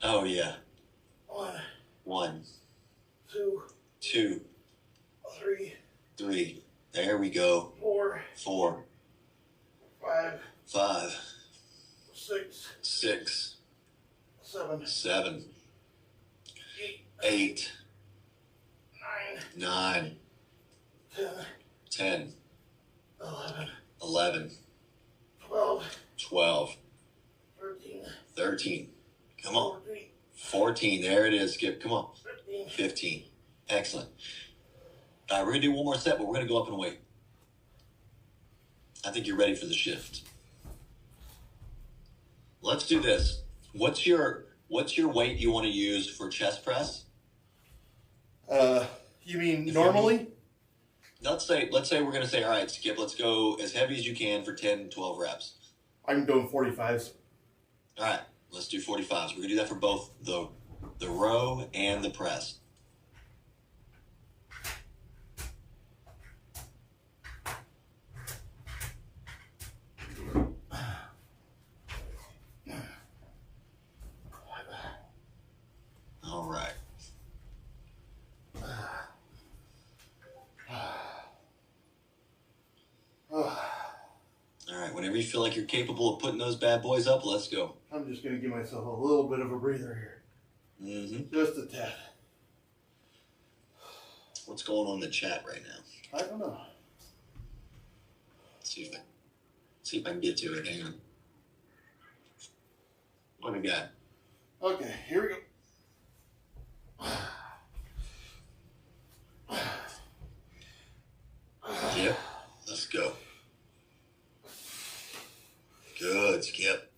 Oh, yeah. 1, 1, 2, 2, 3, 3. There we go. 4, 4, 5, 5, 6, 6, 7, 7, 8, 8, 9, 9, 10, 10, 11, 11, 12, 12, 13, 13. Come on. 14, 14. There it is, Skip. Come on. 15. 15. Excellent. All right, we're going to do one more set, but we're going to go up and wait. I think you're ready for the shift. Let's do this. What's your weight you want to use for chest press? You mean normally? Let's say we're going to say, all right, Skip, let's go as heavy as you can for 10, 12 reps. I'm doing 45s. All right, let's do 45s. We're going to do that for both the row and the press. All right. All right, whenever you feel like you're capable of putting those bad boys up, let's go. I'm just going to give myself a little bit of a breather here. Mm-hmm. Just a tad. What's going on in the chat right now? I don't know. Let's see if I can get to it. Hang on. What do we got? Okay, here we go. Yep. Let's go. Good, Skip.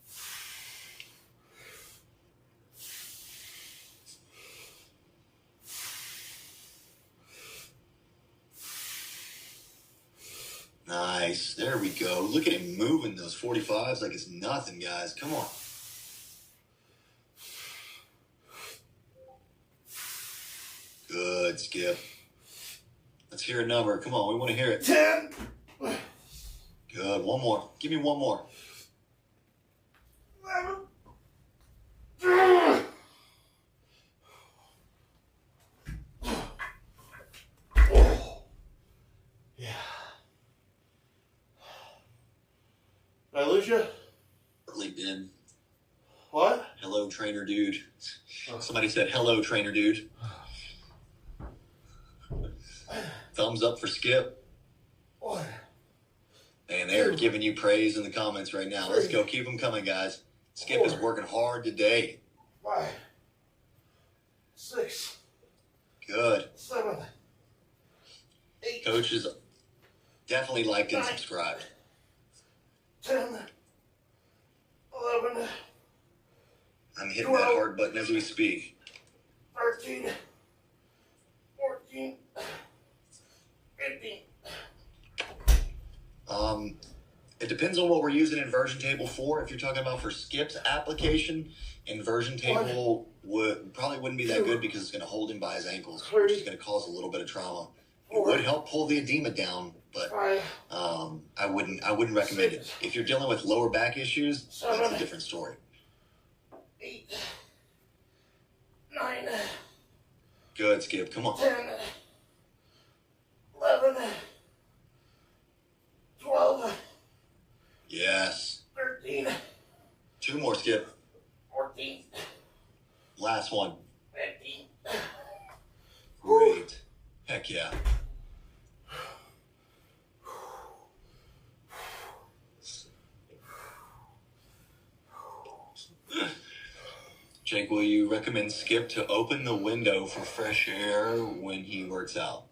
Nice. There we go. Look at him moving those 45s like it's nothing, guys. Come on. Good, Skip. Let's hear a number. Come on, we want to hear it. 10. Good. One more. Give me one more. 11. lose you? LinkedIn. What? Hello, trainer dude. Oh. Somebody said, hello, trainer dude. Thumbs up for Skip. What? And they're giving you praise in the comments right now. Let's go. Keep them coming, guys. Skip is working hard today. 5, 6, Good. 7, 8, Coaches definitely liked and subscribed. 10, 11, I'm hitting that hard button as we speak. 13, 14, 15. It depends on what we're using inversion table for. If you're talking about for Skip's application, inversion table wouldn't be that good because it's going to hold him by his ankles, which is going to cause a little bit of trauma. It would help pull the edema down, but I wouldn't recommend it. If you're dealing with lower back issues, that's a different story. 8, 9, Good, Skip. Come on. 10, 11, 12, Yes. 13, 2 more, Skip. 14, Last one. 15. Great. Heck yeah. Jake, will you recommend Skip to open the window for fresh air when he works out?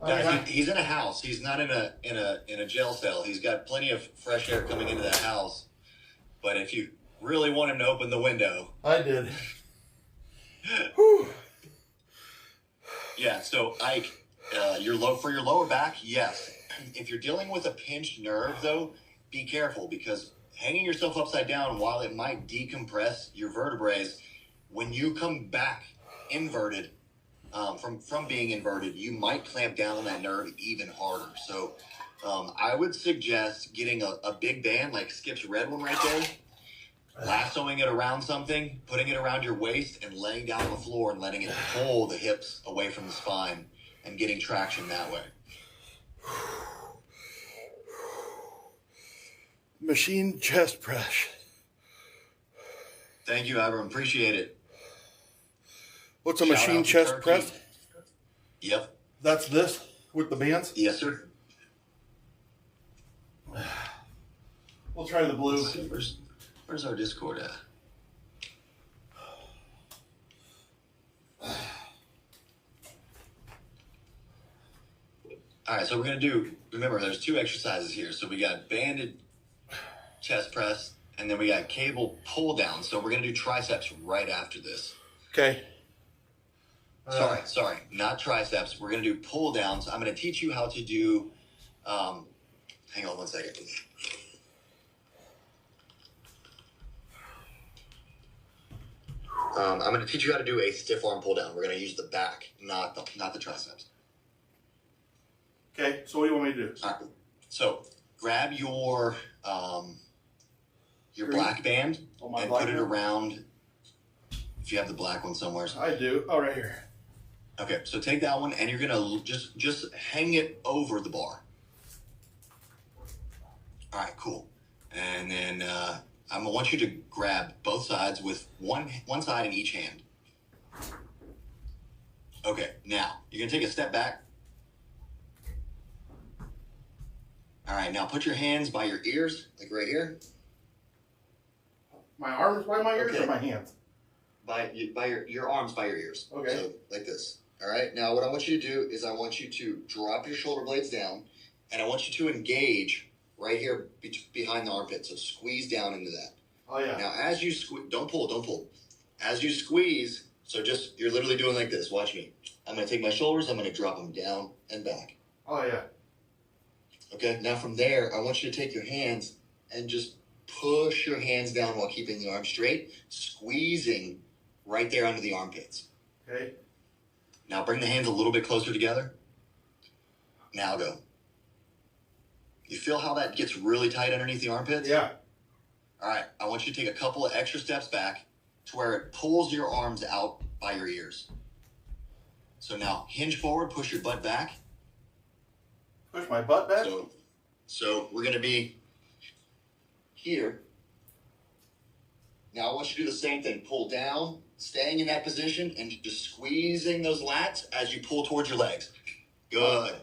Guys, he's in a house. He's not in a jail cell. He's got plenty of fresh air coming into that house. But if you really want him to open the window, I did. yeah. So Ike, for your lower back, yes. If you're dealing with a pinched nerve, though, be careful because hanging yourself upside down, while it might decompress your vertebrae, when you come back inverted, from being inverted, you might clamp down on that nerve even harder. So I would suggest getting a big band like Skip's red one right there, lassoing it around something, putting it around your waist, and laying down on the floor and letting it pull the hips away from the spine and getting traction that way. Machine chest press. Thank you, Abram. Appreciate it. What's a Shout machine out to chest Turkey. press? Yep. That's this with the bands? Yes, sir. We'll try the blue. Let's see, where's our Discord at? All right, so we're going to do, remember, there's 2 exercises here. So we got banded chest press, and then we got cable pull down. So we're going to do triceps right after this. Okay. Sorry, not triceps. We're going to do pull downs. I'm going to teach you how to do, hang on one second. I'm going to teach you how to do a stiff arm pull down. We're going to use the back, not the triceps. Okay, so what do you want me to do? All right. So grab your black band Oh, my and black put it band? around. If you have the black one somewhere. I do. Oh, right here. Okay, so take that one and you're gonna just hang it over the bar. All right, cool. And then I'm gonna want you to grab both sides with one side in each hand. Okay, now you're gonna take a step back. All right, now put your hands by your ears, like right here. My arms by my ears Okay. or my hands? By your arms by your ears. Okay. So like this. All right. Now what I want you to do is I want you to drop your shoulder blades down, and I want you to engage right here behind the armpit. So squeeze down into that. Oh, yeah. Now as you squeeze, don't pull. As you squeeze, so you're literally doing like this. Watch me. I'm gonna take my shoulders. I'm gonna drop them down and back. Oh, yeah. Okay. Now from there, I want you to take your hands and just push your hands down while keeping the arms straight, squeezing right there under the armpits. Okay. Now bring the hands a little bit closer together. Now go. You feel how that gets really tight underneath the armpits? Yeah. All right. I want you to take a couple of extra steps back to where it pulls your arms out by your ears. So now hinge forward, push your butt back. Push my butt back? So we're going to be here. Now I want you to do the same thing. Pull down, staying in that position, and just squeezing those lats as you pull towards your legs. Good.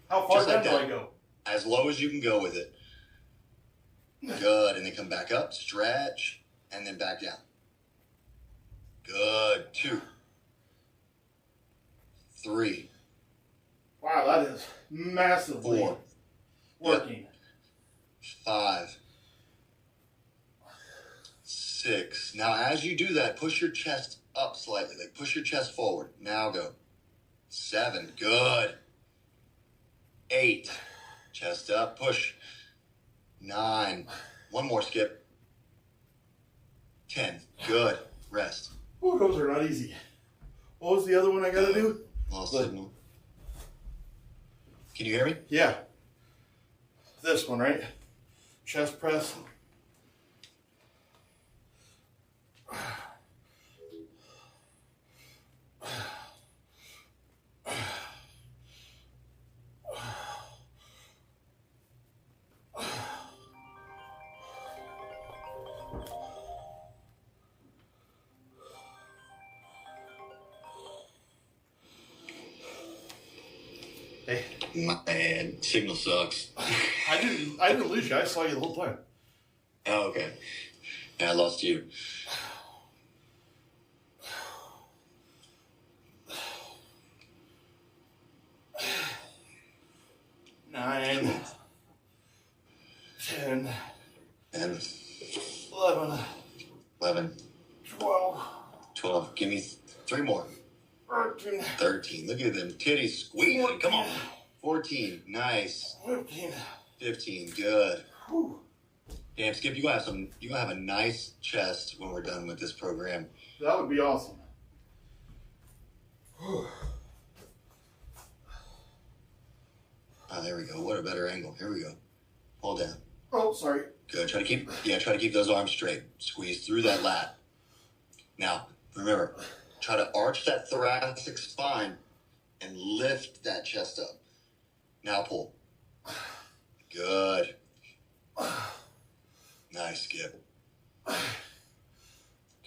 How far Just like down do that. I go? As low as you can go with it. Good. And then come back up, stretch, and then back down. Good. 2, 3, Wow, that is massively 4, working. 5, 6. Now, as you do that, push your chest up slightly. Like push your chest forward. Now go. 7. Good. 8. Chest up. Push. 9. One more, Skip. 10. Good. Rest. Ooh, those are not easy. What was the other one I gotta do? Lost signal. Can you hear me? Yeah. This one, right? Chest press. Hey, Man, signal sucks. I didn't lose you. I saw you the whole time. Oh, okay. Yeah, I lost you. Nine, 10, And 11, 11, 12, 12. Give me 3 more. 13, 13. Look at them titties squeezing. Come on. 14. Nice. 15. 15. Good. Whew. Damn, Skip, you gonna have a nice chest when we're done with this program. That would be awesome. Oh, there we go. What a better angle. Here we go. Pull down. Oh, sorry. Good. Try to keep those arms straight. Squeeze through that lat. Now, remember, try to arch that thoracic spine and lift that chest up. Now pull. Good. Nice, Skip.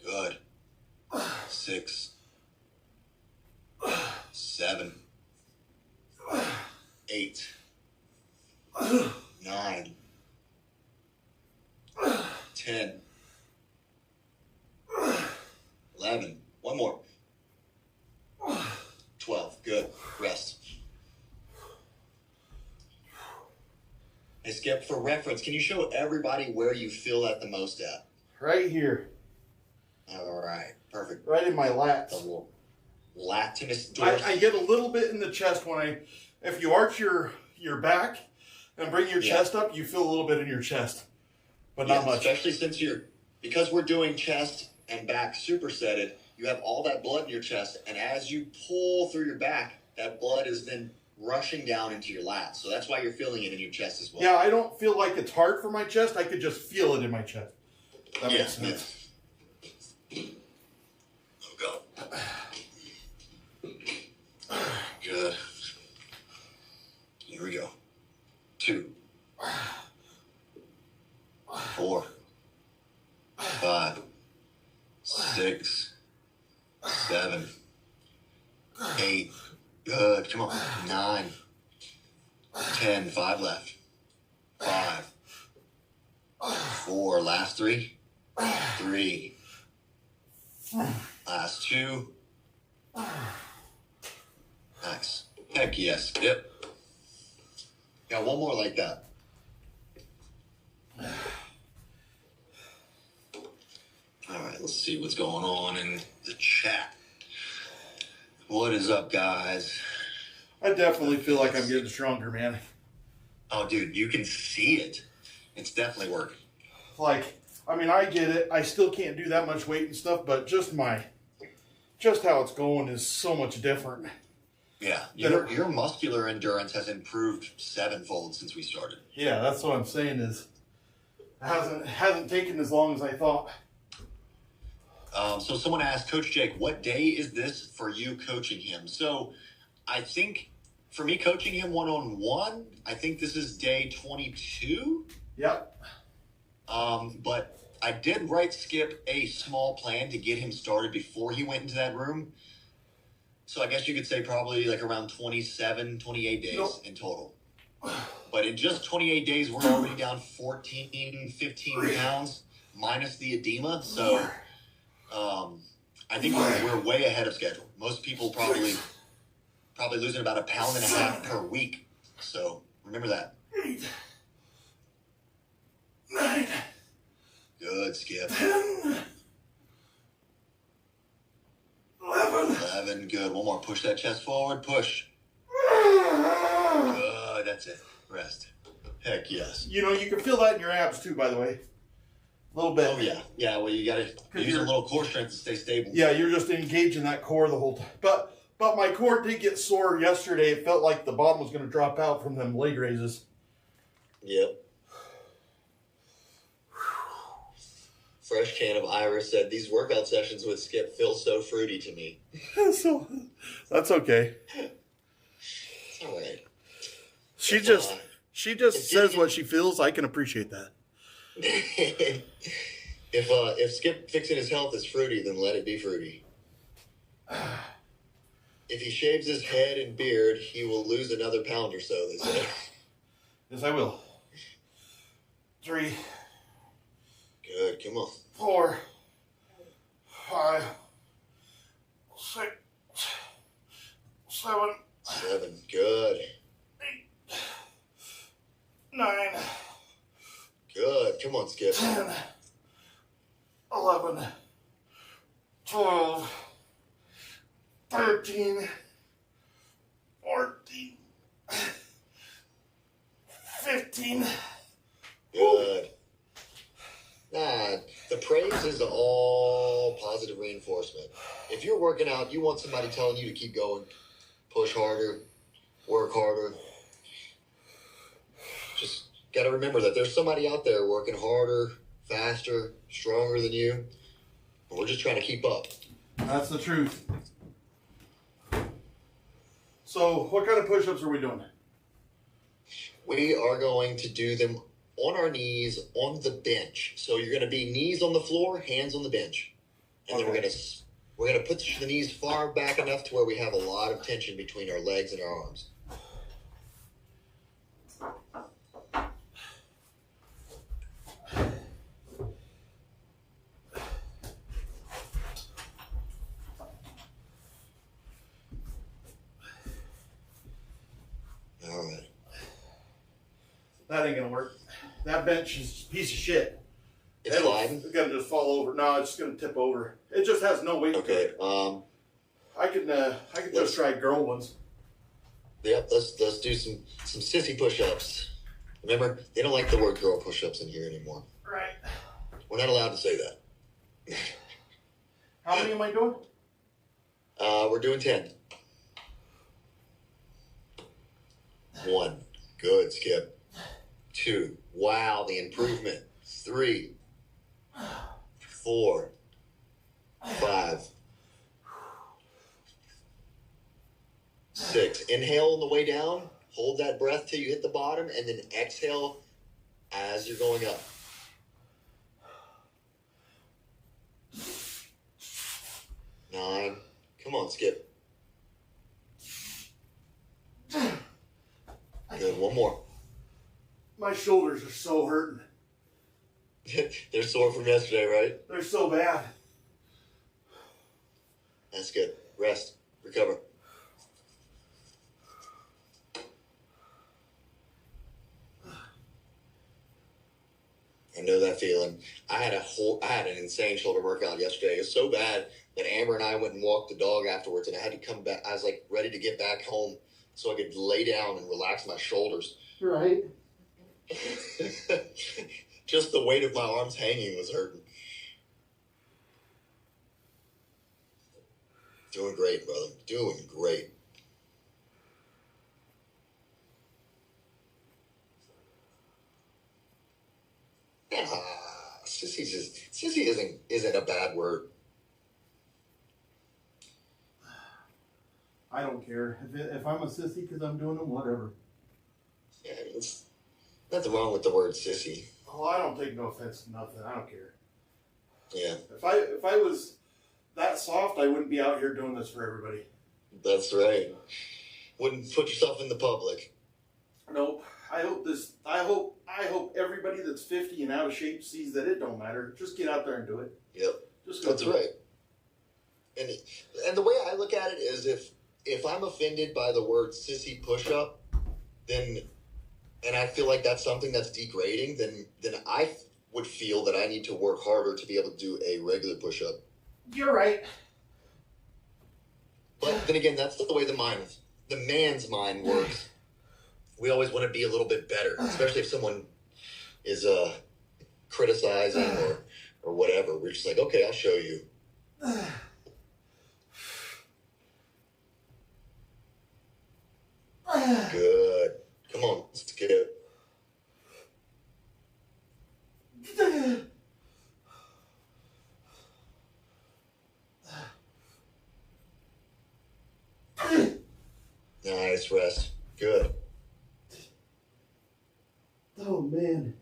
Good. 6, 7, 8, 9, 10, 11. One more. 12. Good. Rest. Hey, Skip, for reference, can you show everybody where you feel that the most at? Right here. All right. Perfect. Right in my lats. The little latimus dorsal. I get a little bit in the chest when if you arch your back and bring your chest up, you feel a little bit in your chest, but not much. Especially because we're doing chest and back supersetted, you have all that blood in your chest, and as you pull through your back, that blood is then rushing down into your lats. So that's why you're feeling it in your chest as well. Yeah, I don't feel like it's hard for my chest. I could just feel it in my chest. That makes sense. Oh, God. Good. Here we go. 2, 4, 5, 6, 7, 8. Good. Come on. 9, 10. 5 left. 5, 4. Last 3. 3. Last 2. Nice. Heck yes. Yep. Got one more like that. All right, let's see what's going on in the chat. What is up, guys? I definitely feel like I'm getting stronger, man. Oh, dude, you can see it. It's definitely working. Like, I mean, I get it. I still can't do that much weight and stuff, but just how it's going is so much different. Yeah, your muscular endurance has improved 7-fold since we started. Yeah, that's what I'm saying is it hasn't taken as long as I thought. So someone asked, Coach Jake, what day is this for you coaching him? So I think for me coaching him one-on-one, I think this is day 22. Yep. But I did write Skip a small plan to get him started before he went into that room. So I guess you could say probably like around 27, 28 days in total. But in just 28 days, we're already down 14, 15 pounds minus the edema. So I think we're way ahead of schedule. Most people probably losing about 1.5 pounds per week. So remember that. 8, 9, Good, Skip. 10, 11. 11, good. One more. Push that chest forward. Push. Good. That's it. Rest. Heck yes. You know, you can feel that in your abs too, by the way. A little bit. Oh yeah. Yeah. Well, you got to use a little core strength to stay stable. Yeah, you're just engaging that core the whole time. But my core did get sore yesterday. It felt like the bottom was going to drop out from them leg raises. Yep. Fresh can of Iris said, these workout sessions with Skip feel so fruity to me. So that's okay. It's all right. She just says what she feels. I can appreciate that. If Skip fixing his health is fruity, then let it be fruity. If he shaves his head and beard, he will lose another pound or so, they say. Yes, I will. 3, Good, come on. 4, 5, 6, 7, 7, good. 9, Good, come on, Skip. 10, 11, 12, 13, 14, 15. Good. Nah, the praise is all positive reinforcement. If you're working out, you want somebody telling you to keep going, push harder, work harder. Just got to remember that there's somebody out there working harder, faster, stronger than you. And we're just trying to keep up. That's the truth. So, what kind of push-ups are we doing? We are going to do them on our knees on the bench. So you're going to be knees on the floor, hands on the bench. And then we're going to put the knees far back enough to where we have a lot of tension between our legs and our arms. All right. That ain't gonna work. That bench is a piece of shit. It's sliding. It's gonna just fall over. No, it's just gonna tip over. It just has no weight. Okay. I can just try girl ones. Yep. Let's do some sissy push-ups. Remember, they don't like the word girl push-ups in here anymore. Right. We're not allowed to say that. How many am I doing? We're doing 10. 1. Good, Skip. 2. Wow, the improvement. 3. 4. 5. 6. Inhale on the way down. Hold that breath till you hit the bottom, and then exhale as you're going up. 9. Come on, Skip. Good. One more. My shoulders are so hurting. They're sore from yesterday, right? They're so bad. That's good. Rest. Recover. I know that feeling. I had an insane shoulder workout yesterday. It was so bad that Amber and I went and walked the dog afterwards, and I had to come back. I was like ready to get back home so I could lay down and relax my shoulders. Right. Just the weight of my arms hanging was hurting. Doing great, brother. Doing great. Sissy isn't a bad word. I don't care. If I'm a sissy because I'm doing them, whatever. Yeah, there's nothing wrong with the word sissy. Oh, I don't take no offense to nothing. I don't care. Yeah, If I was that soft, I wouldn't be out here doing this for everybody. that's right. Wouldn't put yourself in the public. Nope. I hope everybody that's 50 and out of shape sees that it don't matter. Just get out there and do it. Yep, Just go that's do right. And the way I look at it is if I'm offended by the word sissy push-up, then, and I feel like that's something that's degrading, then I would feel that I need to work harder to be able to do a regular push-up. it. You're right. But then again, that's the way the man's mind works. We always want to be a little bit better, especially if someone is criticizing or whatever. We're just like, okay, I'll show you. Good. Come on, let's get it. Nice rest. Good. Oh, man.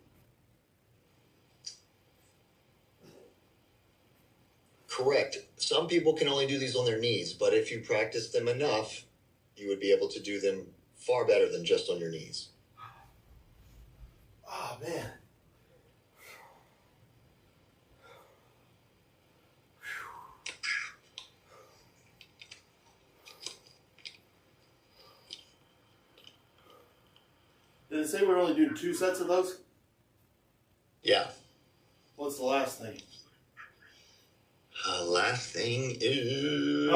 Correct. Some people can only do these on their knees, but if you practice them enough, you would be able to do them far better than just on your knees. Oh, man. Did it say we're only doing 2 sets of those? Yeah. What's the last thing? Last thing is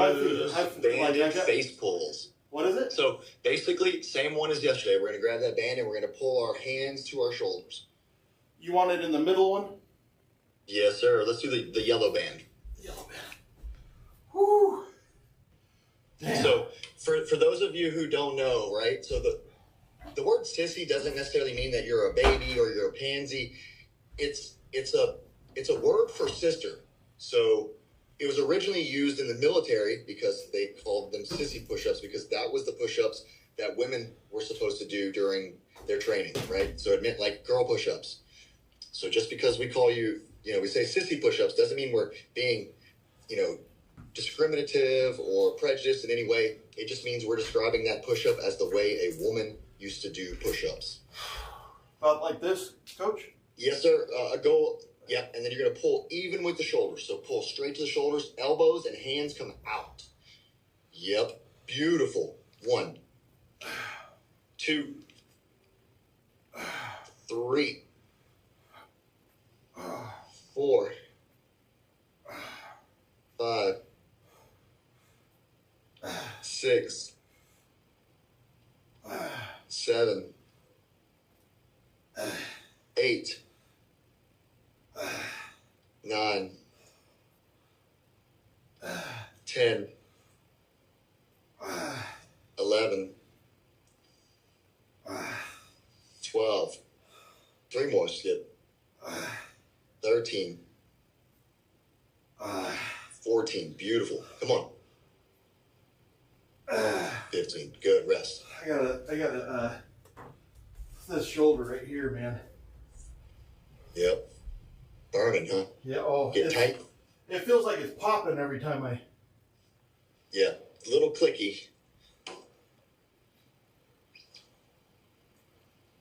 I banded got- face pulls. What is it? So basically, same one as yesterday. We're going to grab that band and we're going to pull our hands to our shoulders. You want it in the middle one? Yes, sir. Let's do the yellow band. Yellow band. Whew. Damn. So for those of you who don't know, right? So the word sissy doesn't necessarily mean that you're a baby or you're a pansy. It's a word for sister. So it was originally used in the military because they called them sissy push-ups because that was the push-ups that women were supposed to do during their training, right? So it meant like girl push-ups. So just because we call you, we say sissy push-ups doesn't mean we're being, discriminative or prejudiced in any way. It just means we're describing that push-up as the way a woman used to do push-ups. About like this, Coach? Yes, sir. Yep, and then you're going to pull even with the shoulders. So pull straight to the shoulders, elbows and hands come out. Yep, beautiful. 1, 2, 3, 4, 5, 6, 7, 8, 9, 10, 11, 12, 3 more, Skip, 13, 14, beautiful. Come on. 15, good, rest. I got this shoulder right here, man. Yep. Burning, huh? Yeah. Oh, Get tight. It feels like it's popping every time I. Yeah, a little clicky.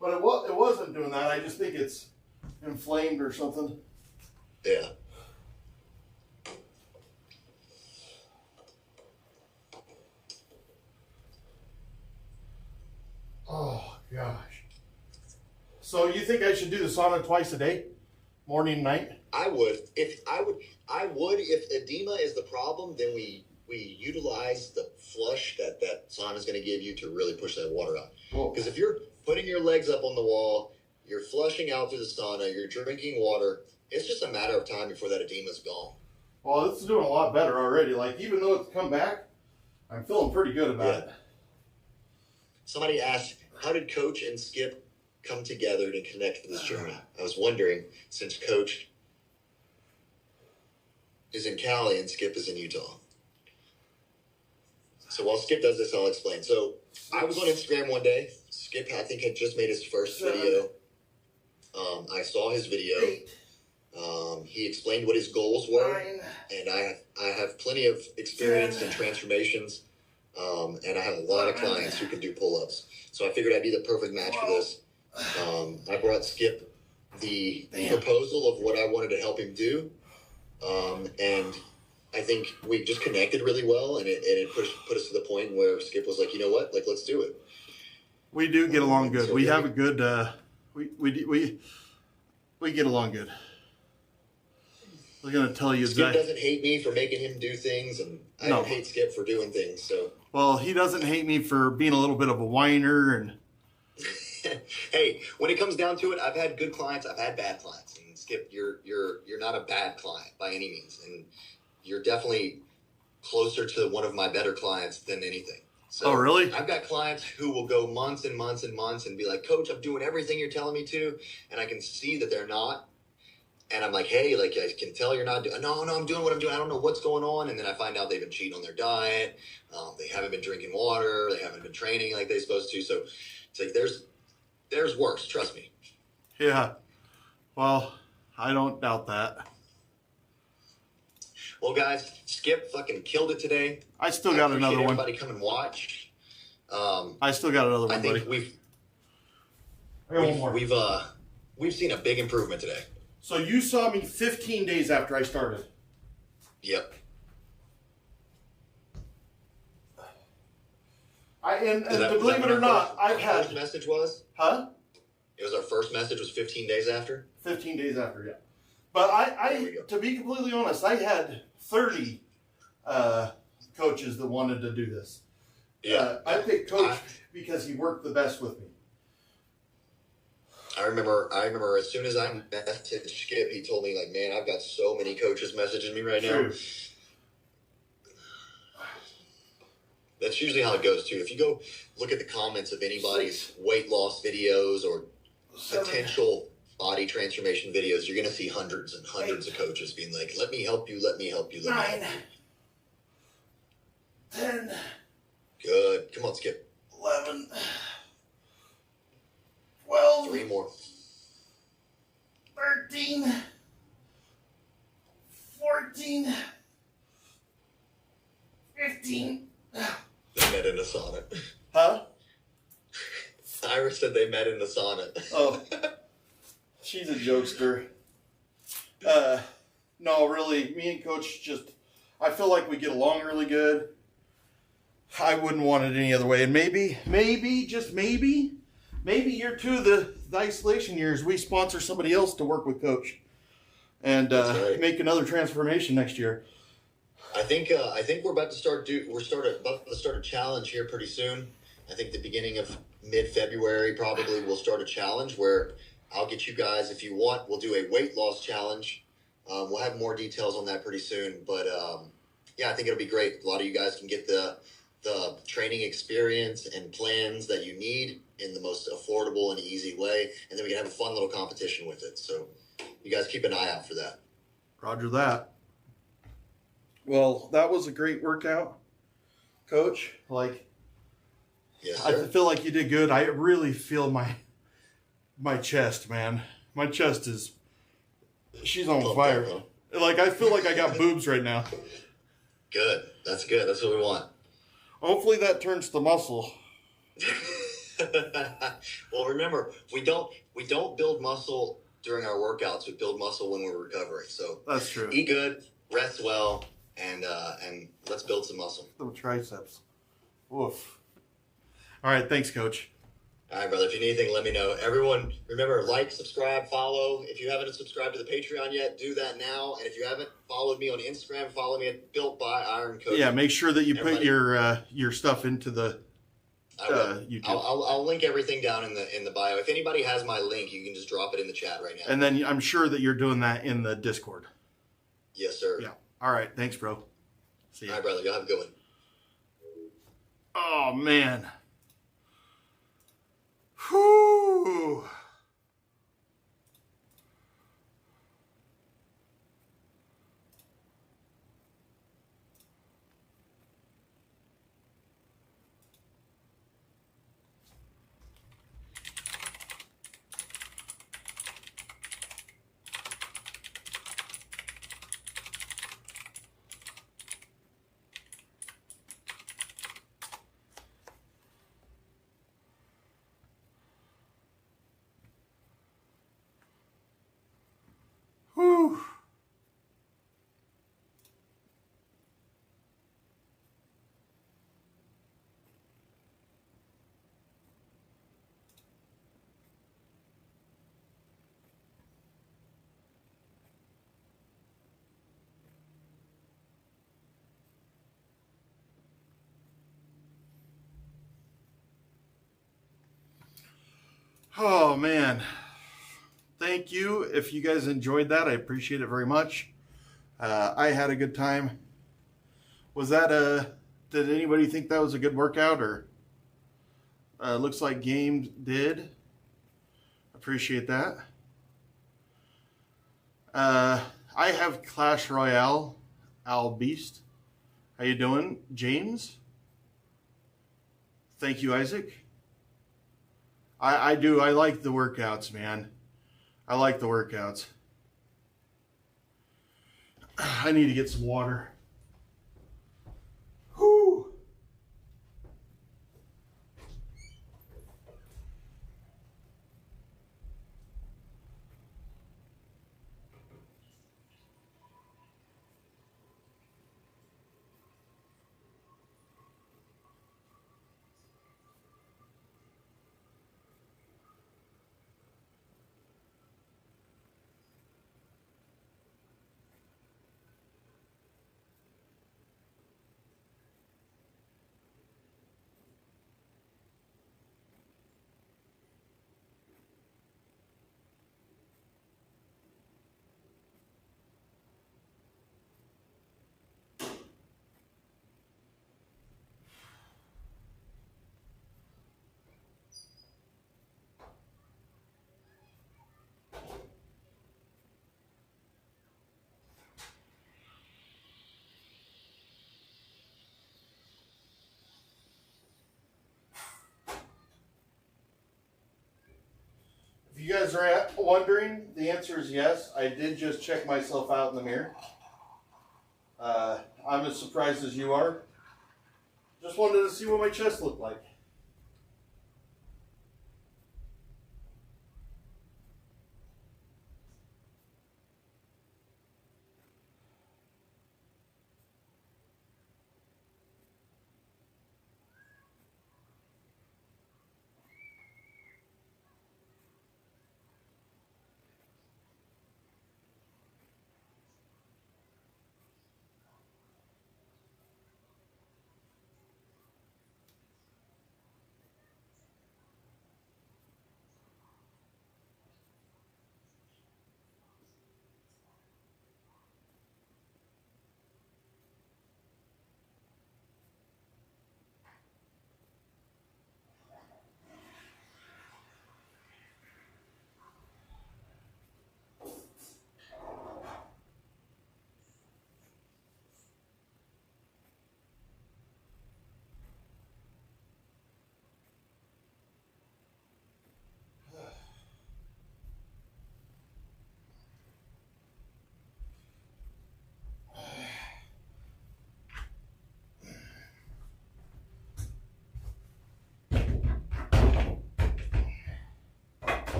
But it wasn't doing that. I just think it's inflamed or something. Yeah. Oh gosh. So you think I should do the sauna twice a day, morning and night? I would if edema is the problem, then we utilize the flush that sauna is going to give you to really push that water out. Because if you're putting your legs up on the wall, you're flushing out through the sauna, you're drinking water, it's just a matter of time before that edema is gone. Well, it's doing a lot better already. Like, even though it's come back, I'm feeling pretty good about it. Somebody asked, how did Coach and Skip come together to connect for this journey? I was wondering, since Coach is in Cali and Skip is in Utah. So while Skip does this, I'll explain. So I was on Instagram one day. Skip, I think, had just made his first video. I saw his video. He explained what his goals were, and I have plenty of experience in transformations, and I have a lot of clients who can do pull-ups. So I figured I'd be the perfect match for this. I brought Skip the proposal of what I wanted to help him do, and I think we just connected really well, and it put us to the point where Skip was like, you know what, like, let's do it. We do get along good. So We have a good. We get along good. I'm gonna tell you Skip that. doesn't hate me for making him do things, and I don't hate Skip for doing things. So Well, he doesn't hate me for being a little bit of a whiner, and hey, when it comes down to it, I've had good clients, I've had bad clients, and Skip, you're not a bad client by any means, and you're definitely closer to one of my better clients than anything. So oh really? I've got clients who will go months and months and months and be like, Coach, I'm doing everything you're telling me to, and I can see that they're not. And I'm like, hey, like, I can tell you're not doing. No, I'm doing what I'm doing. I don't know what's going on. And then I find out they've been cheating on their diet. They haven't been drinking water. They haven't been training like they're supposed to. So it's like there's worse. Trust me. Yeah. Well, I don't doubt that. Well, guys, Skip fucking killed it today. I still got another one. Everybody come and watch. I still got another one, I think buddy. I got one more. We've seen a big improvement today. So you saw me 15 days after I started. Yep. And believe it or not, I've had. First message was? Huh? It was our first message was 15 days after. 15 days after, yeah. But I to be completely honest, I had 30 coaches that wanted to do this. Yeah. I picked Coach because he worked the best with me. I remember as soon as I messaged Skip, he told me, like, man, I've got so many coaches messaging me right now. That's usually how it goes, too. If you go look at the comments of anybody's weight loss videos or potential body transformation videos, you're going to see hundreds and hundreds of coaches being like, let me help you, let me help you, let me help you. 10. Good. Come on, Skip. 11. 12. 3 more. 13. 14. 15. They met in a sauna. Huh? Iris said they met in the sauna. Oh. She's a jokester. No, really, me and Coach I feel like we get along really good. I wouldn't want it any other way. And maybe, just maybe year 2 of the isolation years, we sponsor somebody else to work with Coach and make another transformation next year. I think we're about to start a challenge here pretty soon. I think the beginning of mid-February probably we'll start a challenge where I'll get you guys, if you want, we'll do a weight loss challenge. We'll have more details on that pretty soon. But yeah, I think it'll be great. A lot of you guys can get the training experience and plans that you need in the most affordable and easy way. And then we can have a fun little competition with it. So you guys keep an eye out for that. Roger that. Well, that was a great workout, Coach. Yes, I sir. feel like you did good. I really feel my chest, man. My chest she's on fire. Like, I feel like I got boobs right now. Good. That's good. That's what we want. Hopefully that turns to muscle. Well, remember, we don't build muscle during our workouts. We build muscle when we're recovering. So That's true. eat good, rest well, and let's build some muscle. The triceps. Woof. All right, thanks, Coach. All right, brother. If you need anything, let me know. Everyone, remember, like, subscribe, follow. If you haven't subscribed to the Patreon yet, do that now. And if you haven't followed me on Instagram, follow me at Built by Iron Coach. Yeah, make sure that you put your stuff into the I will. YouTube. I'll link everything down in the bio. If anybody has my link, you can just drop it in the chat right now. And then I'm sure that you're doing that in the Discord. Yes, sir. Yeah. All right, thanks, bro. See ya. All right, brother. Y'all have a good one. Oh, man. Whew. Oh man. Thank you. If you guys enjoyed that, I appreciate it very much. I had a good time. Was that did anybody think that was a good workout, or looks like Game did. Appreciate that. I have Clash Royale, Al Beast. How you doing, James? Thank you, Isaac. I do. I like the workouts, man. I like the workouts. I need to get some water. Whew. If you guys are wondering, the answer is yes. I did just check myself out in the mirror. I'm as surprised as you are. Just wanted to see what my chest looked like.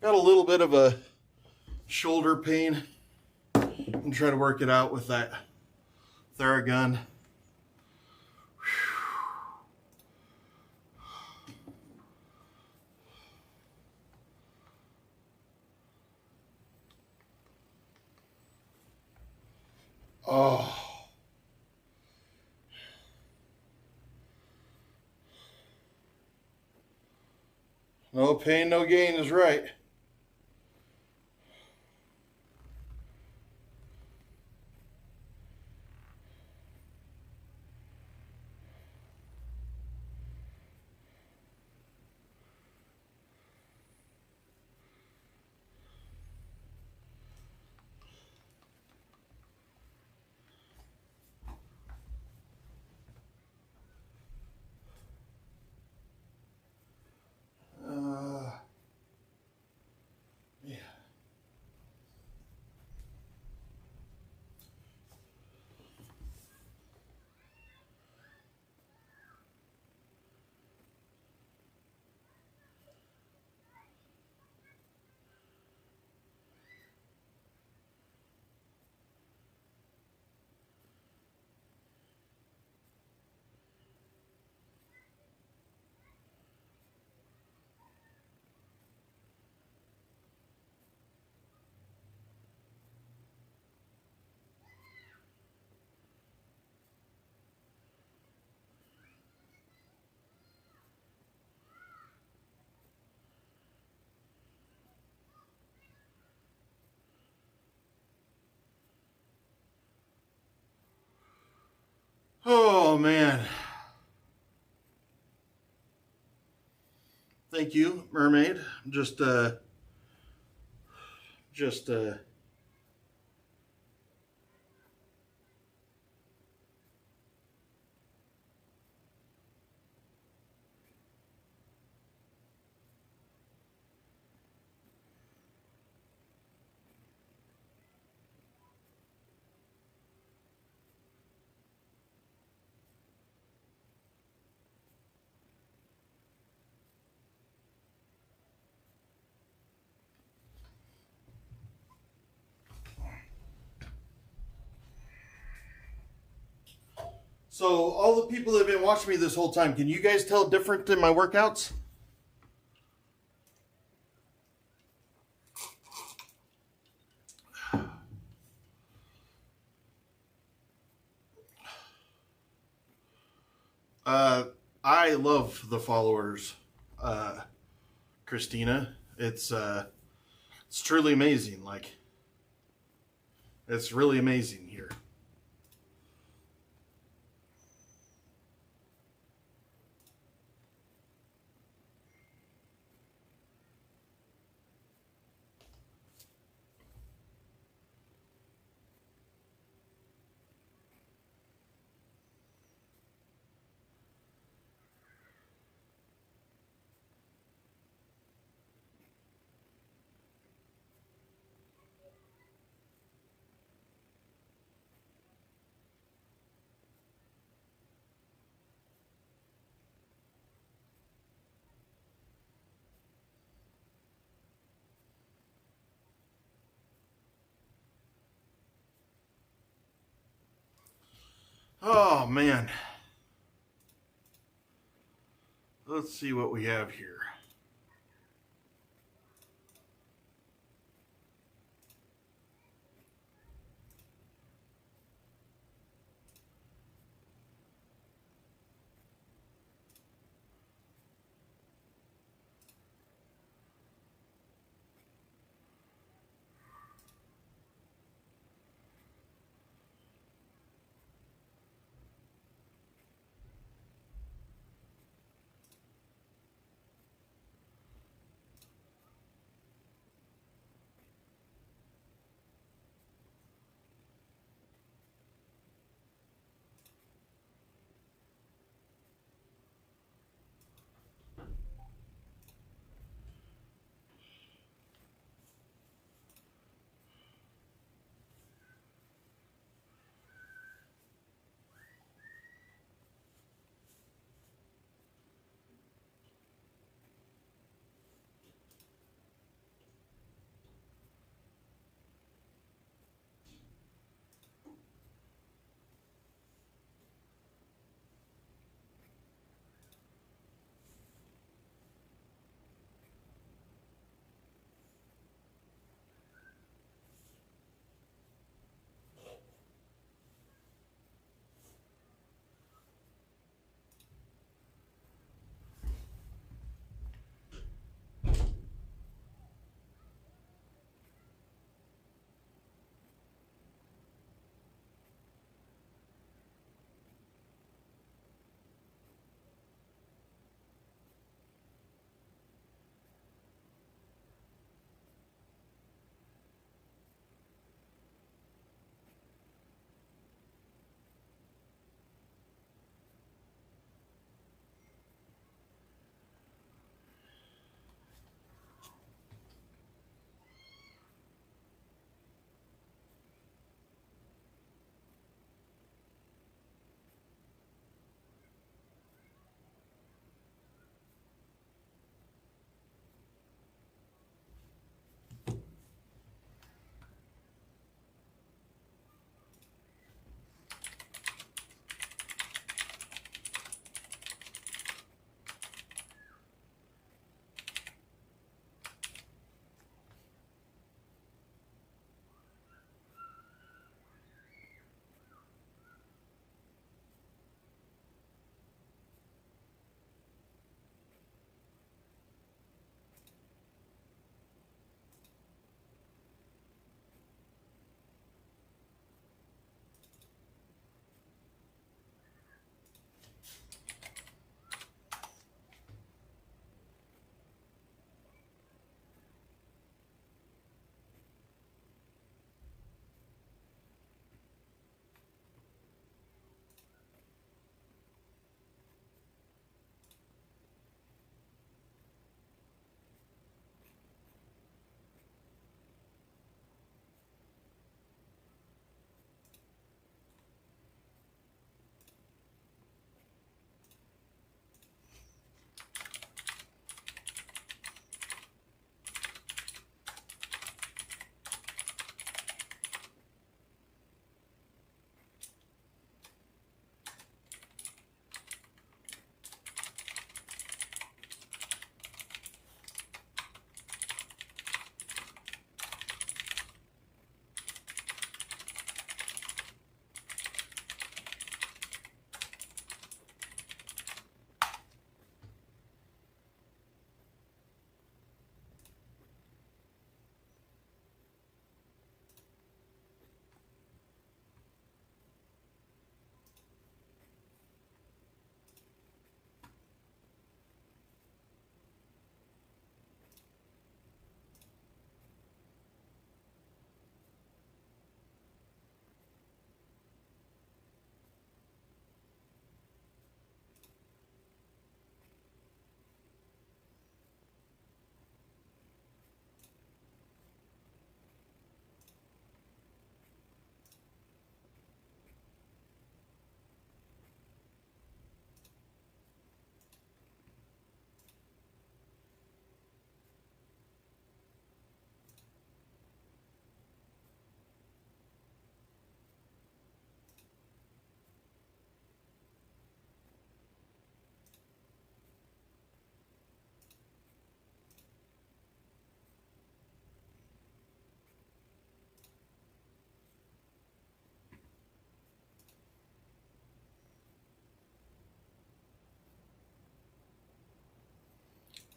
Got a little bit of a shoulder pain. I'm trying to work it out with that Theragun. Oh. No pain, no gain is right. Oh man. Thank you, Mermaid. Just So all the people that have been watching me this whole time, can you guys tell different in my workouts? I love the followers, Christina. It's truly amazing. Like, it's really amazing here. Oh man. Let's see what we have here.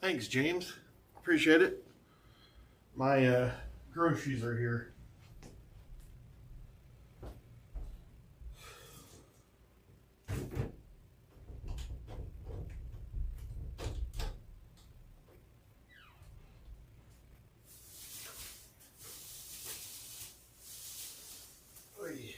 Thanks, James. Appreciate it. My groceries are here. Oy.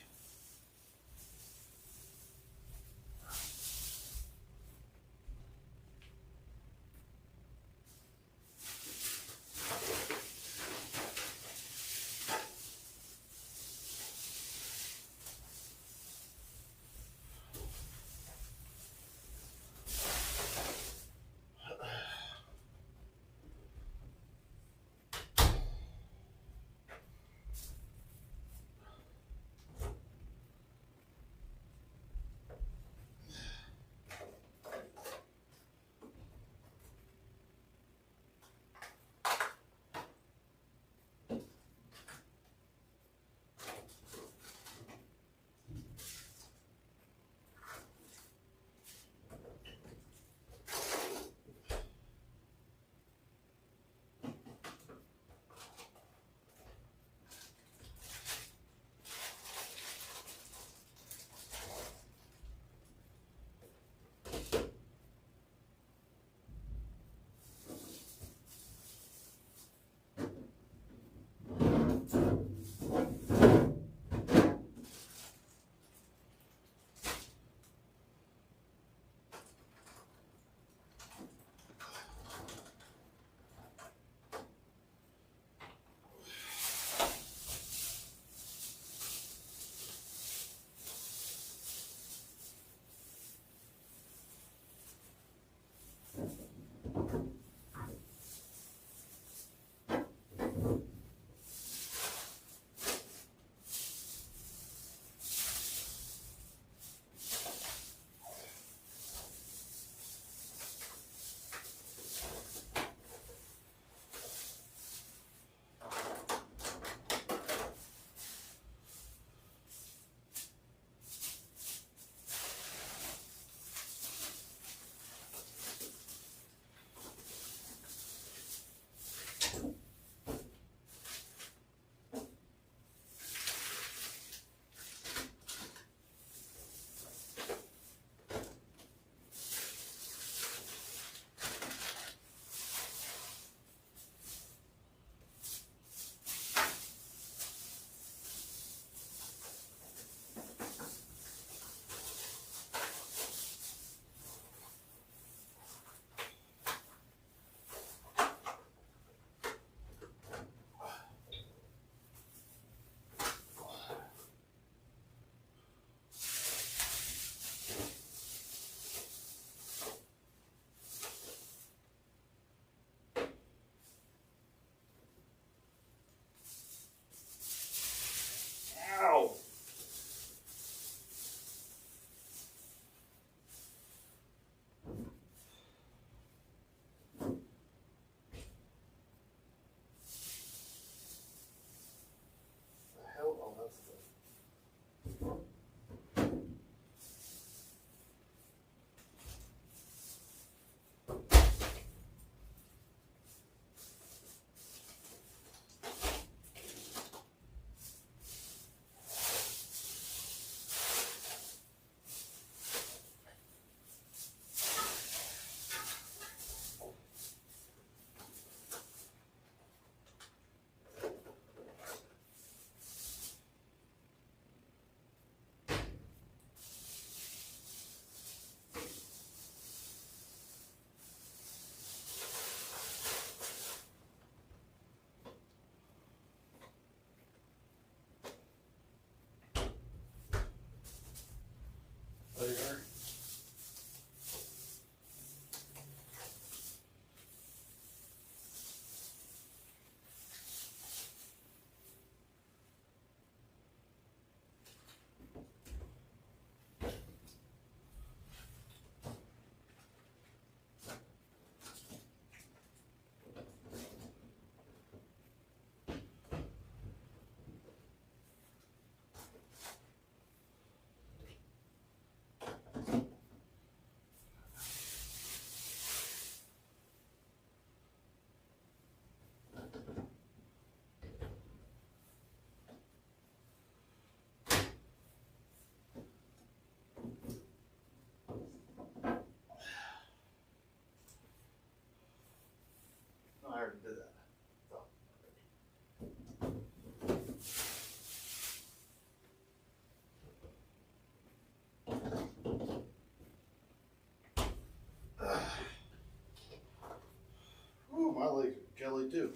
really do.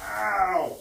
Ow!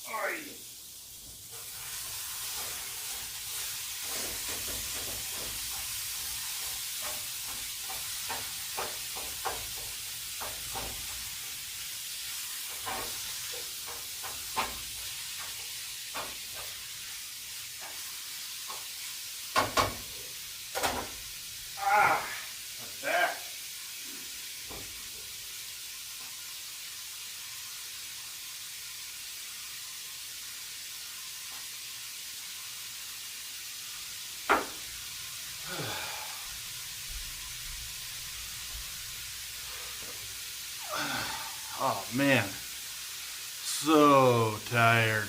That. Oh man, so tired.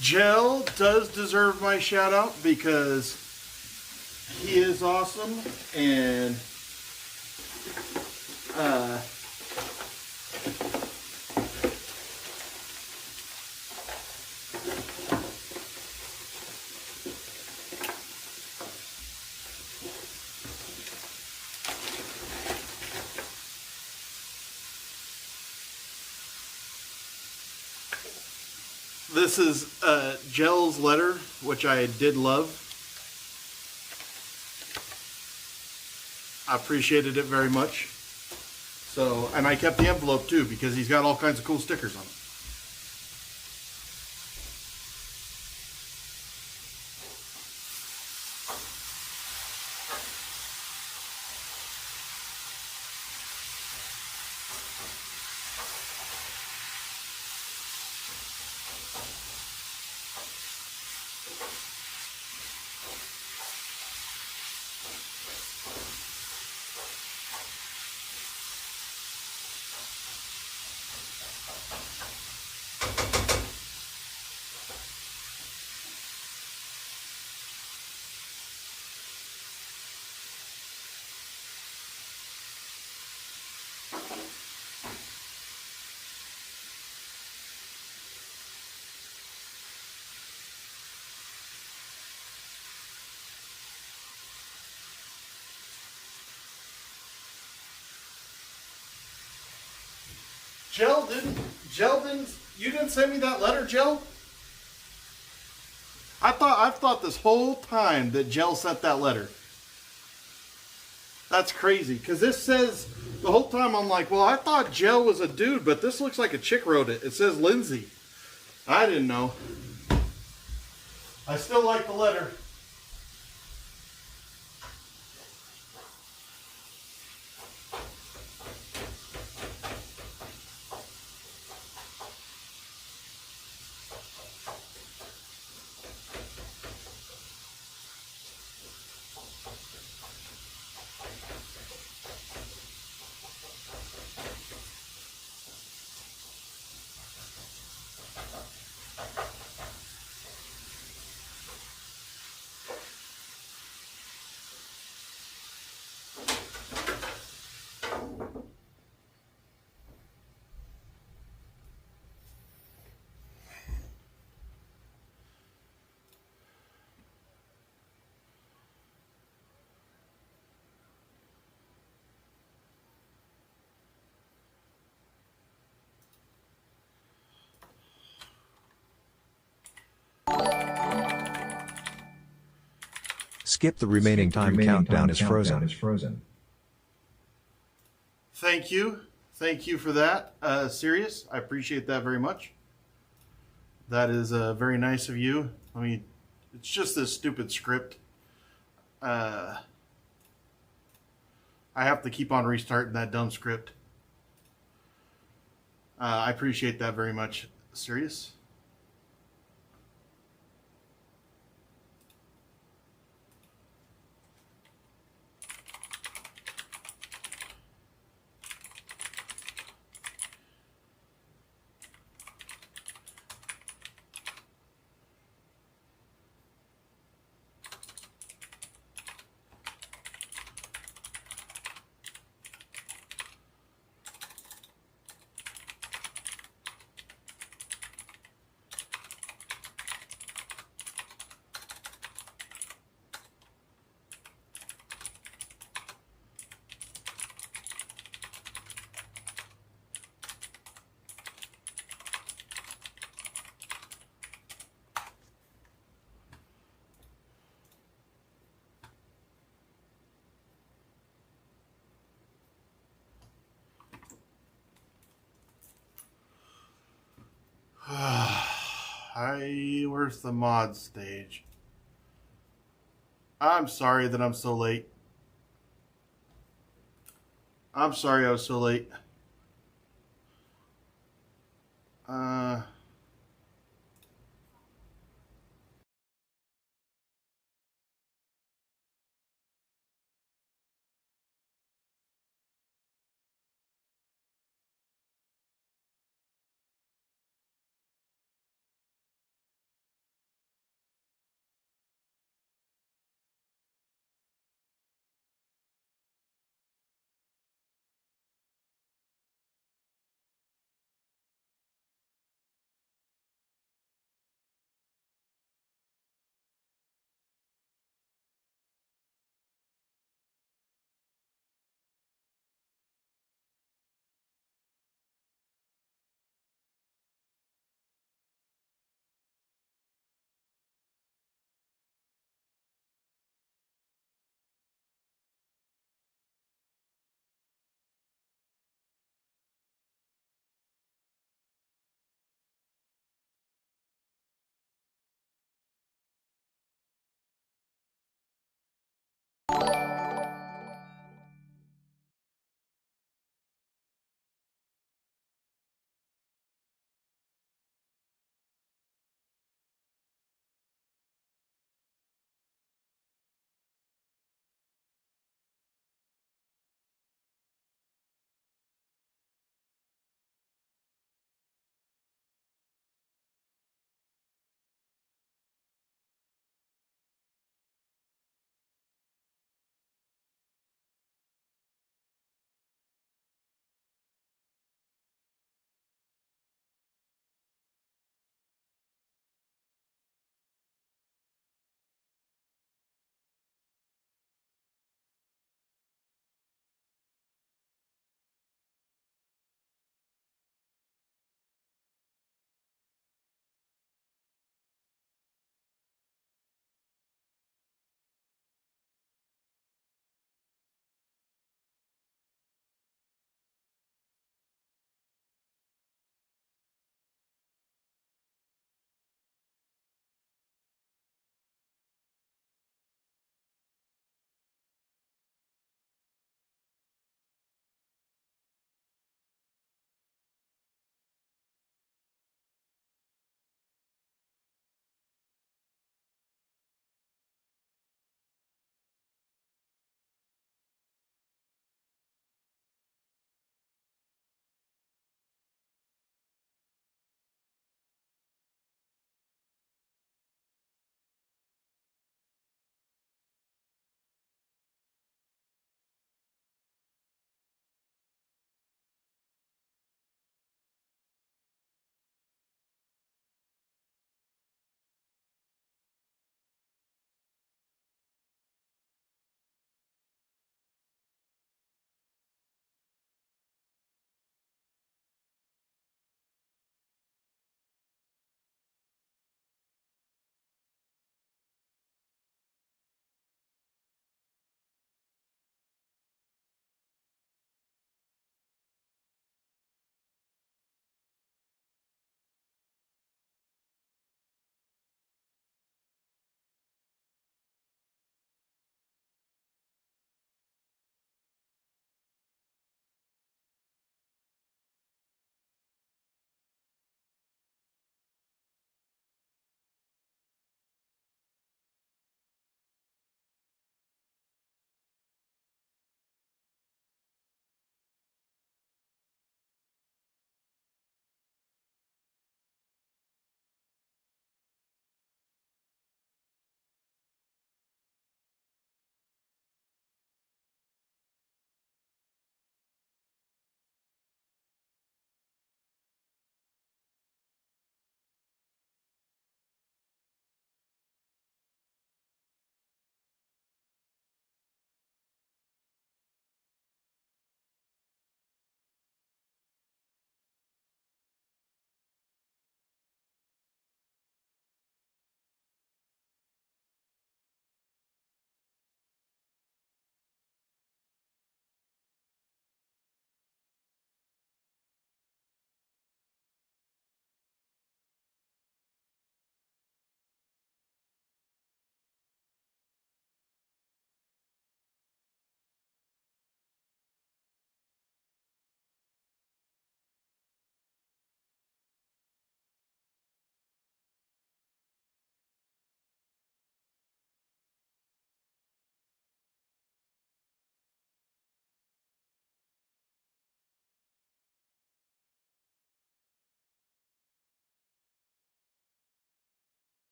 Gel does deserve my shout out because he is awesome, and this is Gel's letter, which I did love. I appreciated it very much. So, and I kept the envelope too because he's got all kinds of cool stickers on it. You didn't send me that letter, Gel? I've thought this whole time that Gel sent that letter. That's crazy, because this says, the whole time I'm like, well, I thought Gel was a dude, but this looks like a chick wrote it. It says Lindsay. I didn't know. I still like the letter. Skip the remaining time countdown is frozen. Thank you. Thank you for that, Sirius. I appreciate that very much. That is very nice of you. I mean, it's just this stupid script. I have to keep on restarting that dumb script. I appreciate that very much, Sirius. Where's the mod stage? I'm sorry that I'm so late. I'm sorry I was so late.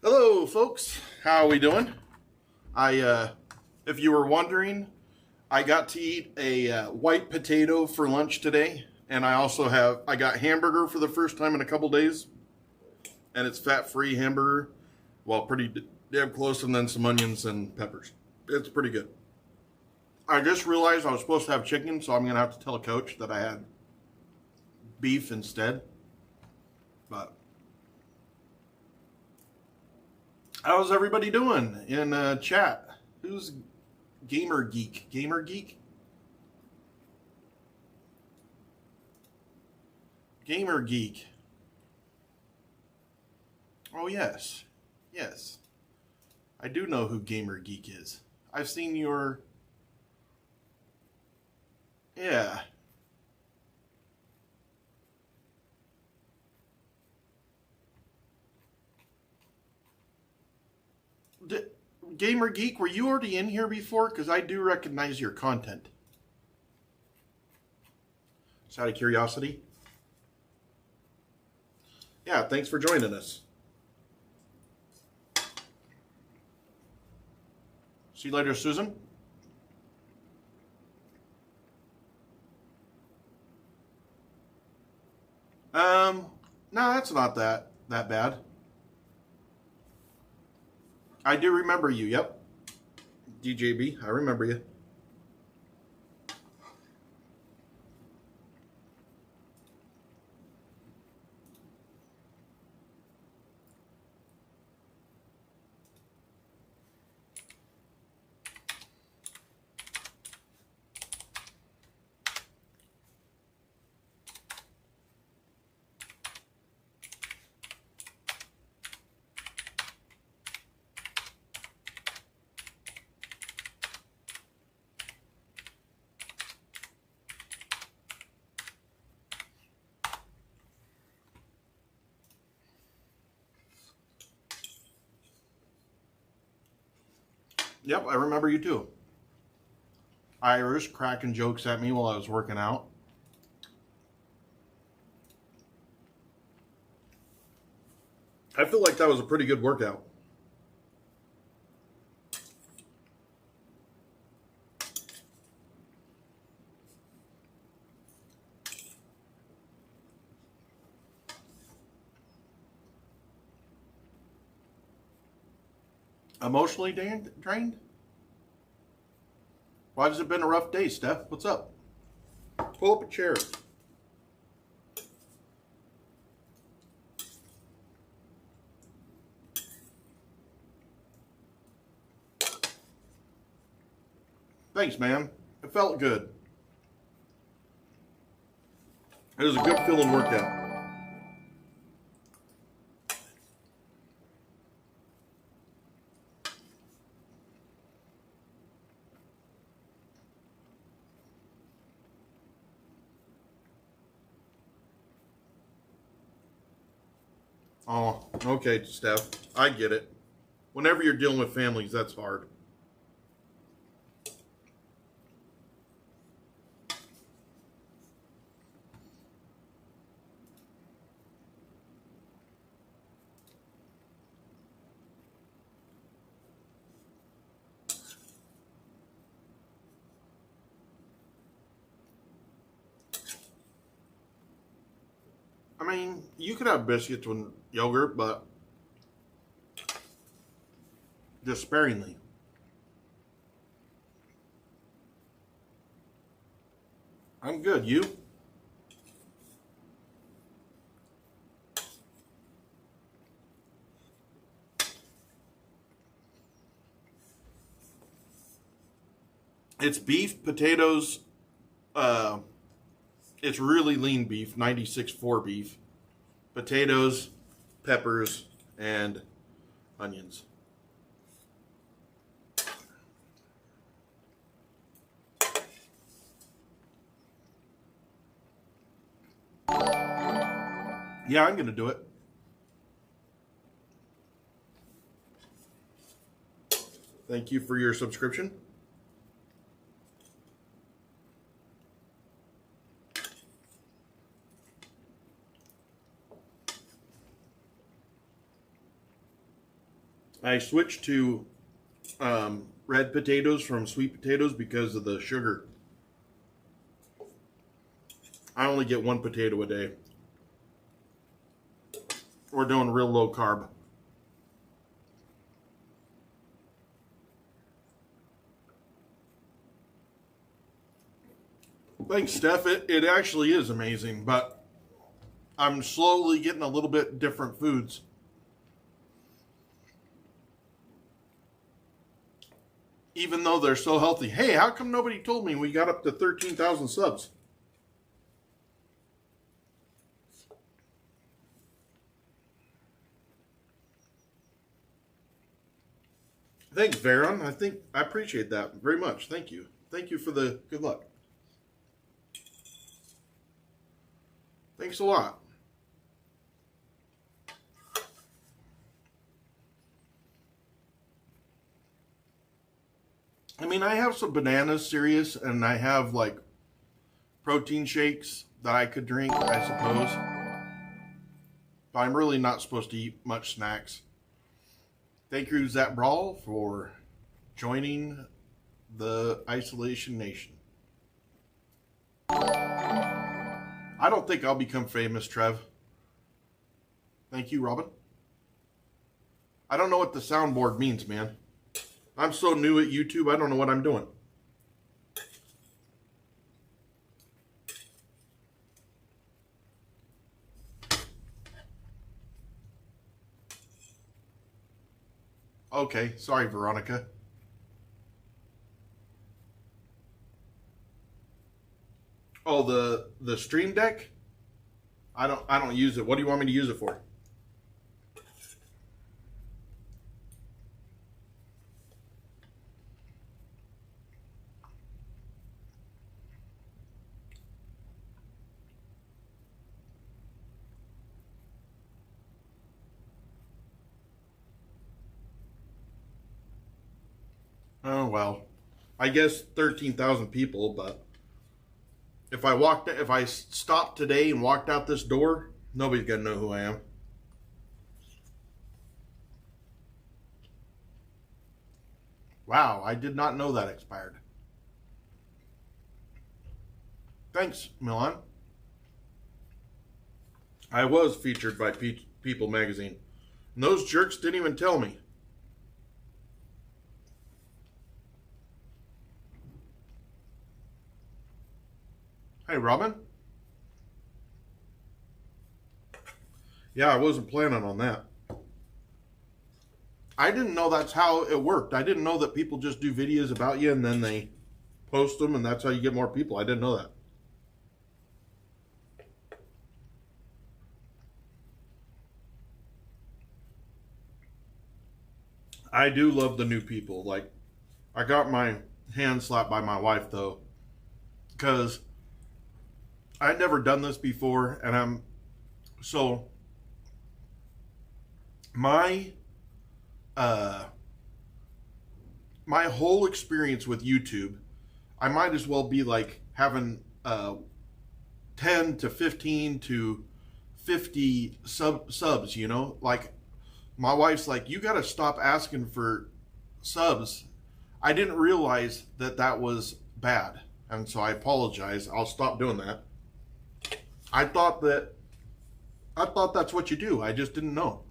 Hello, folks. How are we doing? If you were wondering, I got to eat a white potato for lunch today, and I got hamburger for the first time in a couple days, and it's fat-free hamburger. Well, pretty damn close, and then some onions and peppers. It's pretty good. I just realized I was supposed to have chicken, so I'm gonna have to tell a coach that I had beef instead. But how's everybody doing in chat? Who's Gamer Geek? Gamer Geek? Gamer Geek. Oh, yes. Yes. I do know who Gamer Geek is. I've seen your... Yeah. Gamer Geek, were you already in here before? Because I do recognize your content. Just out of curiosity. Yeah, thanks for joining us. See you later, Susan. No, that's not that bad. I do remember you, yep. DJB, I remember you. Yep, I remember you too. Irish cracking jokes at me while I was working out. I feel like that was a pretty good workout. Emotionally drained? Why has it been a rough day, Steph? What's up? Pull up a chair. Thanks, man. It felt good. It was a good feeling workout. Oh, okay, Steph. I get it. Whenever you're dealing with families, that's hard. I mean, you could have biscuits with yogurt, but just sparingly. I'm good. You? It's beef, potatoes. It's really lean beef, 96.4 beef, potatoes, peppers, and onions. Yeah, I'm going to do it. Thank you for your subscription. I switched to red potatoes from sweet potatoes because of the sugar. I only get one potato a day. We're doing real low carb. Thanks, Steph. It actually is amazing, but I'm slowly getting a little bit different foods. Even though they're so healthy. Hey, how come nobody told me we got up to 13,000 subs? Thanks, Veron. I appreciate that very much. Thank you. Thank you for the good luck. Thanks a lot. I mean, I have some bananas, serious, and I have like protein shakes that I could drink, I suppose. But I'm really not supposed to eat much snacks. Thank you, Zap Brawl, for joining the Isolation Nation. I don't think I'll become famous, Trev. Thank you, Robin. I don't know what the soundboard means, man. I'm so new at YouTube, I don't know what I'm doing. Okay, sorry, Veronica. Oh, the Stream Deck? I don't use it. What do you want me to use it for? Oh, well, I guess 13,000 people, but if I stopped today and walked out this door, nobody's gonna know who I am. Wow, I did not know that expired. Thanks, Milan. I was featured by People magazine. And those jerks didn't even tell me. Hey, Robin. Yeah, I wasn't planning on that. I didn't know that's how it worked. I didn't know that people just do videos about you and then they post them and that's how you get more people. I didn't know that. I do love the new people. Like, I got my hand slapped by my wife, though, because I'd never done this before, and my whole experience with YouTube, I might as well be like having 10 to 15 to 50 subs, you know? Like, my wife's like, you got to stop asking for subs. I didn't realize that was bad, and so I apologize. I'll stop doing that. I thought that's what you do. I just didn't know.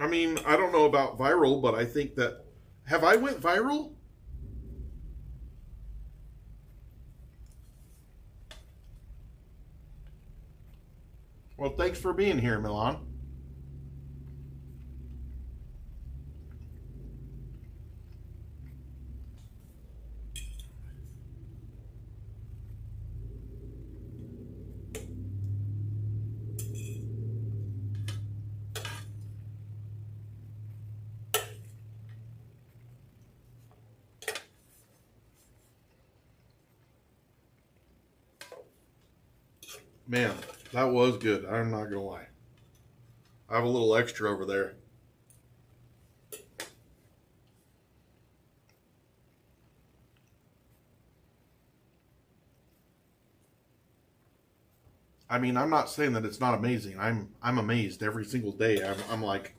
I mean, I don't know about viral, but I think that... Have I went viral? Well, thanks for being here, Milan. Man, that was good. I'm not gonna lie. I have a little extra over there. I mean, I'm not saying that it's not amazing. I'm amazed every single day. I'm like,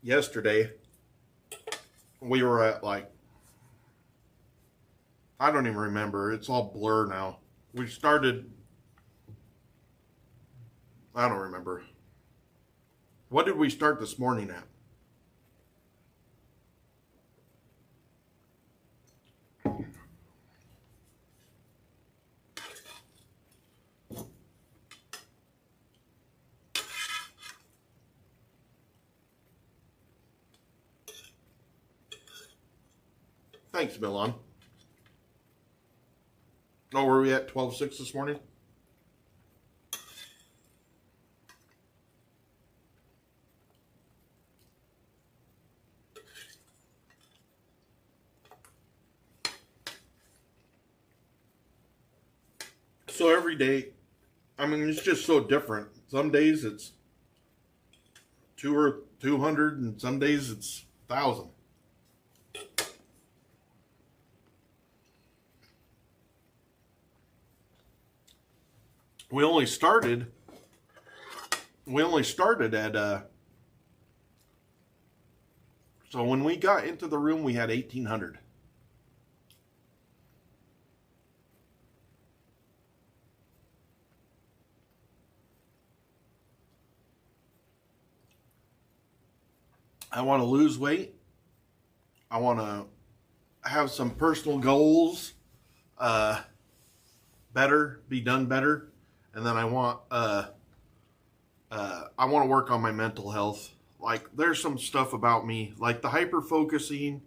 yesterday we were at like, I don't even remember. It's all blur now. We started, I don't remember. What did we start this morning at? Thanks, Milan. Oh, were we at 12:06 this morning? So every day, I mean, it's just so different. Some days it's 200, and some days it's 1,000. We only started at so when we got into the room we had 1,800. I want to lose weight. I want to have some personal goals, be done better. And then I want to work on my mental health. Like, there's some stuff about me, like the hyper focusing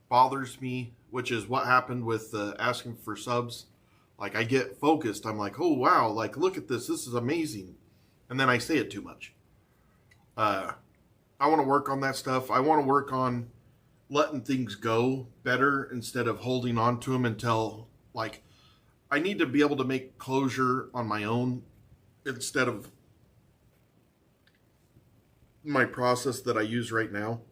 bothers me, which is what happened with asking for subs. Like, I get focused. I'm like, oh wow, like look at this. This is amazing. And then I say it too much. I want to work on that stuff. I want to work on letting things go better instead of holding on to them until, like, I need to be able to make closure on my own instead of my process that I use right now.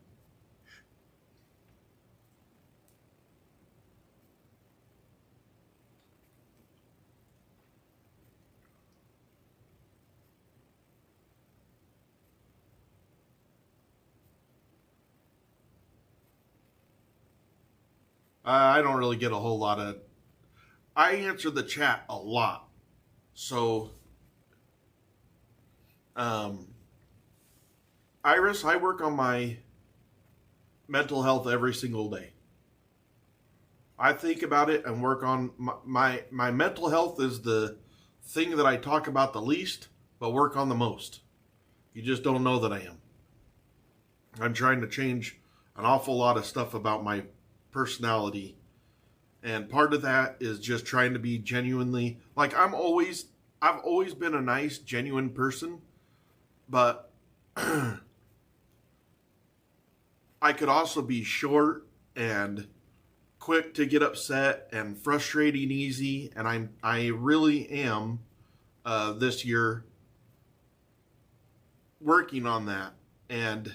I don't really get a whole lot of... I answer the chat a lot. So, Iris, I work on my mental health every single day. I think about it and work on my mental health is the thing that I talk about the least, but work on the most. You just don't know that I am. I'm trying to change an awful lot of stuff about my personality. And part of that is just trying to be genuinely, like, I've always been a nice, genuine person, but I could also be short and quick to get upset and frustrating easy. And I really am this year working on that. And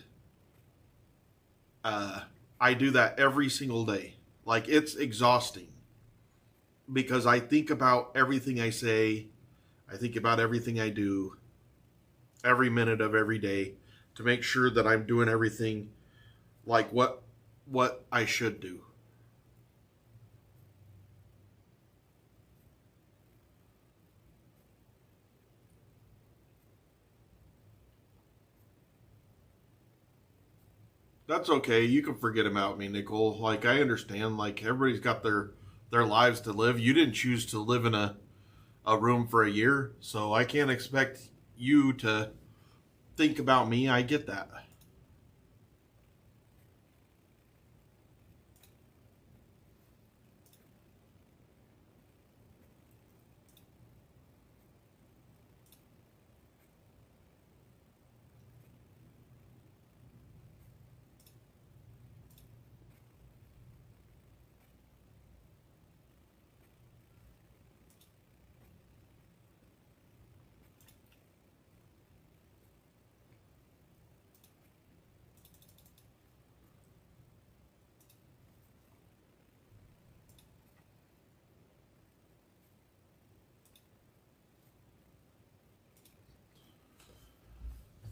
I do that every single day. Like, it's exhausting because I think about everything I say. I think about everything I do every minute of every day to make sure that I'm doing everything like what I should do. That's okay. You can forget about me, Nicole. Like, I understand. Like, everybody's got their lives to live. You didn't choose to live in a room for a year, so I can't expect you to think about me. I get that.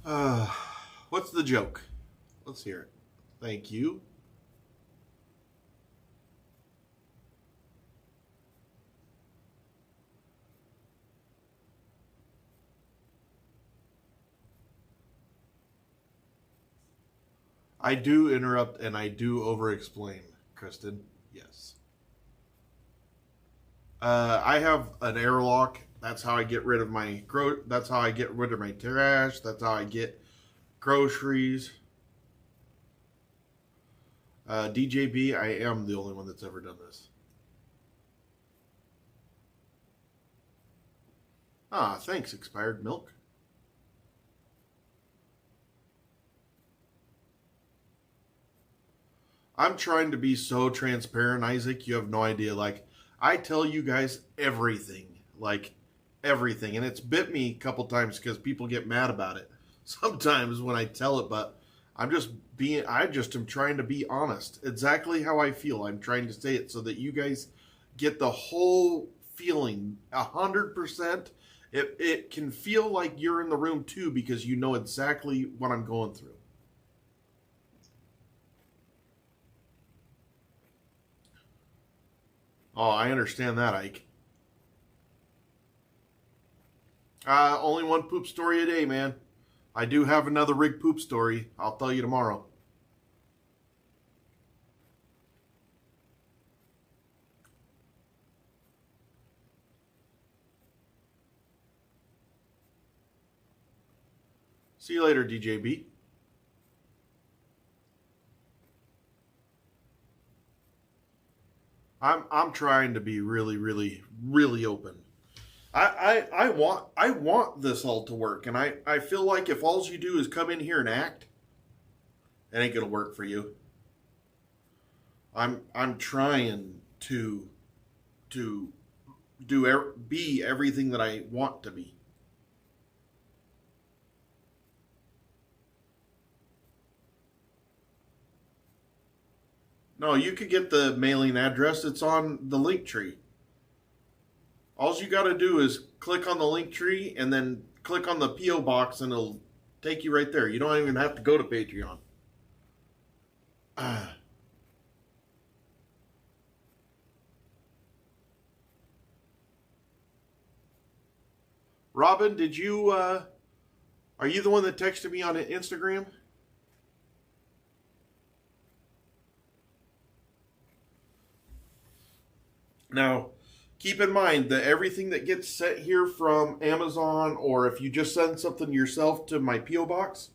What's the joke? Let's hear it. Thank you. I do interrupt and I do over-explain, Kristen. Yes. I have an airlock. That's how I get rid of my That's how I get rid of my trash. That's how I get groceries. DJB, I am the only one that's ever done this. Ah, thanks, expired milk. I'm trying to be so transparent, Isaac. You have no idea. Like, I tell you guys everything. Like, everything. And it's bit me a couple times because people get mad about it sometimes when I tell it. But I just am trying to be honest. Exactly how I feel. I'm trying to say it so that you guys get the whole feeling 100%. It can feel like you're in the room too because you know exactly what I'm going through. Oh, I understand that, Ike. Only one poop story a day, man. I do have another rig poop story. I'll tell you tomorrow. See you later, DJB. I'm trying to be really, really, really open. I want this all to work, and I feel like if all you do is come in here and act, it ain't gonna work for you. I'm trying to be everything that I want to be. No, you could get the mailing address. It's on the link tree. All you got to do is click on the link tree and then click on the P.O. box and it'll take you right there. You don't even have to go to Patreon. Robin, did you, are you the one that texted me on Instagram? Now, keep in mind that everything that gets sent here from Amazon, or if you just send something yourself to my P.O. box,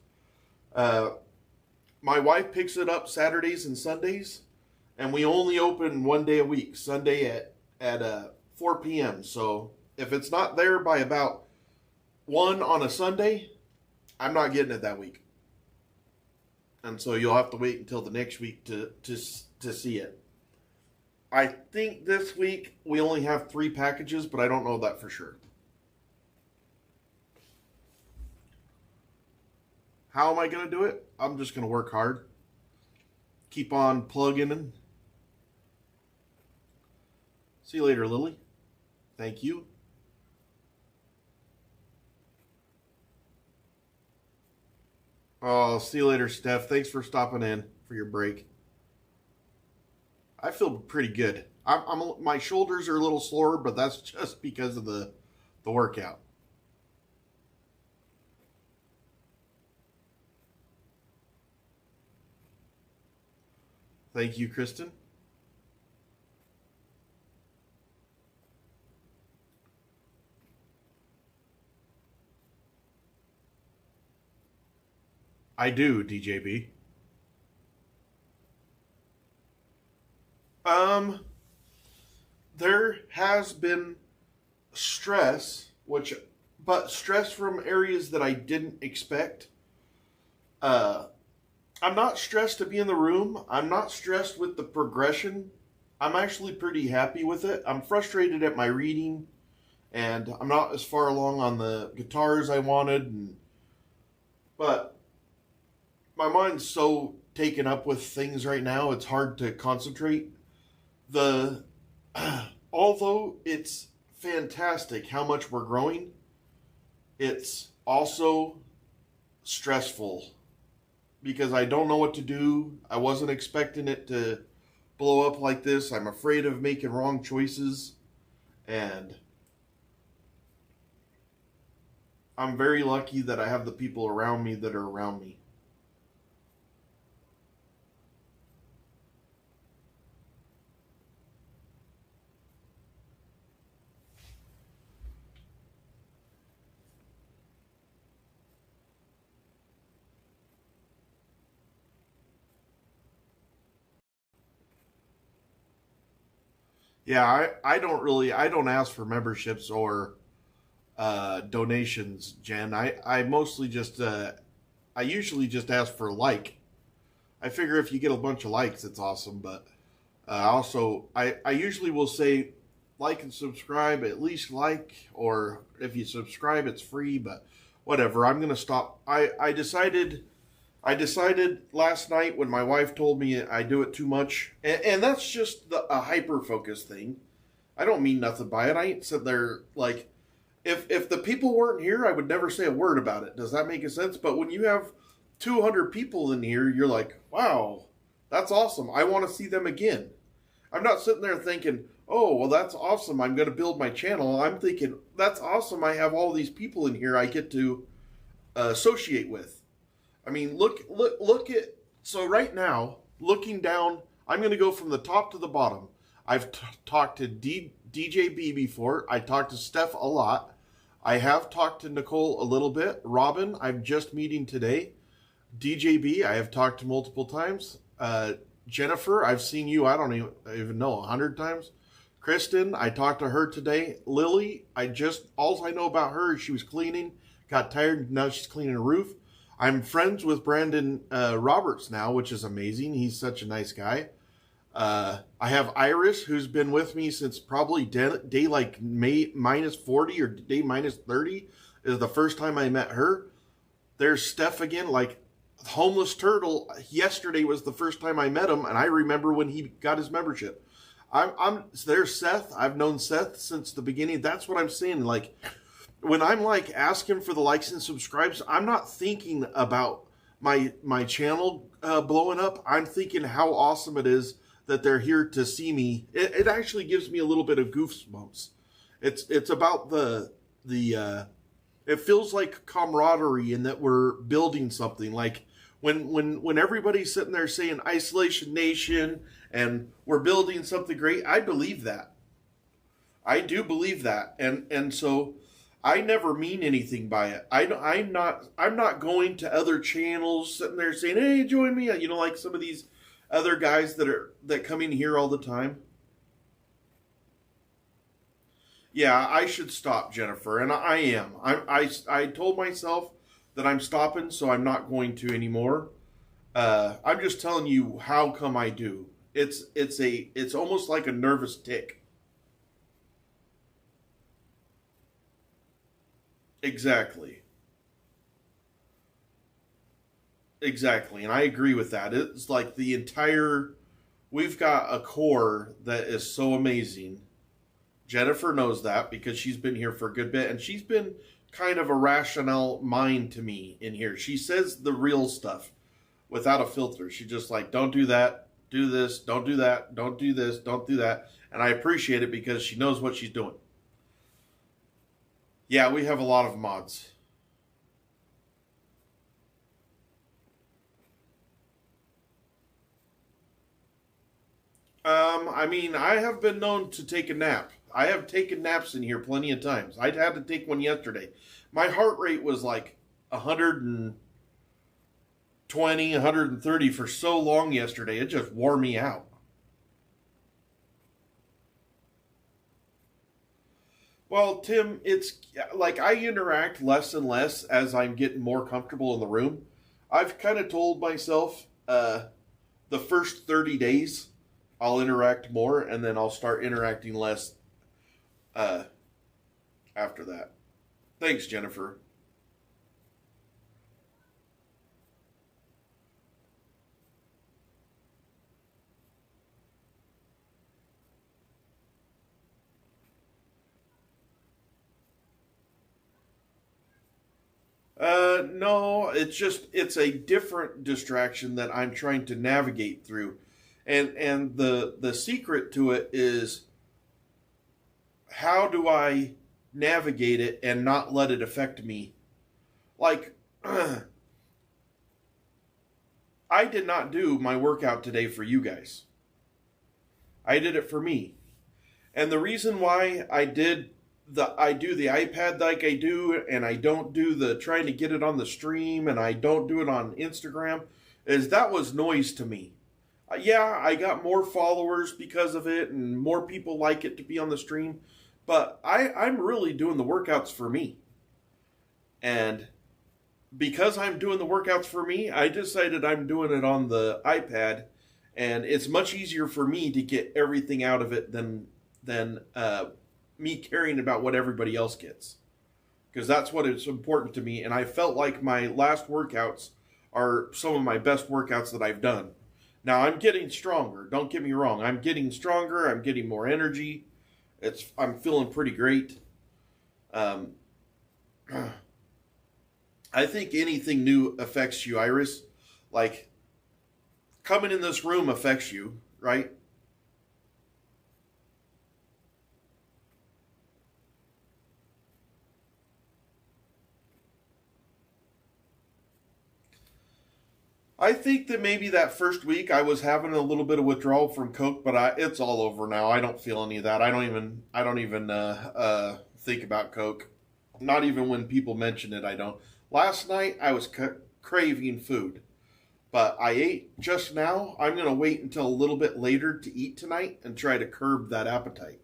my wife picks it up Saturdays and Sundays, and we only open one day a week, Sunday at 4 p.m. So if it's not there by about 1 on a Sunday, I'm not getting it that week. And so you'll have to wait until the next week to see it. I think this week we only have 3 packages, but I don't know that for sure. How am I going to do it? I'm just going to work hard. Keep on plugging in. See you later, Lily. Thank you. Oh, see you later, Steph. Thanks for stopping in for your break. I feel pretty good. My shoulders are a little sore, but that's just because of the workout. Thank you, Kristen. I do, DJB. There has been stress, but stress from areas that I didn't expect. I'm not stressed to be in the room. I'm not stressed with the progression. I'm actually pretty happy with it. I'm frustrated at my reading, and I'm not as far along on the guitar as I wanted. But my mind's so taken up with things right now, it's hard to concentrate. Although it's fantastic how much we're growing, it's also stressful because I don't know what to do. I wasn't expecting it to blow up like this. I'm afraid of making wrong choices, and I'm very lucky that I have the people around me that are around me. Yeah, I don't ask for memberships or donations, Jen. I mostly just, I usually just ask for a like. I figure if you get a bunch of likes, it's awesome. But also, I usually will say like and subscribe, at least like, or if you subscribe, it's free. But whatever, I'm gonna stop. I decided last night when my wife told me I do it too much, and that's just a hyper focus thing. I don't mean nothing by it. I ain't sitting there like, if the people weren't here, I would never say a word about it. Does that make a sense? But when you have 200 people in here, you're like, wow, that's awesome. I want to see them again. I'm not sitting there thinking, oh, well, that's awesome. I'm going to build my channel. I'm thinking, that's awesome. I have all these people in here I get to associate with. I mean, look at, so right now, looking down, I'm going to go from the top to the bottom. I've talked to DJB before. I talked to Steph a lot. I have talked to Nicole a little bit. Robin, I'm just meeting today. DJB, I have talked to multiple times. Jennifer, I've seen you, I don't even know, 100 times. Kristen, I talked to her today. Lily, all I know about her is she was cleaning, got tired, now she's cleaning a roof. I'm friends with Brandon Roberts now, which is amazing. He's such a nice guy. I have Iris, who's been with me since probably day like May minus 40 or day minus 30 is the first time I met her. There's Steph again, like Homeless Turtle. Yesterday was the first time I met him, and I remember when he got his membership. There's Seth. I've known Seth since the beginning. That's what I'm saying. Like, when I'm like asking for the likes and subscribes, I'm not thinking about my channel blowing up. I'm thinking how awesome it is that they're here to see me. It actually gives me a little bit of goosebumps. It's about the it feels like camaraderie in that we're building something. Like when everybody's sitting there saying Isolation Nation and we're building something great, I believe that. I do believe that, and so I never mean anything by it. I'm not going to other channels sitting there saying, "Hey, join me." You know, like some of these other guys that come in here all the time. Yeah, I should stop, Jennifer, and I am. I told myself that I'm stopping, so I'm not going to anymore. I'm just telling you how come I do. It's almost like a nervous tick. Exactly. Exactly. And I agree with that. It's like we've got a core that is so amazing. Jennifer knows that because she's been here for a good bit, and she's been kind of a rational mind to me in here. She says the real stuff without a filter. She just like, don't do that, do this, don't do that, don't do this, don't do that. And I appreciate it because she knows what she's doing. Yeah, we have a lot of mods. I mean, I have been known to take a nap. I have taken naps in here plenty of times. I had to take one yesterday. My heart rate was like 120, 130 for so long yesterday. It just wore me out. Well, Tim, it's like I interact less and less as I'm getting more comfortable in the room. I've kind of told myself the first 30 days I'll interact more, and then I'll start interacting less after that. Thanks, Jennifer. No, it's a different distraction that I'm trying to navigate through. And the secret to it is, how do I navigate it and not let it affect me? Like, I did not do my workout today for you guys. I did it for me. And the reason why I do the iPad like I do, and I don't do the trying to get it on the stream, and I don't do it on Instagram, is that was noise to me. Yeah, I got more followers because of it, and more people like it to be on the stream, but I'm really doing the workouts for me. And because I'm doing the workouts for me, I decided I'm doing it on the iPad, and it's much easier for me to get everything out of it than me caring about what everybody else gets. Because that's what is important to me, and I felt like my last workouts are some of my best workouts that I've done. Now, I'm getting stronger, don't get me wrong. I'm getting stronger, I'm getting more energy. I'm feeling pretty great. I think anything new affects you, Iris. Like, coming in this room affects you, right? I think that maybe that first week I was having a little bit of withdrawal from Coke, but it's all over now. I don't feel any of that. I don't even think about Coke. Not even when people mention it, I don't. Last night I was craving food, but I ate just now. I'm going to wait until a little bit later to eat tonight and try to curb that appetite.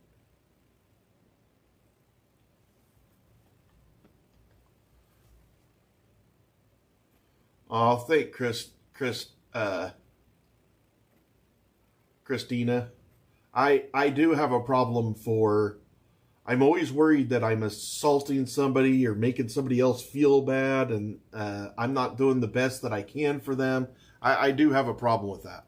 Oh, thank Christina. I do have a problem I'm always worried that I'm assaulting somebody or making somebody else feel bad, and I'm not doing the best that I can for them. I do have a problem with that.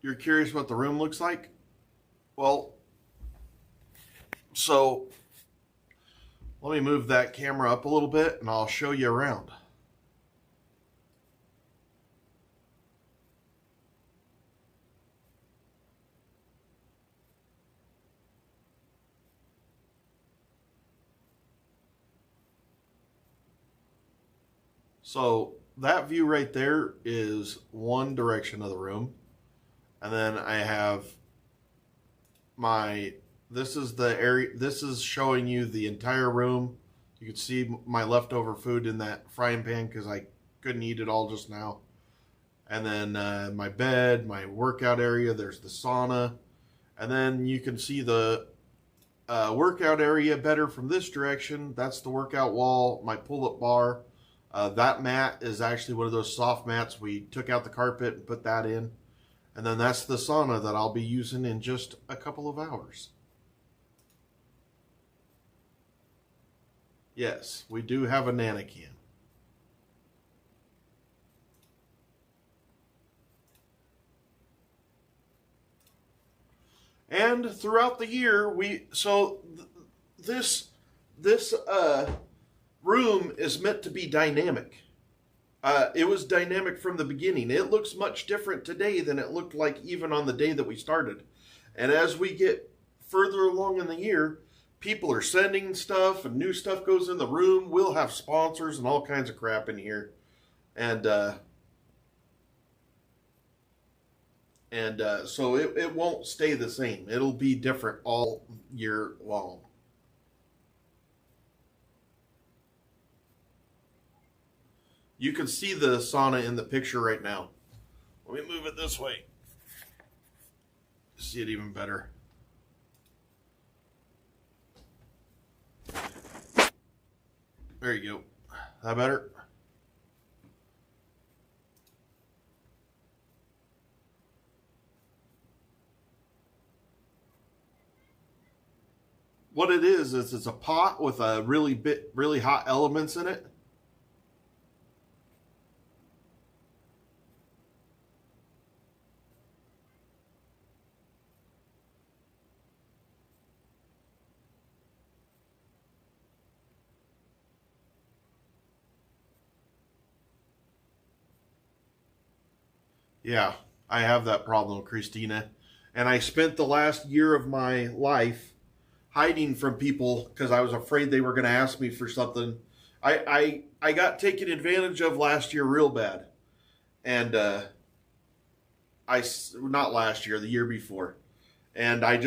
You're curious what the room looks like? Well, so let me move that camera up a little bit and I'll show you around. So that view right there is one direction of the room. And then I have this is the area, this is showing you the entire room. You can see my leftover food in that frying pan because I couldn't eat it all just now. And then my bed, my workout area, there's the sauna. And then you can see the workout area better from this direction. That's the workout wall, my pull-up bar. That mat is actually one of those soft mats. We took out the carpet and put that in. And then that's the sauna that I'll be using in just a couple of hours. Yes, we do have a Nana can. And throughout the year, this room is meant to be dynamic. It was dynamic from the beginning. It looks much different today than it looked like even on the day that we started. And as we get further along in the year, people are sending stuff and new stuff goes in the room. We'll have sponsors and all kinds of crap in here. And so it won't stay the same. It'll be different all year long. You can see the sauna in the picture right now. Let me move it this way. See it even better. There you go. That better? What it is it's a pot with a really hot elements in it. Yeah, I have that problem, Christina. And I spent the last year of my life hiding from people because I was afraid they were going to ask me for something. I got taken advantage of last year real bad. And not last year, the year before. And I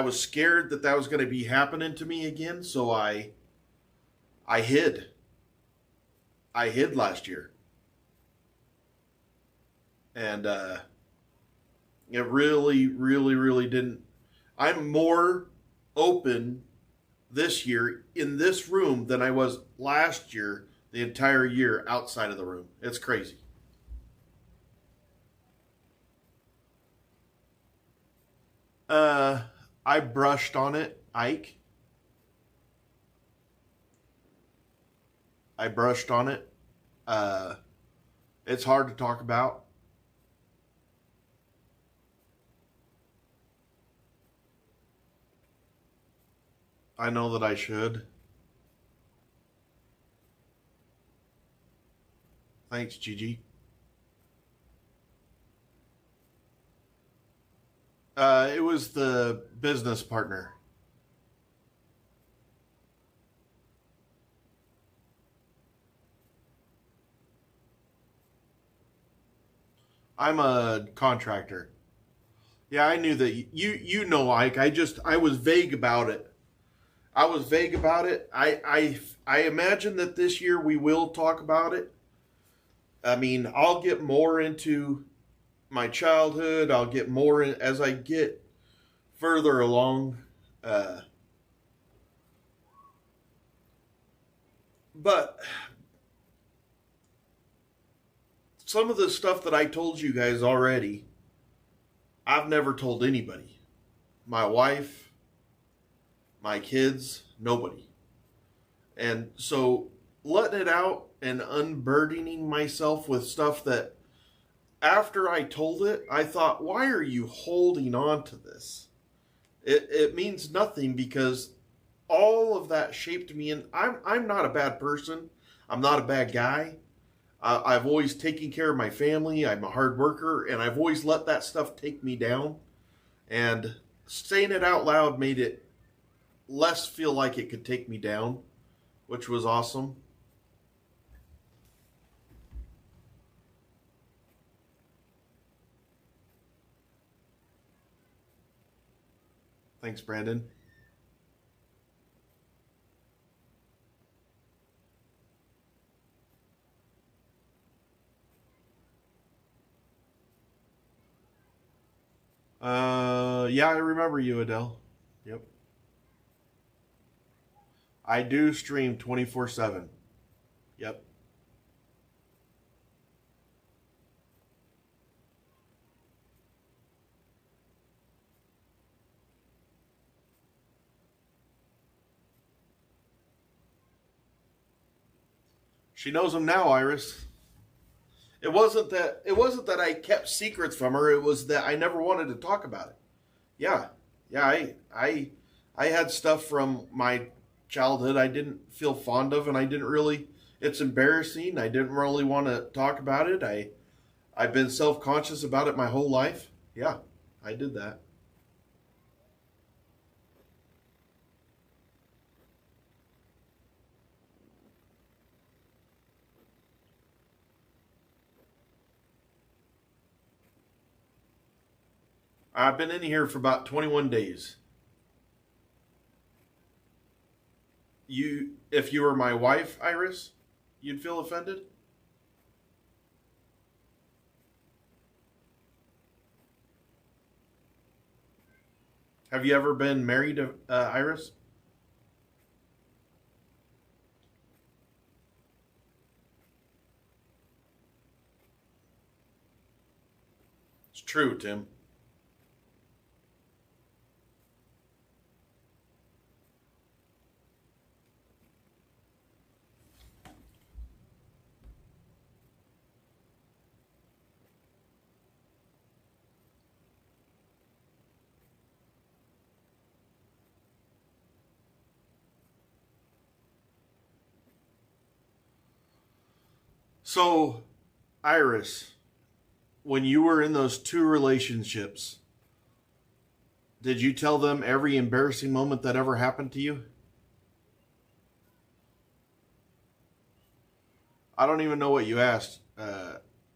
was scared that was going to be happening to me again, so I hid. I hid last year. And it really, really, really didn't. I'm more open this year in this room than I was last year, the entire year outside of the room. It's crazy. I brushed on it, Ike. I brushed on it. It's hard to talk about. I know that I should. Thanks, Gigi. It was the business partner. I'm a contractor. Yeah, I knew that. You know, Ike. I was vague about it. I imagine that this year we will talk about it. I mean, I'll get more into my childhood. I'll get more as I get further along. But some of the stuff that I told you guys already, I've never told anybody. My wife, my kids, nobody. And so letting it out and unburdening myself with stuff that after I told it, I thought, why are you holding on to this? It means nothing because all of that shaped me, and I'm not a bad person. I'm not a bad guy. I've always taken care of my family. I'm a hard worker, and I've always let that stuff take me down. And saying it out loud made it less feel like it could take me down, which was awesome. Thanks, Brandon. Yeah, I remember you, Adele. Yep. I do stream 24/7. Yep. She knows him now, Iris. It wasn't that I kept secrets from her. It was that I never wanted to talk about it. Yeah, yeah. I had stuff from my childhood I didn't feel fond of, and I didn't really. It's embarrassing. I didn't really want to talk about it. I've been self conscious about it my whole life. Yeah, I did that. I've been in here for about 21 days. If you were my wife, Iris, you'd feel offended? Have you ever been married to Iris? It's true, Tim. So, Iris, when you were in those two relationships, did you tell them every embarrassing moment that ever happened to you? I don't even know what you asked,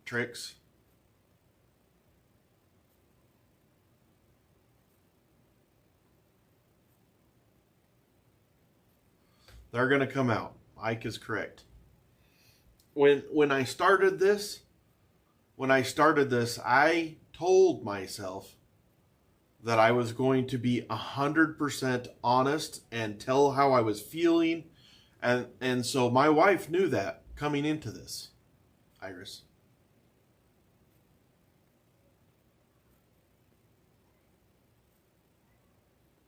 Trix. They're going to come out. Ike is correct. When I started this, I told myself that I was going to be 100% honest and tell how I was feeling, and so my wife knew that coming into this, Iris.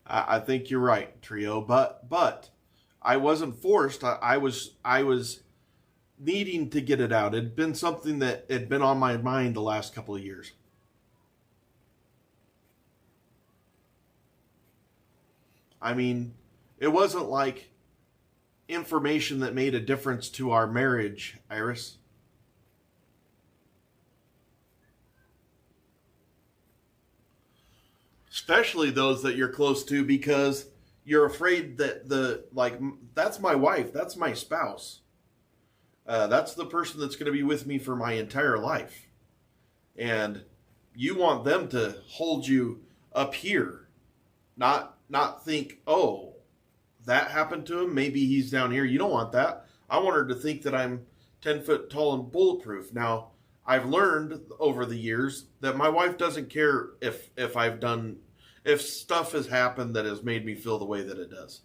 I think you're right, Trio, but I wasn't forced. I was needing to get it out. It'd been something that had been on my mind the last couple of years. I mean, it wasn't like information that made a difference to our marriage, Iris. Especially those that you're close to, because you're afraid that that's my wife, that's my spouse. That's the person that's going to be with me for my entire life. And you want them to hold you up here, not think, oh, that happened to him, maybe he's down here. You don't want that. I want her to think that I'm 10 foot tall and bulletproof. Now, I've learned over the years that my wife doesn't care if stuff has happened that has made me feel the way that it does.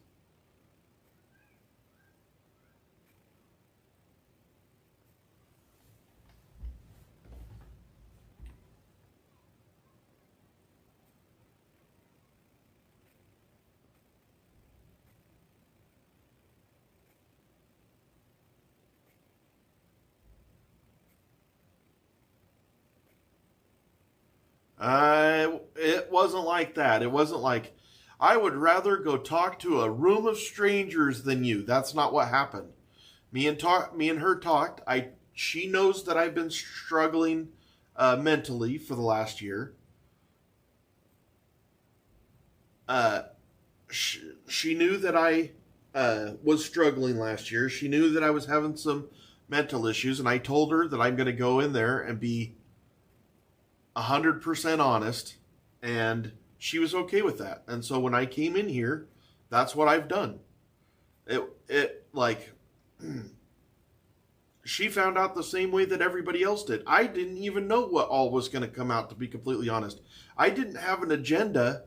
It wasn't like that. It wasn't like, I would rather go talk to a room of strangers than you. That's not what happened. Me and her talked. She knows that I've been struggling mentally for the last year. Uh, she knew that I was struggling last year. She knew that I was having some mental issues, and I told her that I'm going to go in there and be 100% honest, and she was okay with that. And so when I came in here, that's what I've done. It like she found out the same way that everybody else did. I didn't even know what all was going to come out, to be completely honest. I didn't have an agenda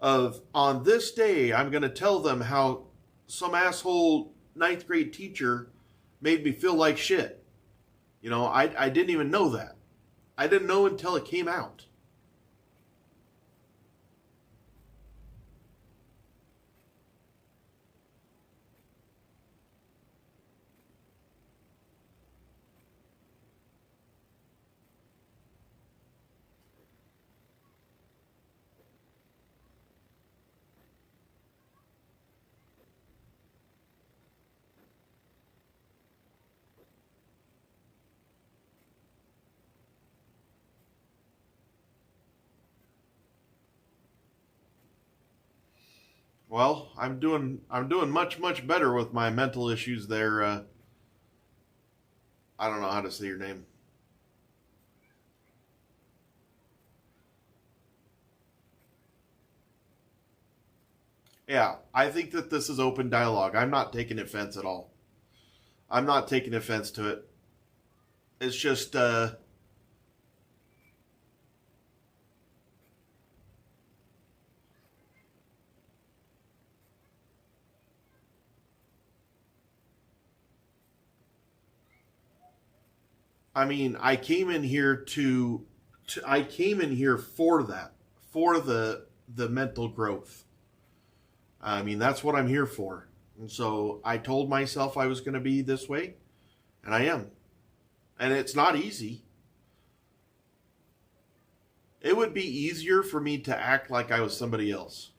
of, on this day, I'm going to tell them how some asshole ninth grade teacher made me feel like shit. You know, I didn't even know that. I didn't know until it came out. Well, I'm doing much better with my mental issues there. I don't know how to say your name. Yeah, I think that this is open dialogue. I'm not taking offense at all. I'm not taking offense to it. It's just I mean, I came in here I came in here for that, for the mental growth. I mean, that's what I'm here for. And so I told myself I was going to be this way, and I am. And it's not easy. It would be easier for me to act like I was somebody else.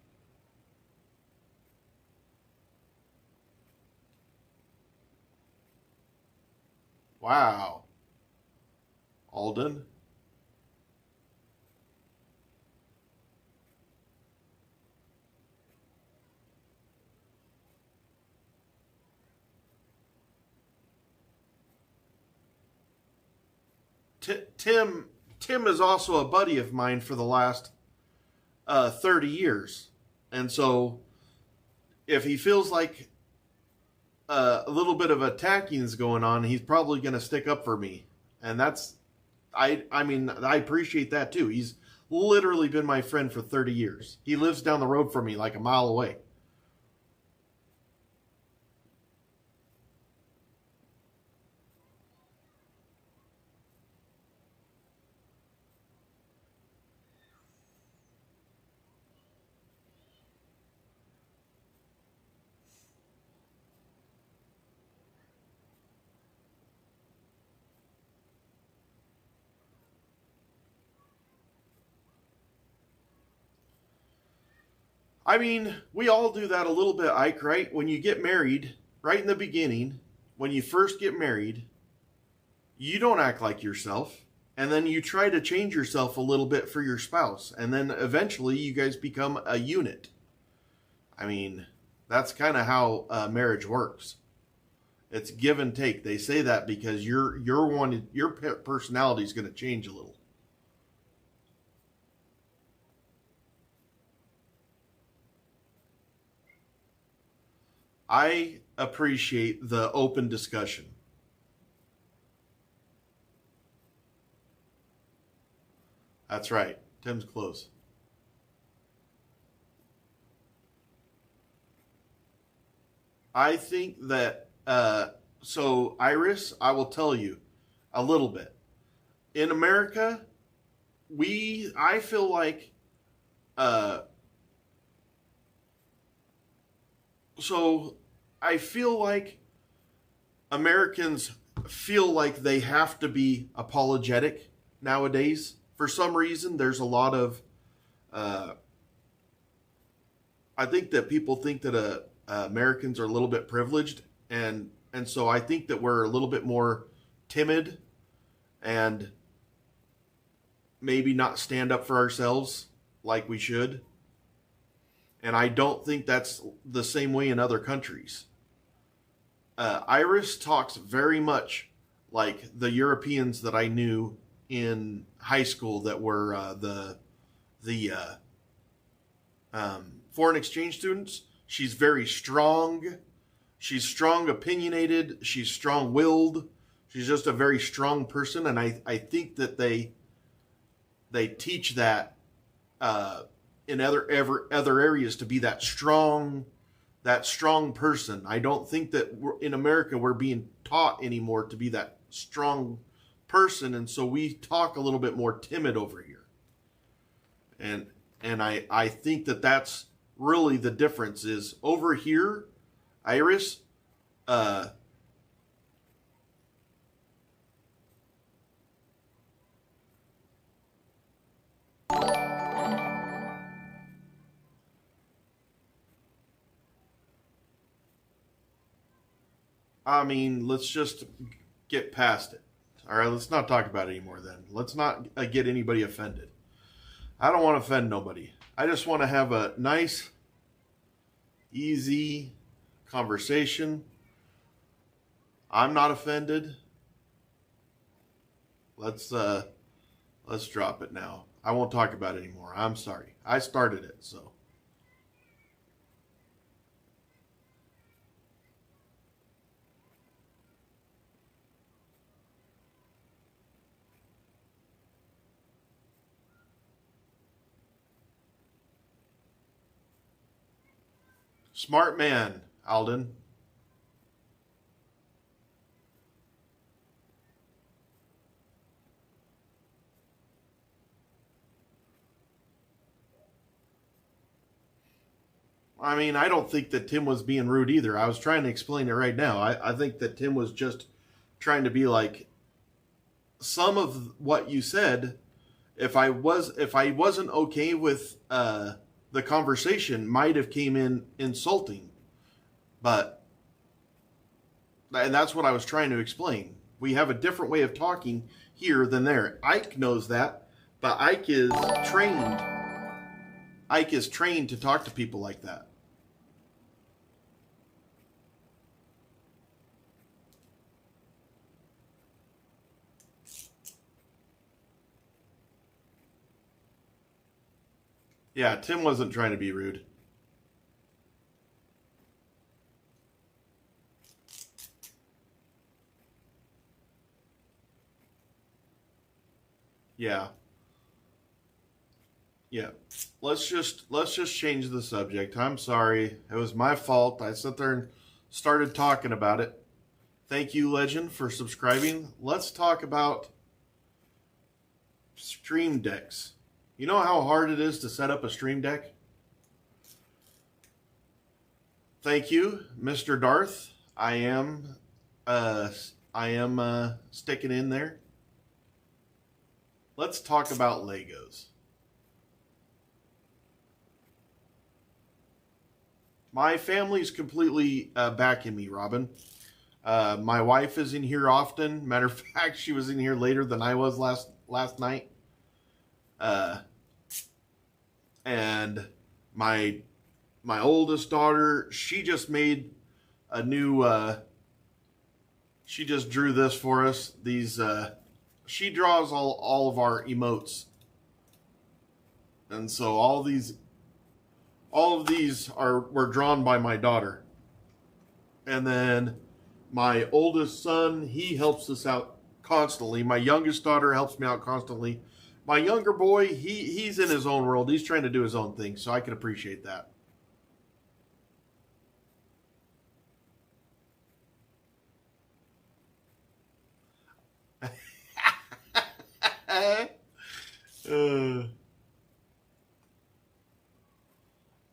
Wow. Alden? Tim is also a buddy of mine for the last 30 years. And so if he feels like a little bit of attacking is going on, he's probably going to stick up for me. And that's, I mean, I appreciate that too. He's literally been my friend for 30 years. He lives down the road from me, like a mile away. I mean, we all do that a little bit, Ike, right? When you get married, right in the beginning, when you first get married, you don't act like yourself. And then you try to change yourself a little bit for your spouse. And then eventually you guys become a unit. I mean, that's kind of how marriage works. It's give and take. They say that because your personality is going to change a little. I appreciate the open discussion. That's right. Tim's close. I think that, so Iris, I will tell you a little bit. In America, I feel like, so I feel like Americans feel like they have to be apologetic nowadays. For some reason, there's a lot of, I think that people think that Americans are a little bit privileged, and so I think that we're a little bit more timid and maybe not stand up for ourselves like we should. And I don't think that's the same way in other countries. Iris talks very much like the Europeans that I knew in high school that were the foreign exchange students. She's very strong. She's strong opinionated. She's strong-willed. She's just a very strong person, and I think that they teach that in other areas to be that strong person. I don't think that in America we're being taught anymore to be that strong person, and so we talk a little bit more timid over here. And I think that that's really the difference is over here, Iris, I mean, let's just get past it. All right, let's not talk about it anymore then. Let's not get anybody offended. I don't want to offend nobody. I just want to have a nice easy conversation. I'm not offended. Let's drop it now. I won't talk about it anymore. I'm sorry. I started it, so. Smart man, Alden. I mean, I don't think that Tim was being rude either. I was trying to explain it right now. I think that Tim was just trying to be like, some of what you said, if I wasn't okay with the conversation, might have came in insulting. And that's what I was trying to explain. We have a different way of talking here than there. Ike knows that, but Ike is trained. Ike is trained to talk to people like that. Yeah, Tim wasn't trying to be rude. Yeah. Yeah. Let's just change the subject. I'm sorry. It was my fault. I sat there and started talking about it. Thank you, Legend, for subscribing. Let's talk about Stream Decks. You know how hard it is to set up a Stream Deck? Thank you, Mr. Darth. I am sticking in there. Let's talk about Legos. My family's completely backing me, Robin. My wife is in here often. Matter of fact, she was in here later than I was last night. And my oldest daughter, she just made a new, she just drew this for us. These, she draws all of our emotes. And so all of these were drawn by my daughter. And then my oldest son, he helps us out constantly. My youngest daughter helps me out constantly. My younger boy, he's in his own world. He's trying to do his own thing, so I can appreciate that.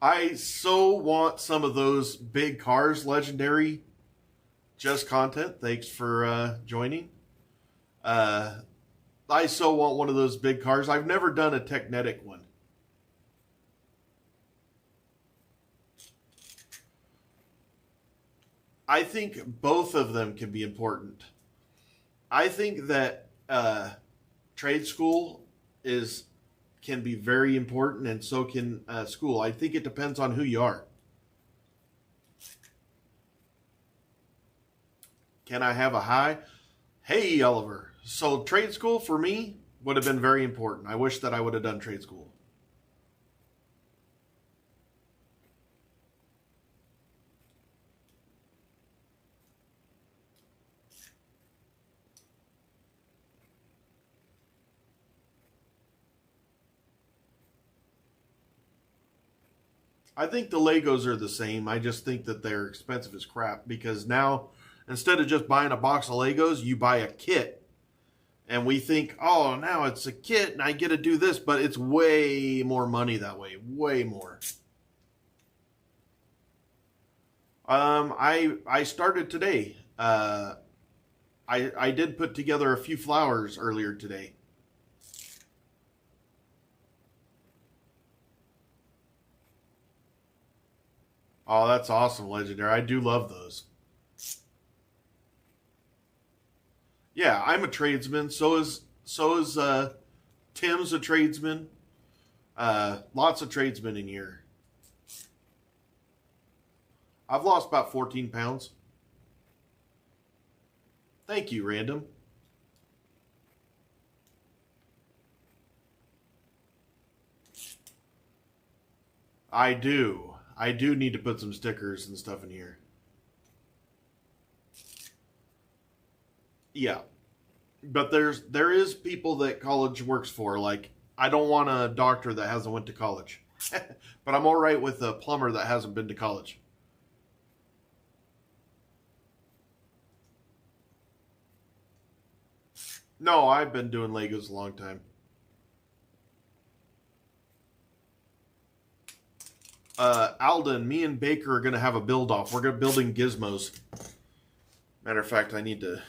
I so want some of those big cars, Legendary. Just Content, thanks for joining. I so want one of those big cars. I've never done a Technetic one. I think both of them can be important. I think that trade school can be very important, and so can school. I think it depends on who you are. Can I have a hi? Hey, Oliver. So trade school for me would have been very important. I wish that I would have done trade school. I think the Legos are the same. I just think that they're expensive as crap because now instead of just buying a box of Legos, you buy a kit. And we think, oh, now it's a kit and I get to do this, but it's way more money that way. Way more. I started today. I did put together a few flowers earlier today. Oh, that's awesome, Legendary. I do love those. Yeah, I'm a tradesman. So is Tim's a tradesman. Lots of tradesmen in here. I've lost about 14 pounds. Thank you, Random. I do. I do need to put some stickers and stuff in here. Yeah. But there is people that college works for. Like, I don't want a doctor that hasn't went to college. But I'm all right with a plumber that hasn't been to college. No, I've been doing Legos a long time. Alden, me and Baker are going to have a build-off. We're building gizmos. Matter of fact, I need to...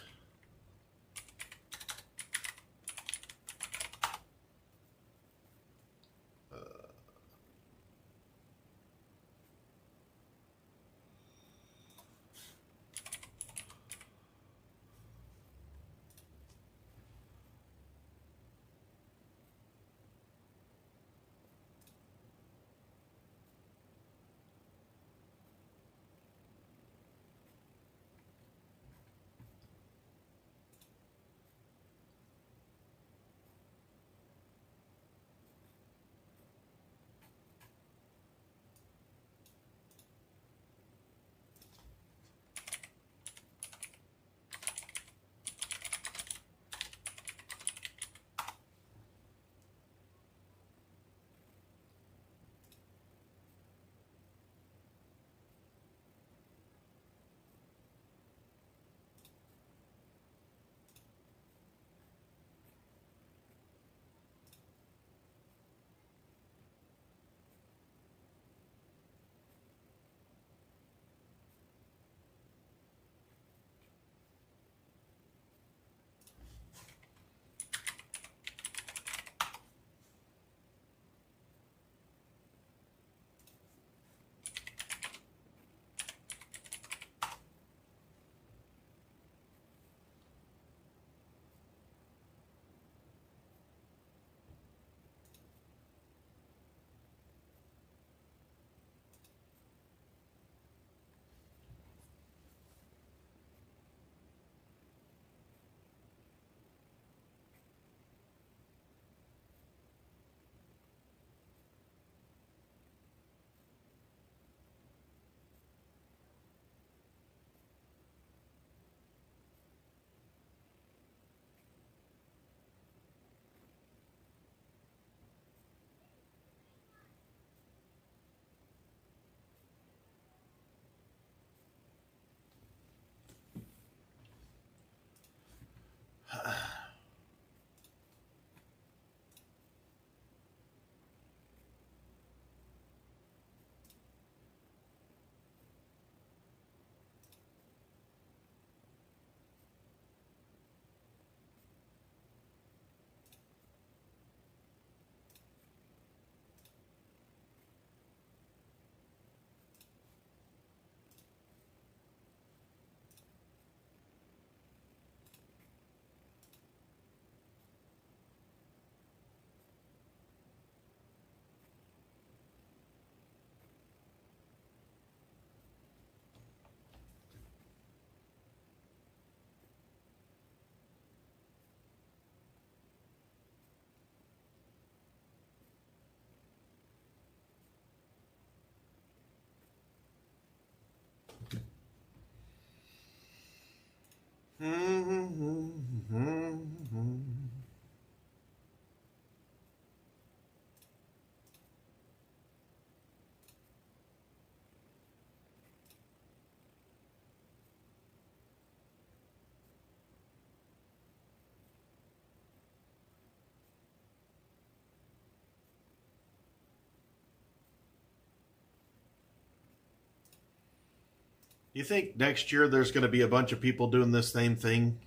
You think next year there's going to be a bunch of people doing this same thing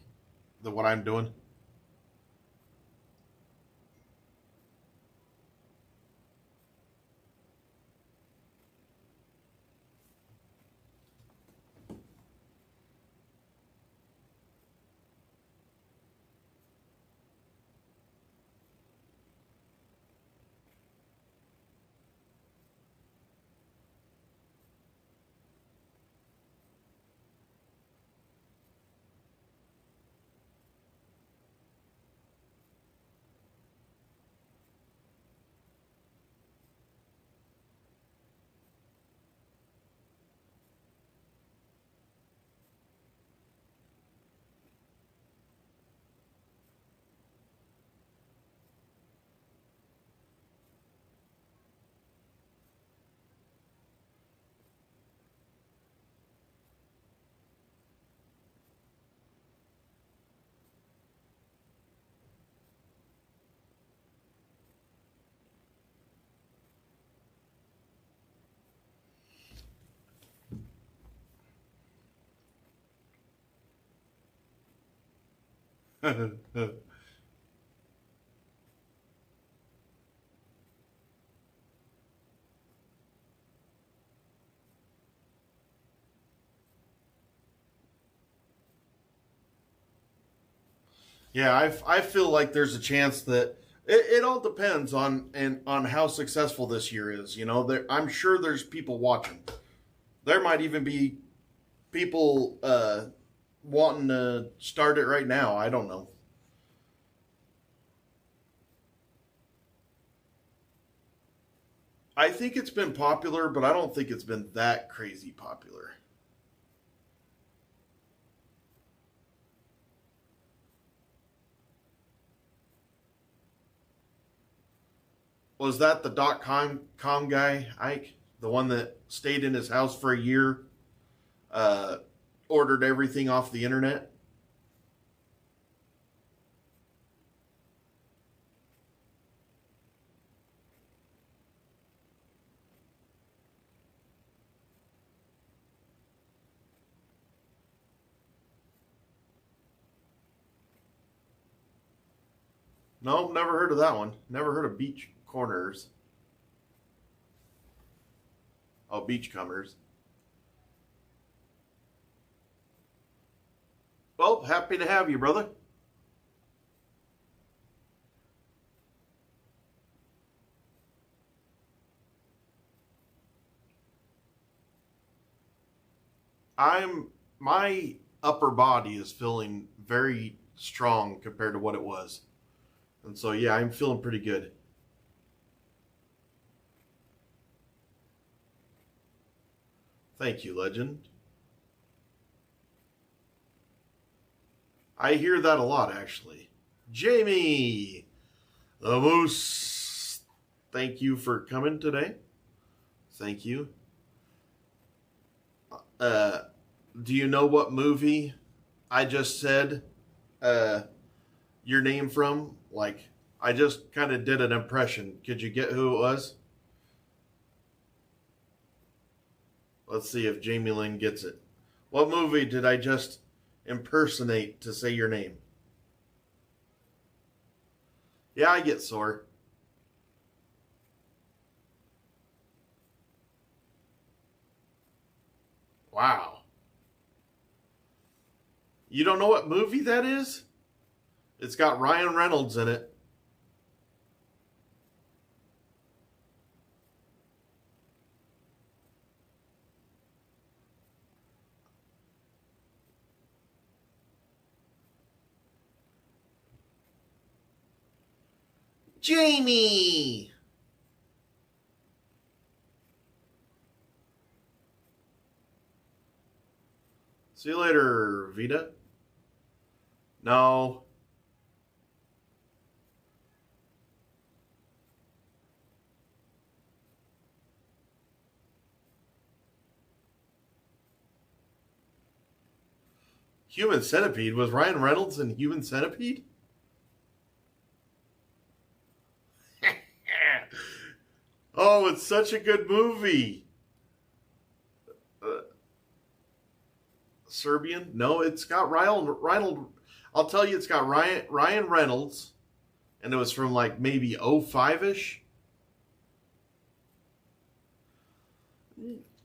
that what I'm doing? Yeah, I feel like there's a chance that it all depends on how successful this year is. You know, I'm sure there's people watching. There might even be people wanting to start it right now. I don't know. I think it's been popular, but I don't think it's been that crazy popular. Was that the .com guy, Ike? The one that stayed in his house for a year, ordered everything off the internet? No, never heard of that one. Never heard of Beach Corners. Oh, Beachcombers. Well, happy to have you, brother. My upper body is feeling very strong compared to what it was. And so, yeah, I'm feeling pretty good. Thank you, Legend. I hear that a lot, actually. Jamie, the Moose, thank you for coming today. Thank you. Do you know what movie I just said your name from? Like, I just kind of did an impression. Could you get who it was? Let's see if Jamie Lynn gets it. What movie did I just impersonate to say your name? Yeah, I get sore. Wow. You don't know what movie that is? It's got Ryan Reynolds in it. Jamie! See you later, Vita. No. Human Centipede? Was Ryan Reynolds in Human Centipede? Oh, it's such a good movie. Serbian? No, it's got Ryan. I'll tell you, it's got Ryan Reynolds, and it was from like maybe 05-ish.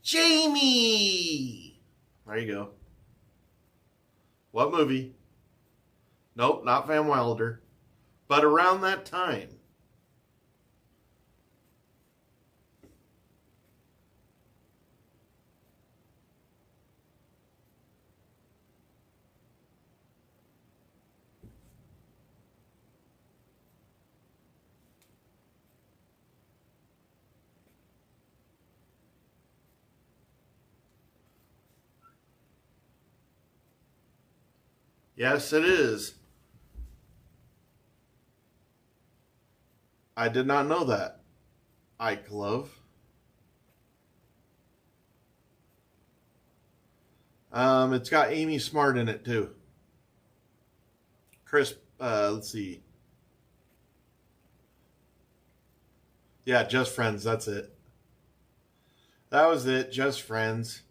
Jamie! There you go. What movie? Nope, not Van Wilder. But around that time. Yes, it is. I did not know that. Ike Love. It's got Amy Smart in it too. Chris, let's see. Yeah, Just Friends, that's it. That was it, Just Friends.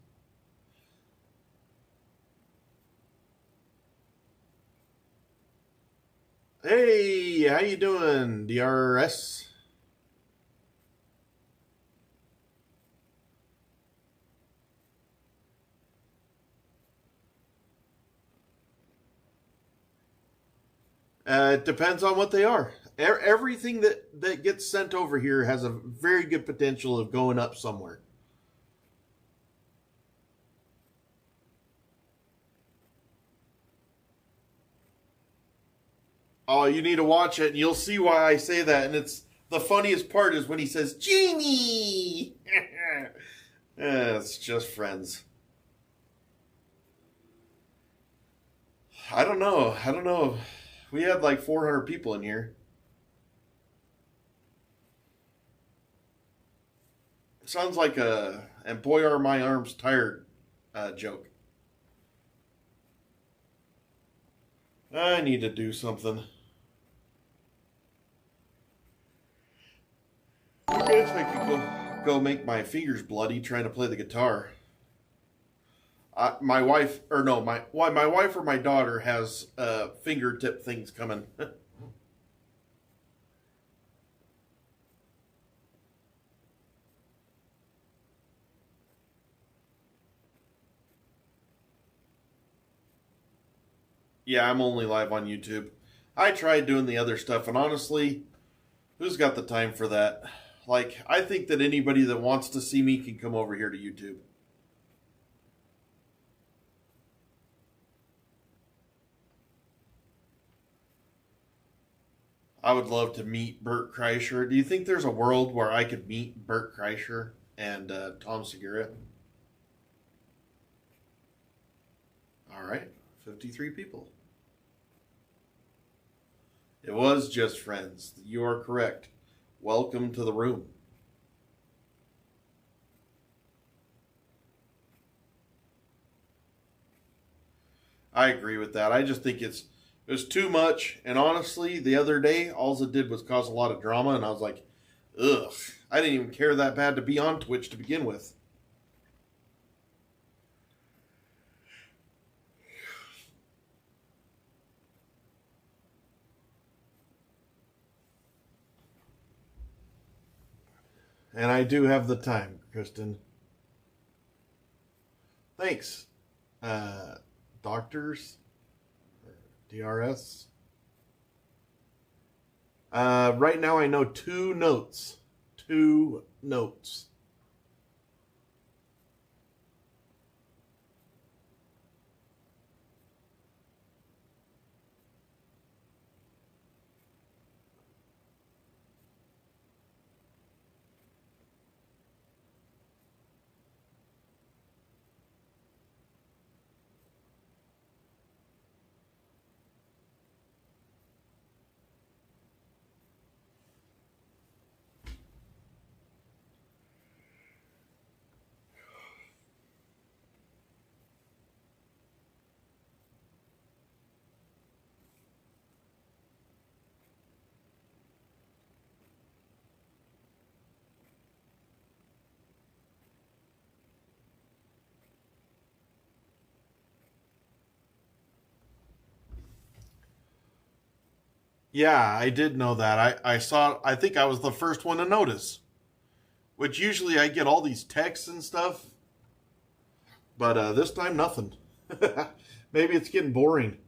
Hey, how you doing, DRS? It depends on what they are. Everything that gets sent over here has a very good potential of going up somewhere. Oh, you need to watch it, and you'll see why I say that. And it's the funniest part is when he says, "Jamie." It's just friends. I don't know. I don't know. We had like 400 people in here. Sounds like "and boy are my arms tired" joke. I need to do something. I guess I could go make my fingers bloody trying to play the guitar. My wife, or no, my wife or my daughter has fingertip things coming. Yeah, I'm only live on YouTube. I tried doing the other stuff, and honestly, who's got the time for that? Like, I think that anybody that wants to see me can come over here to YouTube. I would love to meet Bert Kreischer. Do you think there's a world where I could meet Bert Kreischer and Tom Segura? All right, 53 people. It was just friends. You are correct. Welcome to the room. I agree with that. I just think it was too much. And honestly, the other day, all it did was cause a lot of drama. And I was like, ugh, I didn't even care that bad to be on Twitch to begin with. And I do have the time, Kristen. Thanks. Doctors? DRS? Right now I know 2 notes. 2 notes. Yeah, I did know that. I think I was the first one to notice. Which usually I get all these texts and stuff. But this time, nothing. Maybe it's getting boring.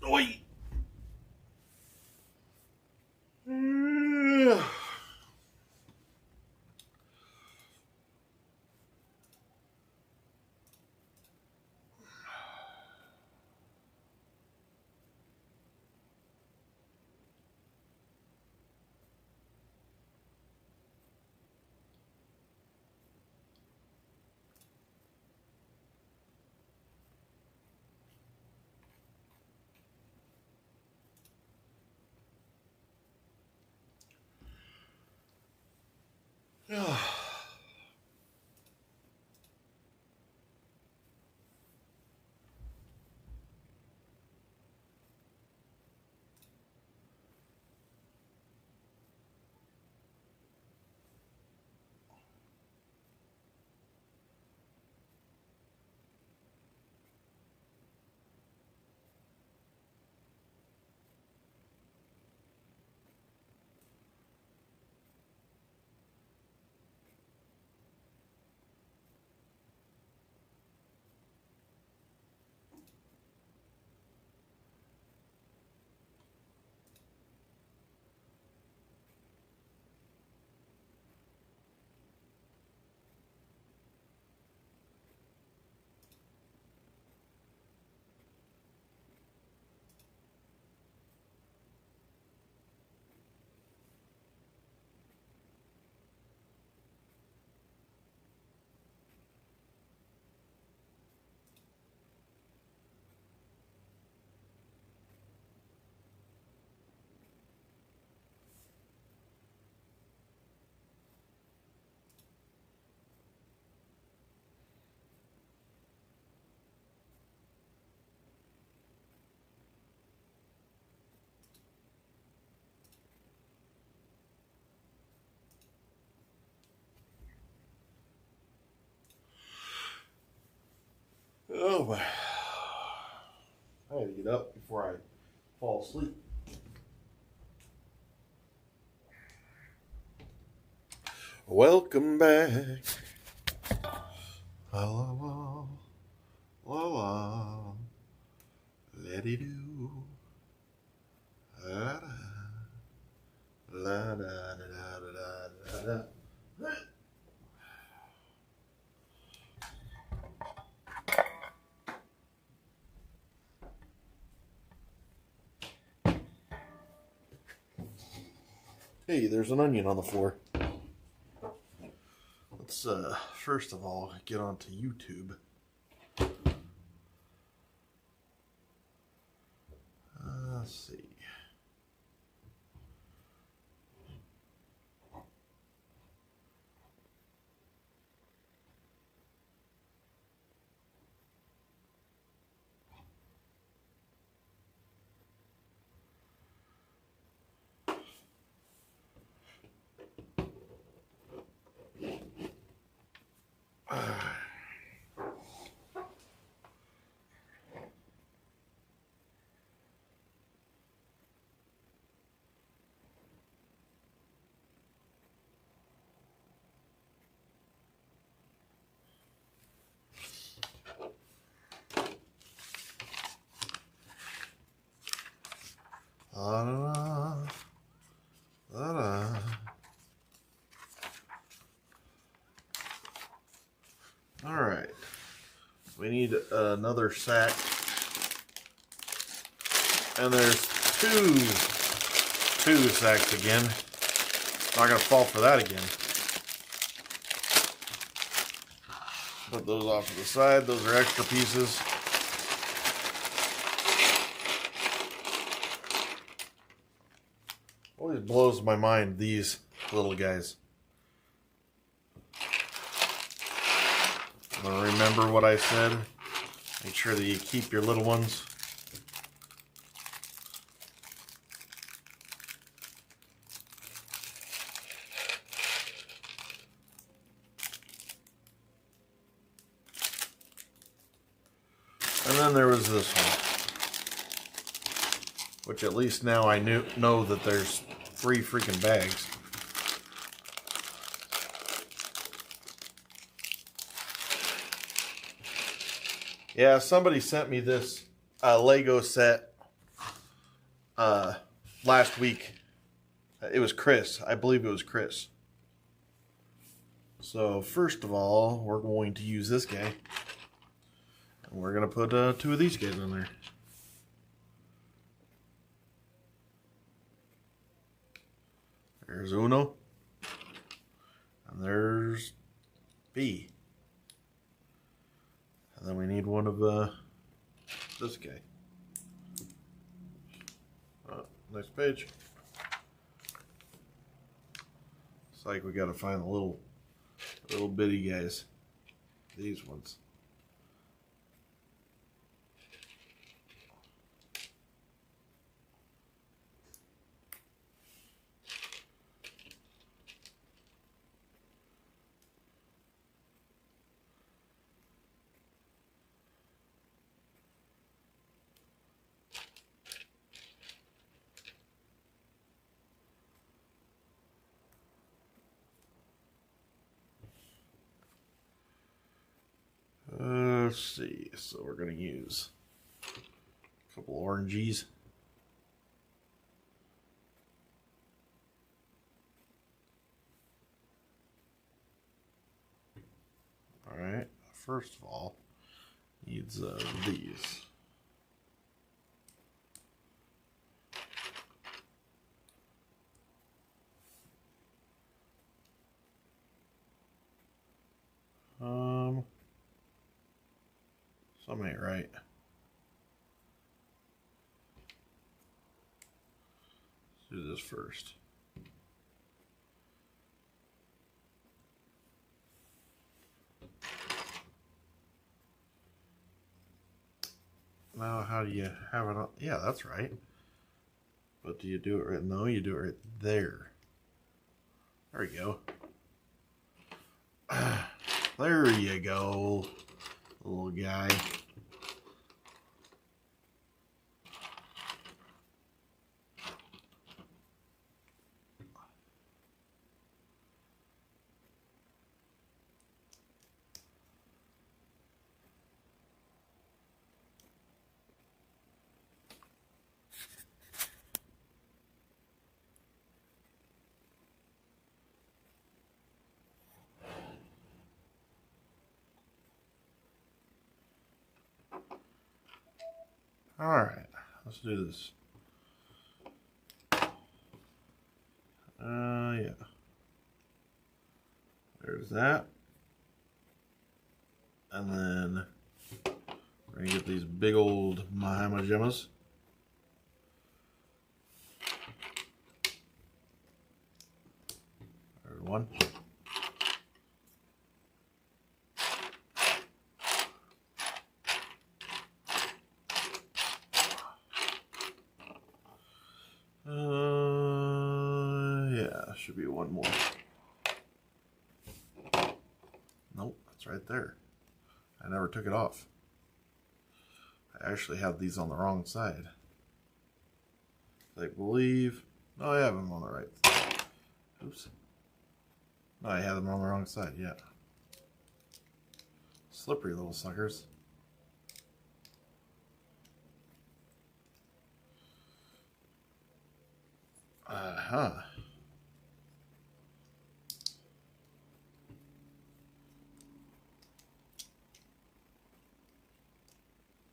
Oi. Oh my. I had to get up before I fall asleep. Welcome back. La la la. La la. Let it do. La da. La da da da da da da. Hey, there's an onion on the floor. Let's first of all get onto YouTube. Let's see. All right, we need another sack, and there's two sacks again. Not gonna fall for that again. Put those off to the side. Those are extra pieces. Always blows my mind, these little guys. Remember what I said? Make sure that you keep your little ones. And then there was this one, which at least now I know that there's 3 freaking bags. Yeah, somebody sent me this Lego set last week. It was Chris. I believe it was Chris. So first of all, we're going to use this guy. And we're going to put 2 of these guys in there. There's Uno. And there's B. And then we need one of this guy. Next page. It's like we gotta find the little bitty guys. These ones. Let's see. So we're gonna use a couple oranges. All right. First of all, needs these. Something ain't right. Let's do this first. Now, how do you have it on? Yeah, that's right. But do you do it right? No, you do it right there. There you go. There you go, little guy. All right, let's do this. Yeah. There's that. And then we're gonna get these big old Mahama Gemmas. There's one. Yeah, should be one more. Nope, that's right there. I never took it off. I actually have these on the wrong side. I believe. No, I have them on the right side. Oops. No, I have them on the wrong side, yeah. Slippery little suckers. Uh-huh.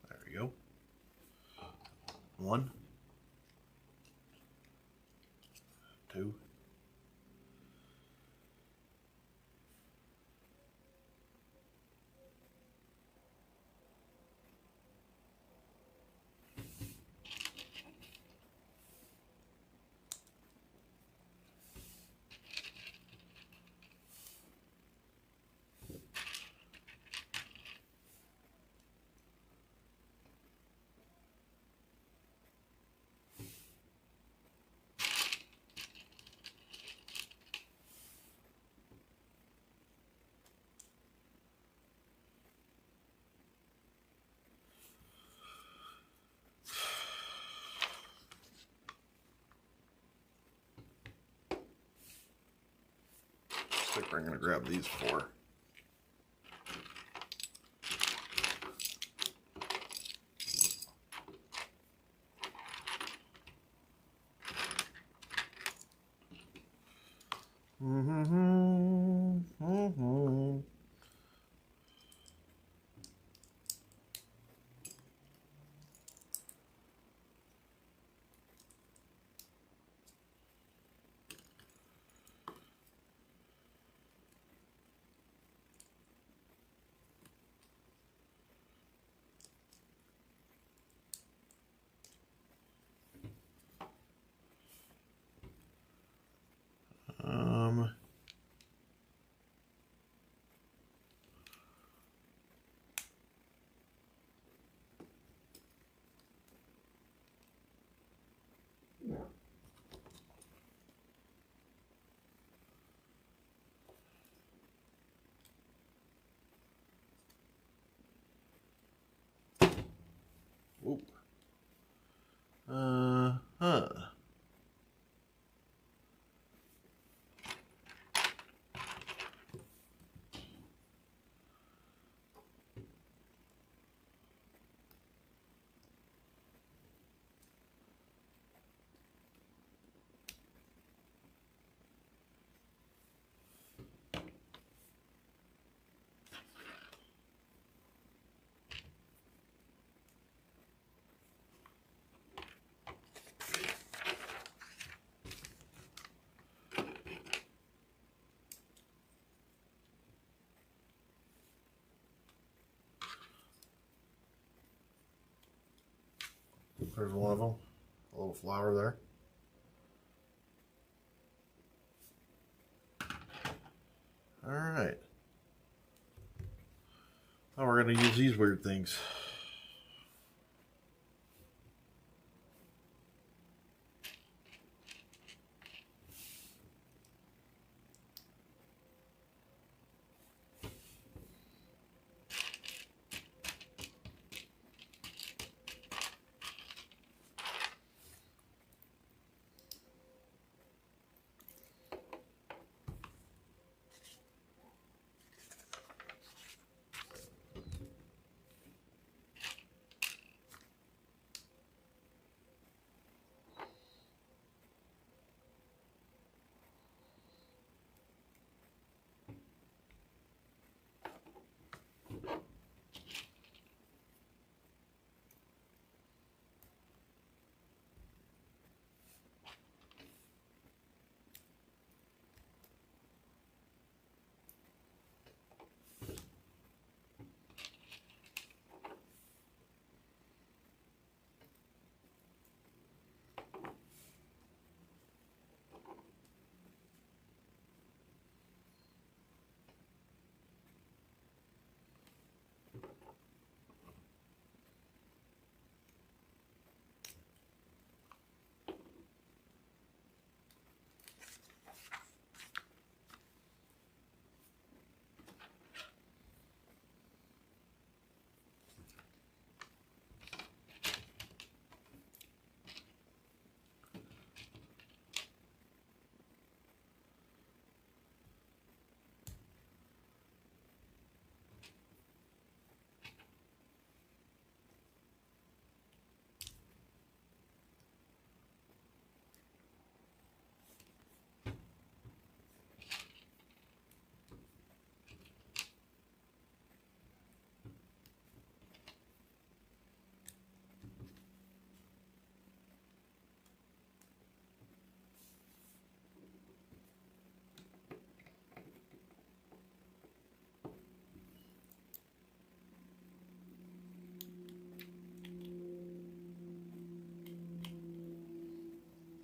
There we go. One. Two. Sticker, I'm going to grab these 4. Mm-hmm. Mm-hmm. Um, Oop. Huh. There's one of them. A little flower there. All right. Now we're going to use these weird things.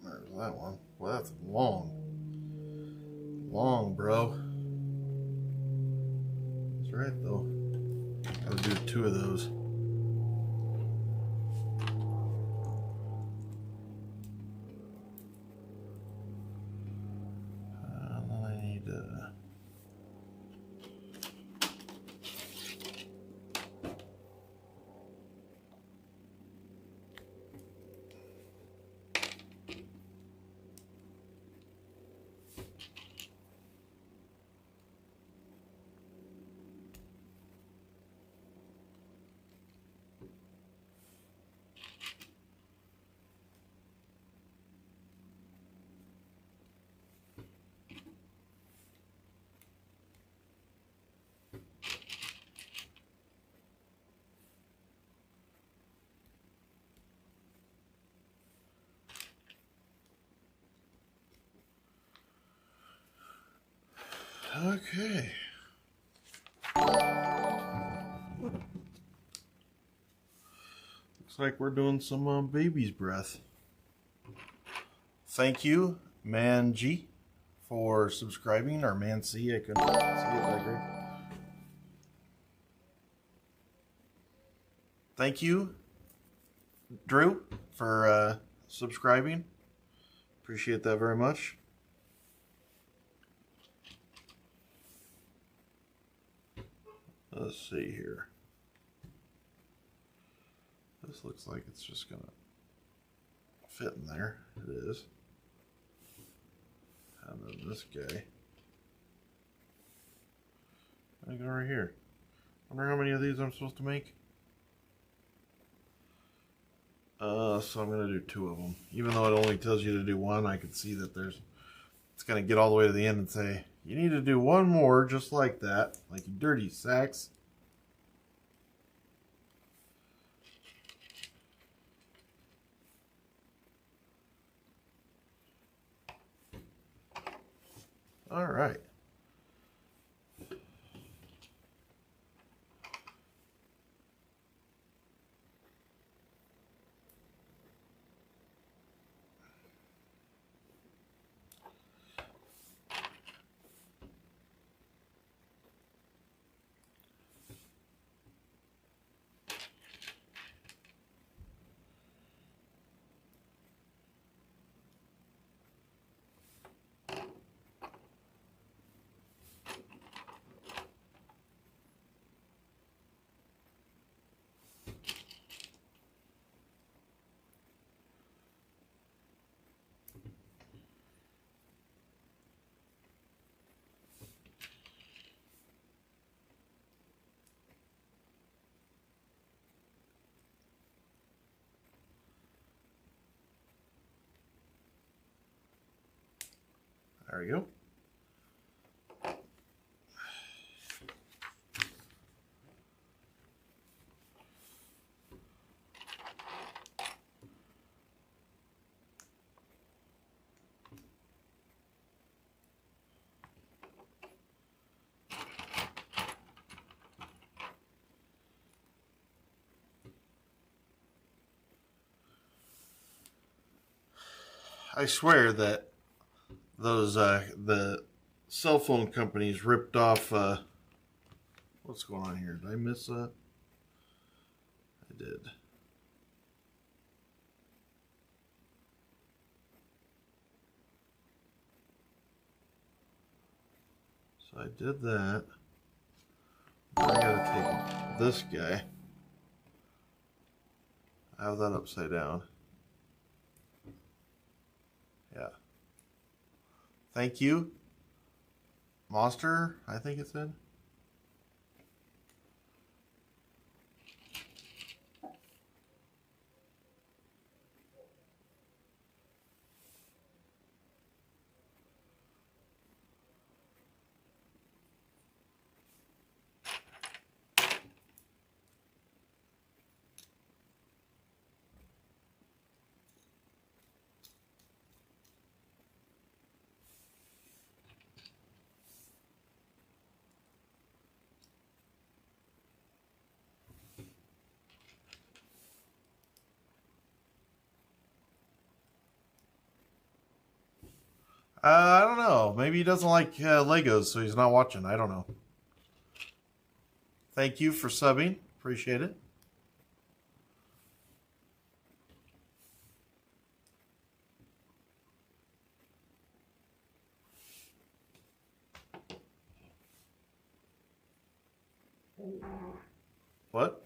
There's that one. Well, that's long. Long, bro. That's right, though. Gotta do two of those. I need Okay. Looks like we're doing some baby's breath. Thank you, Man G, for subscribing, or Man C. I couldn't see it that great. Thank you, Drew, for subscribing. Appreciate that very much. Let's see here. This looks like it's just gonna fit in there. It is. And then this guy. I go right here. Wonder how many of these I'm supposed to make. So I'm gonna do 2 of them. Even though it only tells you to do 1, I can see that it's gonna get all the way to the end and say, you need to do 1 more just like that, like you dirty sacks. All right. There we go. I swear that those the cell phone companies ripped off what's going on here? Did I miss that? I did. So I did that. Now I gotta take this guy. I have that upside down. Yeah. Thank you. Monster, I think it said. I don't know. Maybe he doesn't like Legos, so he's not watching. I don't know. Thank you for subbing. Appreciate it. What?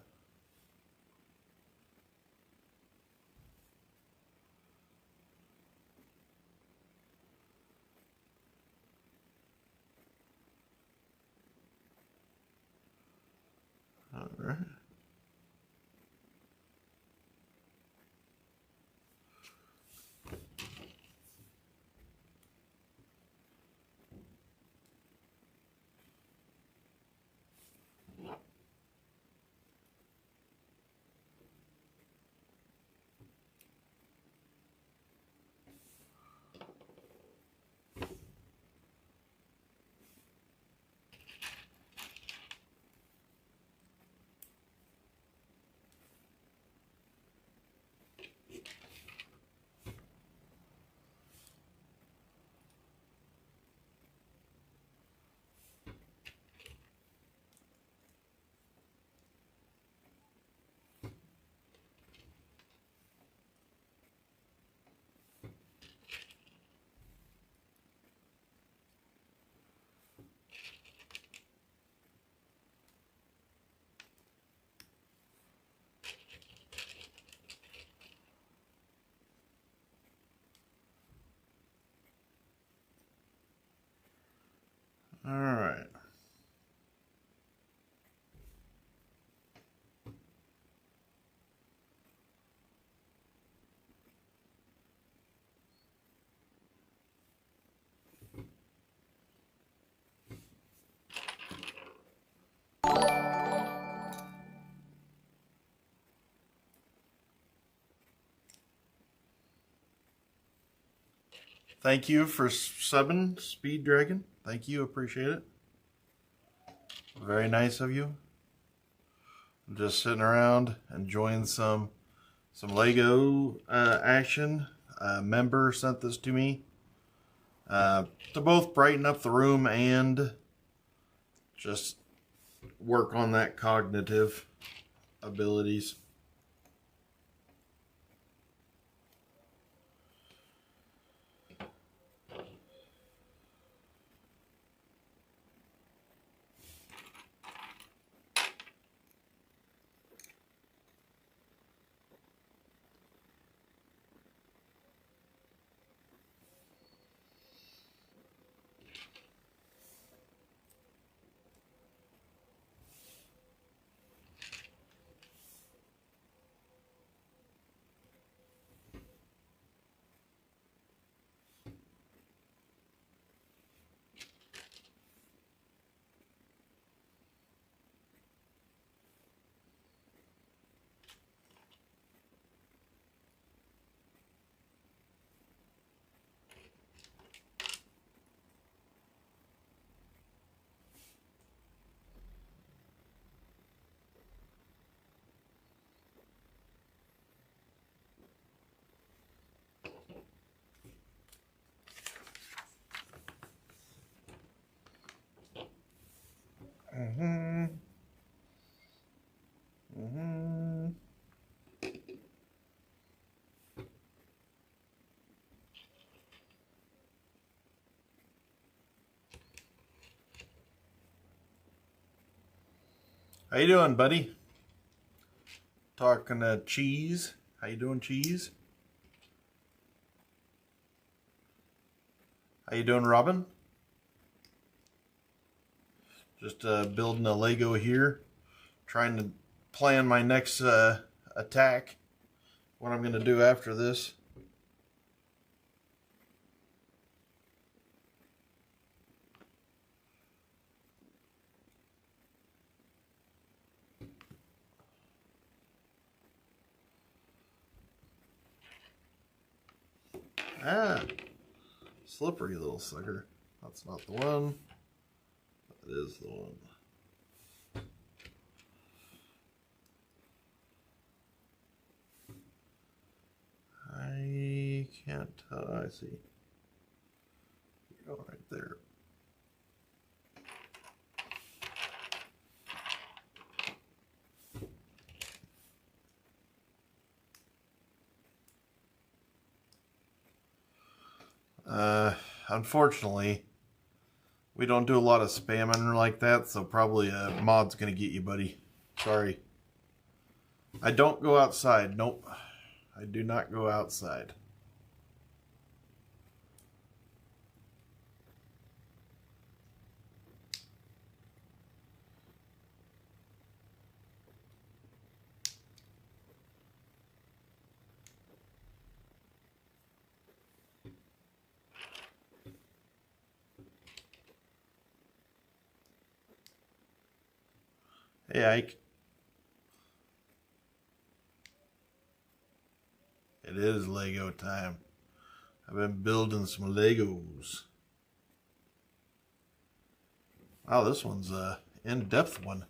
All right. Thank you for subbing, Speed Dragon. Thank you, appreciate it. Very nice of you. I'm just sitting around enjoying some Lego action. A member sent this to me to both brighten up the room and just work on that cognitive abilities. How you doing, buddy? Talking to Cheese. How you doing, Cheese? How you doing, Robin? Just building a Lego here. Trying to plan my next attack. What I'm going to do after this. Ah, slippery little sucker. That's not the one. That is the one. I can't tell. I see. Go right there. Unfortunately, we don't do a lot of spamming like that, so probably a mod's gonna get you, buddy. Sorry. I don't go outside. Nope. I do not go outside. Hey, Ike. It is Lego time. I've been building some Legos. Wow, this one's a in-depth one.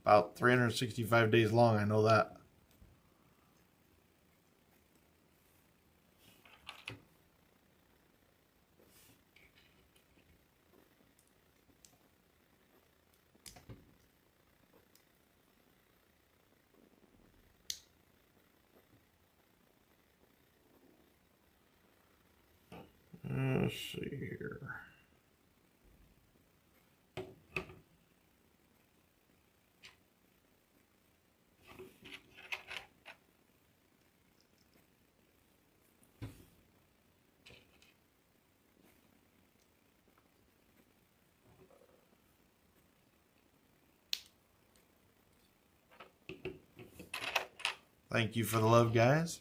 About 365 days long, I know that. Let's see here. Thank you for the love, guys.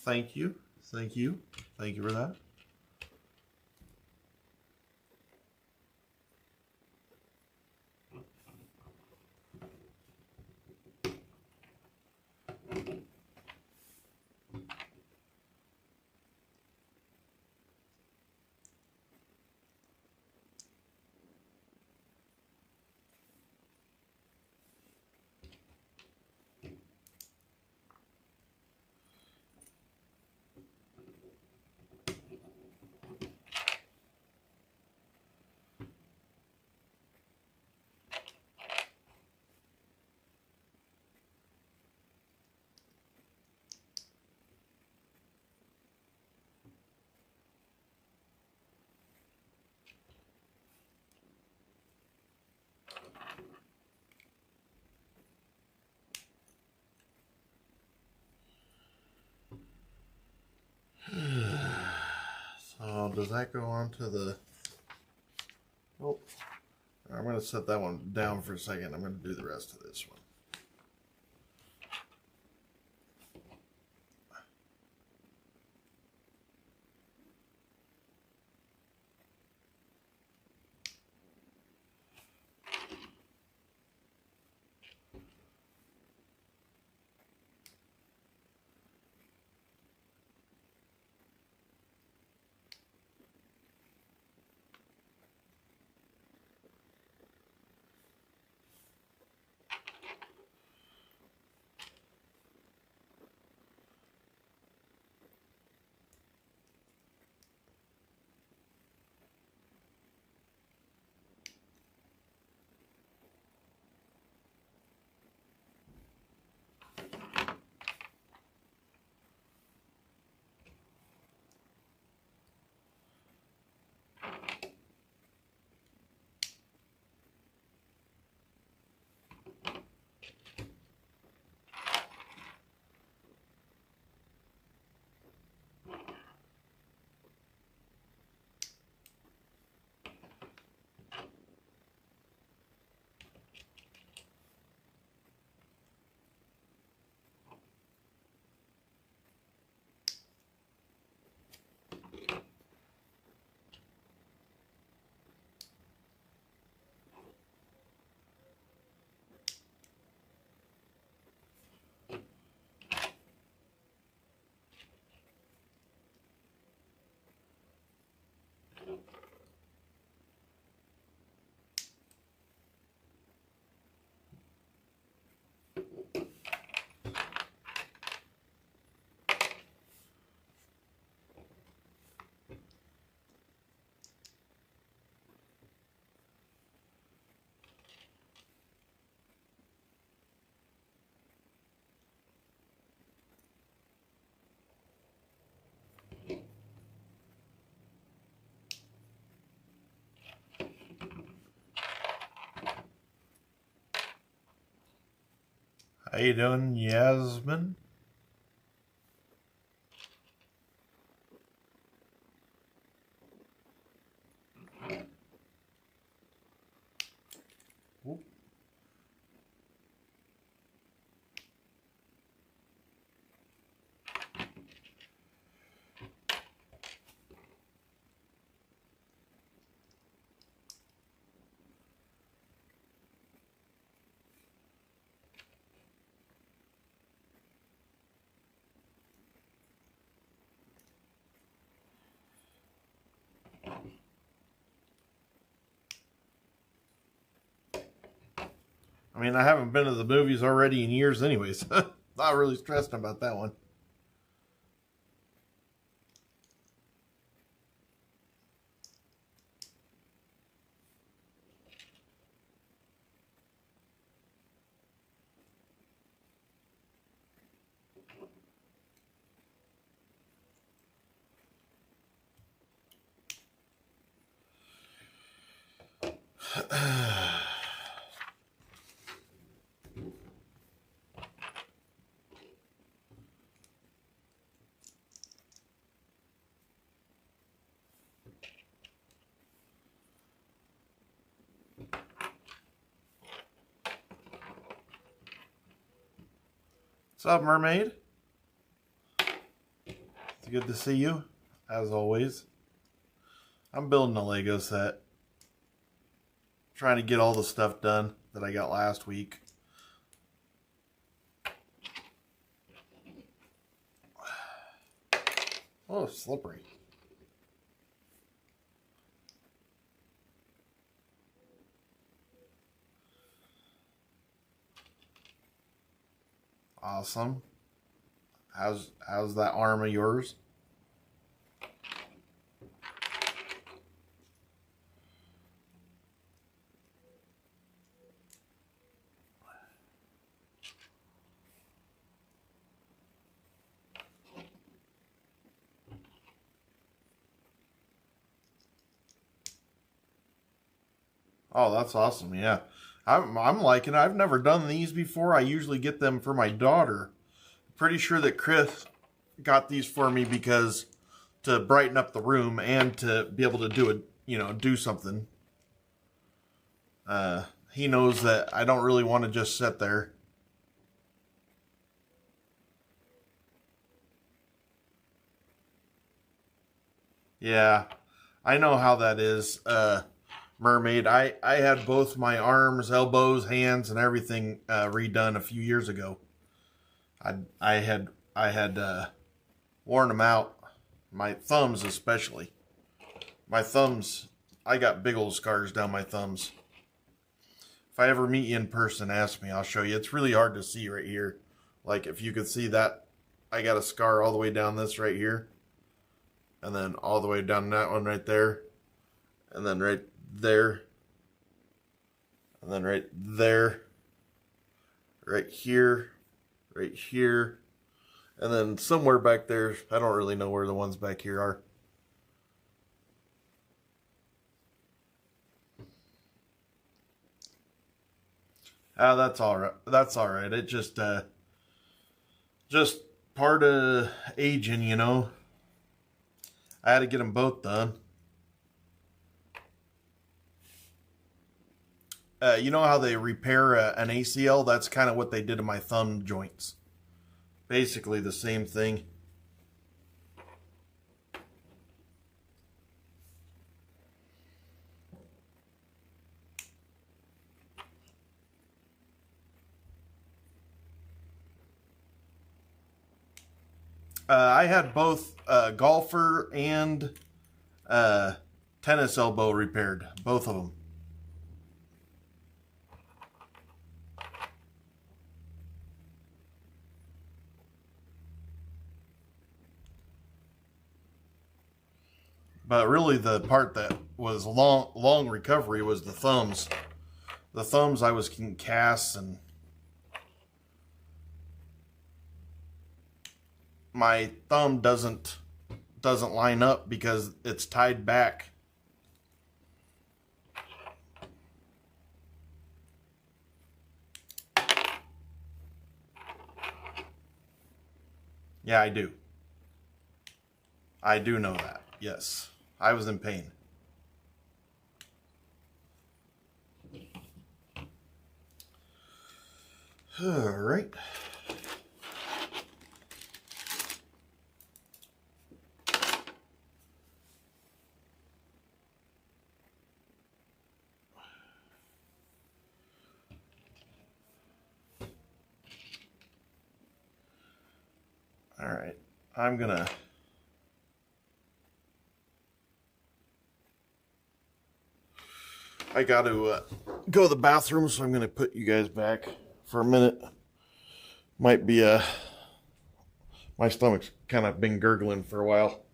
Thank you. Thank you. Thank you for that. So does that go on to the... Oh, I'm going to set that one down for a second. I'm going to do the rest of this one. How you doing, Yasmin? Oop. I mean, I haven't been to the movies already in years anyways. Not really stressed about that one. What's up, mermaid? It's good to see you, as always. I'm building a Lego set. Trying to get all the stuff done that I got last week. Oh, slippery. Awesome. How's that arm of yours? Oh, that's awesome. Yeah. I'm liking it. I've never done these before. I usually get them for my daughter. Pretty sure that Chris got these for me because to brighten up the room and to be able to do something. He knows that I don't really want to just sit there. Yeah, I know how that is. Mermaid. I had both my arms, elbows, hands, and everything redone a few years ago. I had worn them out. My thumbs especially. My thumbs, I got big old scars down my thumbs. If I ever meet you in person, ask me, I'll show you. It's really hard to see right here. Like if you could see that, I got a scar all the way down this right here. And then all the way down that one right there. And then right there, and then right there, right here, and then somewhere back there. I don't really know where the ones back here are. That's all right. That's all right. It just part of aging, you know. I had to get them both done. You know how they repair an ACL? That's kind of what they did to my thumb joints. Basically the same thing. I had both golfer and tennis elbow repaired. Both of them. But really the part that was long recovery was the thumbs. The thumbs I was getting casts and my thumb doesn't line up because it's tied back. Yeah, I do. I do know that. Yes. I was in pain. All right. All right. I'm gonna I got to go to the bathroom, so I'm going to put you guys back for a minute. Might be my stomach's kind of been gurgling for a while.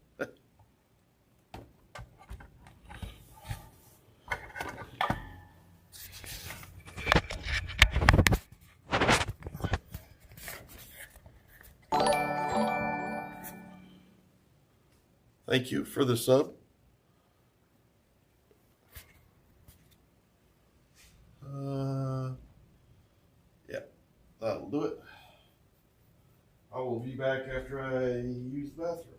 Thank you for the sub. Yeah, that'll do it. I will be back after I use the bathroom.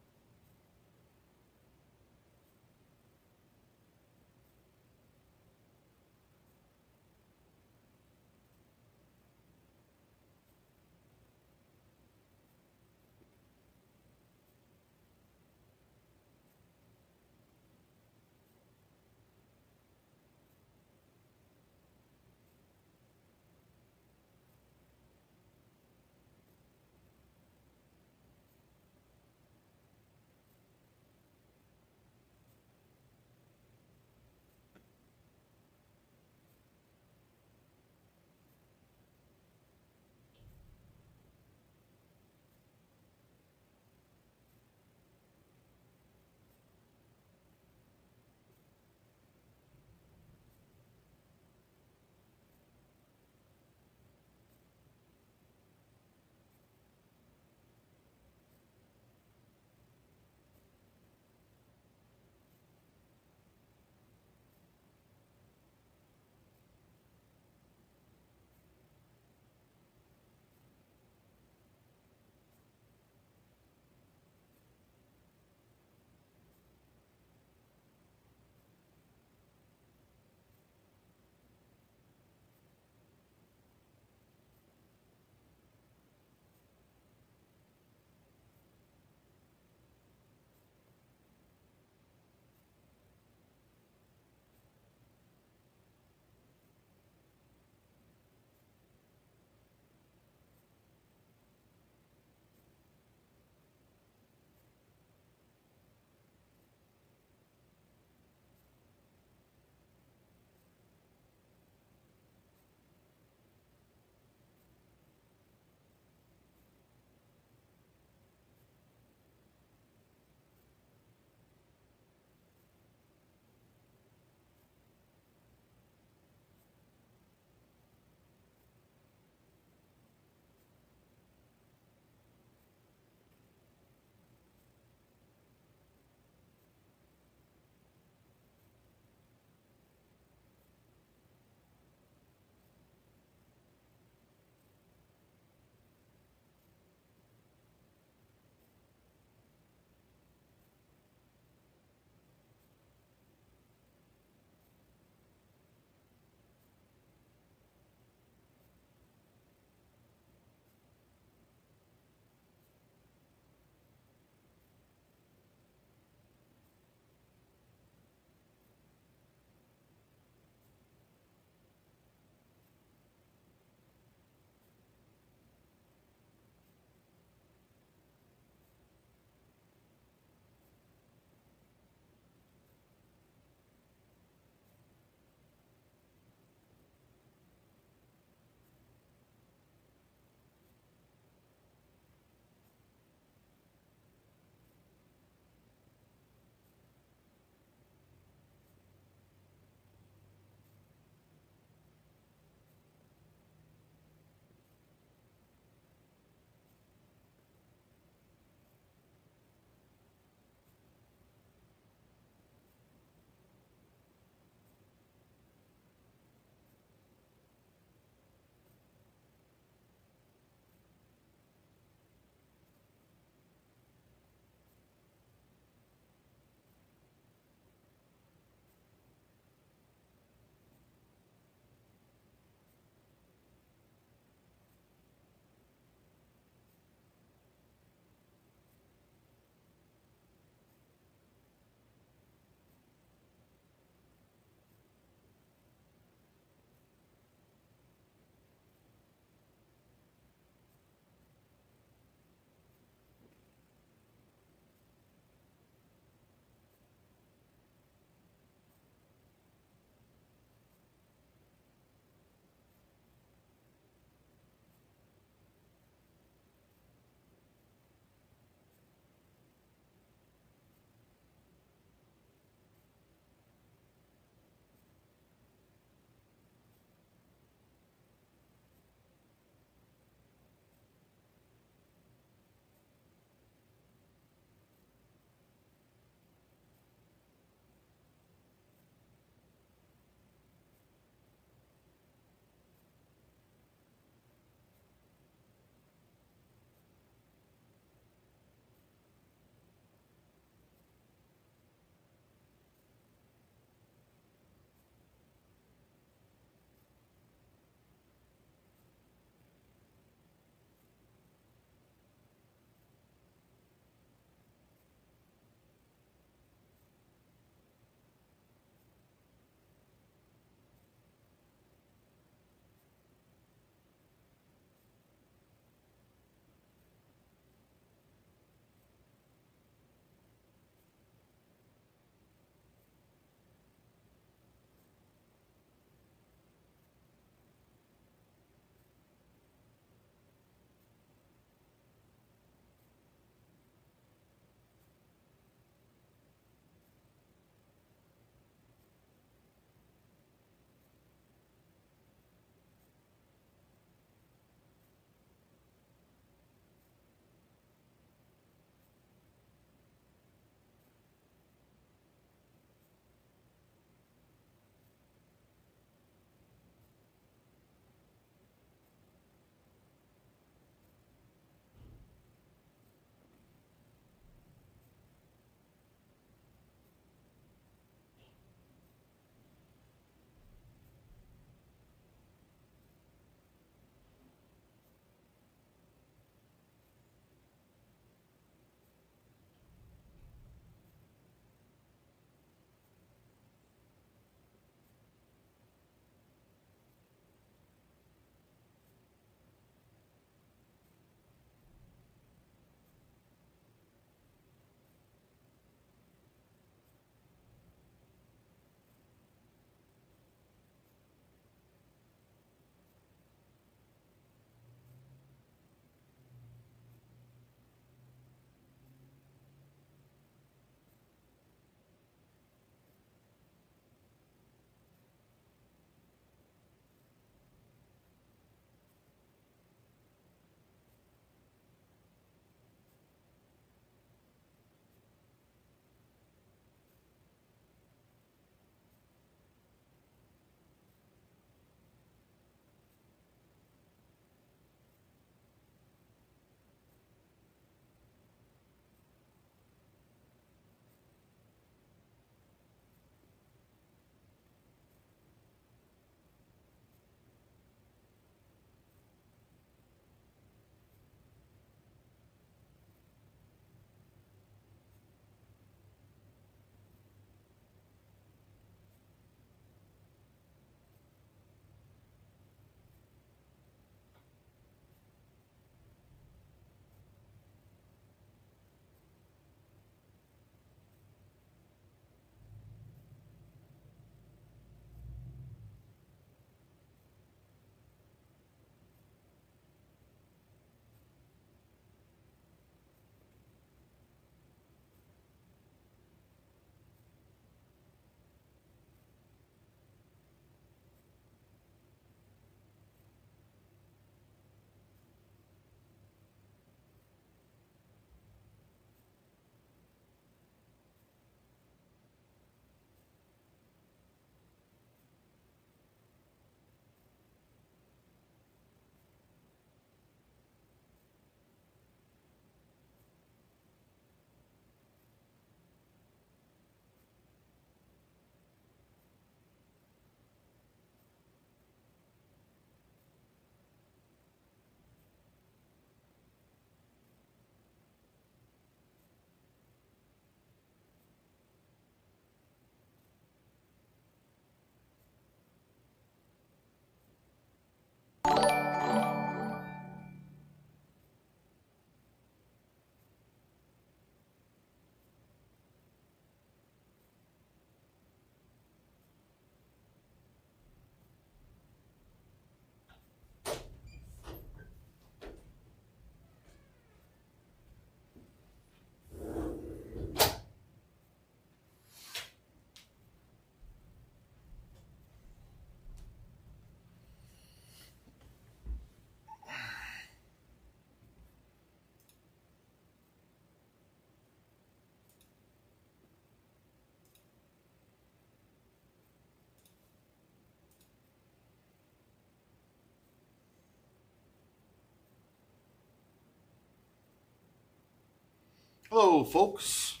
Hello, folks.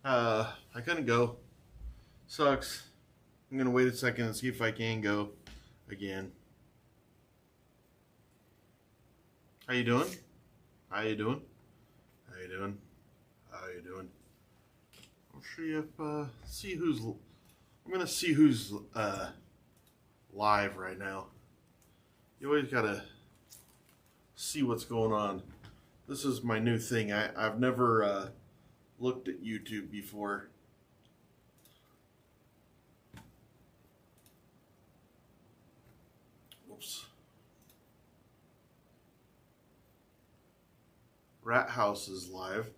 I couldn't go. Sucks. I'm gonna wait a second and see if I can go again. How you doing? How you doing? How you doing? How you doing? I'll see if see who's. I'm gonna see who's live right now. You always gotta see what's going on. This is my new thing. I've never looked at YouTube before. Whoops. Rat House is live.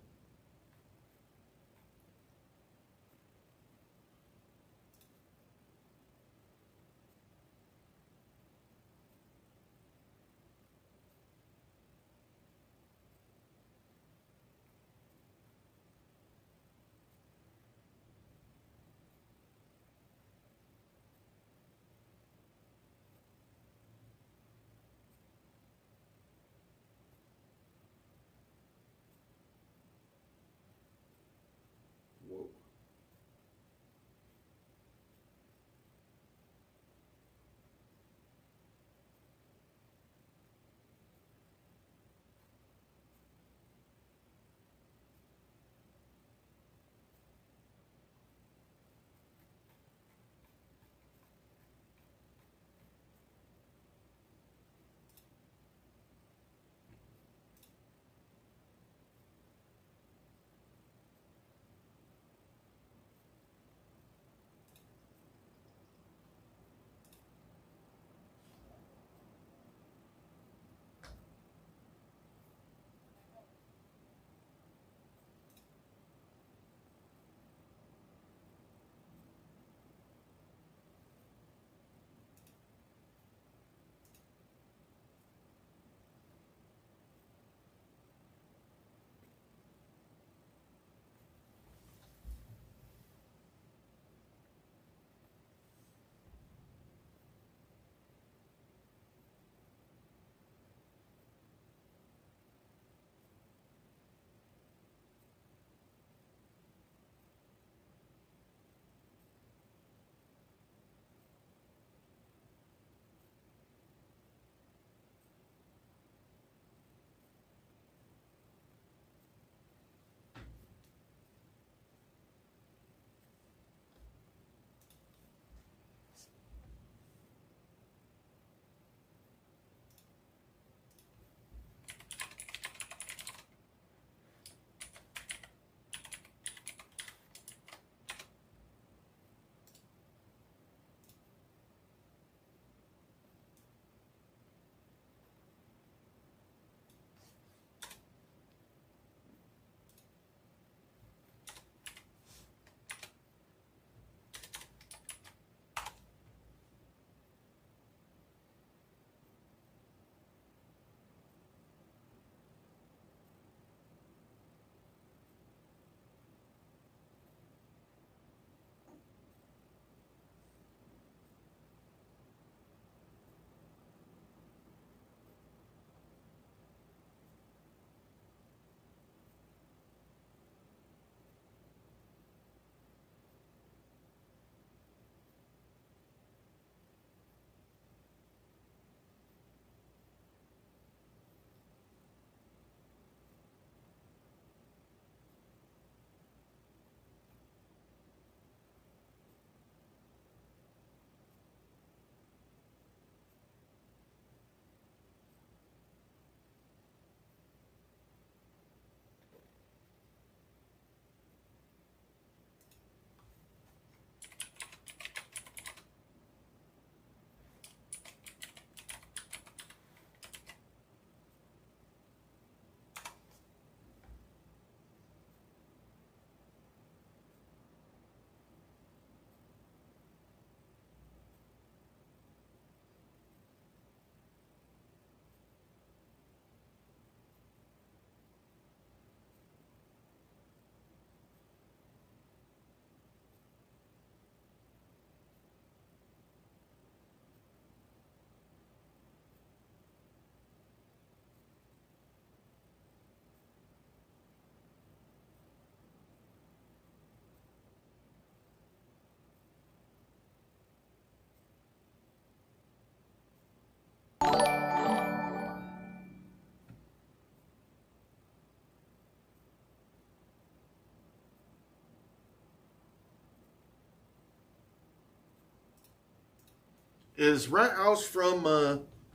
Is Rat House from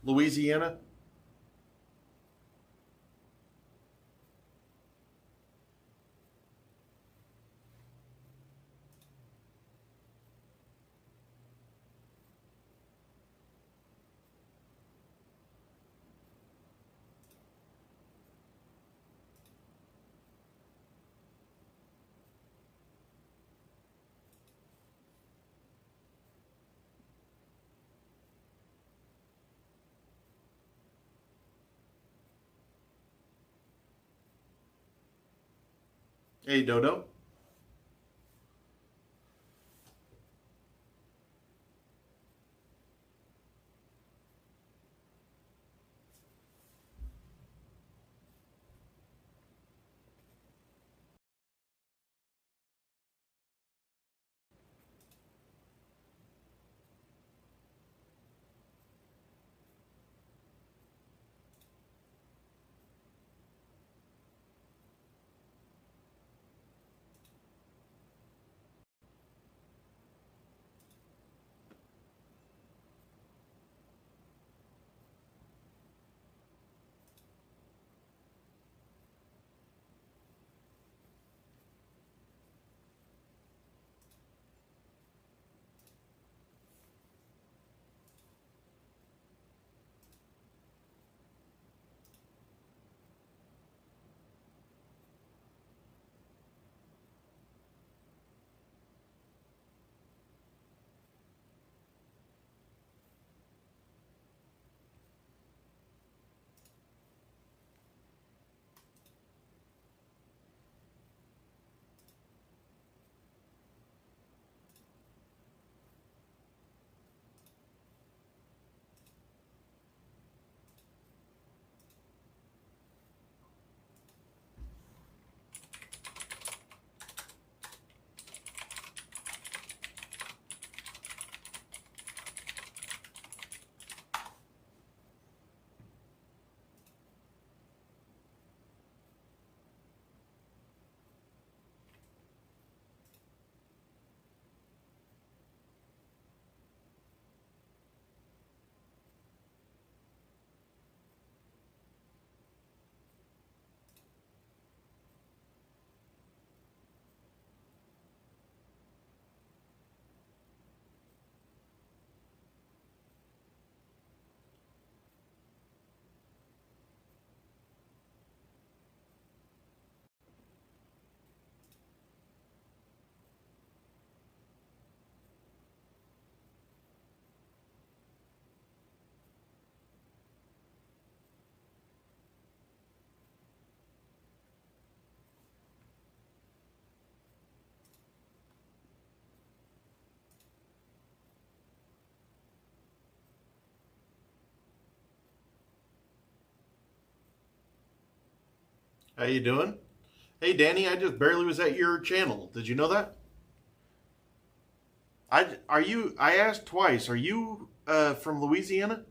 Louisiana? Hey, Dodo. How you doing? Hey, Danny, I just barely was at your channel. Did you know that? I asked twice. Are you from Louisiana?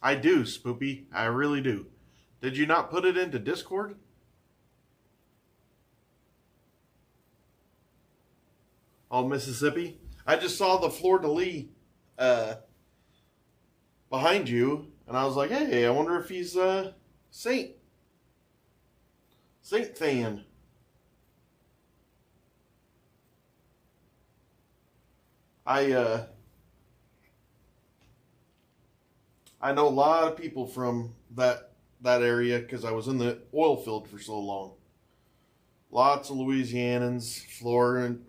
I do, Spoopy. I really do. Did you not put it into Discord? Oh, Mississippi? I just saw the fleur-de-lis behind you, and I was like, hey, I wonder if he's Saint fan. I I know a lot of people from that area because I was in the oil field for so long. Lots of Louisianans,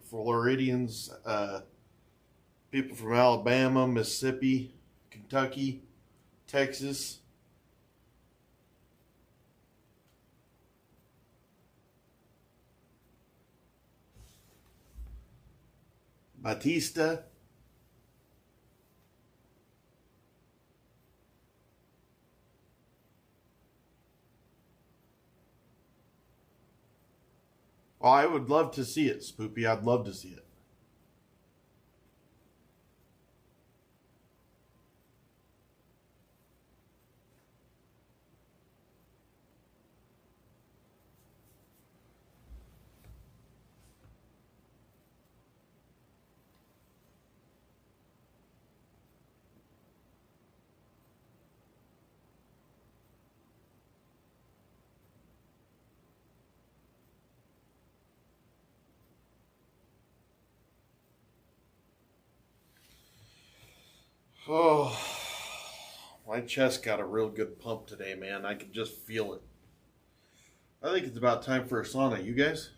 Floridians, people from Alabama, Mississippi, Kentucky, Texas. Batista. Oh, I would love to see it, Spoopy. I'd love to see it. Oh, my chest got a real good pump today, man. I can just feel it. I think it's about time for a sauna. You guys?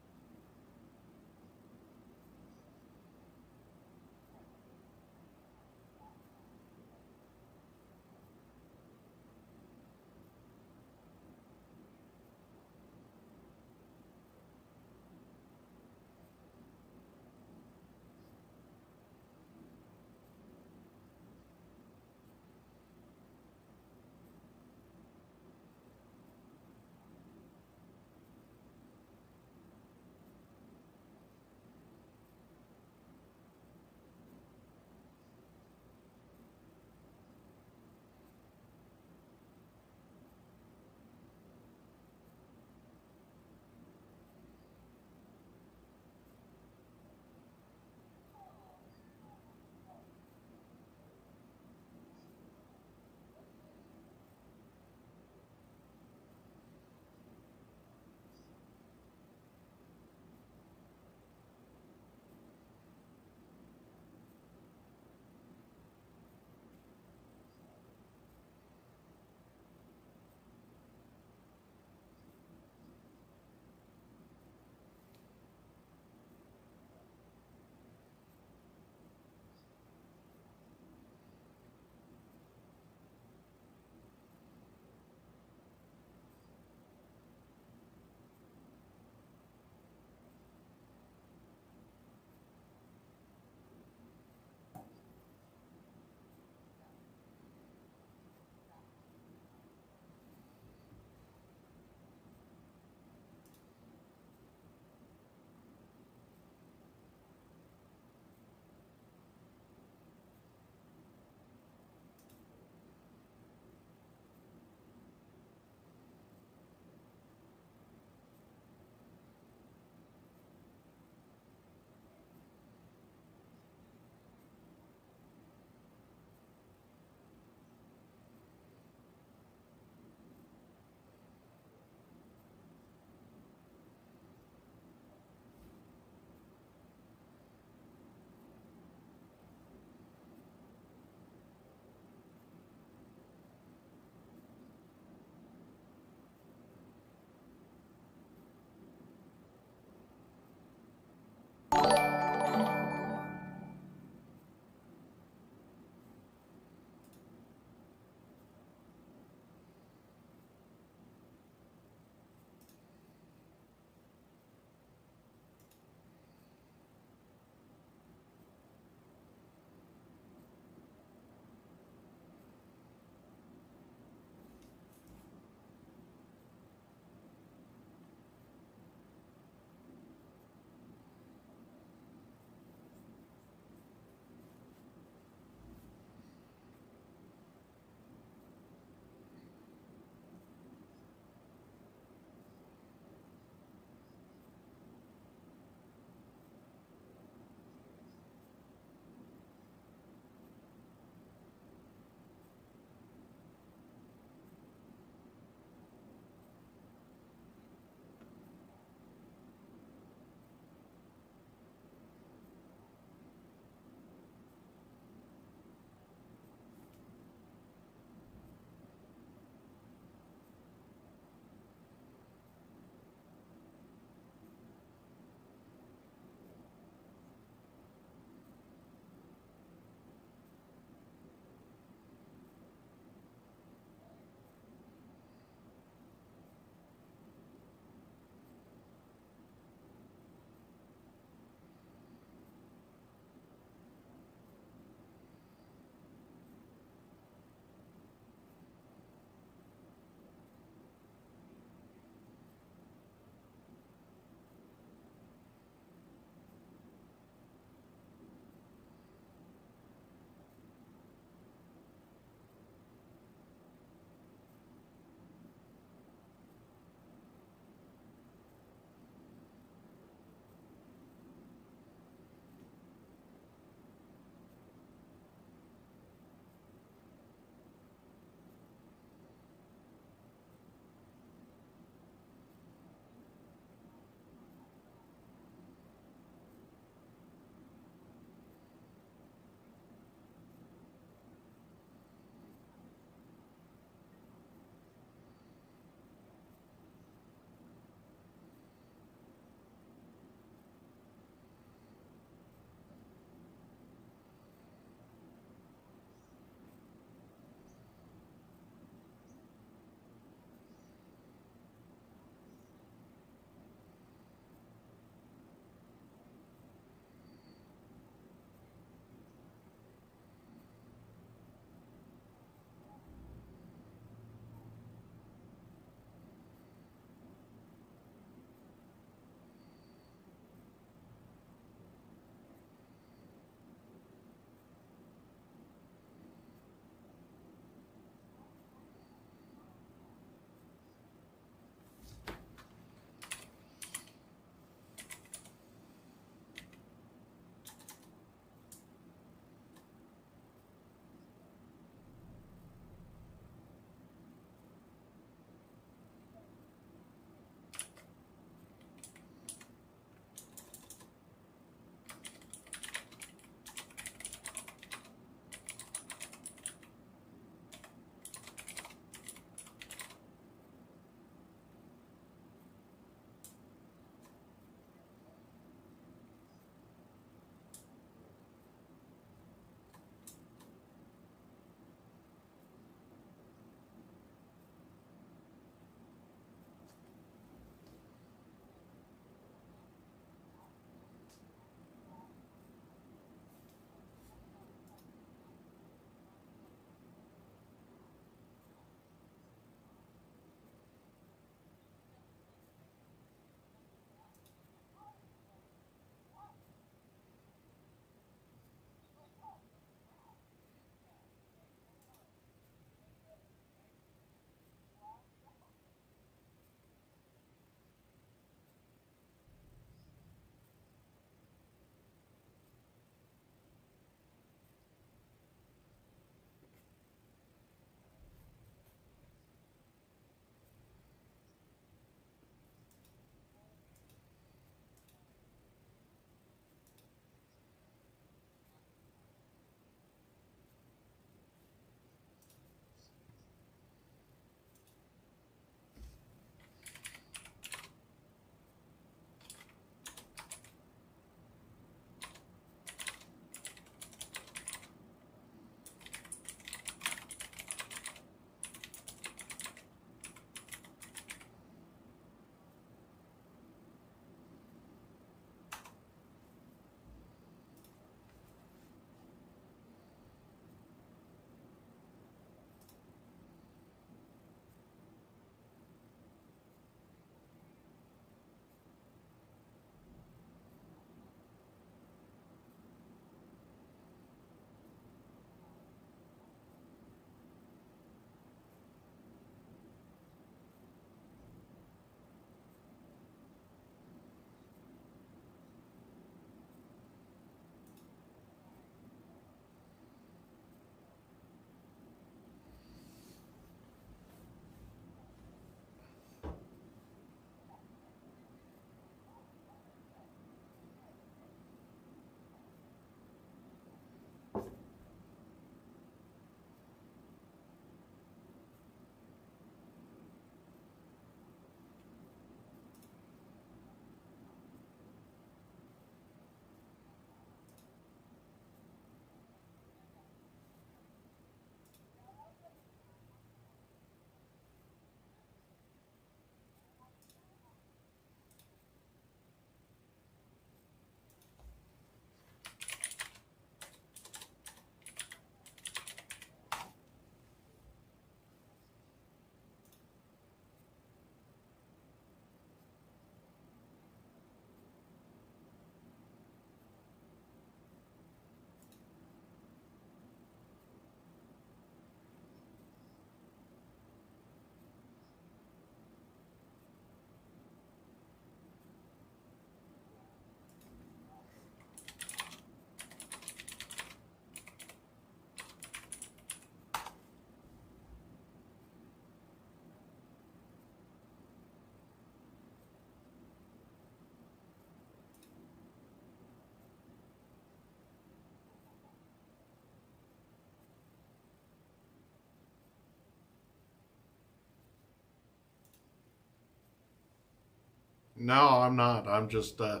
No, I'm not. I'm just, I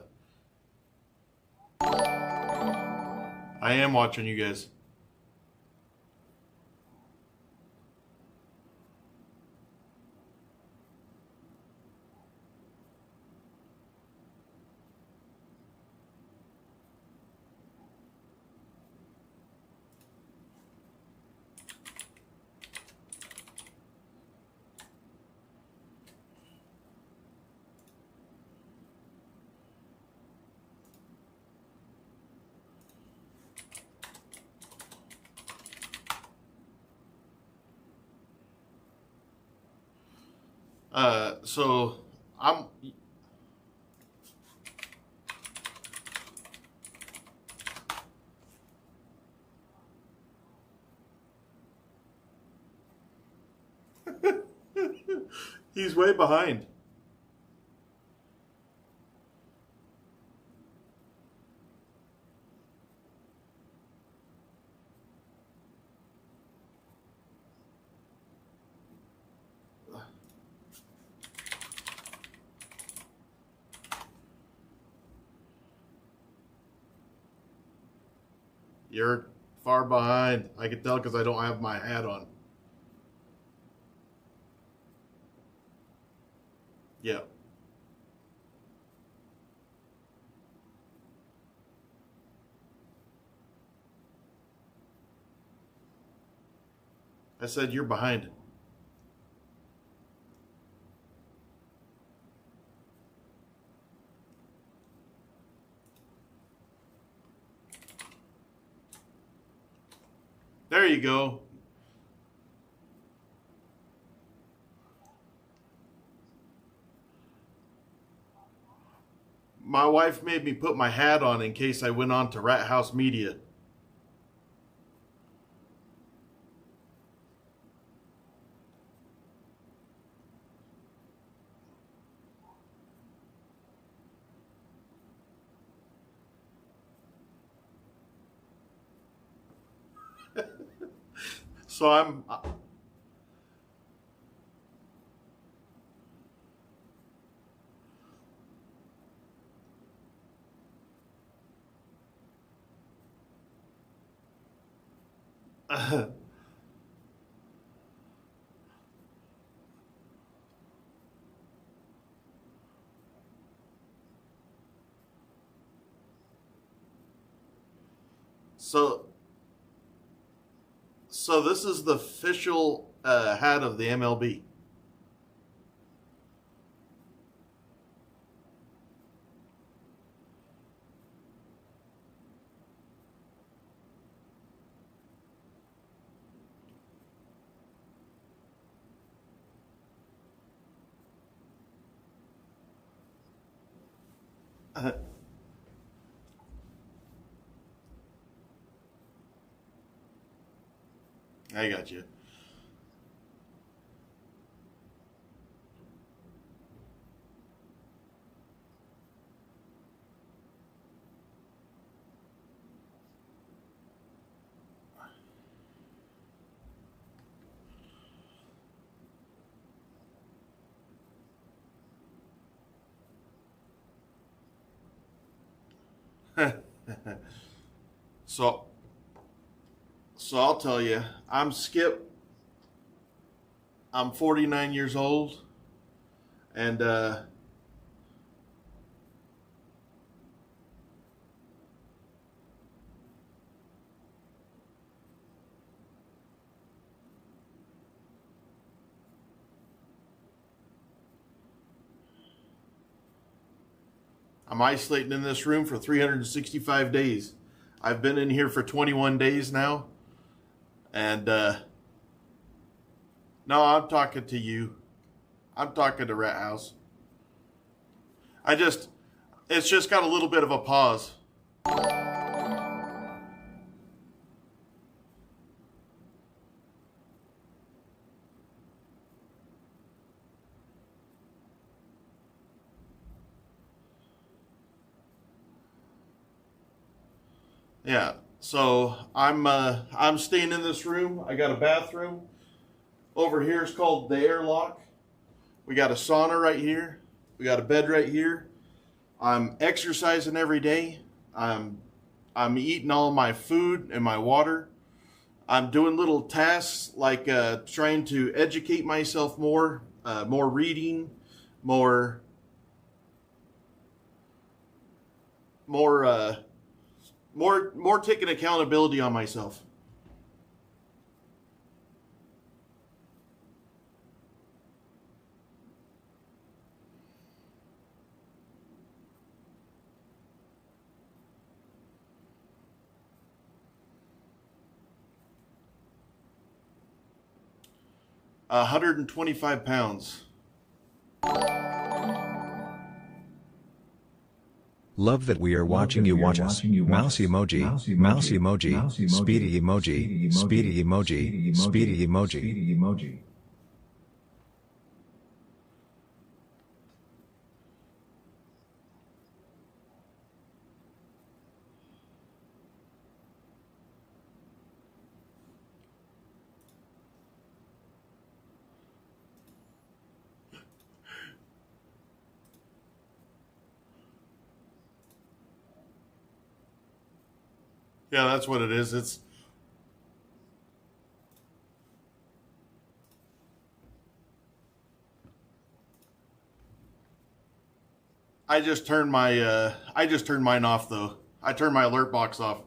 am watching you guys. So I'm. He's way behind. You're far behind. I can tell because I don't have my hat on. Yeah. I said you're behind. There you go. My wife made me put my hat on in case I went on to Rat House Media. So I'm. So this is the official hat of the MLB. I got you. So I'll tell you, I'm Skip. I'm 49 years old, and I'm isolating in this room for 365 days. I've been in here for 21 days now. And, no, I'm talking to you. I'm talking to Rat House. It's just got a little bit of a pause. Yeah, so I'm staying in this room. I got a bathroom. Over here is called the airlock. We got a sauna right here. We got a bed right here. I'm exercising every day. I'm eating all my food and my water. I'm doing little tasks like trying to educate myself more, more reading, more taking accountability on myself. A 125 pounds. Love that we are watching you watch us. Mouse emoji, mouse emoji, speedy emoji, speedy emoji, speedy emoji. Yeah, that's what it is. I just turned mine off though. I turned my alert box off.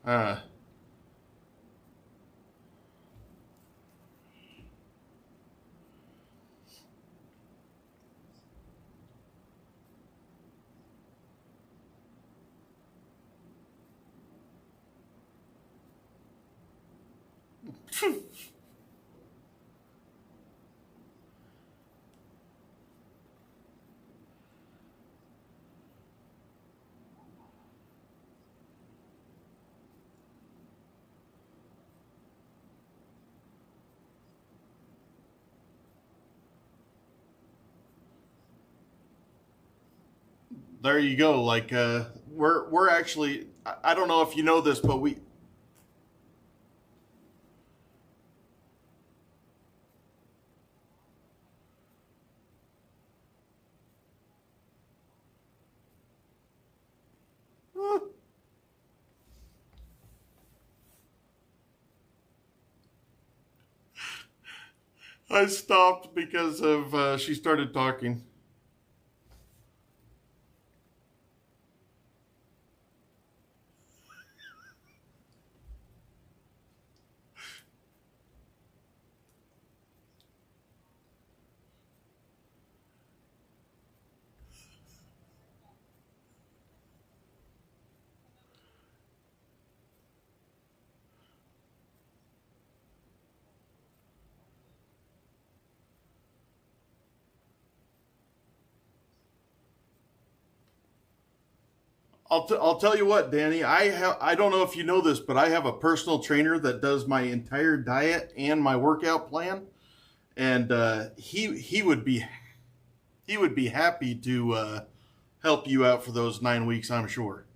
Uh there you go. Like we're actually, I don't know if you know this, but we I stopped because of she started talking. I'll tell you what, Danny. I don't know if you know this, but I have a personal trainer that does my entire diet and my workout plan, and he would be happy to help you out for those 9 weeks, I'm sure.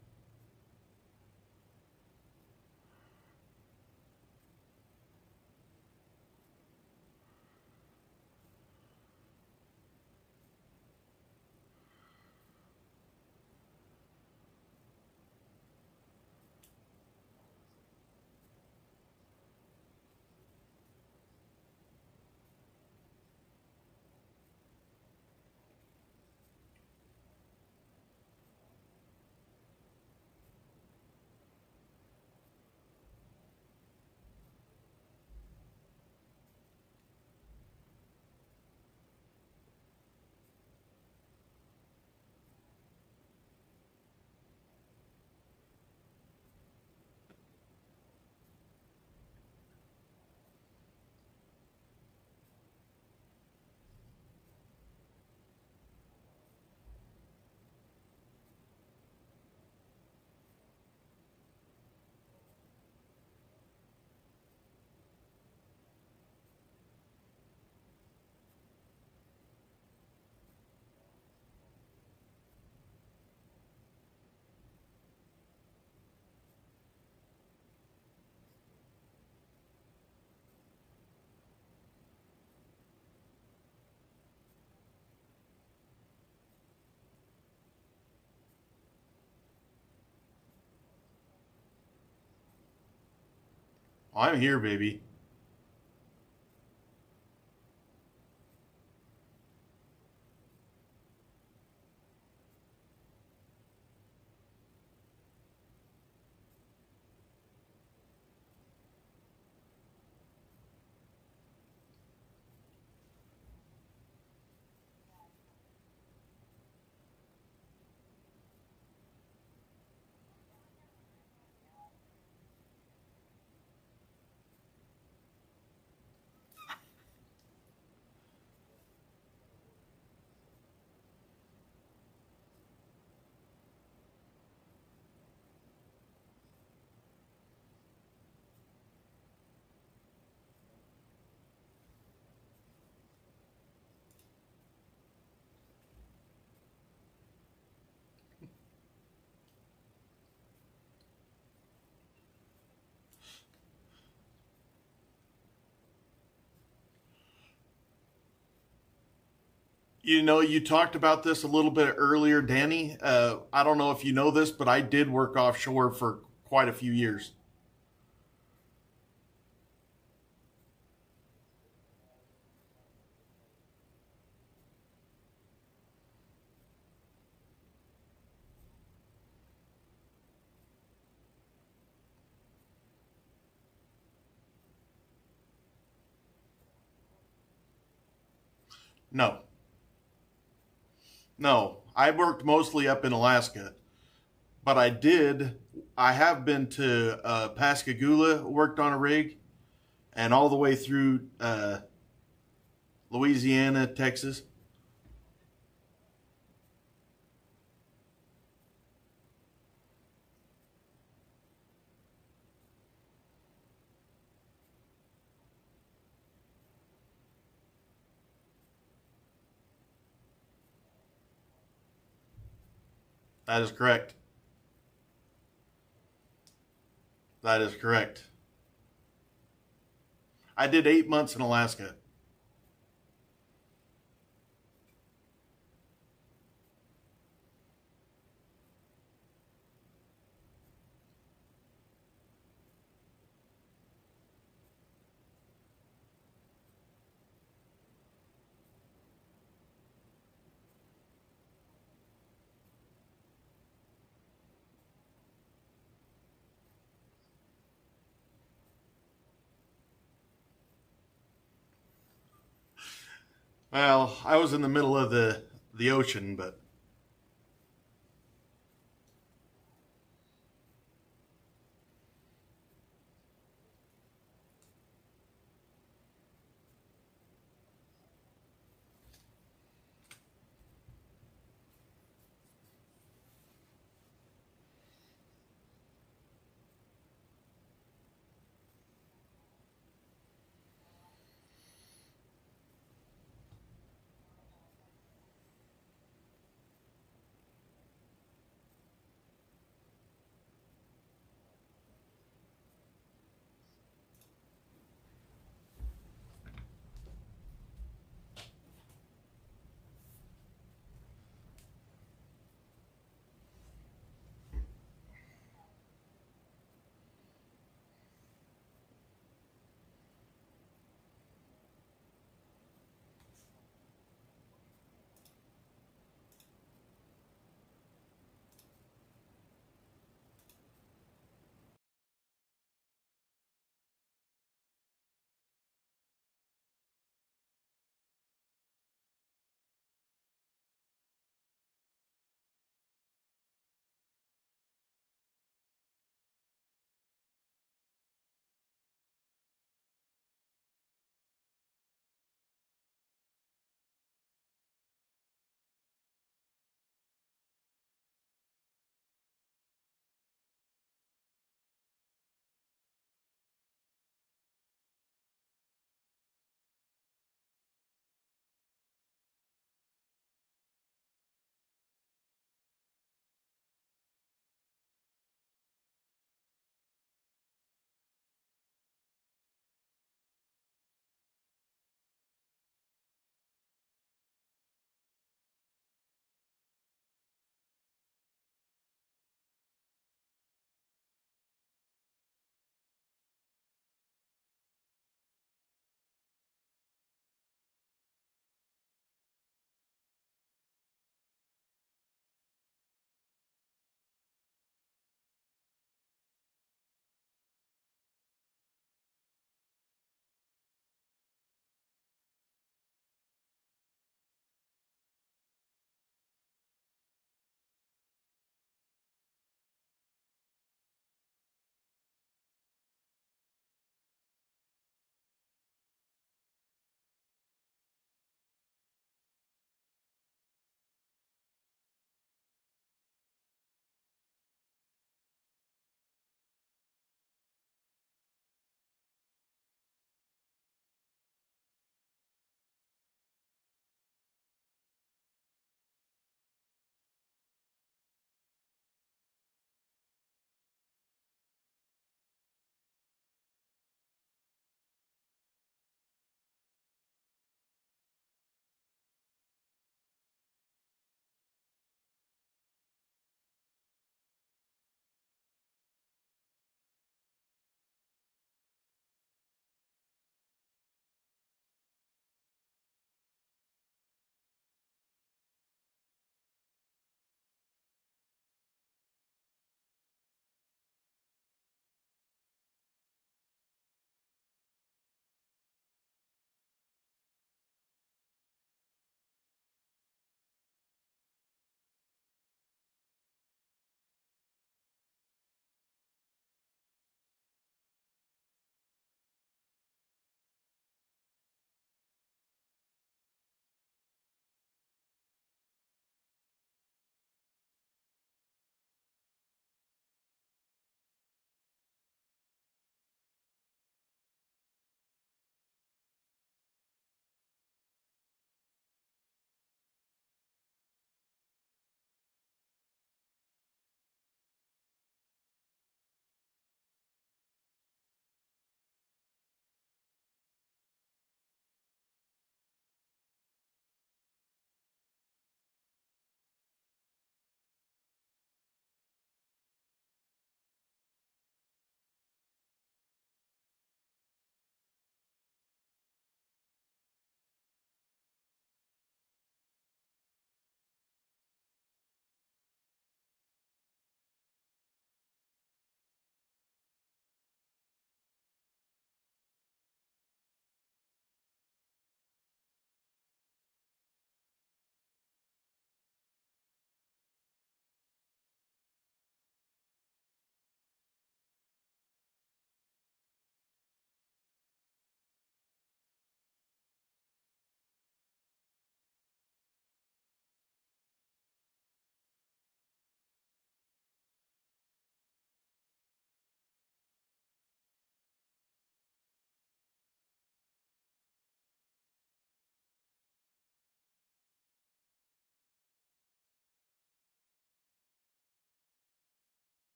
I'm here, baby. You know, you talked about this a little bit earlier, Danny. I don't know if you know this, but I did work offshore for quite a few years. No, no, I worked mostly up in Alaska, but I have been to Pascagoula, worked on a rig, and all the way through Louisiana, Texas. That is correct. That is correct. I did 8 months in Alaska. Well, I was in the middle of the ocean, but